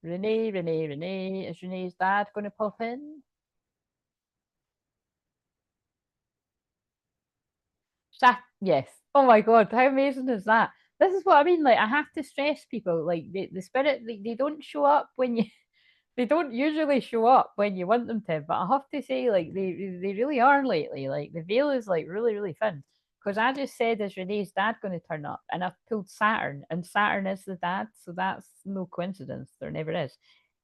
Renee. Is Renee's dad going to pop in? Yes. Oh my god, how amazing is that? This is what I mean. Like I have to stress people. Like the spirit, they don't show up when you they don't usually show up when you want them to, but I have to say, like they really are lately. Like the veil is like really really thin. Because I just said, is Renee's dad going to turn up? And I've pulled Saturn, and Saturn is the dad, so that's no coincidence. There never is.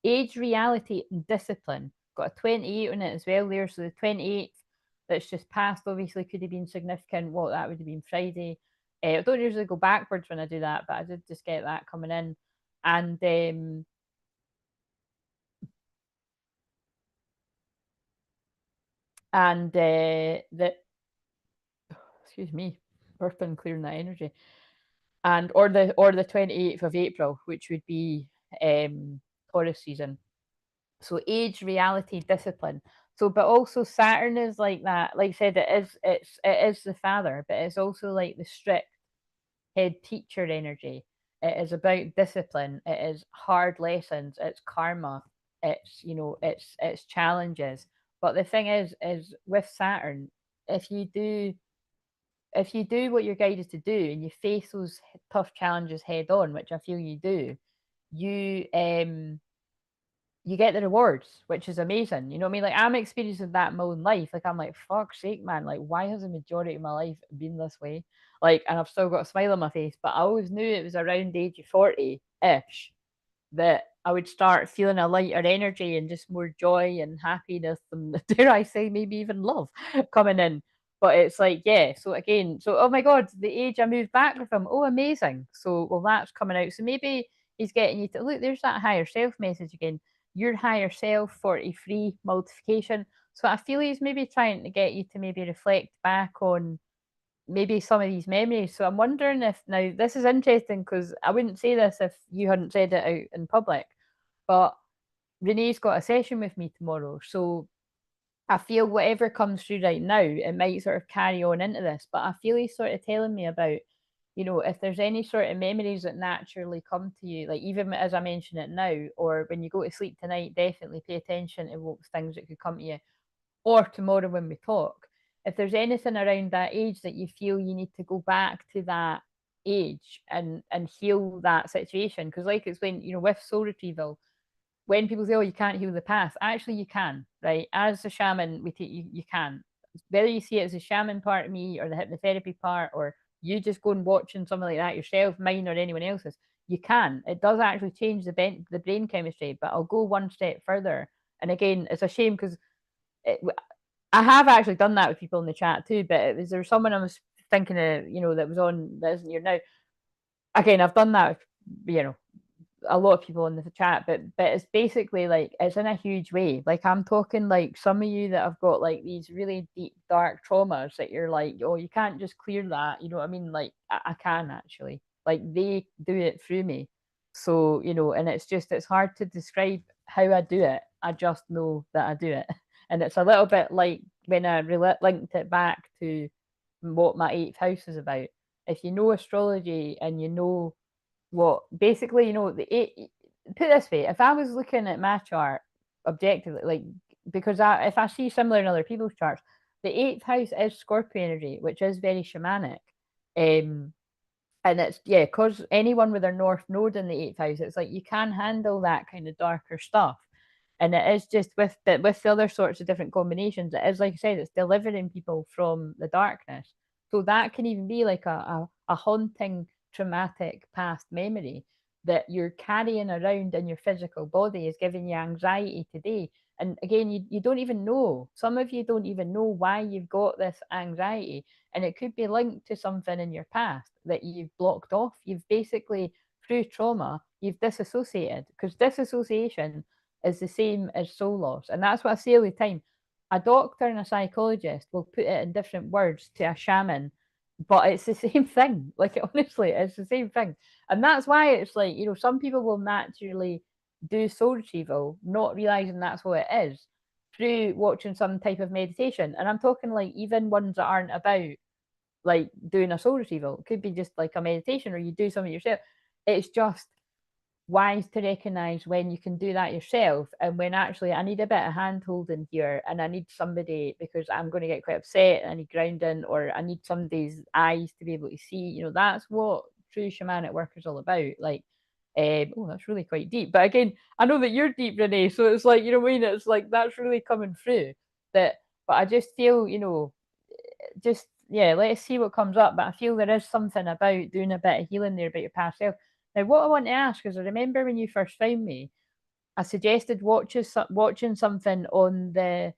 Age, reality, and discipline. Got a 28 on it as well there. So the 28th that's just passed obviously could have been significant. What that would have been Friday. I don't usually go backwards when I do that, but I did just get that coming in. And the excuse me, burping, clearing that energy, and or the 28th of April, which would be Taurus season. So age, reality, discipline. So, but also Saturn is like that. Like I said, it is the father, but it's also like the strict head teacher energy. It is about discipline. It is hard lessons. It's karma. It's challenges. But the thing is with Saturn, if you do if you do what you're guided to do and you face those tough challenges head on, which I feel you do, you you get the rewards, which is amazing. You know what I mean? Like I'm experiencing that in my own life. Like I'm like, fuck's sake, man. Like, why has the majority of my life been this way? Like, and I've still got a smile on my face, but I always knew it was around the age of 40-ish that I would start feeling a lighter energy and just more joy and happiness and dare I say maybe even love coming in. But it's like, yeah, so again, so oh my god, the age I moved back with him. Oh amazing. So well that's coming out. So maybe he's getting you to look, there's that higher self message again. Your higher self, 43 multiplication. So I feel he's maybe trying to get you to maybe reflect back on maybe some of these memories. So I'm wondering if now this is interesting because I wouldn't say this if you hadn't said it out in public, but Renee's got a session with me tomorrow. So I feel whatever comes through right now, it might sort of carry on into this, but I feel he's sort of telling me about, if there's any sort of memories that naturally come to you, like even as I mention it now, or when you go to sleep tonight, definitely pay attention to what things that could come to you, or tomorrow when we talk. If there's anything around that age that you feel you need to go back to that age and heal that situation, because like it's when, with soul retrieval, when people say, "Oh, you can't heal the past," actually you can, right? As a shaman, we take you can. Whether you see it as a shaman part of me or the hypnotherapy part, or you just go and watching something like that yourself, mine or anyone else's, you can. It does actually change the brain chemistry. But I'll go one step further. And again, it's a shame because I have actually done that with people in the chat too, but there was someone I was thinking of, that was on that isn't here now. Again, I've done that with, a lot of people in the chat, but it's basically like it's in a huge way. Like I'm talking like some of you that have got like these really deep dark traumas that you're like, oh, you can't just clear that. You know what I mean? Like I can actually. Like they do it through me. So, and it's hard to describe how I do it. I just know that I do it. And it's a little bit like when I linked it back to what my eighth house is about. If you know astrology and you know what basically, put it this way, if I was looking at my chart objectively, like because if I see similar in other people's charts, the eighth house is Scorpio energy, which is very shamanic. Um, and it's because anyone with their north node in the eighth house, it's like you can handle that kind of darker stuff. And it is just with the other sorts of different combinations, it is like I said, it's delivering people from the darkness. So that can even be like a haunting, traumatic past memory that you're carrying around in your physical body is giving you anxiety today. And again, you don't even know. Some of you don't even know why you've got this anxiety. And it could be linked to something in your past that you've blocked off. You've basically, through trauma, you've disassociated, because disassociation is the same as soul loss. And that's what I say all the time. A doctor and a psychologist will put it in different words to a shaman, but it's the same thing. Like, honestly, it's the same thing. And that's why it's like, some people will naturally do soul retrieval, not realizing that's what it is, through watching some type of meditation. And I'm talking like even ones that aren't about like doing a soul retrieval. It could be just like a meditation or you do something yourself. It's just wise to recognize when you can do that yourself and when actually I need a bit of hand holding here and I need somebody because I'm going to get quite upset and I need grounding or I need somebody's eyes to be able to see. That's what true shamanic work is all about. Like, oh, that's really quite deep. But again, I know that you're deep, Renee. So it's like, what I mean? It's like that's really coming through. But I just feel, just let's see what comes up. But I feel there is something about doing a bit of healing there about your past self. Now, what I want to ask is, I remember when you first found me, I suggested watching something on the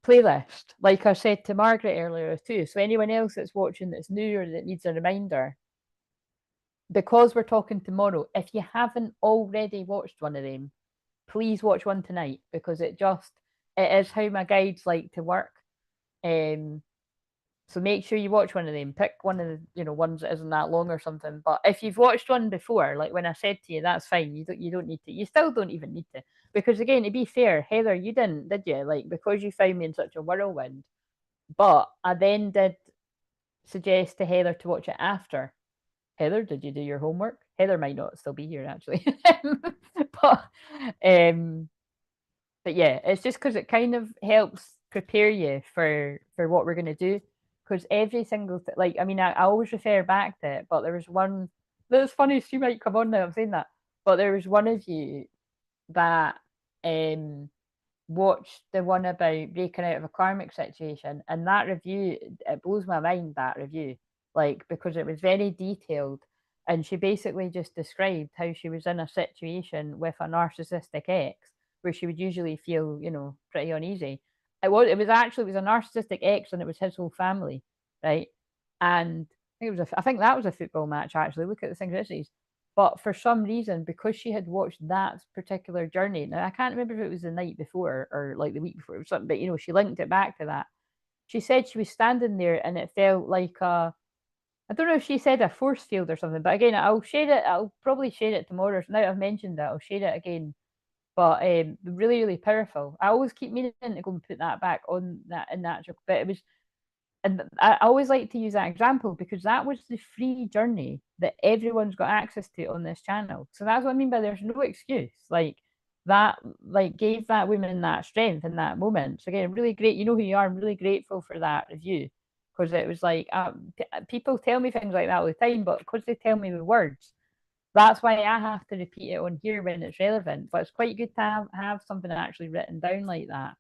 playlist, like I said to Margaret earlier too. So anyone else that's watching that's new or that needs a reminder, because we're talking tomorrow, if you haven't already watched one of them, please watch one tonight because it is how my guides like to work. So make sure you watch one of them. Pick one of the ones that isn't that long or something. But if you've watched one before, like when I said to you, that's fine. You don't need to. You still don't even need to, because again, to be fair, Heather, you didn't, did you? Like because you found me in such a whirlwind. But I then did suggest to Heather to watch it after. Heather, did you do your homework? Heather might not still be here actually, but um, but yeah, it's just because it kind of helps prepare you for what we're gonna do. Because every single like, I mean, I always refer back to it, but there was one that's funny. She might come on now. I'm saying that, but there was one of you that watched the one about breaking out of a karmic situation, and that review, it blows my mind, that review, like because it was very detailed, and she basically just described how she was in a situation with a narcissistic ex where she would usually feel pretty uneasy. It was a narcissistic ex and it was his whole family, right? And I think that was a football match actually. Look at the synchronicities. But for some reason, because she had watched that particular journey, now I can't remember if it was the night before or like the week before or something, but she linked it back to that. She said she was standing there and it felt like I don't know if she said a force field or something, but again, I'll share it. I'll probably share it tomorrow. So now I've mentioned that, I'll share it again. But really, really powerful. I always keep meaning to go and put that back on that in that, but it was, and I always like to use that example because that was the free journey that everyone's got access to on this channel. So that's what I mean by there's no excuse. Like that, like gave that woman that strength in that moment. So again, really great. You know who you are. I'm really grateful for that review because it was like people tell me things like that all the time, but because they tell me with words, that's why I have to repeat it on here when it's relevant. But it's quite good to have something actually written down like that.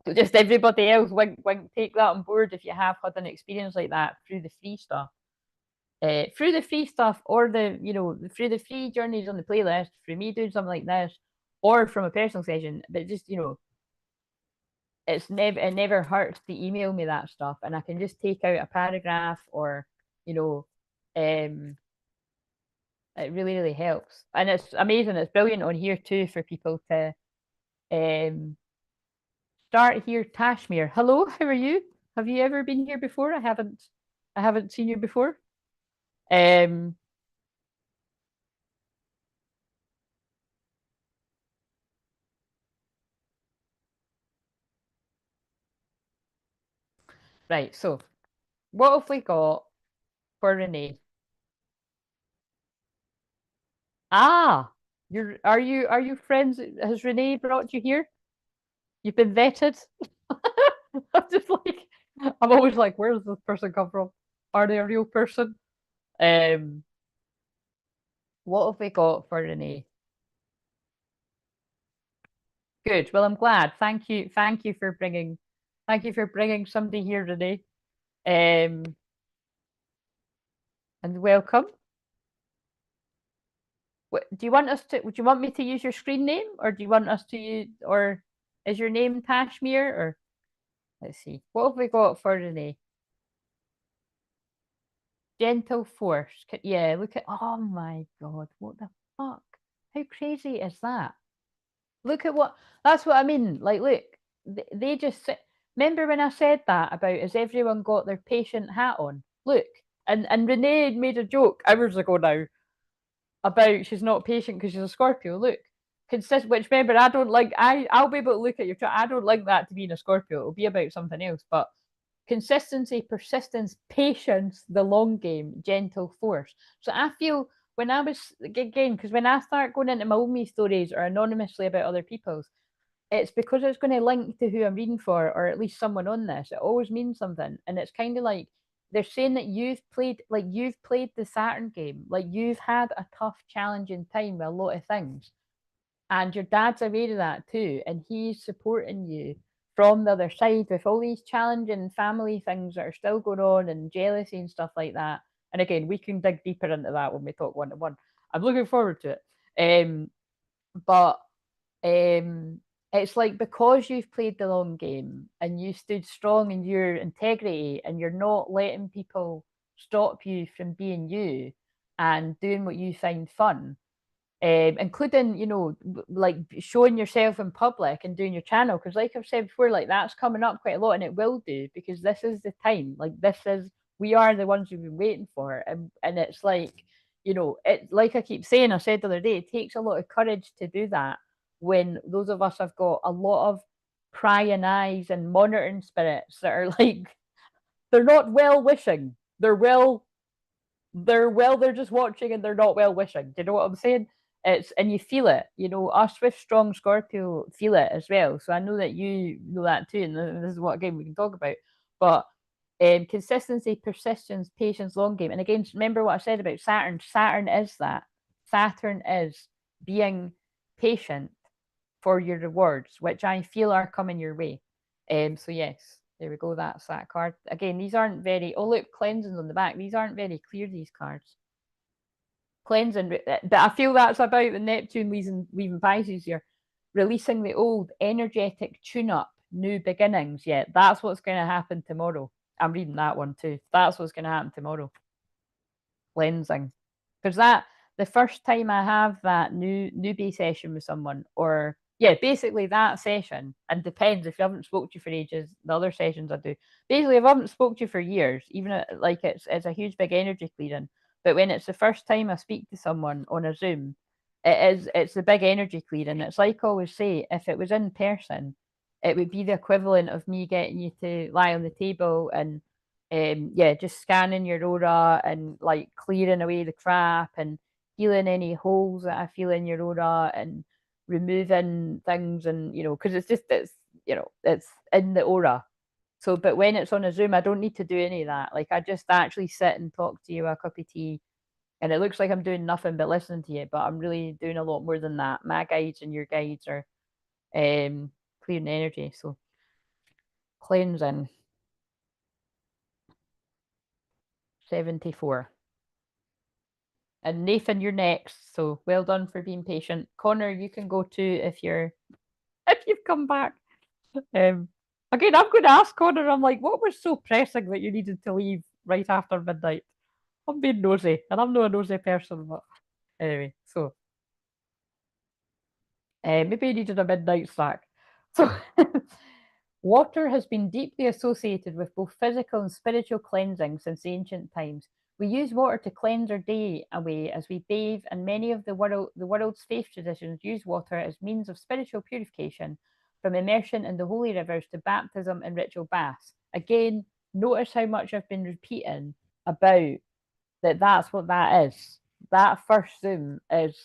So just everybody else, wink, wink, take that on board if you have had an experience like that through the free stuff. Through the free stuff or through the free journeys on the playlist, through me doing something like this, or from a personal session, but just, it never hurts to email me that stuff, and I can just take out a paragraph, or you know, um, it really really helps, and it's amazing. It's brilliant on here too for people to um start here. Tashmir, hello, how are you? Have you ever been here before? I haven't seen you before. Um, right. So, what have we got for Renee? Ah, are you friends? Has Renee brought you here? You've been vetted. I'm just like, I'm always like, where does this person come from? Are they a real person? Um, what have we got for Renee? Good. Well, I'm glad. Thank you for bringing somebody here, Renee. Um, and welcome. Do you want us to? Would you want me to use your screen name, or do you want us to use, or is your name Tashmir? Or let's see, what have we got for Renee? Gentle force. Yeah, look at. Oh my God, what the fuck? How crazy is that? Look at what. That's what I mean. Like, look, they just. Remember when I said that about has everyone got their patient hat on? Look, and Renee made a joke hours ago now about she's not patient because she's a Scorpio. Look, which remember I don't like. I'll be able to look at your chart. I don't like that to be in a Scorpio. It'll be about something else. But consistency, persistence, patience, the long game, gentle force. So I feel when I was again, because when I start going into my own me stories or anonymously about other people's, it's because it's going to link to who I'm reading for, or at least someone on this. It always means something, and it's kind of like they're saying that you've played the Saturn game, like you've had a tough, challenging time with a lot of things, and your dad's aware of that too, and he's supporting you from the other side with all these challenging family things that are still going on and jealousy and stuff like that. And again, we can dig deeper into that when we talk one to one. I'm looking forward to it. But um, it's like because you've played the long game and you stood strong in your integrity and you're not letting people stop you from being you and doing what you find fun, including like showing yourself in public and doing your channel, because like I've said before, like that's coming up quite a lot, and it will do, because this is the time, like this is, we are the ones we've been waiting for. And it's like, it, like I keep saying, I said the other day, it takes a lot of courage to do that when those of us have got a lot of prying eyes and monitoring spirits that are like, they're not well wishing, they're just watching and they're not well wishing. Do you know what I'm saying? It's, and you feel it. Us with strong Scorpio feel it as well. So I know that you know that too, and this is what again we can talk about. But consistency, persistence, patience, long game. And again, remember what I said about Saturn. Saturn is that. Saturn is being patient for your rewards, which I feel are coming your way. So yes, there we go. That's that card. Again, these aren't very. Oh look, cleansings on the back. These aren't very clear. These cards. Cleansing, but I feel that's about the Neptune leaving Pisces here, releasing the old, energetic tune-up, new beginnings. Yeah, that's what's going to happen tomorrow. I'm reading that one too. That's what's going to happen tomorrow. Cleansing, because that, the first time I have that newbie session with someone, or yeah, basically that session, and depends if you haven't spoke to you for ages. The other sessions I do, basically, if I haven't spoke to you for years, even like it's a huge big energy clearing. But when it's the first time I speak to someone on a Zoom, it's a big energy clearing. It's like I always say, if it was in person, it would be the equivalent of me getting you to lie on the table and yeah, just scanning your aura and like clearing away the crap and healing any holes that I feel in your aura and removing things, and because it's in the aura. So, but when it's on a Zoom, I don't need to do any of that. Like I just actually sit and talk to you a cup of tea, and it looks like I'm doing nothing but listening to you, but I'm really doing a lot more than that. My guides and your guides are clearing energy. So cleansing 74. And Nathan, you're next. So well done for being patient. Connor, you can go too if you've come back. Um, Again, I'm going to ask Connor, I'm like, what was so pressing that you needed to leave right after midnight? I'm being nosy, and I'm not a nosy person, but anyway, so maybe you needed a midnight snack. So, water has been deeply associated with both physical and spiritual cleansing since ancient times. We use water to cleanse our day away as we bathe, and many of the world's faith traditions use water as means of spiritual purification, from immersion in the holy rivers to baptism and ritual baths. Again, notice how much I've been repeating about that. That's what that is. That first zoom is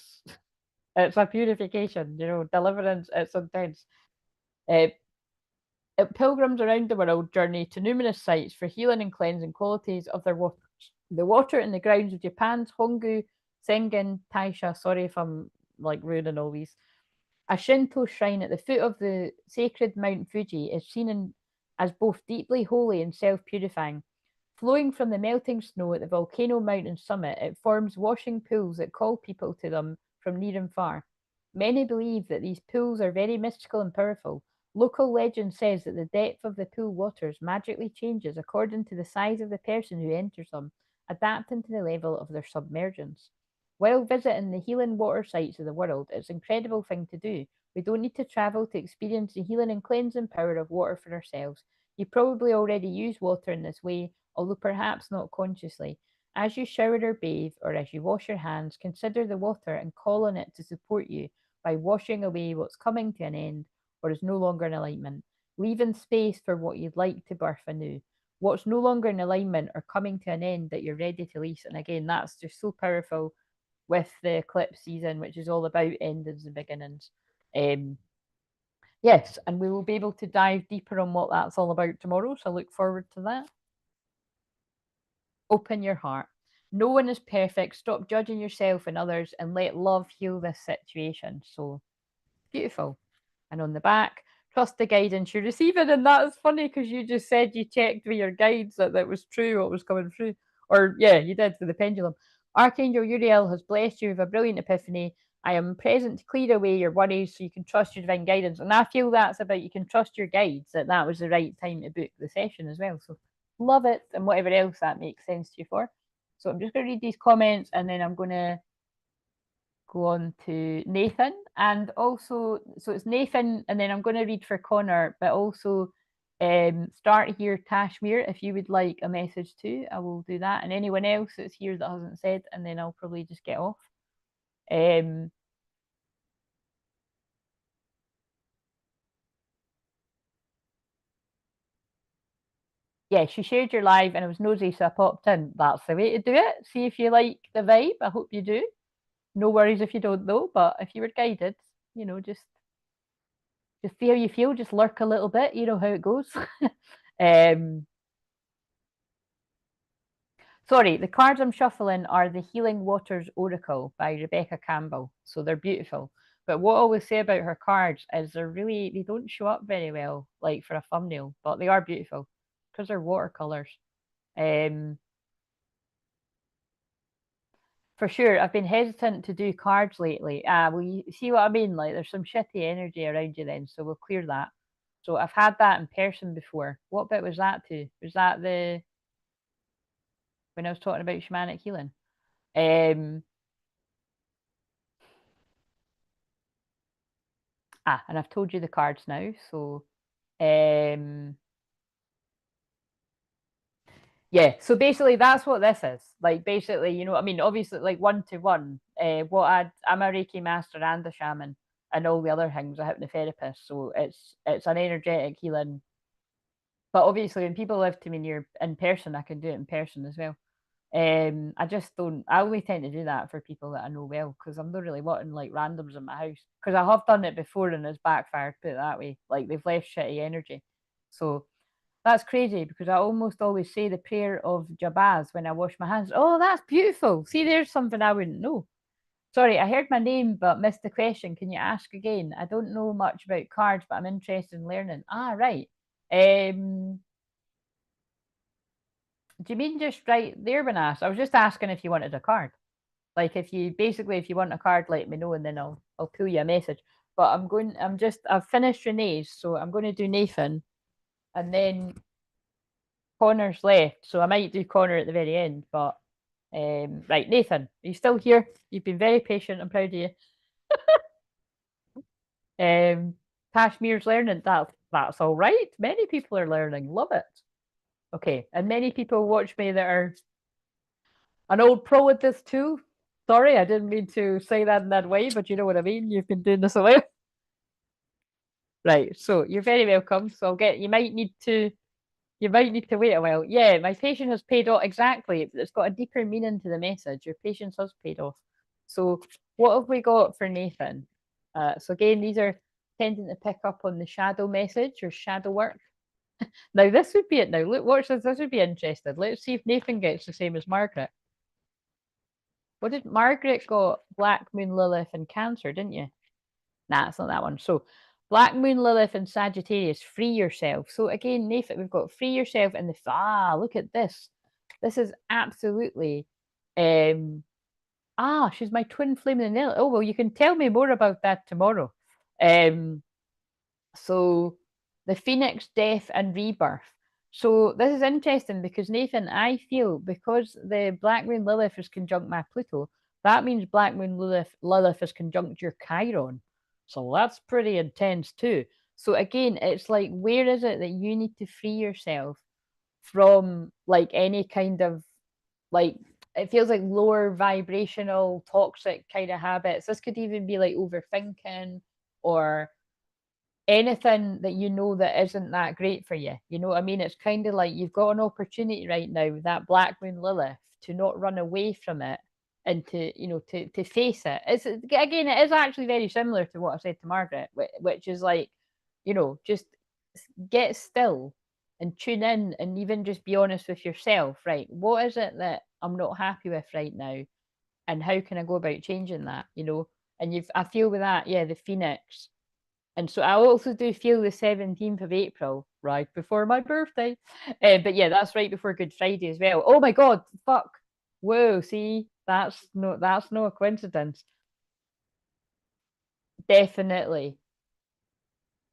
it's a purification, deliverance. It's intense. Uh, Pilgrims around the world journey to numerous sites for healing and cleansing qualities of their waters. The water in the grounds of Japan's Hongu Sengen Taisha, sorry if I'm like ruining all these, a Shinto shrine at the foot of the sacred Mount Fuji is seen as both deeply holy and self purifying. Flowing from the melting snow at the volcano mountain summit, it forms washing pools that call people to them from near and far. Many believe that these pools are very mystical and powerful. Local legend says that the depth of the pool waters magically changes according to the size of the person who enters them, adapting to the level of their submergence. While visiting the healing water sites of the world, it's an incredible thing to do. We don't need to travel to experience the healing and cleansing power of water for ourselves. You probably already use water in this way, although perhaps not consciously. As you shower or bathe, or as you wash your hands, consider the water and call on it to support you by washing away what's coming to an end or is no longer in alignment, leaving space for what you'd like to birth anew. What's no longer in alignment or coming to an end that you're ready to release. And again, that's just so powerful with the eclipse season, which is all about endings and beginnings. Um, yes, and we will be able to dive deeper on what that's all about tomorrow. So I look forward to that. Open your heart. No one is perfect. Stop judging yourself and others and let love heal this situation. So beautiful. And on the back, trust the guidance you're receiving. And that's funny because you just said you checked with your guides that was true, what was coming through. Or, yeah, you did with the pendulum. Archangel Uriel has blessed you with a brilliant epiphany. I am present to clear away your worries so you can trust your divine guidance. And I feel that's about you can trust your guides, that was the right time to book the session as well. So love it. And whatever else that makes sense to you for. So I'm just going to read these comments and then I'm going to go on to Nathan. And also, so it's Nathan, and then I'm going to read for Connor, but also start here, Tashmir, if you would like a message too, I will do that. And anyone else that's here that hasn't said, and then I'll probably just get off. Yeah, she shared your live and I was nosy, so I popped in. That's the way to do it. See if you like the vibe. I hope you do. No worries if you don't though, but if you were guided, just see how you feel, just lurk a little bit, you know how it goes. um Sorry, the cards I'm shuffling are the Healing Waters Oracle by Rebecca Campbell. So they're beautiful. But what I always say about her cards is they don't show up very well, like for a thumbnail, but they are beautiful because they're watercolors. Um, for sure, I've been hesitant to do cards lately. Well, you see what I mean? Like there's some shitty energy around you then, so we'll clear that. So I've had that in person before. What bit was that to? Was that the when I was talking about shamanic healing? Um, and I've told you the cards now. So, um, yeah. So basically, that's what this is. Like, basically, I mean, obviously, like one to one. I'm a Reiki master and a shaman, and all the other things. I hypnotherapist, so it's an energetic healing. But obviously, when people live to me near in person, I can do it in person as well. I just don't. I only tend to do that for people that I know well because I'm not really wanting like randoms in my house because I have done it before and it's backfired. Put it that way, like they've left shitty energy. So that's crazy because I almost always say the prayer of Jabaz when I wash my hands. Oh, that's beautiful. See, there's something I wouldn't know. Sorry, I heard my name but missed the question. Can you ask again? I don't know much about cards, but I'm interested in learning. Ah, right. Do you mean just right there when asked? I was just asking if you wanted a card. Like if you want a card, let me know and then I'll pull you a message. But I've finished Renee's, so I'm going to do Nathan. and then Connor's left, so I might do Connor at the very end. But right, Nathan, are you still here? You've been very patient. I'm proud of you. Kashmir's learning. That's all right. Many people are learning. Love it. Okay, and many people watch me that are an old pro at this too. Sorry, I didn't mean to say that in that way, but you know what I mean. You've been doing this a while. Right, so you're very welcome. So I'll get. You might need to wait a while. Yeah, my patience has paid off. Exactly. It's got a deeper meaning to the message. Your patience has paid off. So what have we got for Nathan? So again, these are tending to pick up on the shadow message or shadow work. Now this would be it. Now look, watch this. This would be interesting. Let's see if Nathan gets the same as Margaret. What did Margaret got? Black Moon, Lilith, and Cancer, didn't you? Nah, it's not that one. So Black Moon, Lilith, and Sagittarius, free yourself. So again, Nathan, we've got free yourself in the look at this. This is absolutely she's my twin flame in the nail. Oh well, you can tell me more about that tomorrow. So the Phoenix, death, and rebirth. So this is interesting because Nathan, I feel because the Black Moon Lilith is conjunct my Pluto, that means Black Moon Lilith is conjunct your Chiron. So that's pretty intense too. So again, it's like, where is it that you need to free yourself from like any kind of like, it feels like lower vibrational, toxic kind of habits. This could even be like overthinking or anything that you know that isn't that great for you. You know what I mean? It's kind of like you've got an opportunity right now with that Black Moon Lilith to not run away from it and to face it. It's again, it is actually very similar to what I said to Margaret, which is like, just get still and tune in and even just be honest with yourself. Right, what is it that I'm not happy with right now, and how can I go about changing that? And I feel with that, yeah, the Phoenix. And so I also do feel the 17th of April, right before my birthday. But yeah, that's right before Good Friday as well. Oh my God, fuck. Whoa, see, that's no coincidence. Definitely.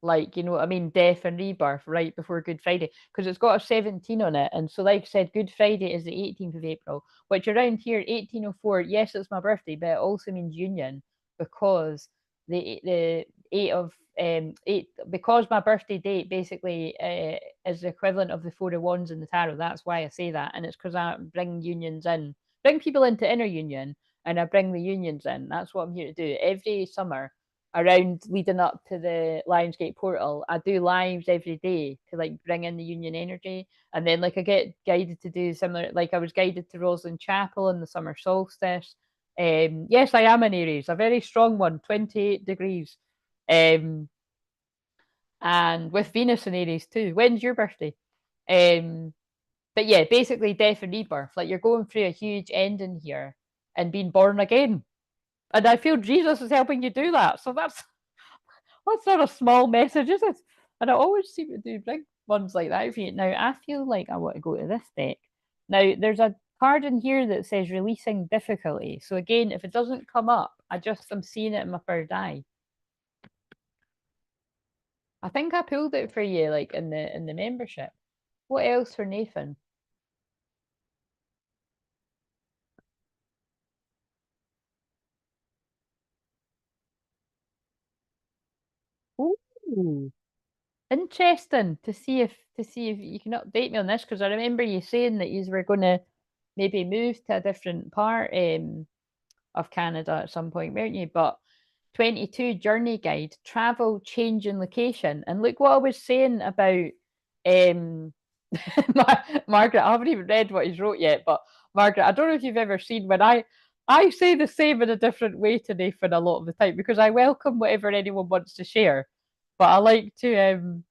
Like, you know what I mean? Death and rebirth right before Good Friday. Because it's got a 17 on it. And so, like I said, Good Friday is the 18th of April, which around here, 1804, yes, it's my birthday, but it also means union because the eight of eight, because my birthday date basically is the equivalent of the Four of Wands in the tarot. That's why I say that. And it's because I bring unions in, bring people into inner union, and I bring the unions in. That's what I'm here to do. Every summer around leading up to the Lionsgate portal, I do lives every day to like bring in the union energy. And then like I get guided to do similar, like I was guided to Rosalind Chapel in the summer solstice. Yes, I am an Aries, a very strong one, 28 degrees. And with Venus in Aries too. When's your birthday? But yeah, basically death and rebirth. Like you're going through a huge ending here and being born again. And I feel Jesus is helping you do that. So that's not a small message, is it? And I always seem to do big ones like that for you. Now, I feel like I want to go to this deck. Now, there's a card in here that says releasing difficulty. So again, if it doesn't come up, I'm seeing it in my third eye. I think I pulled it for you, like in the membership. What else for Nathan? Ooh. Interesting to see if you can update me on this, because I remember you saying that you were going to maybe move to a different part of Canada at some point, weren't you? But 22 journey guide, travel, change in location, and look what I was saying about um Margaret. I haven't even read what he's wrote yet, but Margaret, I don't know if you've ever seen when I say the same in a different way to Nathan a lot of the time because I welcome whatever anyone wants to share, but I like to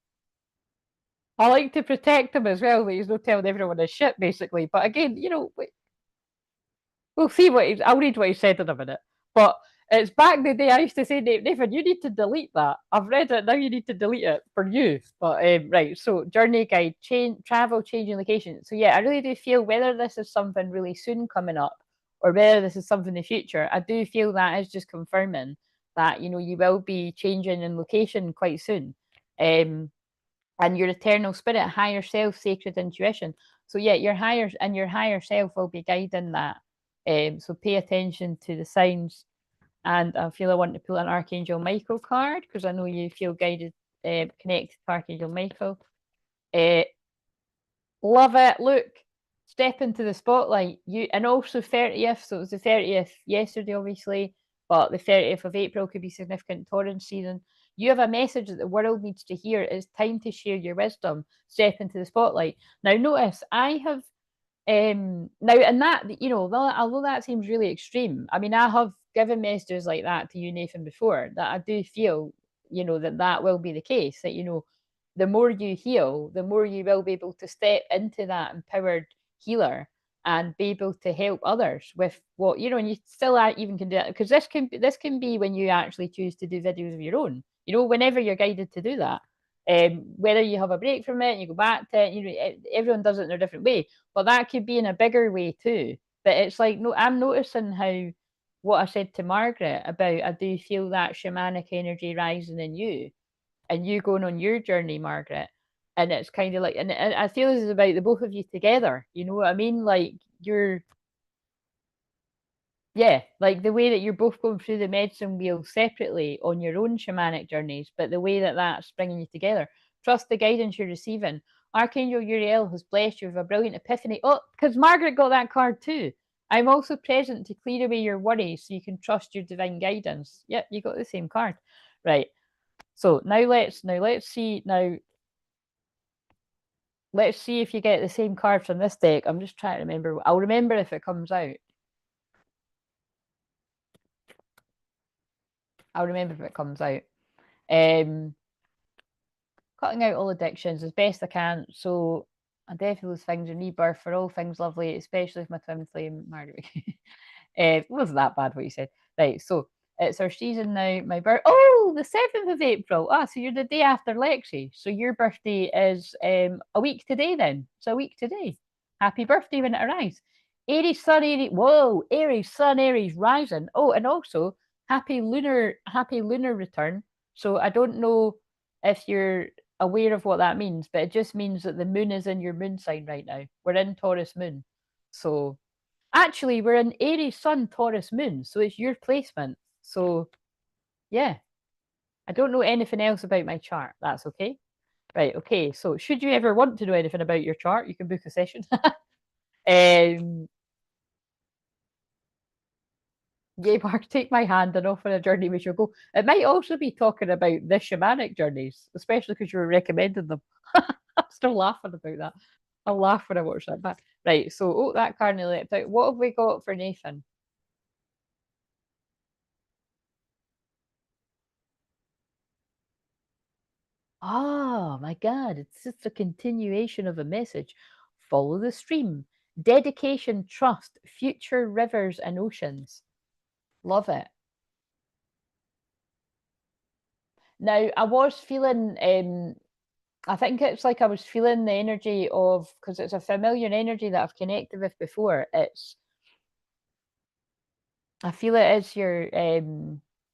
protect him as well. That he's not telling everyone his shit, basically. But again, we'll see what I'll read what he said in a minute. But it's back the day I used to say, Nathan, you need to delete that. I've read it now. You need to delete it for you. But right, so journey guide, travel, changing location. So yeah, I really do feel whether this is something really soon coming up or whether this is something in the future. I do feel that is just confirming that you will be changing in location quite soon. and your eternal spirit, higher self, sacred intuition. So yeah, your higher self will be guiding that. So pay attention to the signs. And I feel I want to pull an Archangel Michael card because I know you feel guided, connected to Archangel Michael. Love it. Look, step into the spotlight. You and also 30th. So it was the 30th yesterday, obviously, but the 30th of April could be significant Taurus season. You have a message that the world needs to hear. It's time to share your wisdom. Step into the spotlight. Now, notice I have now, and that, although that seems really extreme, I mean, I have given messages like that to you, Nathan, before, that I do feel, that will be the case, that, the more you heal, the more you will be able to step into that empowered healer and be able to help others with what, and you still even can do it, because this can be when you actually choose to do videos of your own, whenever you're guided to do that. Whether you have a break from it and you go back to it, everyone does it in a different way, but that could be in a bigger way too. But it's like, no, I'm noticing how what I said to Margaret about, I do feel that shamanic energy rising in you and you going on your journey, Margaret. And it's kind of like, and I feel this is about the both of you together. You know what I mean? Like yeah, like the way that you're both going through the medicine wheel separately on your own shamanic journeys, but the way that that's bringing you together. Trust the guidance you're receiving. Archangel Uriel has blessed you with a brilliant epiphany. Oh, because Margaret got that card too. I'm also present to clear away your worries so you can trust your divine guidance. Yep, you got the same card. Right. So let's see let's see if you get the same card from this deck. I'm just trying to remember. I'll remember if it comes out. I'll remember if it comes out. Cutting out all addictions as best I can. So I definitely those things in rebirth for all things lovely, especially with my twin flame Margaret. It wasn't that bad what you said. Right, so it's our season now. My birth. Oh, the 7th of April. Ah, so you're the day after Lexi. So your birthday is a week today then. It's a week today. Happy birthday when it arrives. Aries Sun, Aries. Whoa, Aries Sun, Aries rising. Oh, and also happy lunar return. So I don't know if you're aware of what that means, but it just means that the moon is in your moon sign right now. We're in Taurus moon. So actually, we're in Aries Sun, Taurus Moon, so it's your placement. So, yeah, I don't know anything else about my chart. That's okay. Right, okay. So, should you ever want to know anything about your chart, you can book a session. Yeah, Mark, take my hand and off on a journey we shall go. It might also be talking about the shamanic journeys, especially because you were recommending them. I'm still laughing about that. I'll laugh when I watch that back. Right, so, oh, that card nearly leapt out. What have we got for Nathan? Oh my God, it's just a continuation of a message. Follow the stream. Dedication, trust, future rivers and oceans. Love it. Now, I was feeling, I think it's like I was feeling the energy of, because it's a familiar energy that I've connected with before. I feel it is your,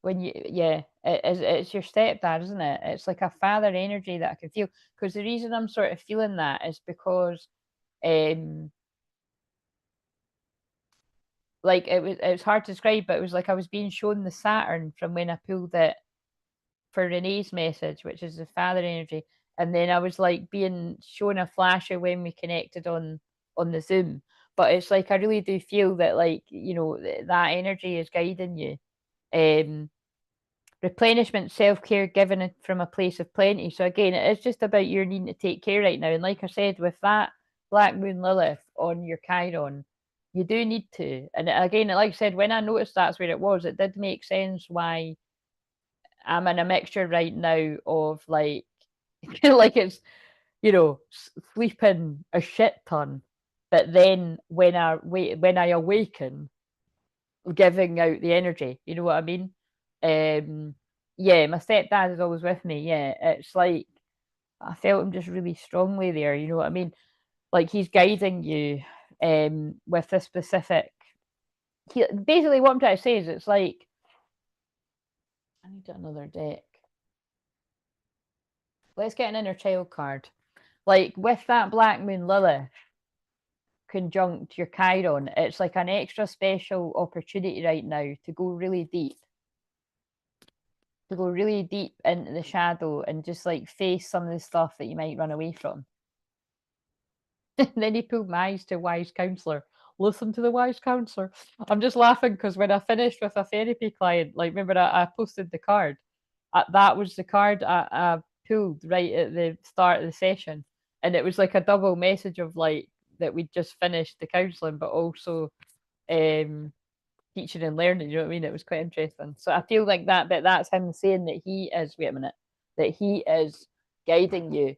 when you, yeah, it's your stepdad, isn't it? It's like a father energy that I can feel. Because the reason I'm sort of feeling that is because, um, like it was hard to describe, but it was like I was being shown the Saturn from when I pulled it for Renee's message, which is the father energy, and then I was like being shown a flash of when we connected on the Zoom. But it's like I really do feel that, like, that energy is guiding you. Um, Replenishment, self-care, given it from a place of plenty. So again, it's just about your needing to take care right now. And like I said, with that Black Moon Lilith on your Chiron, you do need to. And again, like I said, when I noticed that's where it was, it did make sense why I'm in a mixture right now of like, like it's, sleeping a shit ton, but then when I awaken, giving out the energy. You know what I mean? Um, yeah, my stepdad is always with me. Yeah, it's like I felt him just really strongly there. You know what I mean? Like he's guiding you with this specific. Basically, what I'm trying to say is, it's like I need another deck. let's get an inner child card. Like with that Black Moon Lilith conjunct your Chiron, it's like an extra special opportunity right now to go really deep. To go really deep into the shadow and just like face some of the stuff that you might run away from. And then he pulled my eyes to wise counselor. Listen to the wise counselor. I'm just laughing because when I finished with a therapy client, like remember I posted the card. That was the card I pulled right at the start of the session, and it was like a double message of like that we'd just finished the counselling, but also teaching and learning. You know what I mean? It was quite interesting. So I feel like that bit, that's him saying that he is. Wait a minute, that he is guiding you.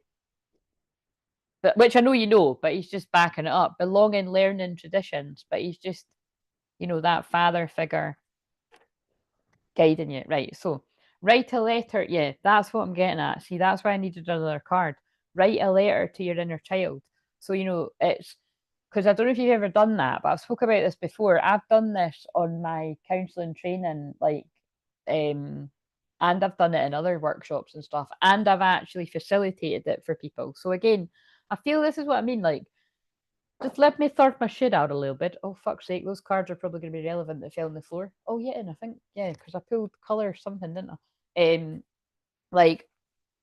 But which I know you know, but he's just backing it up. Belonging, learning, traditions, but he's just, you know, that father figure guiding you. Right. So write a letter. Yeah, that's what I'm getting at. See, that's why I needed another card. Write a letter to your inner child. So, you know, it's because I don't know if you've ever done that, but I've spoke about this before. I've done this on my counselling training, like, and I've done it in other workshops and stuff, and I've actually facilitated it for people. So again, I feel this is what I mean. Like, just let me sort my shit out a little bit. Oh, fuck's sake, those cards are probably going to be relevant that fell on the floor. Oh, yeah, and I think, yeah, because I pulled colour something, didn't I? Like,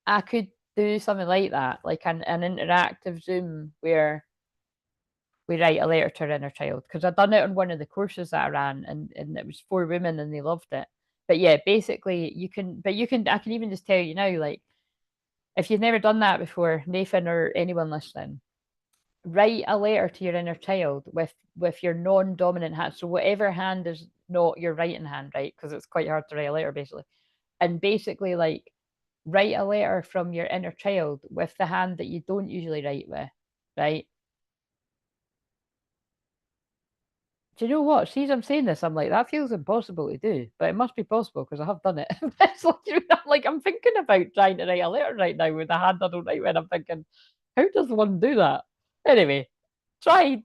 I could do something like that, like an interactive Zoom where we write a letter to our inner child. Because I'd done it on one of the courses that I ran, and it was 4 women and they loved it. But yeah, basically, I can even just tell you now, like, if you've never done that before, Nathan or anyone listening, write a letter to your inner child with your non-dominant hand. So whatever hand is not your right hand, right? Because it's quite hard to write a letter, basically. And basically, like, write a letter from your inner child with the hand that you don't usually write with, right? Do you know what? See, as I'm saying this, I'm like, that feels impossible to do, but it must be possible because I have done it. It's like, you know, like, I'm thinking about trying to write a letter right now with a hand I don't write with. I'm thinking, how does one do that? Anyway, try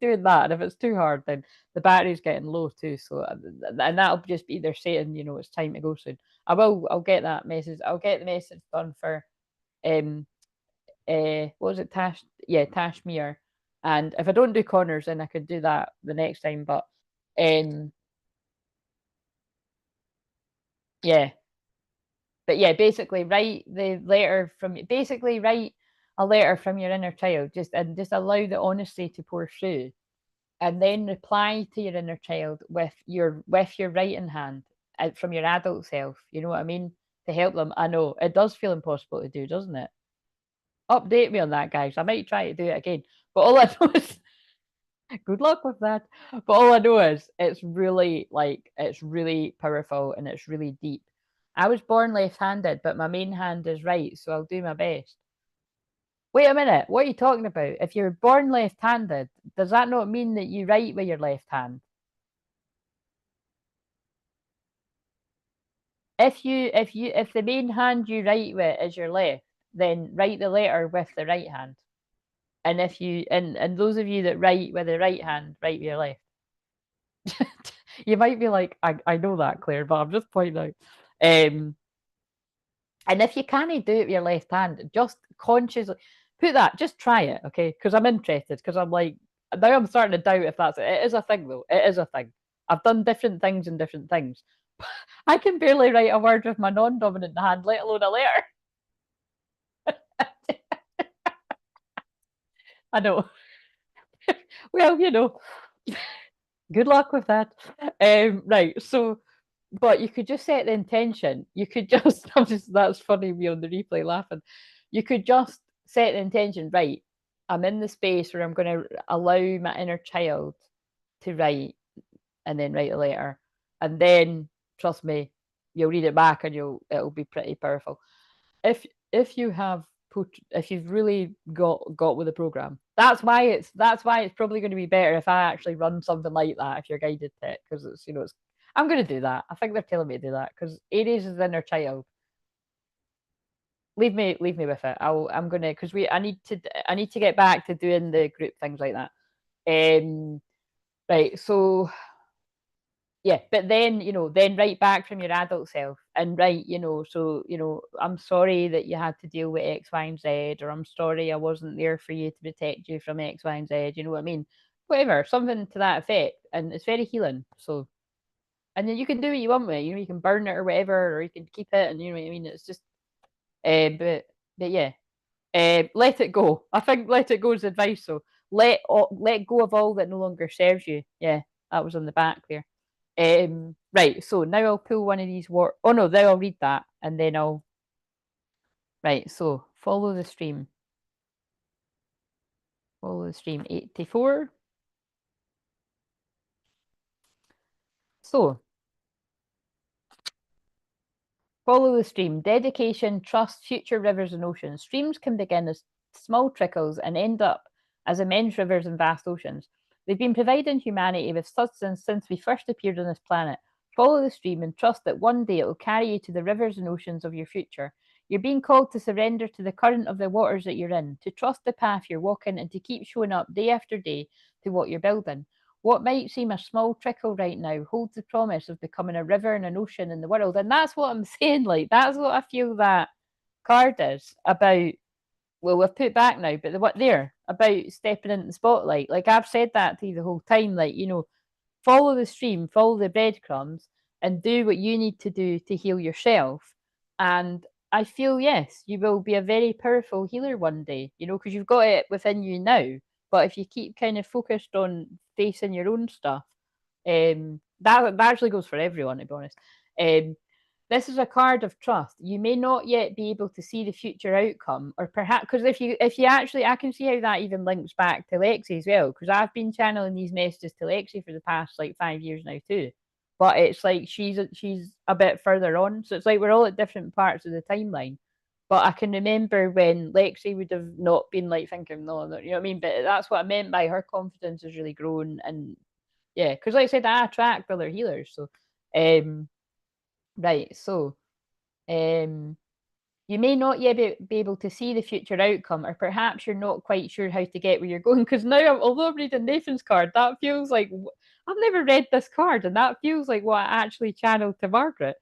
doing that, and if it's too hard, then the battery's getting low too. So, and that'll just be either saying, you know, it's time to go soon. I'll get that message. I'll get the message done for um what was it, Tashmere. And if I don't do Connors, then I could do that the next time. But um yeah. But yeah, basically write the letter from basically write a letter from your inner child, just allow the honesty to pour through, and then reply to your inner child with your writing hand from your adult self. You know what I mean? To help them. I know it does feel impossible to do, doesn't it? Update me on that, guys. I might try to do it again. But all I know is good luck with that. But all I know is it's really powerful and it's really deep. I was born left-handed, but my main hand is right, so I'll do my best. Wait a minute, what are you talking about? If you're born left-handed, does that not mean that you write with your left hand? If the main hand you write with is your left, then write the letter with the right hand. And if you and those of you that write with the right hand, write with your left. You might be like, I know that, Claire, but I'm just pointing out. And if you can't do it with your left hand, just consciously put that, just try it, okay? Because I'm interested, because I'm like, now I'm starting to doubt if that's it. It is a thing, though. It is a thing. I've done different things and different things. I can barely write a word with my non-dominant hand, let alone a letter. I know. Well, you know, good luck with that. Right, so, but you could just set the intention. You could just, that's funny, me on the replay laughing. You could just set the intention, right? I'm in the space where I'm going to allow my inner child to write, and then write a letter. And then, trust me, you'll read it back and it'll be pretty powerful. If you have if you've really got with the program, that's why it's probably going to be better if I actually run something like that, if you're guided to it, because it's, you know, it's, I'm going to do that. I think they're telling me to do that because Aries is inner child. Leave me with it. I'm gonna, because I need to get back to doing the group things like that. Right, so Yeah, but then, then write back from your adult self and write, so, I'm sorry that you had to deal with X, Y, and Z, or I'm sorry I wasn't there for you to protect you from X, Y, and Z. You know what I mean? Whatever, something to that effect. And it's very healing. So, and then you can do what you want with it. You can burn it or whatever, or you can keep it. And you know what I mean? It's just, but yeah, let it go. I think let it go is advice. So let go of all that no longer serves you. Yeah, that was on the back there. Right, so now I'll pull one of these oh no, now I'll read that and then I'll. Right, so follow the stream. Follow the stream 84. So, follow the stream. Dedication, trust, future rivers and oceans. Streams can begin as small trickles and end up as immense rivers and vast oceans. They've been providing humanity with substance since we first appeared on this planet. Follow the stream and trust that one day it will carry you to the rivers and oceans of your future. You're being called to surrender to the current of the waters that you're in, to trust the path you're walking, and to keep showing up day after day to what you're building. What might seem a small trickle right now holds the promise of becoming a river and an ocean in the world. And that's what I'm saying. Like, that's what I feel that card is about. Well, we've put back now, but what there about stepping into the spotlight. Like, I've said that to you the whole time. Like, follow the stream, follow the breadcrumbs, and do what you need to do to heal yourself. And I feel, yes, you will be a very powerful healer one day, because you've got it within you now. But if you keep kind of focused on facing your own stuff, that actually goes for everyone, to be honest. This is a card of trust. You may not yet be able to see the future outcome, or perhaps because if you actually, I can see how that even links back to Lexi as well, because I've been channeling these messages to Lexi for the past like 5 years now too. But it's like she's a bit further on, so it's like we're all at different parts of the timeline. But I can remember when Lexi would have not been like thinking, no, no, you know what I mean. But that's what I meant by her confidence has really grown, and yeah, because like I said, I attract other healers, so um, right, so um, you may not yet be able to see the future outcome, or perhaps you're not quite sure how to get where you're going. Because now, although I'm reading Nathan's card, that feels like I've never read this card, and that feels like what I actually channeled to Margaret.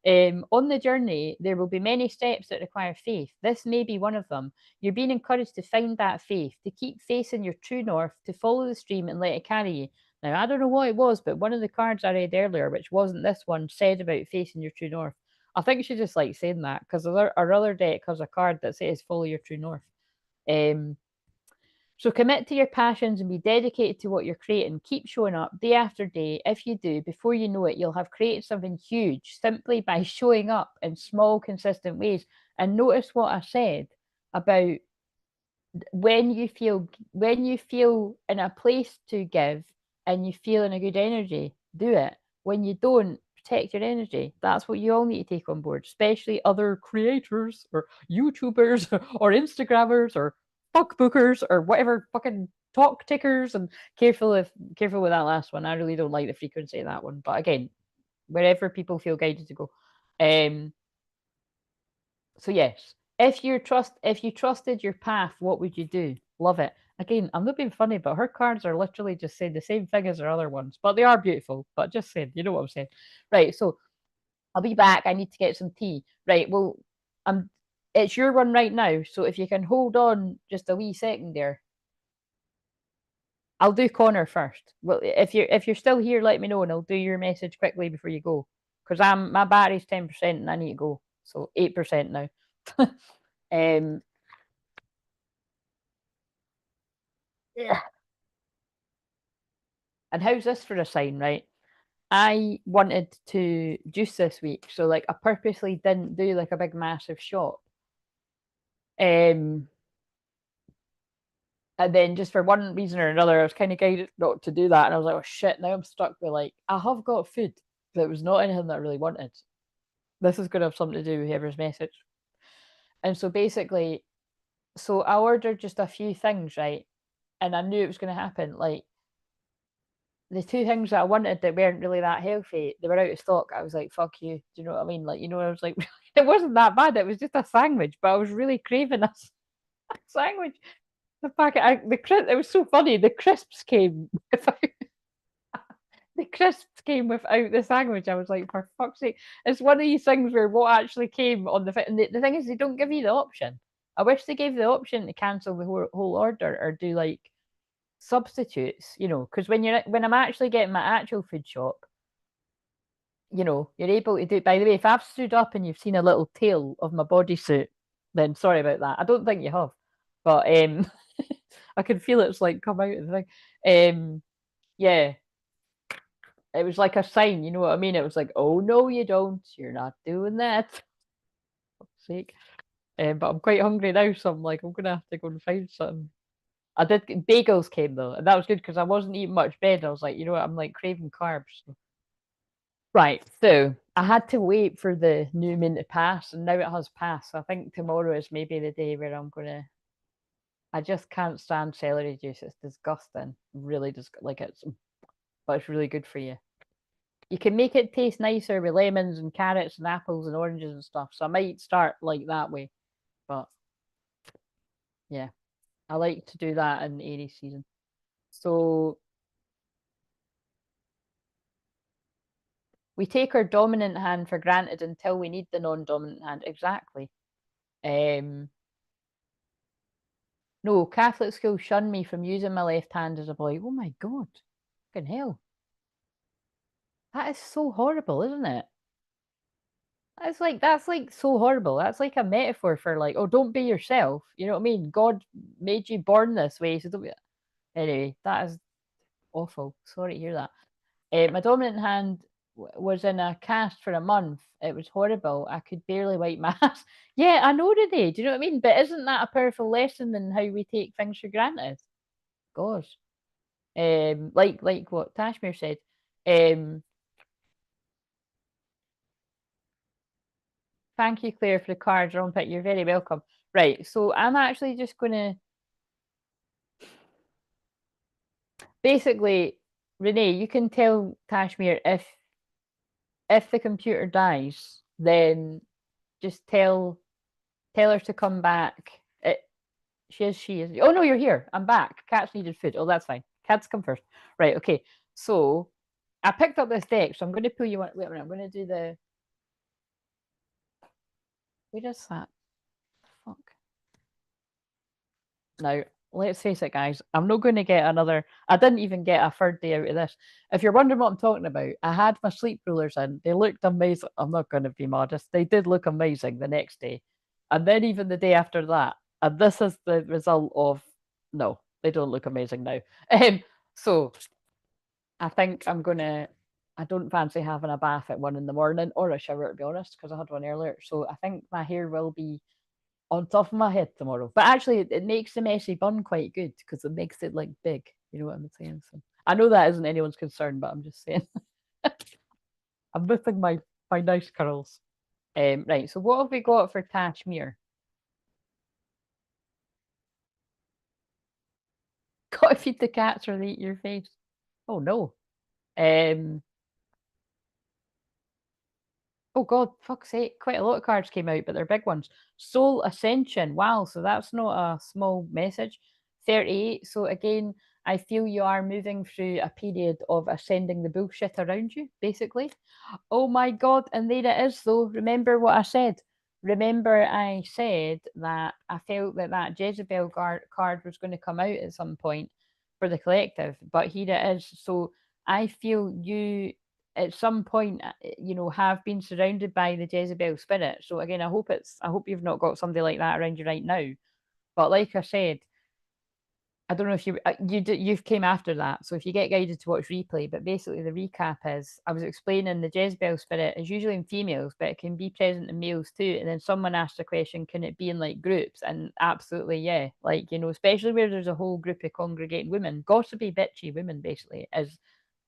On the journey, there will be many steps that require faith. This may be one of them. You're being encouraged to find that faith, to keep facing your true north, to follow the stream and let it carry you. Now, I don't know what it was, but one of the cards I read earlier, which wasn't this one, said about facing your true north. I think she just likes saying that because our other deck has a card that says follow your true north. Um, so commit to your passions and be dedicated to what you're creating. Keep showing up day after day. If you do, before you know it, you'll have created something huge simply by showing up in small, consistent ways. And notice what I said about when you feel in a place to give and you feel in a good energy, do it. When you don't, protect your energy. That's what you all need to take on board, especially other creators or YouTubers or Instagrammers or fuck bookers or whatever fucking talk tickers. And careful with that last one. I really don't like the frequency of that one. But again, wherever people feel guided to go. Um so yes, if you trusted your path, what would you do? Love it. Again, I'm not being funny, but her cards are literally just saying the same thing as her other ones, but they are beautiful. But just saying, you know what I'm saying, right? So I'll be back. I need to get some tea. Right. Well, it's your one right now. So if you can hold on just a wee second there, I'll do Connor first. Well, if you're still here, let me know, and I'll do your message quickly before you go, because my battery's 10% and I need to go. So 8% now. um. Yeah. And how's this for a sign, right? I wanted to juice this week, so like I purposely didn't do like a big massive shot. Um, and then just for one reason or another, I was kind of guided not to do that, and I was like, oh shit, now I'm stuck with like I have got food, but it was not anything that I really wanted. This is going to have something to do with whoever's message. And so basically, so I ordered just a few things, right? And I knew it was going to happen. Like the two things that I wanted that weren't really that healthy, they were out of stock. I was like, fuck you. Do you know what I mean? Like, I was like, it wasn't that bad. It was just a sandwich, but I was really craving a sandwich. The packet, it was so funny. The crisps came without, the crisps came without the sandwich. I was like, for fuck's sake. It's one of these things where what actually came on the and the thing is they don't give you the option. I wish they gave the option to cancel the whole order or do like substitutes, you know, because when I'm actually getting my actual food shop, you know, you're able to do it. By the way, if I've stood up and you've seen a little tail of my bodysuit, then sorry about that. I don't think you have. But I can feel it's like come out of the thing. Yeah. It was like a sign, you know what I mean? It was like, oh no, you don't. You're not doing that. For fuck's sake. But I'm quite hungry now, so I'm like, I'm gonna have to go and find something. I did bagels came though, and that was good because I wasn't eating much bread. I was like, you know what, I'm like craving carbs. Right, so I had to wait for the new moon to pass, and now it has passed. So I think tomorrow is maybe the day where I'm gonna. I just can't stand celery juice. It's disgusting, really like it's, but it's really good for you. You can make it taste nicer with lemons and carrots and apples and oranges and stuff. So I might start like that way, but yeah, I like to do that in Aries season. So we take our dominant hand for granted until we need the non-dominant hand. Exactly. No, Catholic school shunned me from using my left hand as a boy. Oh my God. Fucking hell. That is so horrible, isn't it? That's like so horrible. That's like a metaphor for like, oh, don't be yourself. You know what I mean? God made you born this way, so don't be. Anyway, that is awful. Sorry to hear that. My dominant hand was in a cast for a month. It was horrible. I could barely wipe my ass. Yeah, I know today. Do you know what I mean? But isn't that a powerful lesson in how we take things for granted? Gosh. Like what Tashmir said. Um, Thank you, Claire, for the cards, Rumpet. You're very welcome. Right, so I'm actually just gonna basically, Renee, you can tell Tashmir if the computer dies, then just tell her to come back. She is. Oh no, you're here. I'm back. Cats needed food. Oh, that's fine. Cats come first. Right. Okay. So I picked up this deck, so I'm going to pull you one. Wait a minute. I'm going to do the. Where is that? Fuck. Now, let's face it, guys. I'm not going to get another. I didn't even get a third day out of this. If you're wondering what I'm talking about, I had my sleep rulers in. They looked amazing. I'm not going to be modest. They did look amazing the next day, and then even the day after that. And this is the result of no, they don't look amazing now. So I think I'm gonna. I don't fancy having a bath at 1 in the morning or a shower, to be honest, because I had one earlier. So I think my hair will be on top of my head tomorrow. But actually, it makes the messy bun quite good because it makes it like big. You know what I'm saying? So I know that isn't anyone's concern, but I'm just saying. I'm missing my nice curls. Right. So what have we got for Kashmir? Gotta feed the cats or they eat your face. Oh no. Um. Oh God, fuck's sake! Quite a lot of cards came out, but they're big ones. Soul Ascension. Wow, so that's not a small message. 38. So again, I feel you are moving through a period of ascending the bullshit around you, basically. Oh my God, and there it is though. Remember what I said. Remember I said that I felt that that Jezebel card was going to come out at some point for the collective, but here it is. So I feel you at some point, you know, have been surrounded by the Jezebel spirit. So again, I hope you've not got somebody like that around you right now. But like I said, I don't know if you've came after that. So if you get guided to watch replay, but basically the recap is I was explaining the Jezebel spirit is usually in females, but it can be present in males too. And then someone asked the question, can it be in like groups? And absolutely, yeah. Like, you know, especially where there's a whole group of congregating women, gossipy, bitchy women, basically, is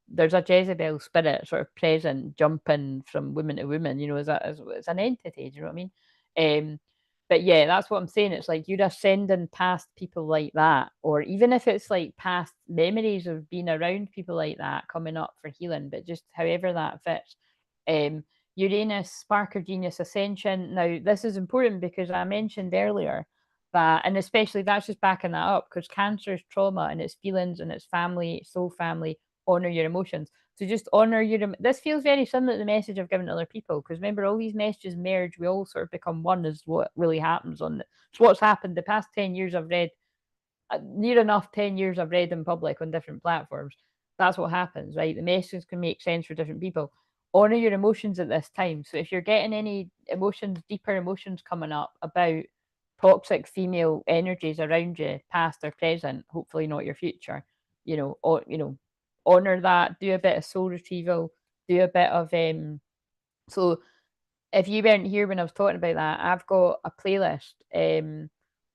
there's a Jezebel spirit sort of present, jumping from woman to woman, you know, as an entity. Do you know what I mean? But yeah, that's what I'm saying. It's like you're ascending past people like that, or even if it's like past memories of being around people like that coming up for healing, but just however that fits. Uranus, Spark of Genius Ascension. Now, this is important because I mentioned earlier that, and especially that's just backing that up because cancer is trauma and it's feelings and it's family, soul family, honor your emotions. So just honor your. This feels very similar to the message I've given to other people, because remember, all these messages merge. We all sort of become one. Is what really happens on the. It's what's happened the past 10 years. I've read near enough 10 years I've read in public on different platforms. That's what happens, right? The messages can make sense for different people. Honor your emotions at this time. So if you're getting any emotions, deeper emotions coming up about toxic female energies around you, past or present, hopefully not your future, or honor that. Do a bit of soul retrieval. Do a bit of So if you weren't here when I was talking about that, I've got a playlist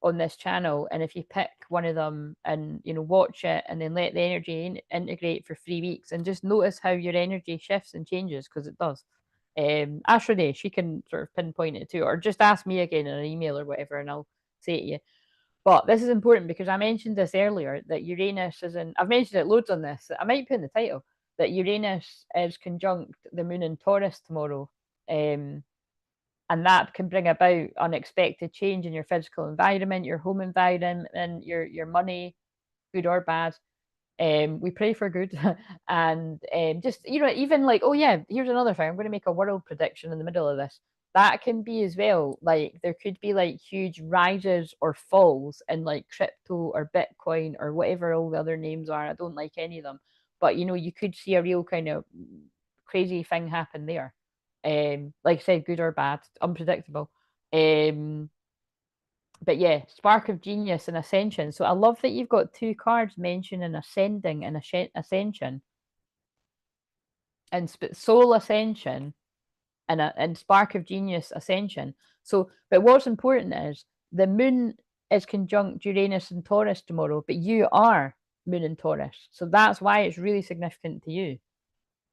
on this channel, and if you pick one of them and watch it, and then let the energy integrate for 3 weeks, and just notice how your energy shifts and changes, because it does. Ask Renee, she can sort of pinpoint it too, or just ask me again in an email or whatever, and I'll say it to you. But this is important because I mentioned this earlier, that Uranus is in. I've mentioned it loads on this. I might put in the title that Uranus is conjunct the moon in Taurus tomorrow. And that can bring about unexpected change in your physical environment, your home environment, and your money, good or bad. We pray for good, and just even like, oh yeah, here's another thing. I'm going to make a world prediction in the middle of this. That can be as well. Like there could be like huge rises or falls in like crypto or Bitcoin or whatever all the other names are. I don't like any of them, but you could see a real kind of crazy thing happen there. Like I said, good or bad, unpredictable. But yeah, spark of genius and ascension. So I love that you've got two cards mentioning ascending and ascension, and soul ascension, and spark of genius ascension. So, but what's important is the moon is conjunct Uranus and Taurus tomorrow, but you are moon and Taurus, so that's why it's really significant to you.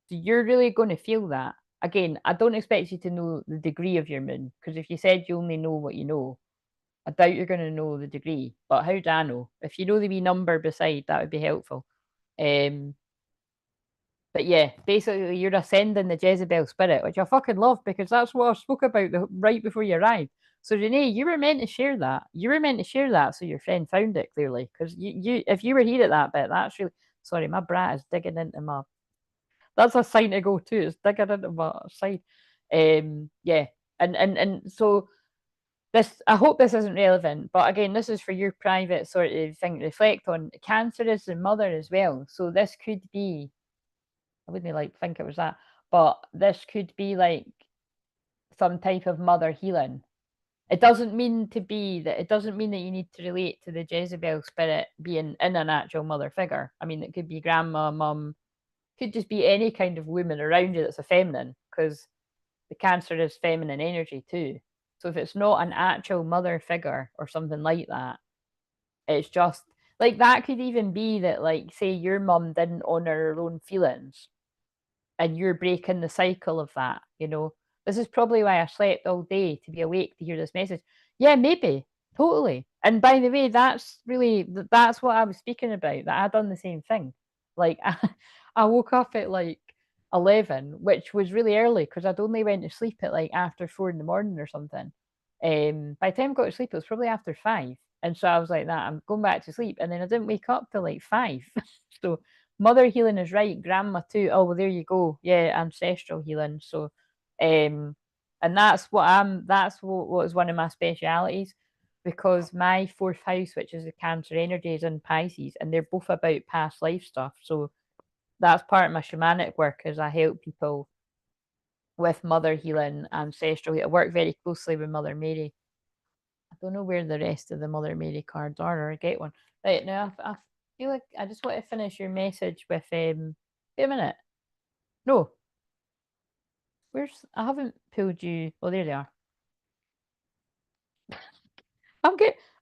So you're really going to feel that. Again, I don't expect you to know the degree of your moon, because if you said you only know what you know, I doubt you're going to know the degree. But how do I know? If you know the wee number beside, that would be helpful. But yeah, basically you're ascending the Jezebel spirit, which I fucking love, because that's what I spoke about right before you arrived. So Renee, you were meant to share that. You were meant to share that, so your friend found it clearly. Because if you were here at that bit, that's really sorry. My brat is digging into my. That's a sign to go too. It's digging into my side. Yeah, and so this. I hope this isn't relevant, but again, this is for your private sort of thing to reflect on. Cancer is the mother as well, so this could be. I wouldn't like think it was that, but this could be like some type of mother healing. It doesn't mean to be that. It doesn't mean that you need to relate to the Jezebel spirit being in an actual mother figure. I mean, it could be grandma, mum, could just be any kind of woman around you that's a feminine, because the Cancer is feminine energy too. So if it's not an actual mother figure or something like that, it's just like that could even be that, like, say your mum didn't honor her own feelings, and you're breaking the cycle of that. This is probably why I slept all day, to be awake to hear this message. Yeah, maybe, totally. And by the way, that's what I was speaking about, that I'd done the same thing. Like I woke up at like 11, which was really early because I'd only went to sleep at like after 4 in the morning or something. By the time I got to sleep, it was probably after 5. And so I was like, that I'm going back to sleep. And then I didn't wake up till like 5. So mother healing is right, grandma too. Oh well, there you go. Yeah, ancestral healing. So and that's what is one of my specialities, because my 4th house, which is the Cancer energy, is in Pisces, and they're both about past life stuff. So that's part of my shamanic work, is I help people with mother healing, ancestral. I work very closely with Mother Mary. I don't know where the rest of the Mother Mary cards are, or I get one. Right now, I feel like I just want to finish your message with wait a minute. No. I haven't pulled you. Oh, there they are.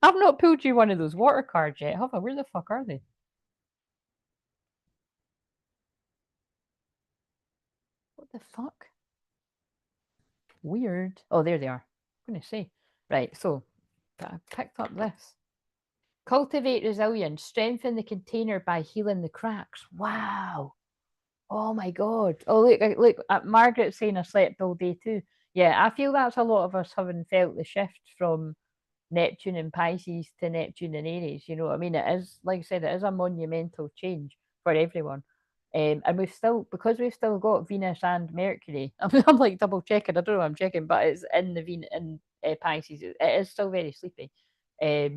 I've not pulled you one of those water cards yet, have I? Where the fuck are they? What the fuck? Weird. Oh, there they are. I'm gonna say. Right, so I picked up this. Cultivate resilience. Strengthen the container by healing the cracks. Wow. Oh my god. Oh look, Margaret's saying I slept all day too. Yeah, I feel that's a lot of us having felt the shift from Neptune and Pisces to Neptune and Aries. You know what I mean? It is, like I said, it is a monumental change for everyone. And because we've still got Venus and Mercury, I'm like double checking. I don't know what I'm checking, but it's in the Pisces. It is still very sleepy. Yeah,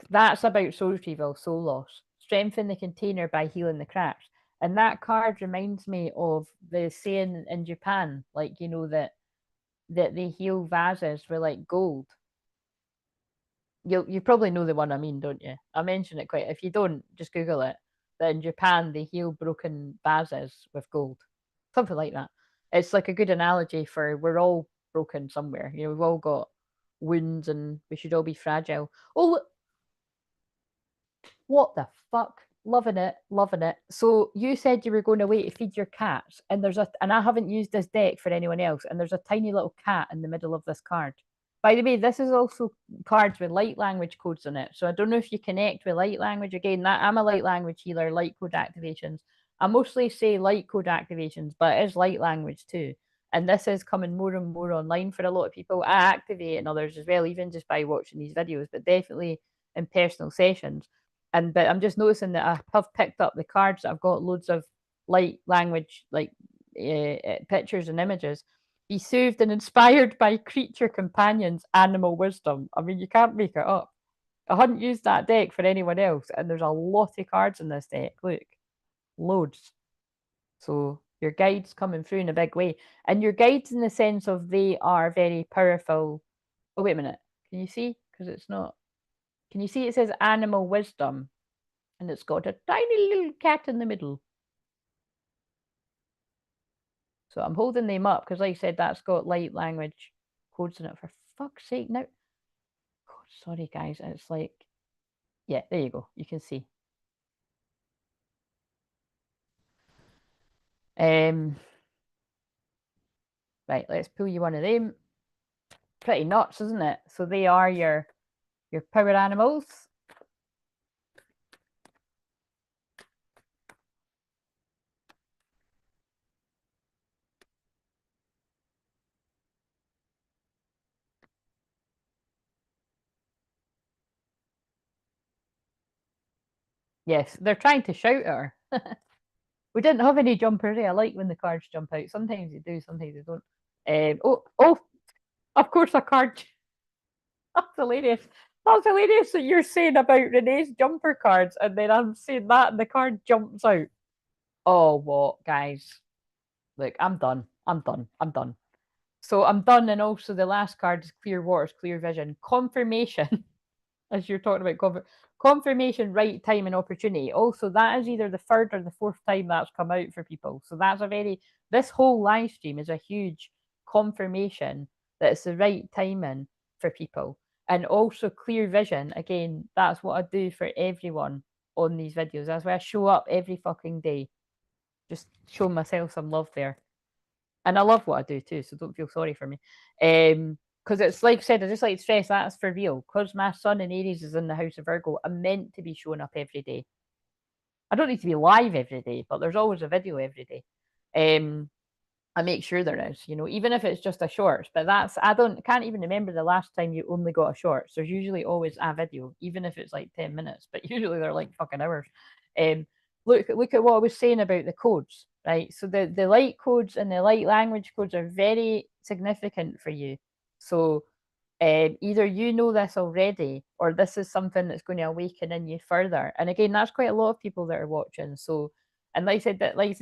that's about soul retrieval, soul loss. Strengthen the container by healing the cracks. And that card reminds me of the saying in Japan, like that they heal vases with like gold. You probably know the one I mean, don't you? I mention it quite. If you don't, just Google it. That in Japan they heal broken vases with gold, something like that. It's like a good analogy for we're all broken somewhere. We've all got wounds, and we should all be fragile. Oh, what the fuck? Loving it, loving it. So you said you were going away to feed your cats, and I haven't used this deck for anyone else, and there's a tiny little cat in the middle of this card. By the way, this is also cards with light language codes in it. So I don't know if you connect with light language. Again, that I'm a light language healer, light code activations. I mostly say light code activations, but it is light language too. And this is coming more and more online for a lot of people. I activate and others as well, even just by watching these videos, but definitely in personal sessions. But I'm just noticing that I have picked up the cards that I've got loads of light language, like pictures and images. Be soothed and inspired by creature companions, animal wisdom. I mean, you can't make it up. I hadn't used that deck for anyone else, and there's a lot of cards in this deck. Look, loads. So your guides coming through in a big way. And your guides in the sense of they are very powerful. Oh, wait a minute. Can you see? Because it's not. Can you see it says animal wisdom? And it's got a tiny little cat in the middle. So I'm holding them up because, like I said, that's got light language codes in it. For fuck's sake, now. God, sorry, guys. It's like, yeah, there you go. You can see. Right, let's pull you one of them. Pretty nuts, isn't it? So they are your power animals. Yes, they're trying to shout at her. We didn't have any jumpers. I like when the cards jump out. Sometimes they do, sometimes they don't. Oh, of course, a card. That's hilarious. That's hilarious that you're saying about Renee's jumper cards, and then I'm saying that, and the card jumps out. Oh, what, guys? Look, I'm done. I'm done. I'm done. So I'm done, and also the last card is Clear Waters, Clear Vision. Confirmation, as you're talking about, confirmation, right time, and opportunity. Also, that is either the third or the fourth time that's come out for people. So that's this whole live stream is a huge confirmation that it's the right timing for people. And also clear vision. Again, that's what I do for everyone on these videos. That's why I show up every fucking day. Just show myself some love there. And I love what I do too, so don't feel sorry for me. Because it's like I said, I just like to stress that's for real. Because my sun in Aries is in the house of Virgo, I'm meant to be showing up every day. I don't need to be live every day, but there's always a video every day. I make sure there is, even if it's just a shorts. But can't even remember the last time you only got a shorts. There's usually always a video, even if it's like 10 minutes, but usually they're like fucking hours. Look at what I was saying about the codes, right? So the light codes and the light language codes are very significant for you. So either you know this already, or this is something that's going to awaken in you further. And again, that's quite a lot of people that are watching. So, and like I said,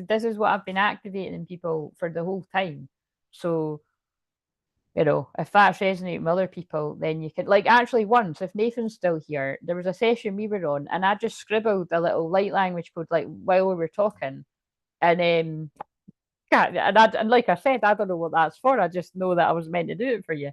this is what I've been activating in people for the whole time. So, if that's resonating with other people, then you can, like, actually once, if Nathan's still here, there was a session we were on, and I just scribbled a little light language code, like, while we were talking. And and like I said, I don't know what that's for. I just know that I was meant to do it for you.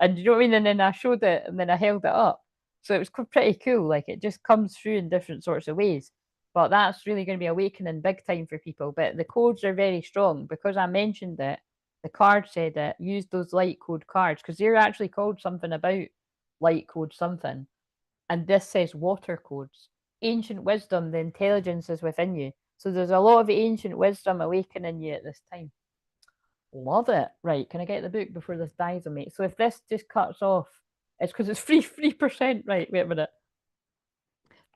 And you know what I mean? And then I showed it, and then I held it up. So it was pretty cool. Like, it just comes through in different sorts of ways. But that's really going to be awakening big time for people. But the codes are very strong because I mentioned it. The card said it. Use those light code cards because they're actually called something about light code something. And this says water codes. Ancient wisdom, the intelligence is within you. So there's a lot of ancient wisdom awakening you at this time. Love it. Right, can I get the book before this dies on me? So if this just cuts off, it's because it's free 3%. Right, wait a minute.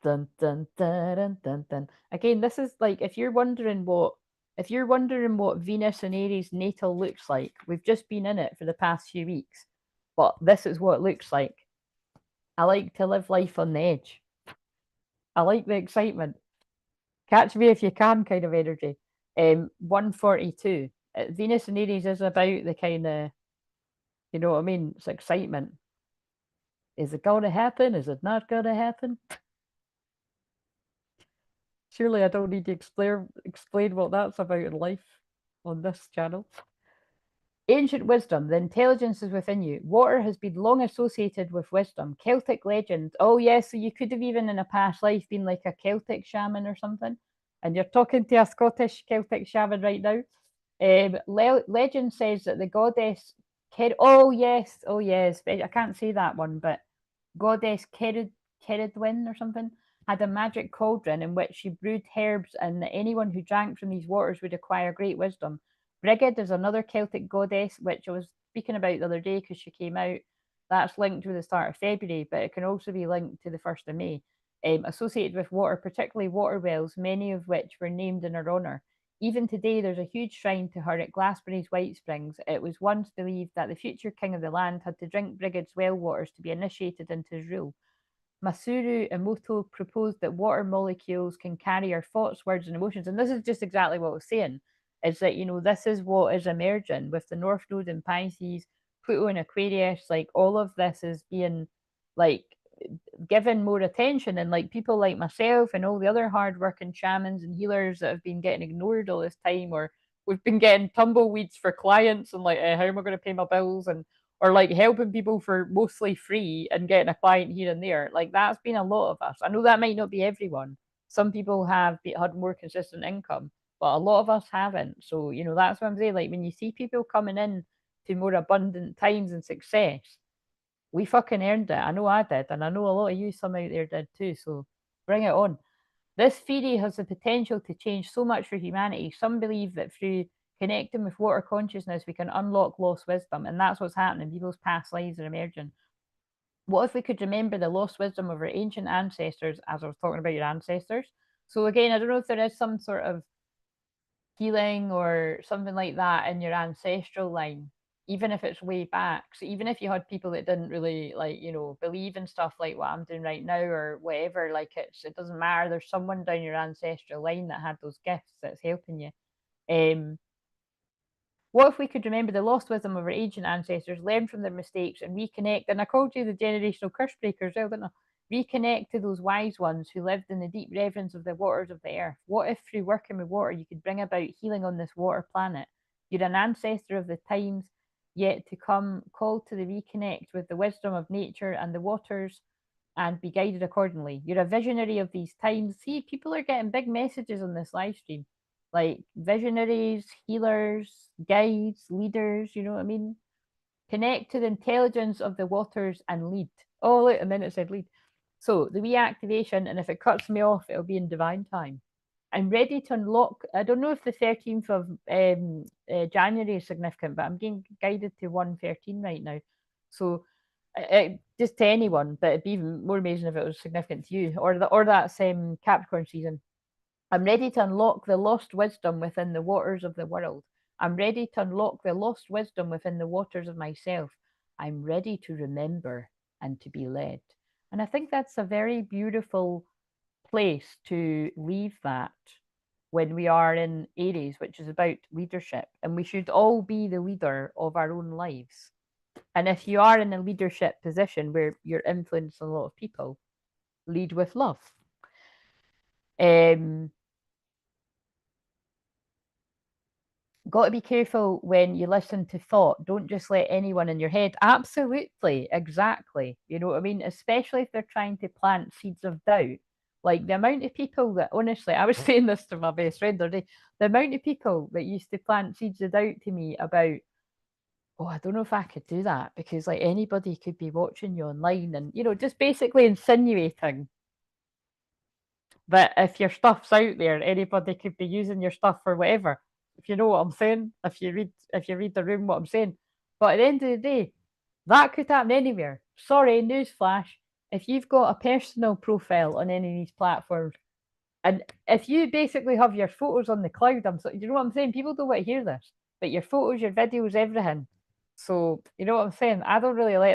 Dun, dun, dun, dun, dun, dun. Again, this is like if you're wondering what Venus and Aries natal looks like, we've just been in it for the past few weeks. But this is what it looks like. I like to live life on the edge. I like the excitement. Catch me if you can kind of energy. 142. Venus and Aries is about the kind of, you know what I mean? It's excitement. Is it going to happen? Is it not going to happen? Surely I don't need to explain what that's about in life on this channel. Ancient wisdom, the intelligence is within you. Water has been long associated with wisdom. Celtic legends. Oh, yes, so you could have even in a past life been like a Celtic shaman or something. And you're talking to a Scottish Celtic shaman right now. Legend says that the goddess. Oh, yes. Oh, yes. I can't say that one, but goddess Ceridwen or something had a magic cauldron in which she brewed herbs, and that anyone who drank from these waters would acquire great wisdom. Brigid is another Celtic goddess, which I was speaking about the other day because she came out. That's linked to the start of February, but it can also be linked to the 1st of May. Associated with water, particularly water wells, many of which were named in her honour. Even today, there's a huge shrine to her at Glassbury's White Springs. It was once believed that the future king of the land had to drink Brigid's well waters to be initiated into his rule. Masaru Emoto proposed that water molecules can carry our thoughts, words, and emotions. And this is just exactly what I was saying. Is that, you know, this is what is emerging with the North Node in Pisces, Pluto in Aquarius. Like, all of this is being, like, given more attention, and like people like myself and all the other hardworking shamans and healers that have been getting ignored all this time, or we've been getting tumbleweeds for clients and like, how am I going to pay my bills, and or like helping people for mostly free and getting a client here and there. Like, that's been a lot of us. I know that might not be everyone. Some people have had more consistent income, but a lot of us haven't. So, you know, that's what I'm saying. Like, when you see people coming in to more abundant times and success, we fucking earned it. I know I did, and I know a lot of you, some out there did too. So bring it on. This theory has the potential to change so much for humanity. Some believe that through connecting with water consciousness, we can unlock lost wisdom, and that's what's happening. People's past lives are emerging. What if we could remember the lost wisdom of our ancient ancestors, as I was talking about your ancestors? So again, I don't know if there is some sort of healing or something like that in your ancestral line, even if it's way back. So even if you had people that didn't really, like, you know, believe in stuff like what I'm doing right now or whatever, like, it doesn't matter. There's someone down your ancestral line that had those gifts that's helping you. What if we could remember the lost wisdom of our ancient ancestors, learn from their mistakes, and reconnect? And I called you the generational curse breakers, well, didn't I? Reconnect to those wise ones who lived in the deep reverence of the waters of the earth. What if through working with water you could bring about healing on this water planet? You're an ancestor of the times yet to come, called to the reconnect with the wisdom of nature and the waters and be guided accordingly. You're a visionary of these times. See, people are getting big messages on this live stream, like visionaries, healers, guides, leaders, you know what I mean? Connect to the intelligence of the waters and lead. Oh, look, and then it said lead. So the reactivation, and if it cuts me off, it'll be in divine time. I'm ready to unlock. I don't know if the 13th of January is significant, but I'm getting guided to 113 right now. So just to anyone, but it'd be even more amazing if it was significant to you, or that same Capricorn season. I'm ready to unlock the lost wisdom within the waters of the world. I'm ready to unlock the lost wisdom within the waters of myself. I'm ready to remember and to be led. And I think that's a very beautiful place to leave that when we are in Aries, which is about leadership. And we should all be the leader of our own lives. And if you are in a leadership position where you're influencing a lot of people, lead with love. Got to be careful when you listen to thought. Don't just let anyone in your head. Absolutely, exactly. You know what I mean? Especially if they're trying to plant seeds of doubt. Like the amount of people that, honestly, I was saying this to my best friend the other day, the amount of people that used to plant seeds of doubt to me about, oh, I don't know if I could do that because like anybody could be watching you online, and, you know, just basically insinuating that if your stuff's out there, anybody could be using your stuff for whatever. If you know what I'm saying, if you read the room, what I'm saying. But at the end of the day, that could happen anywhere. Sorry, newsflash. if you've got a personal profile on any of these platforms, and if you basically have your photos on the cloud, you know what I'm saying? People don't want to hear this, but your photos, your videos, everything. So you know what I'm saying? I don't really like